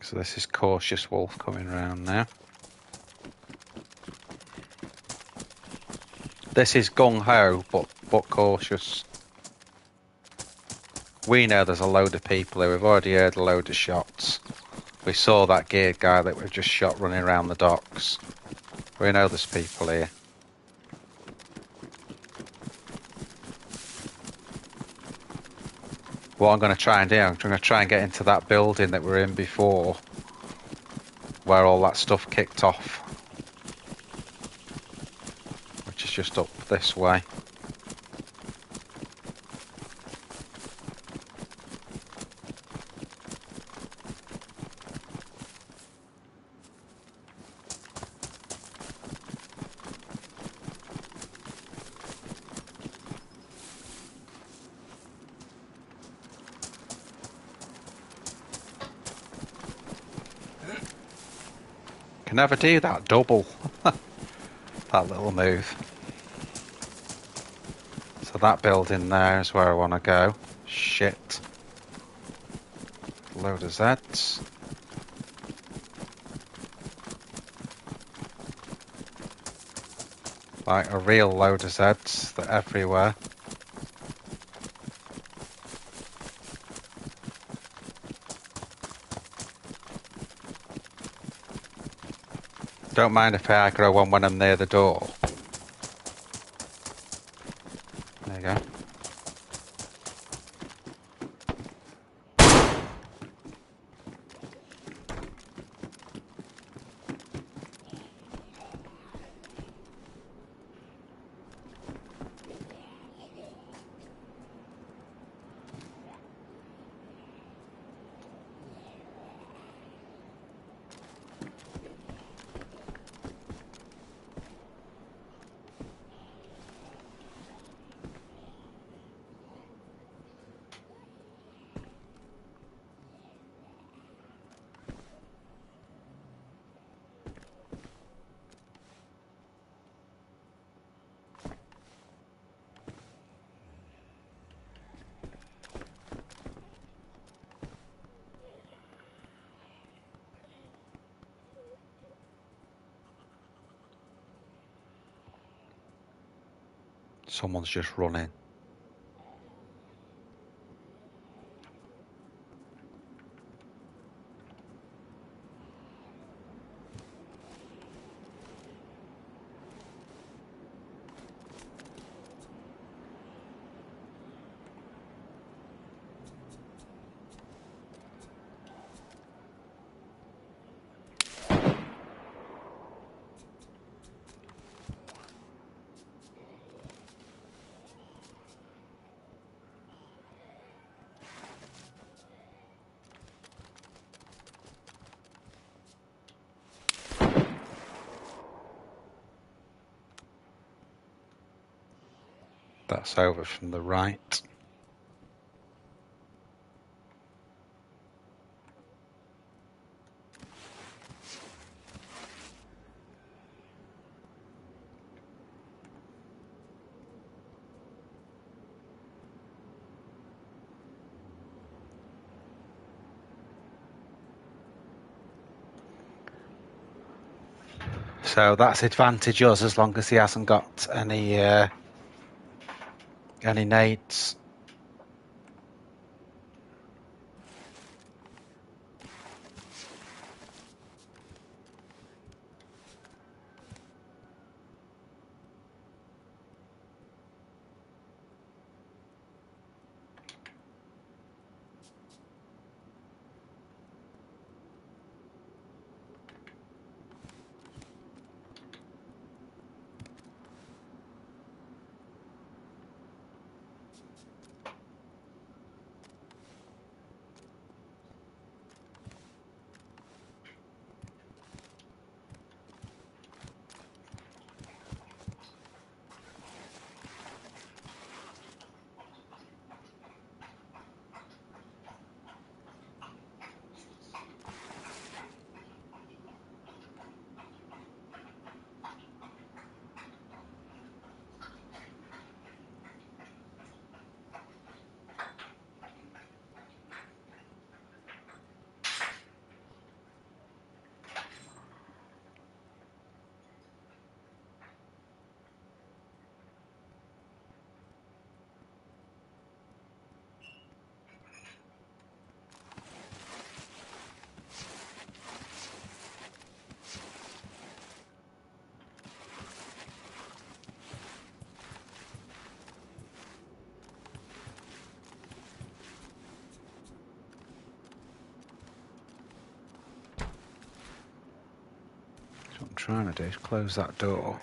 So this is Cautious Wolf coming round now. This is gung-ho, but cautious. We know there's a load of people here. We've already heard a load of shots. We saw that geared guy that we've just shot running around the docks. We know there's people here. What I'm going to try and do, I'm going to try and get into that building that we were in before, where all that stuff kicked off, which is just up this way. Can never do that double. That little move. So that building there is where I want to go. Shit. Load of Zs. Like a real load of Zs. They're everywhere. Don't mind if I aggro one when I'm near the door. Someone's just running. That's over from the right. So that's advantage us as long as he hasn't got any nades. What I'm trying to do is close that door.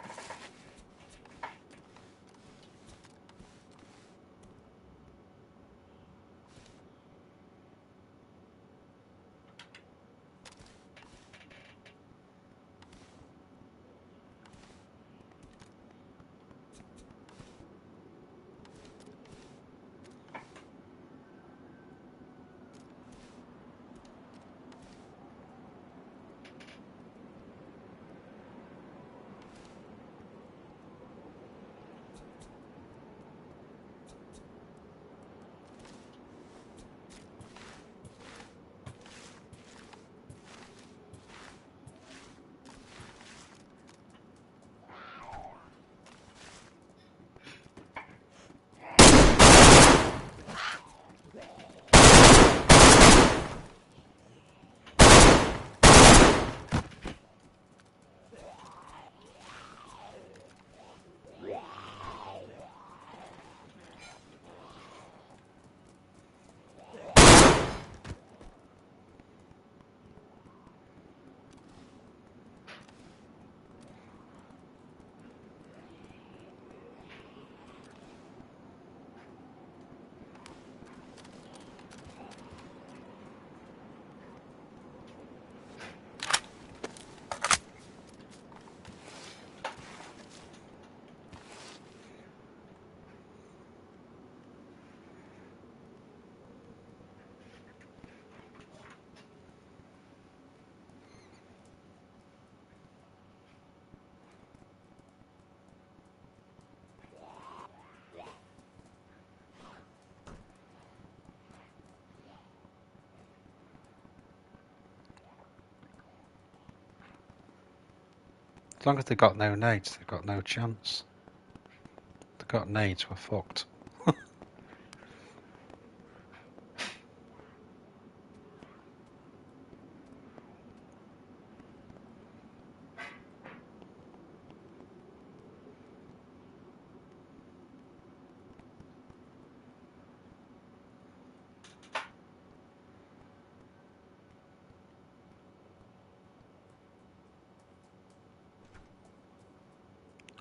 As long as they've got no nades, they've got no chance. got nades, we're fucked.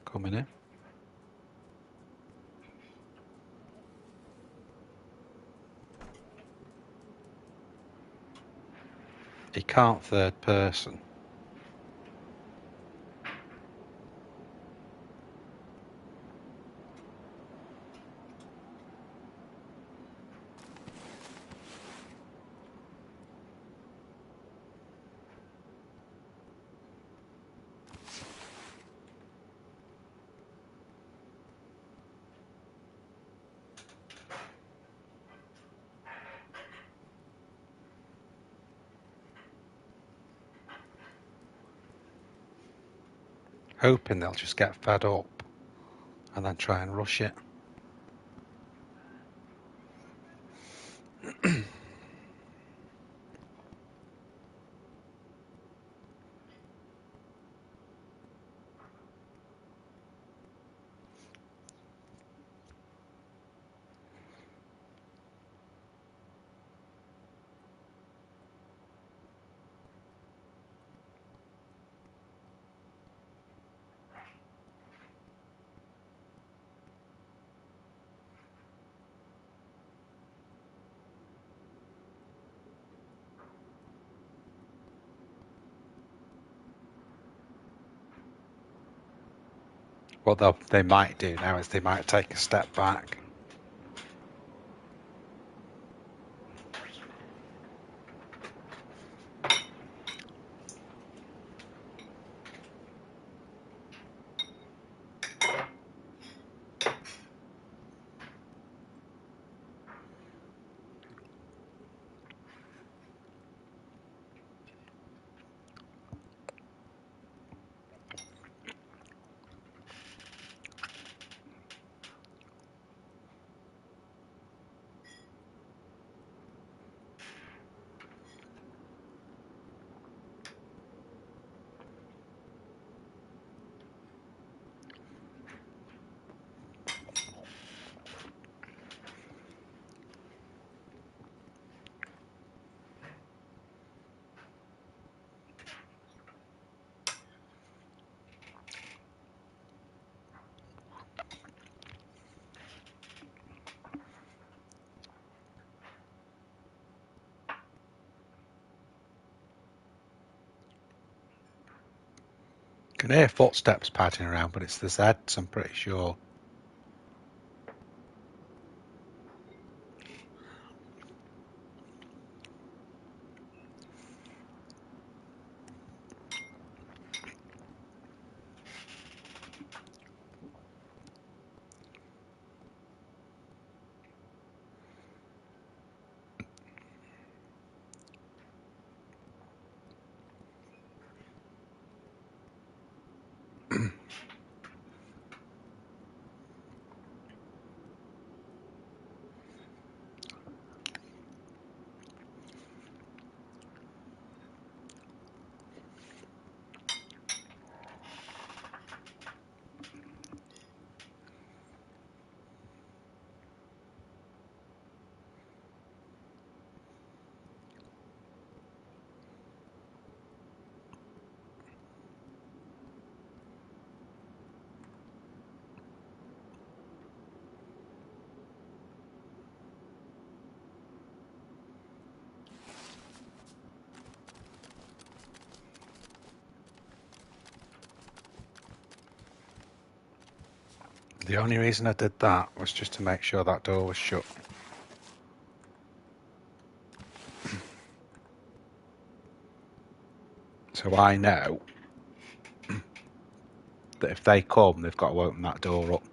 Coming in. He can't third person. Hoping they'll just get fed up and then try and rush it. What they might do now is they might take a step back. Can hear footsteps padding around, but it's the Zeds, I'm pretty sure. The only reason I did that was just to make sure that door was shut. So I know that if they come, they've got to open that door up.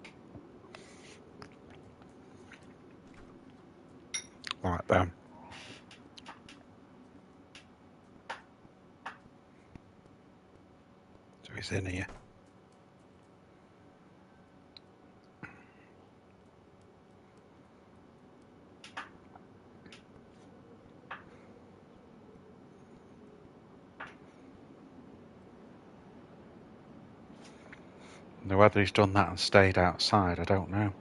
Like them. So he's in here. Now whether he's done that and stayed outside, I don't know.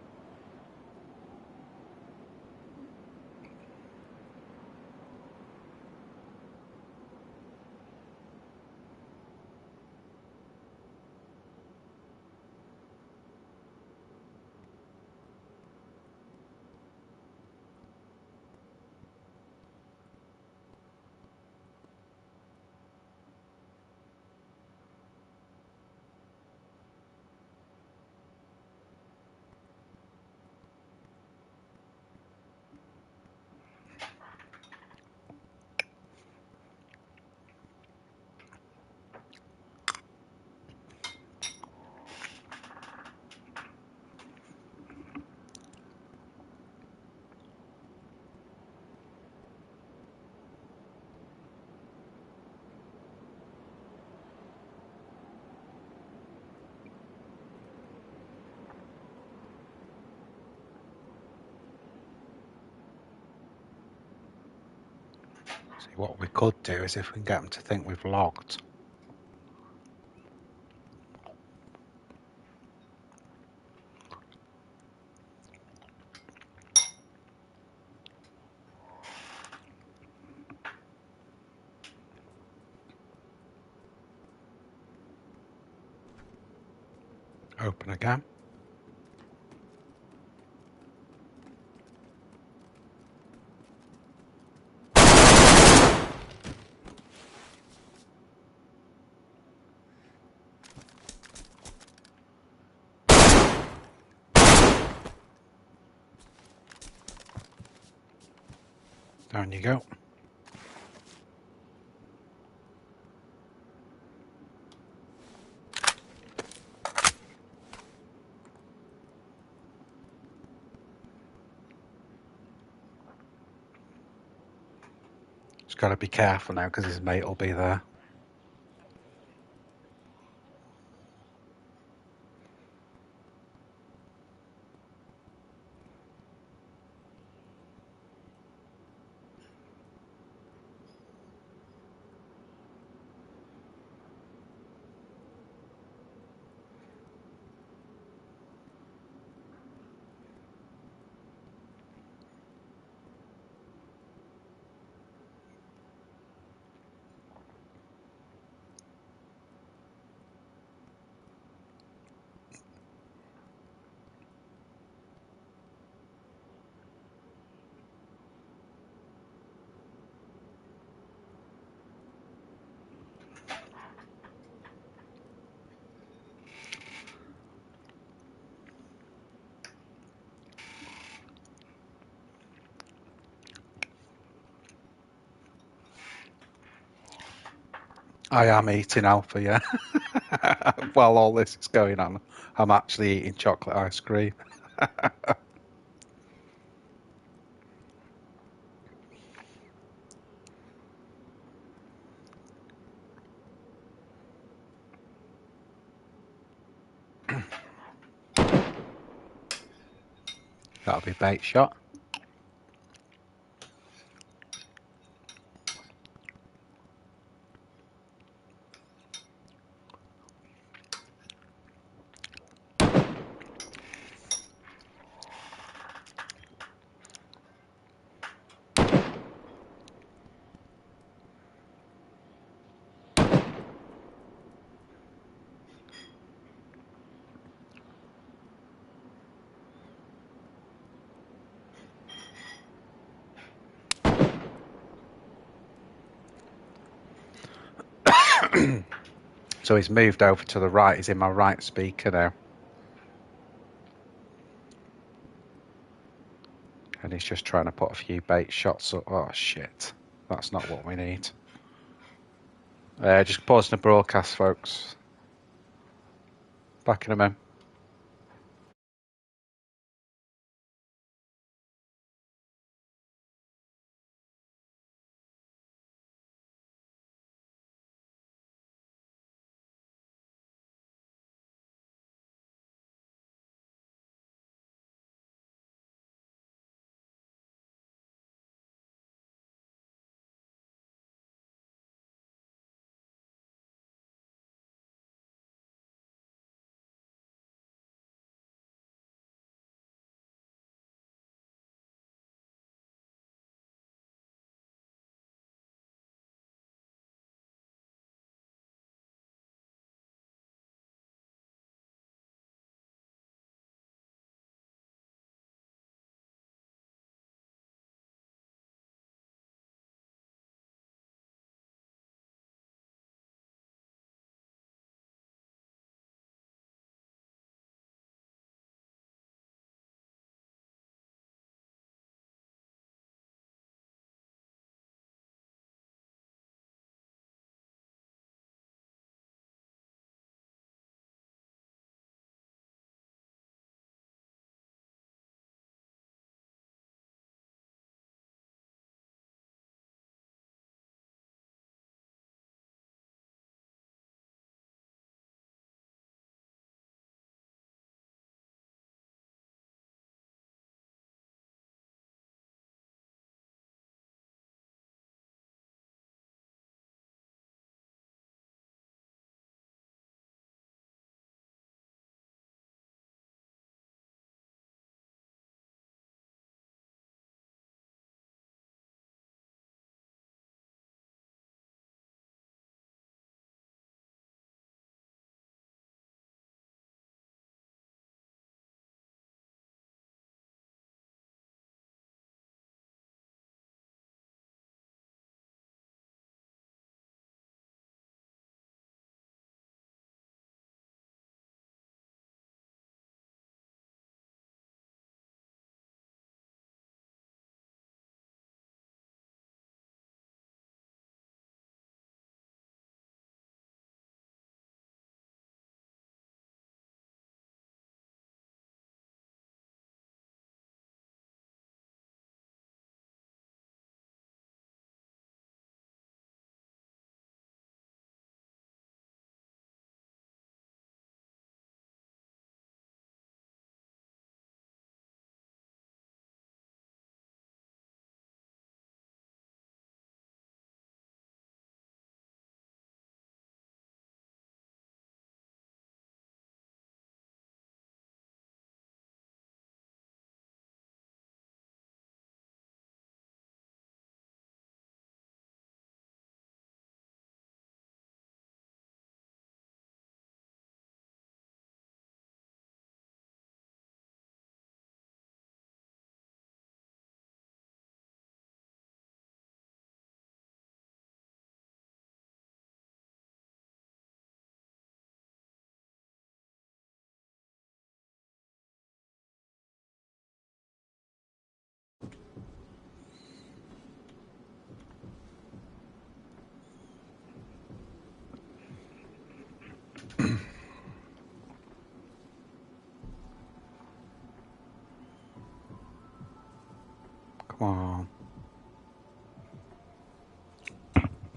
See, what we could do is if we can get them to think we've logged. Open again. Down you go. Just got to be careful now because his mate will be there. I am eating Alpha, yeah. While all this is going on, I'm actually eating chocolate ice cream. That'll be bait shot. So he's moved over to the right. He's in my right speaker now. And he's just trying to put a few bait shots up. Oh, shit. That's not what we need. Just pausing the broadcast, folks. Back in a minute.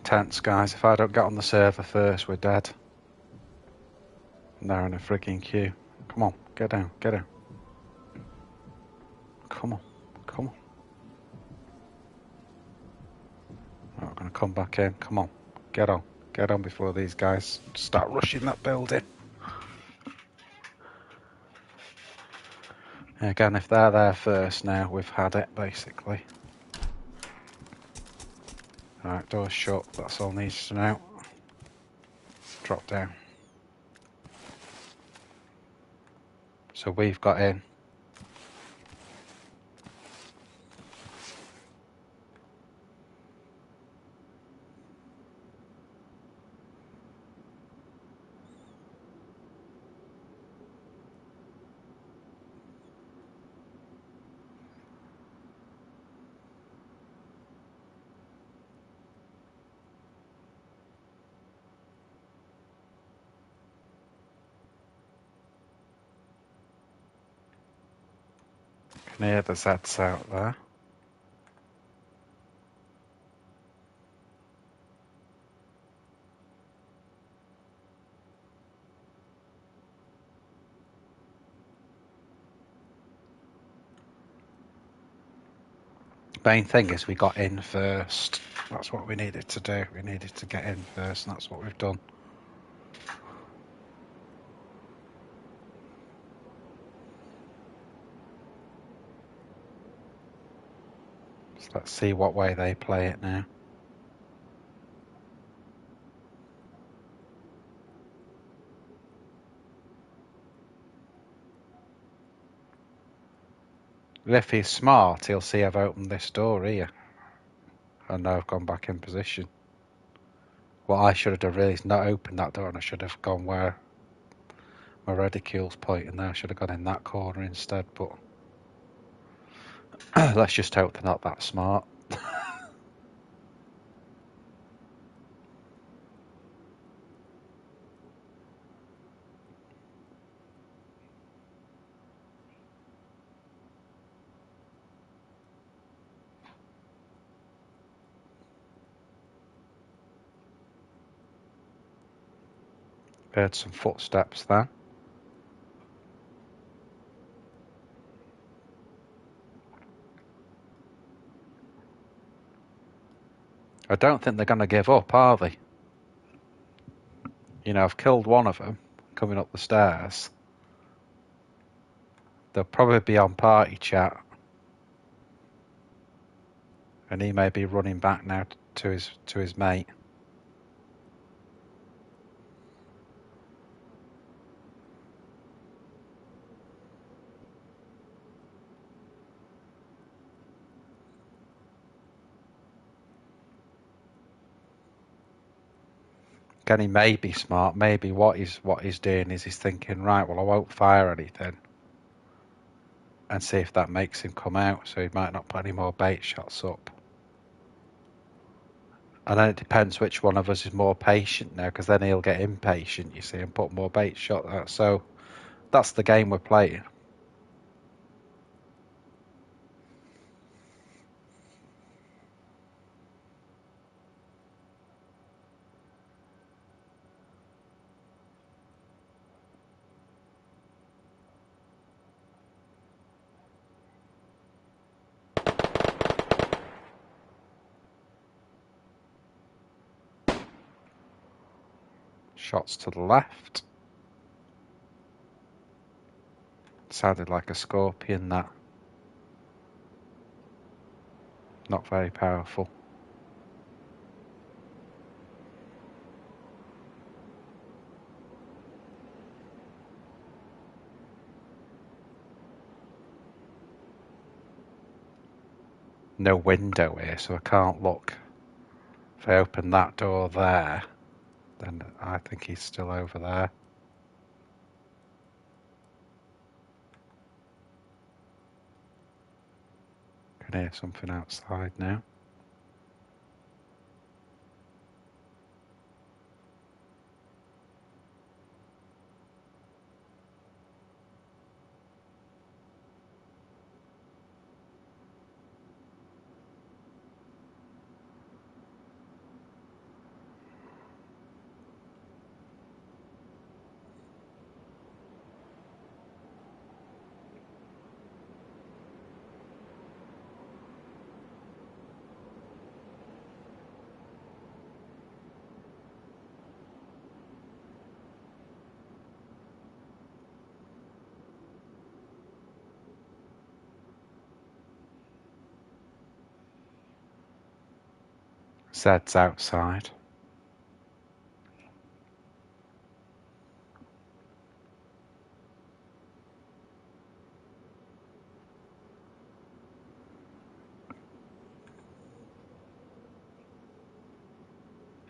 tense, guys. If I don't get on the server first, we're dead. And they're in a frigging queue. Come on, get down, get down. Come on, come on. Right, we're going to come back in. Come on, get on. Get on before these guys start rushing that building. Again, if they're there first now, we've had it, basically. Alright, door's shut. That's all needs to know. Drop down. So we've got in. Can hear the Zeds out there. Main thing is we got in first. That's what we needed to do. We needed to get in first, and that's what we've done. So let's see what way they play it now. If he's smart, he'll see I've opened this door here. And now I've gone back in position. What I should have done really is not opened that door, and I should have gone where my reticule's pointing there. I should have gone in that corner instead, but let's just hope they're not that smart. Heard some footsteps there. I don't think they're going to give up, are they? You know, I've killed one of them coming up the stairs. They'll probably be on party chat. And he may be running back now to his mate. Again, he may be smart. Maybe what he's doing is he's thinking, right, well, I won't fire anything. And see if that makes him come out. So he might not put any more bait shots up. And then it depends which one of us is more patient now, because then he'll get impatient, you see, and put more bait shot out. So that's the game we're playing. Shots to the left. Sounded like a scorpion, that. Not very powerful. No window here, so I can't look. If I open that door there, then I think he's still over there. Can hear something outside now. Zed's outside.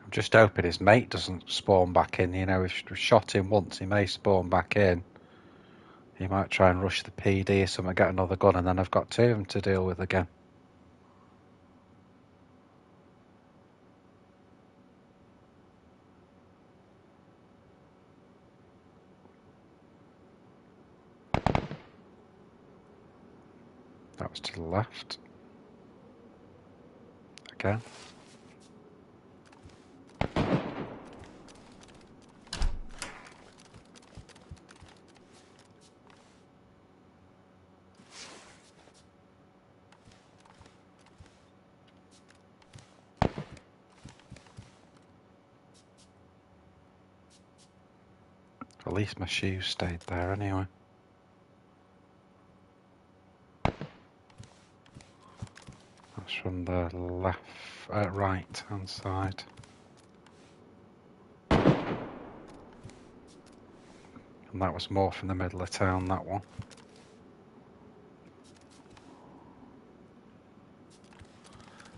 I'm just hoping his mate doesn't spawn back in. You know, if we've shot him once, he may spawn back in. He might try and rush the PD or something, get another gun, and then I've got two of them to deal with again. That was to the left. Again. At least my shoes stayed there anyway. That's from the left, right hand side. And that was more from the middle of town, that one.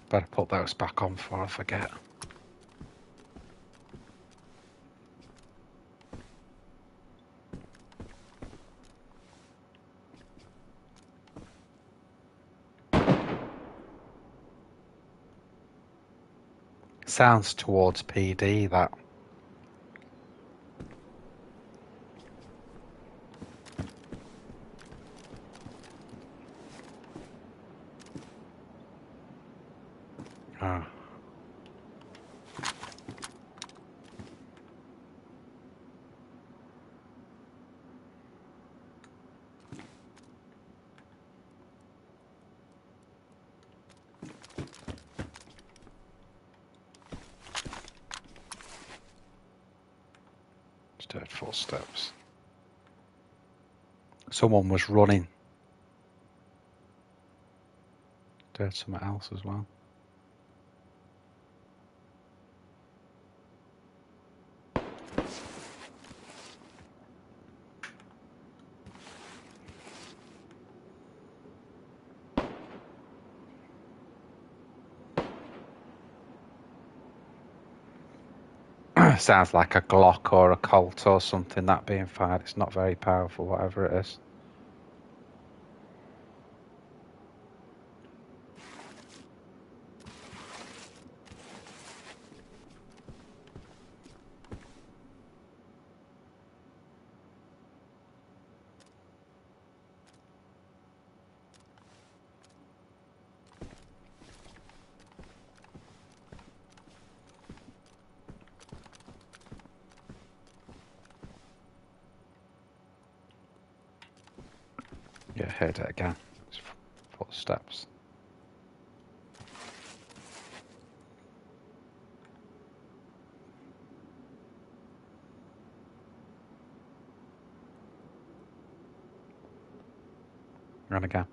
Better put those back on before I forget. Sounds towards PD, that. Ah. Just heard footsteps. Someone was running. Heard something else as well. Sounds like a Glock or a Colt or something that being fired. It's not very powerful, whatever it is. Yeah, heard it again. It's footsteps. Run again.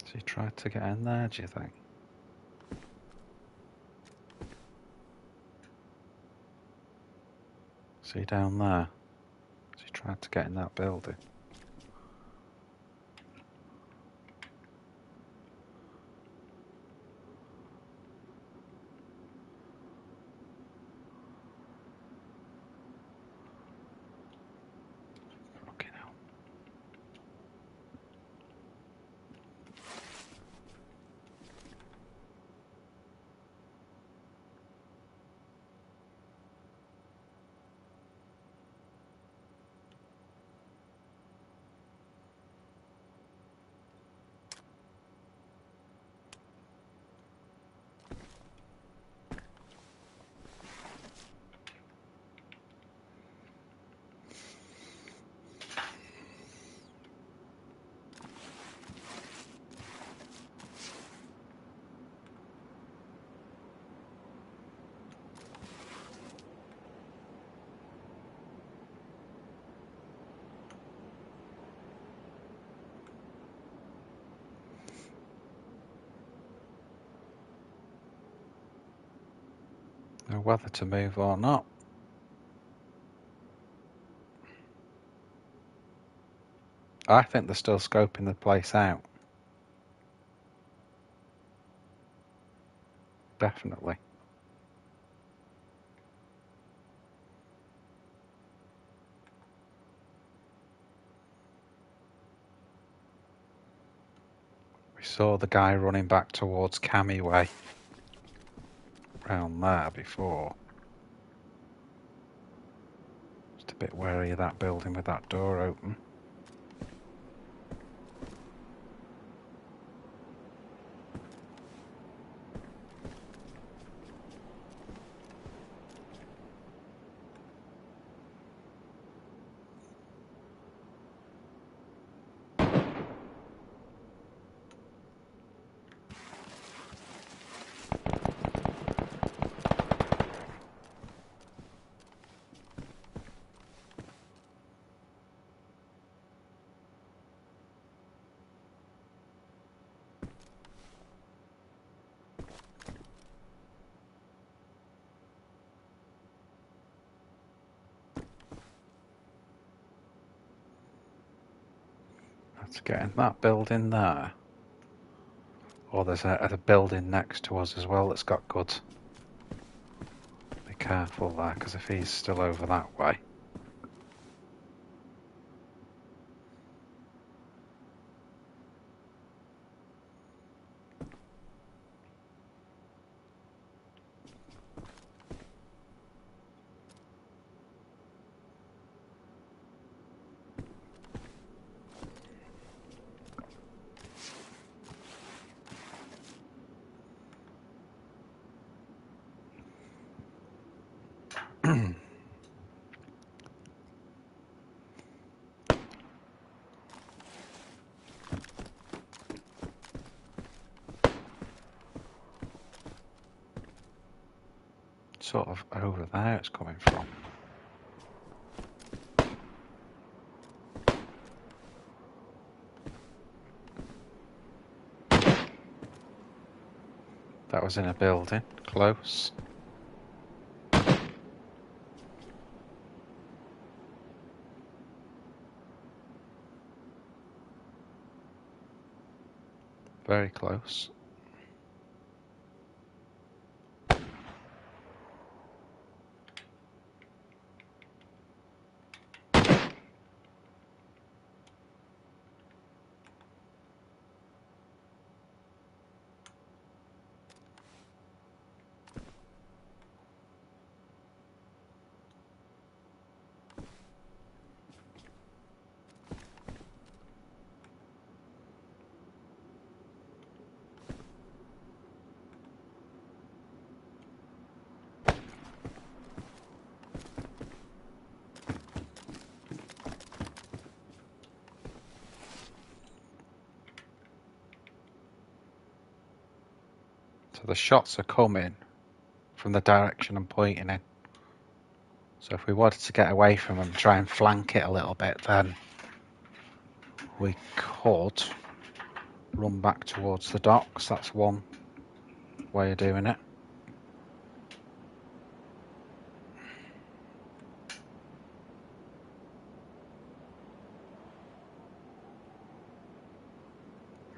So he tried to get in there, do you think? See down there? So he tried to get in that building. Fucking hell. know whether to move or not. I think they're still scoping the place out. Definitely. We saw the guy running back towards Cammy Way. Round there before. Just a bit wary of that building with that door open. Let's get in that building there. Or there's a building next to us as well that's got goods. Be careful there, because if he's still over that way. Sort of over there it's coming from. That was in a building, close. Very close. So the shots are coming from the direction I'm pointing in. So if we wanted to get away from them, try and flank it a little bit, then we could run back towards the docks. That's one way of doing it.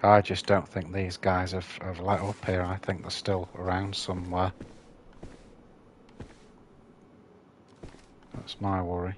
I just don't think these guys have let up here. I think they're still around somewhere. That's my worry.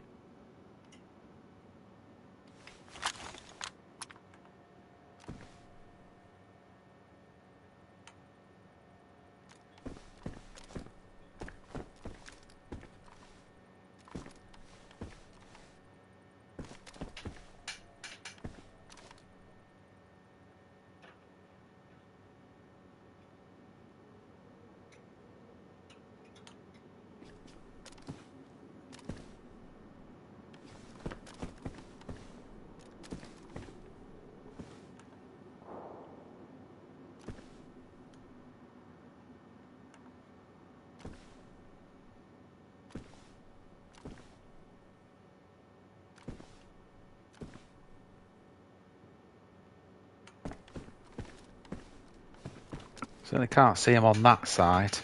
Certainly can't see him on that side.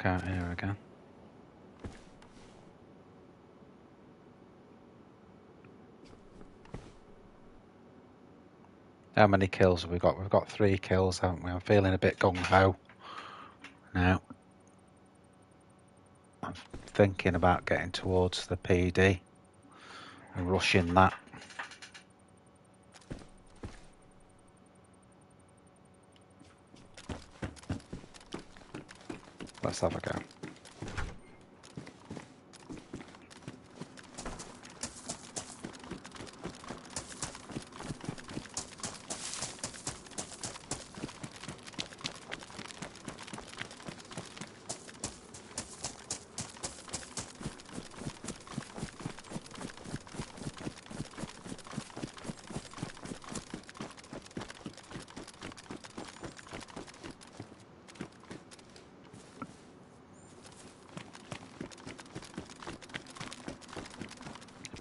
out here again. How many kills have we got? We've got 3 kills, haven't we? I'm feeling a bit gung-ho now. I'm thinking about getting towards the PD and rushing that. Let's have a go.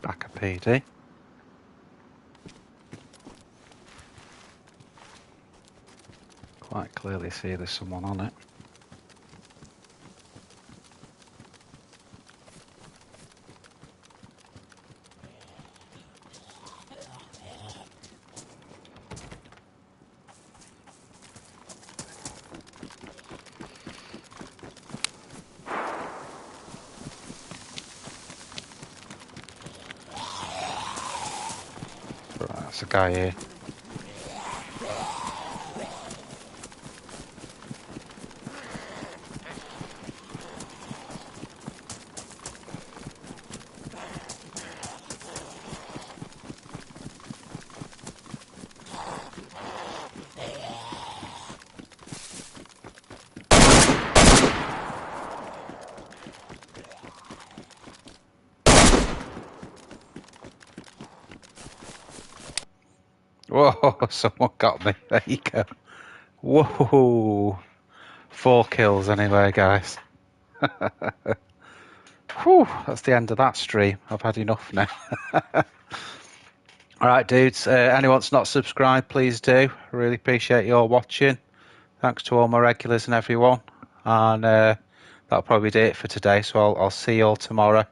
Back a PD. Quite clearly see there's someone on it. Right, that's a guy here. Whoa, someone got me. There you go. Whoa. 4 kills anyway, guys. Whew, that's the end of that stream. I've had enough now. Alright, dudes. Anyone's not subscribed, please do. Really appreciate you all watching. Thanks to all my regulars and everyone. And that'll probably do it for today. So I'll see you all tomorrow.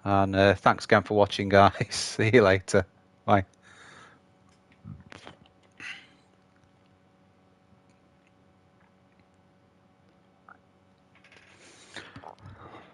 And thanks again for watching, guys. See you later. Bye.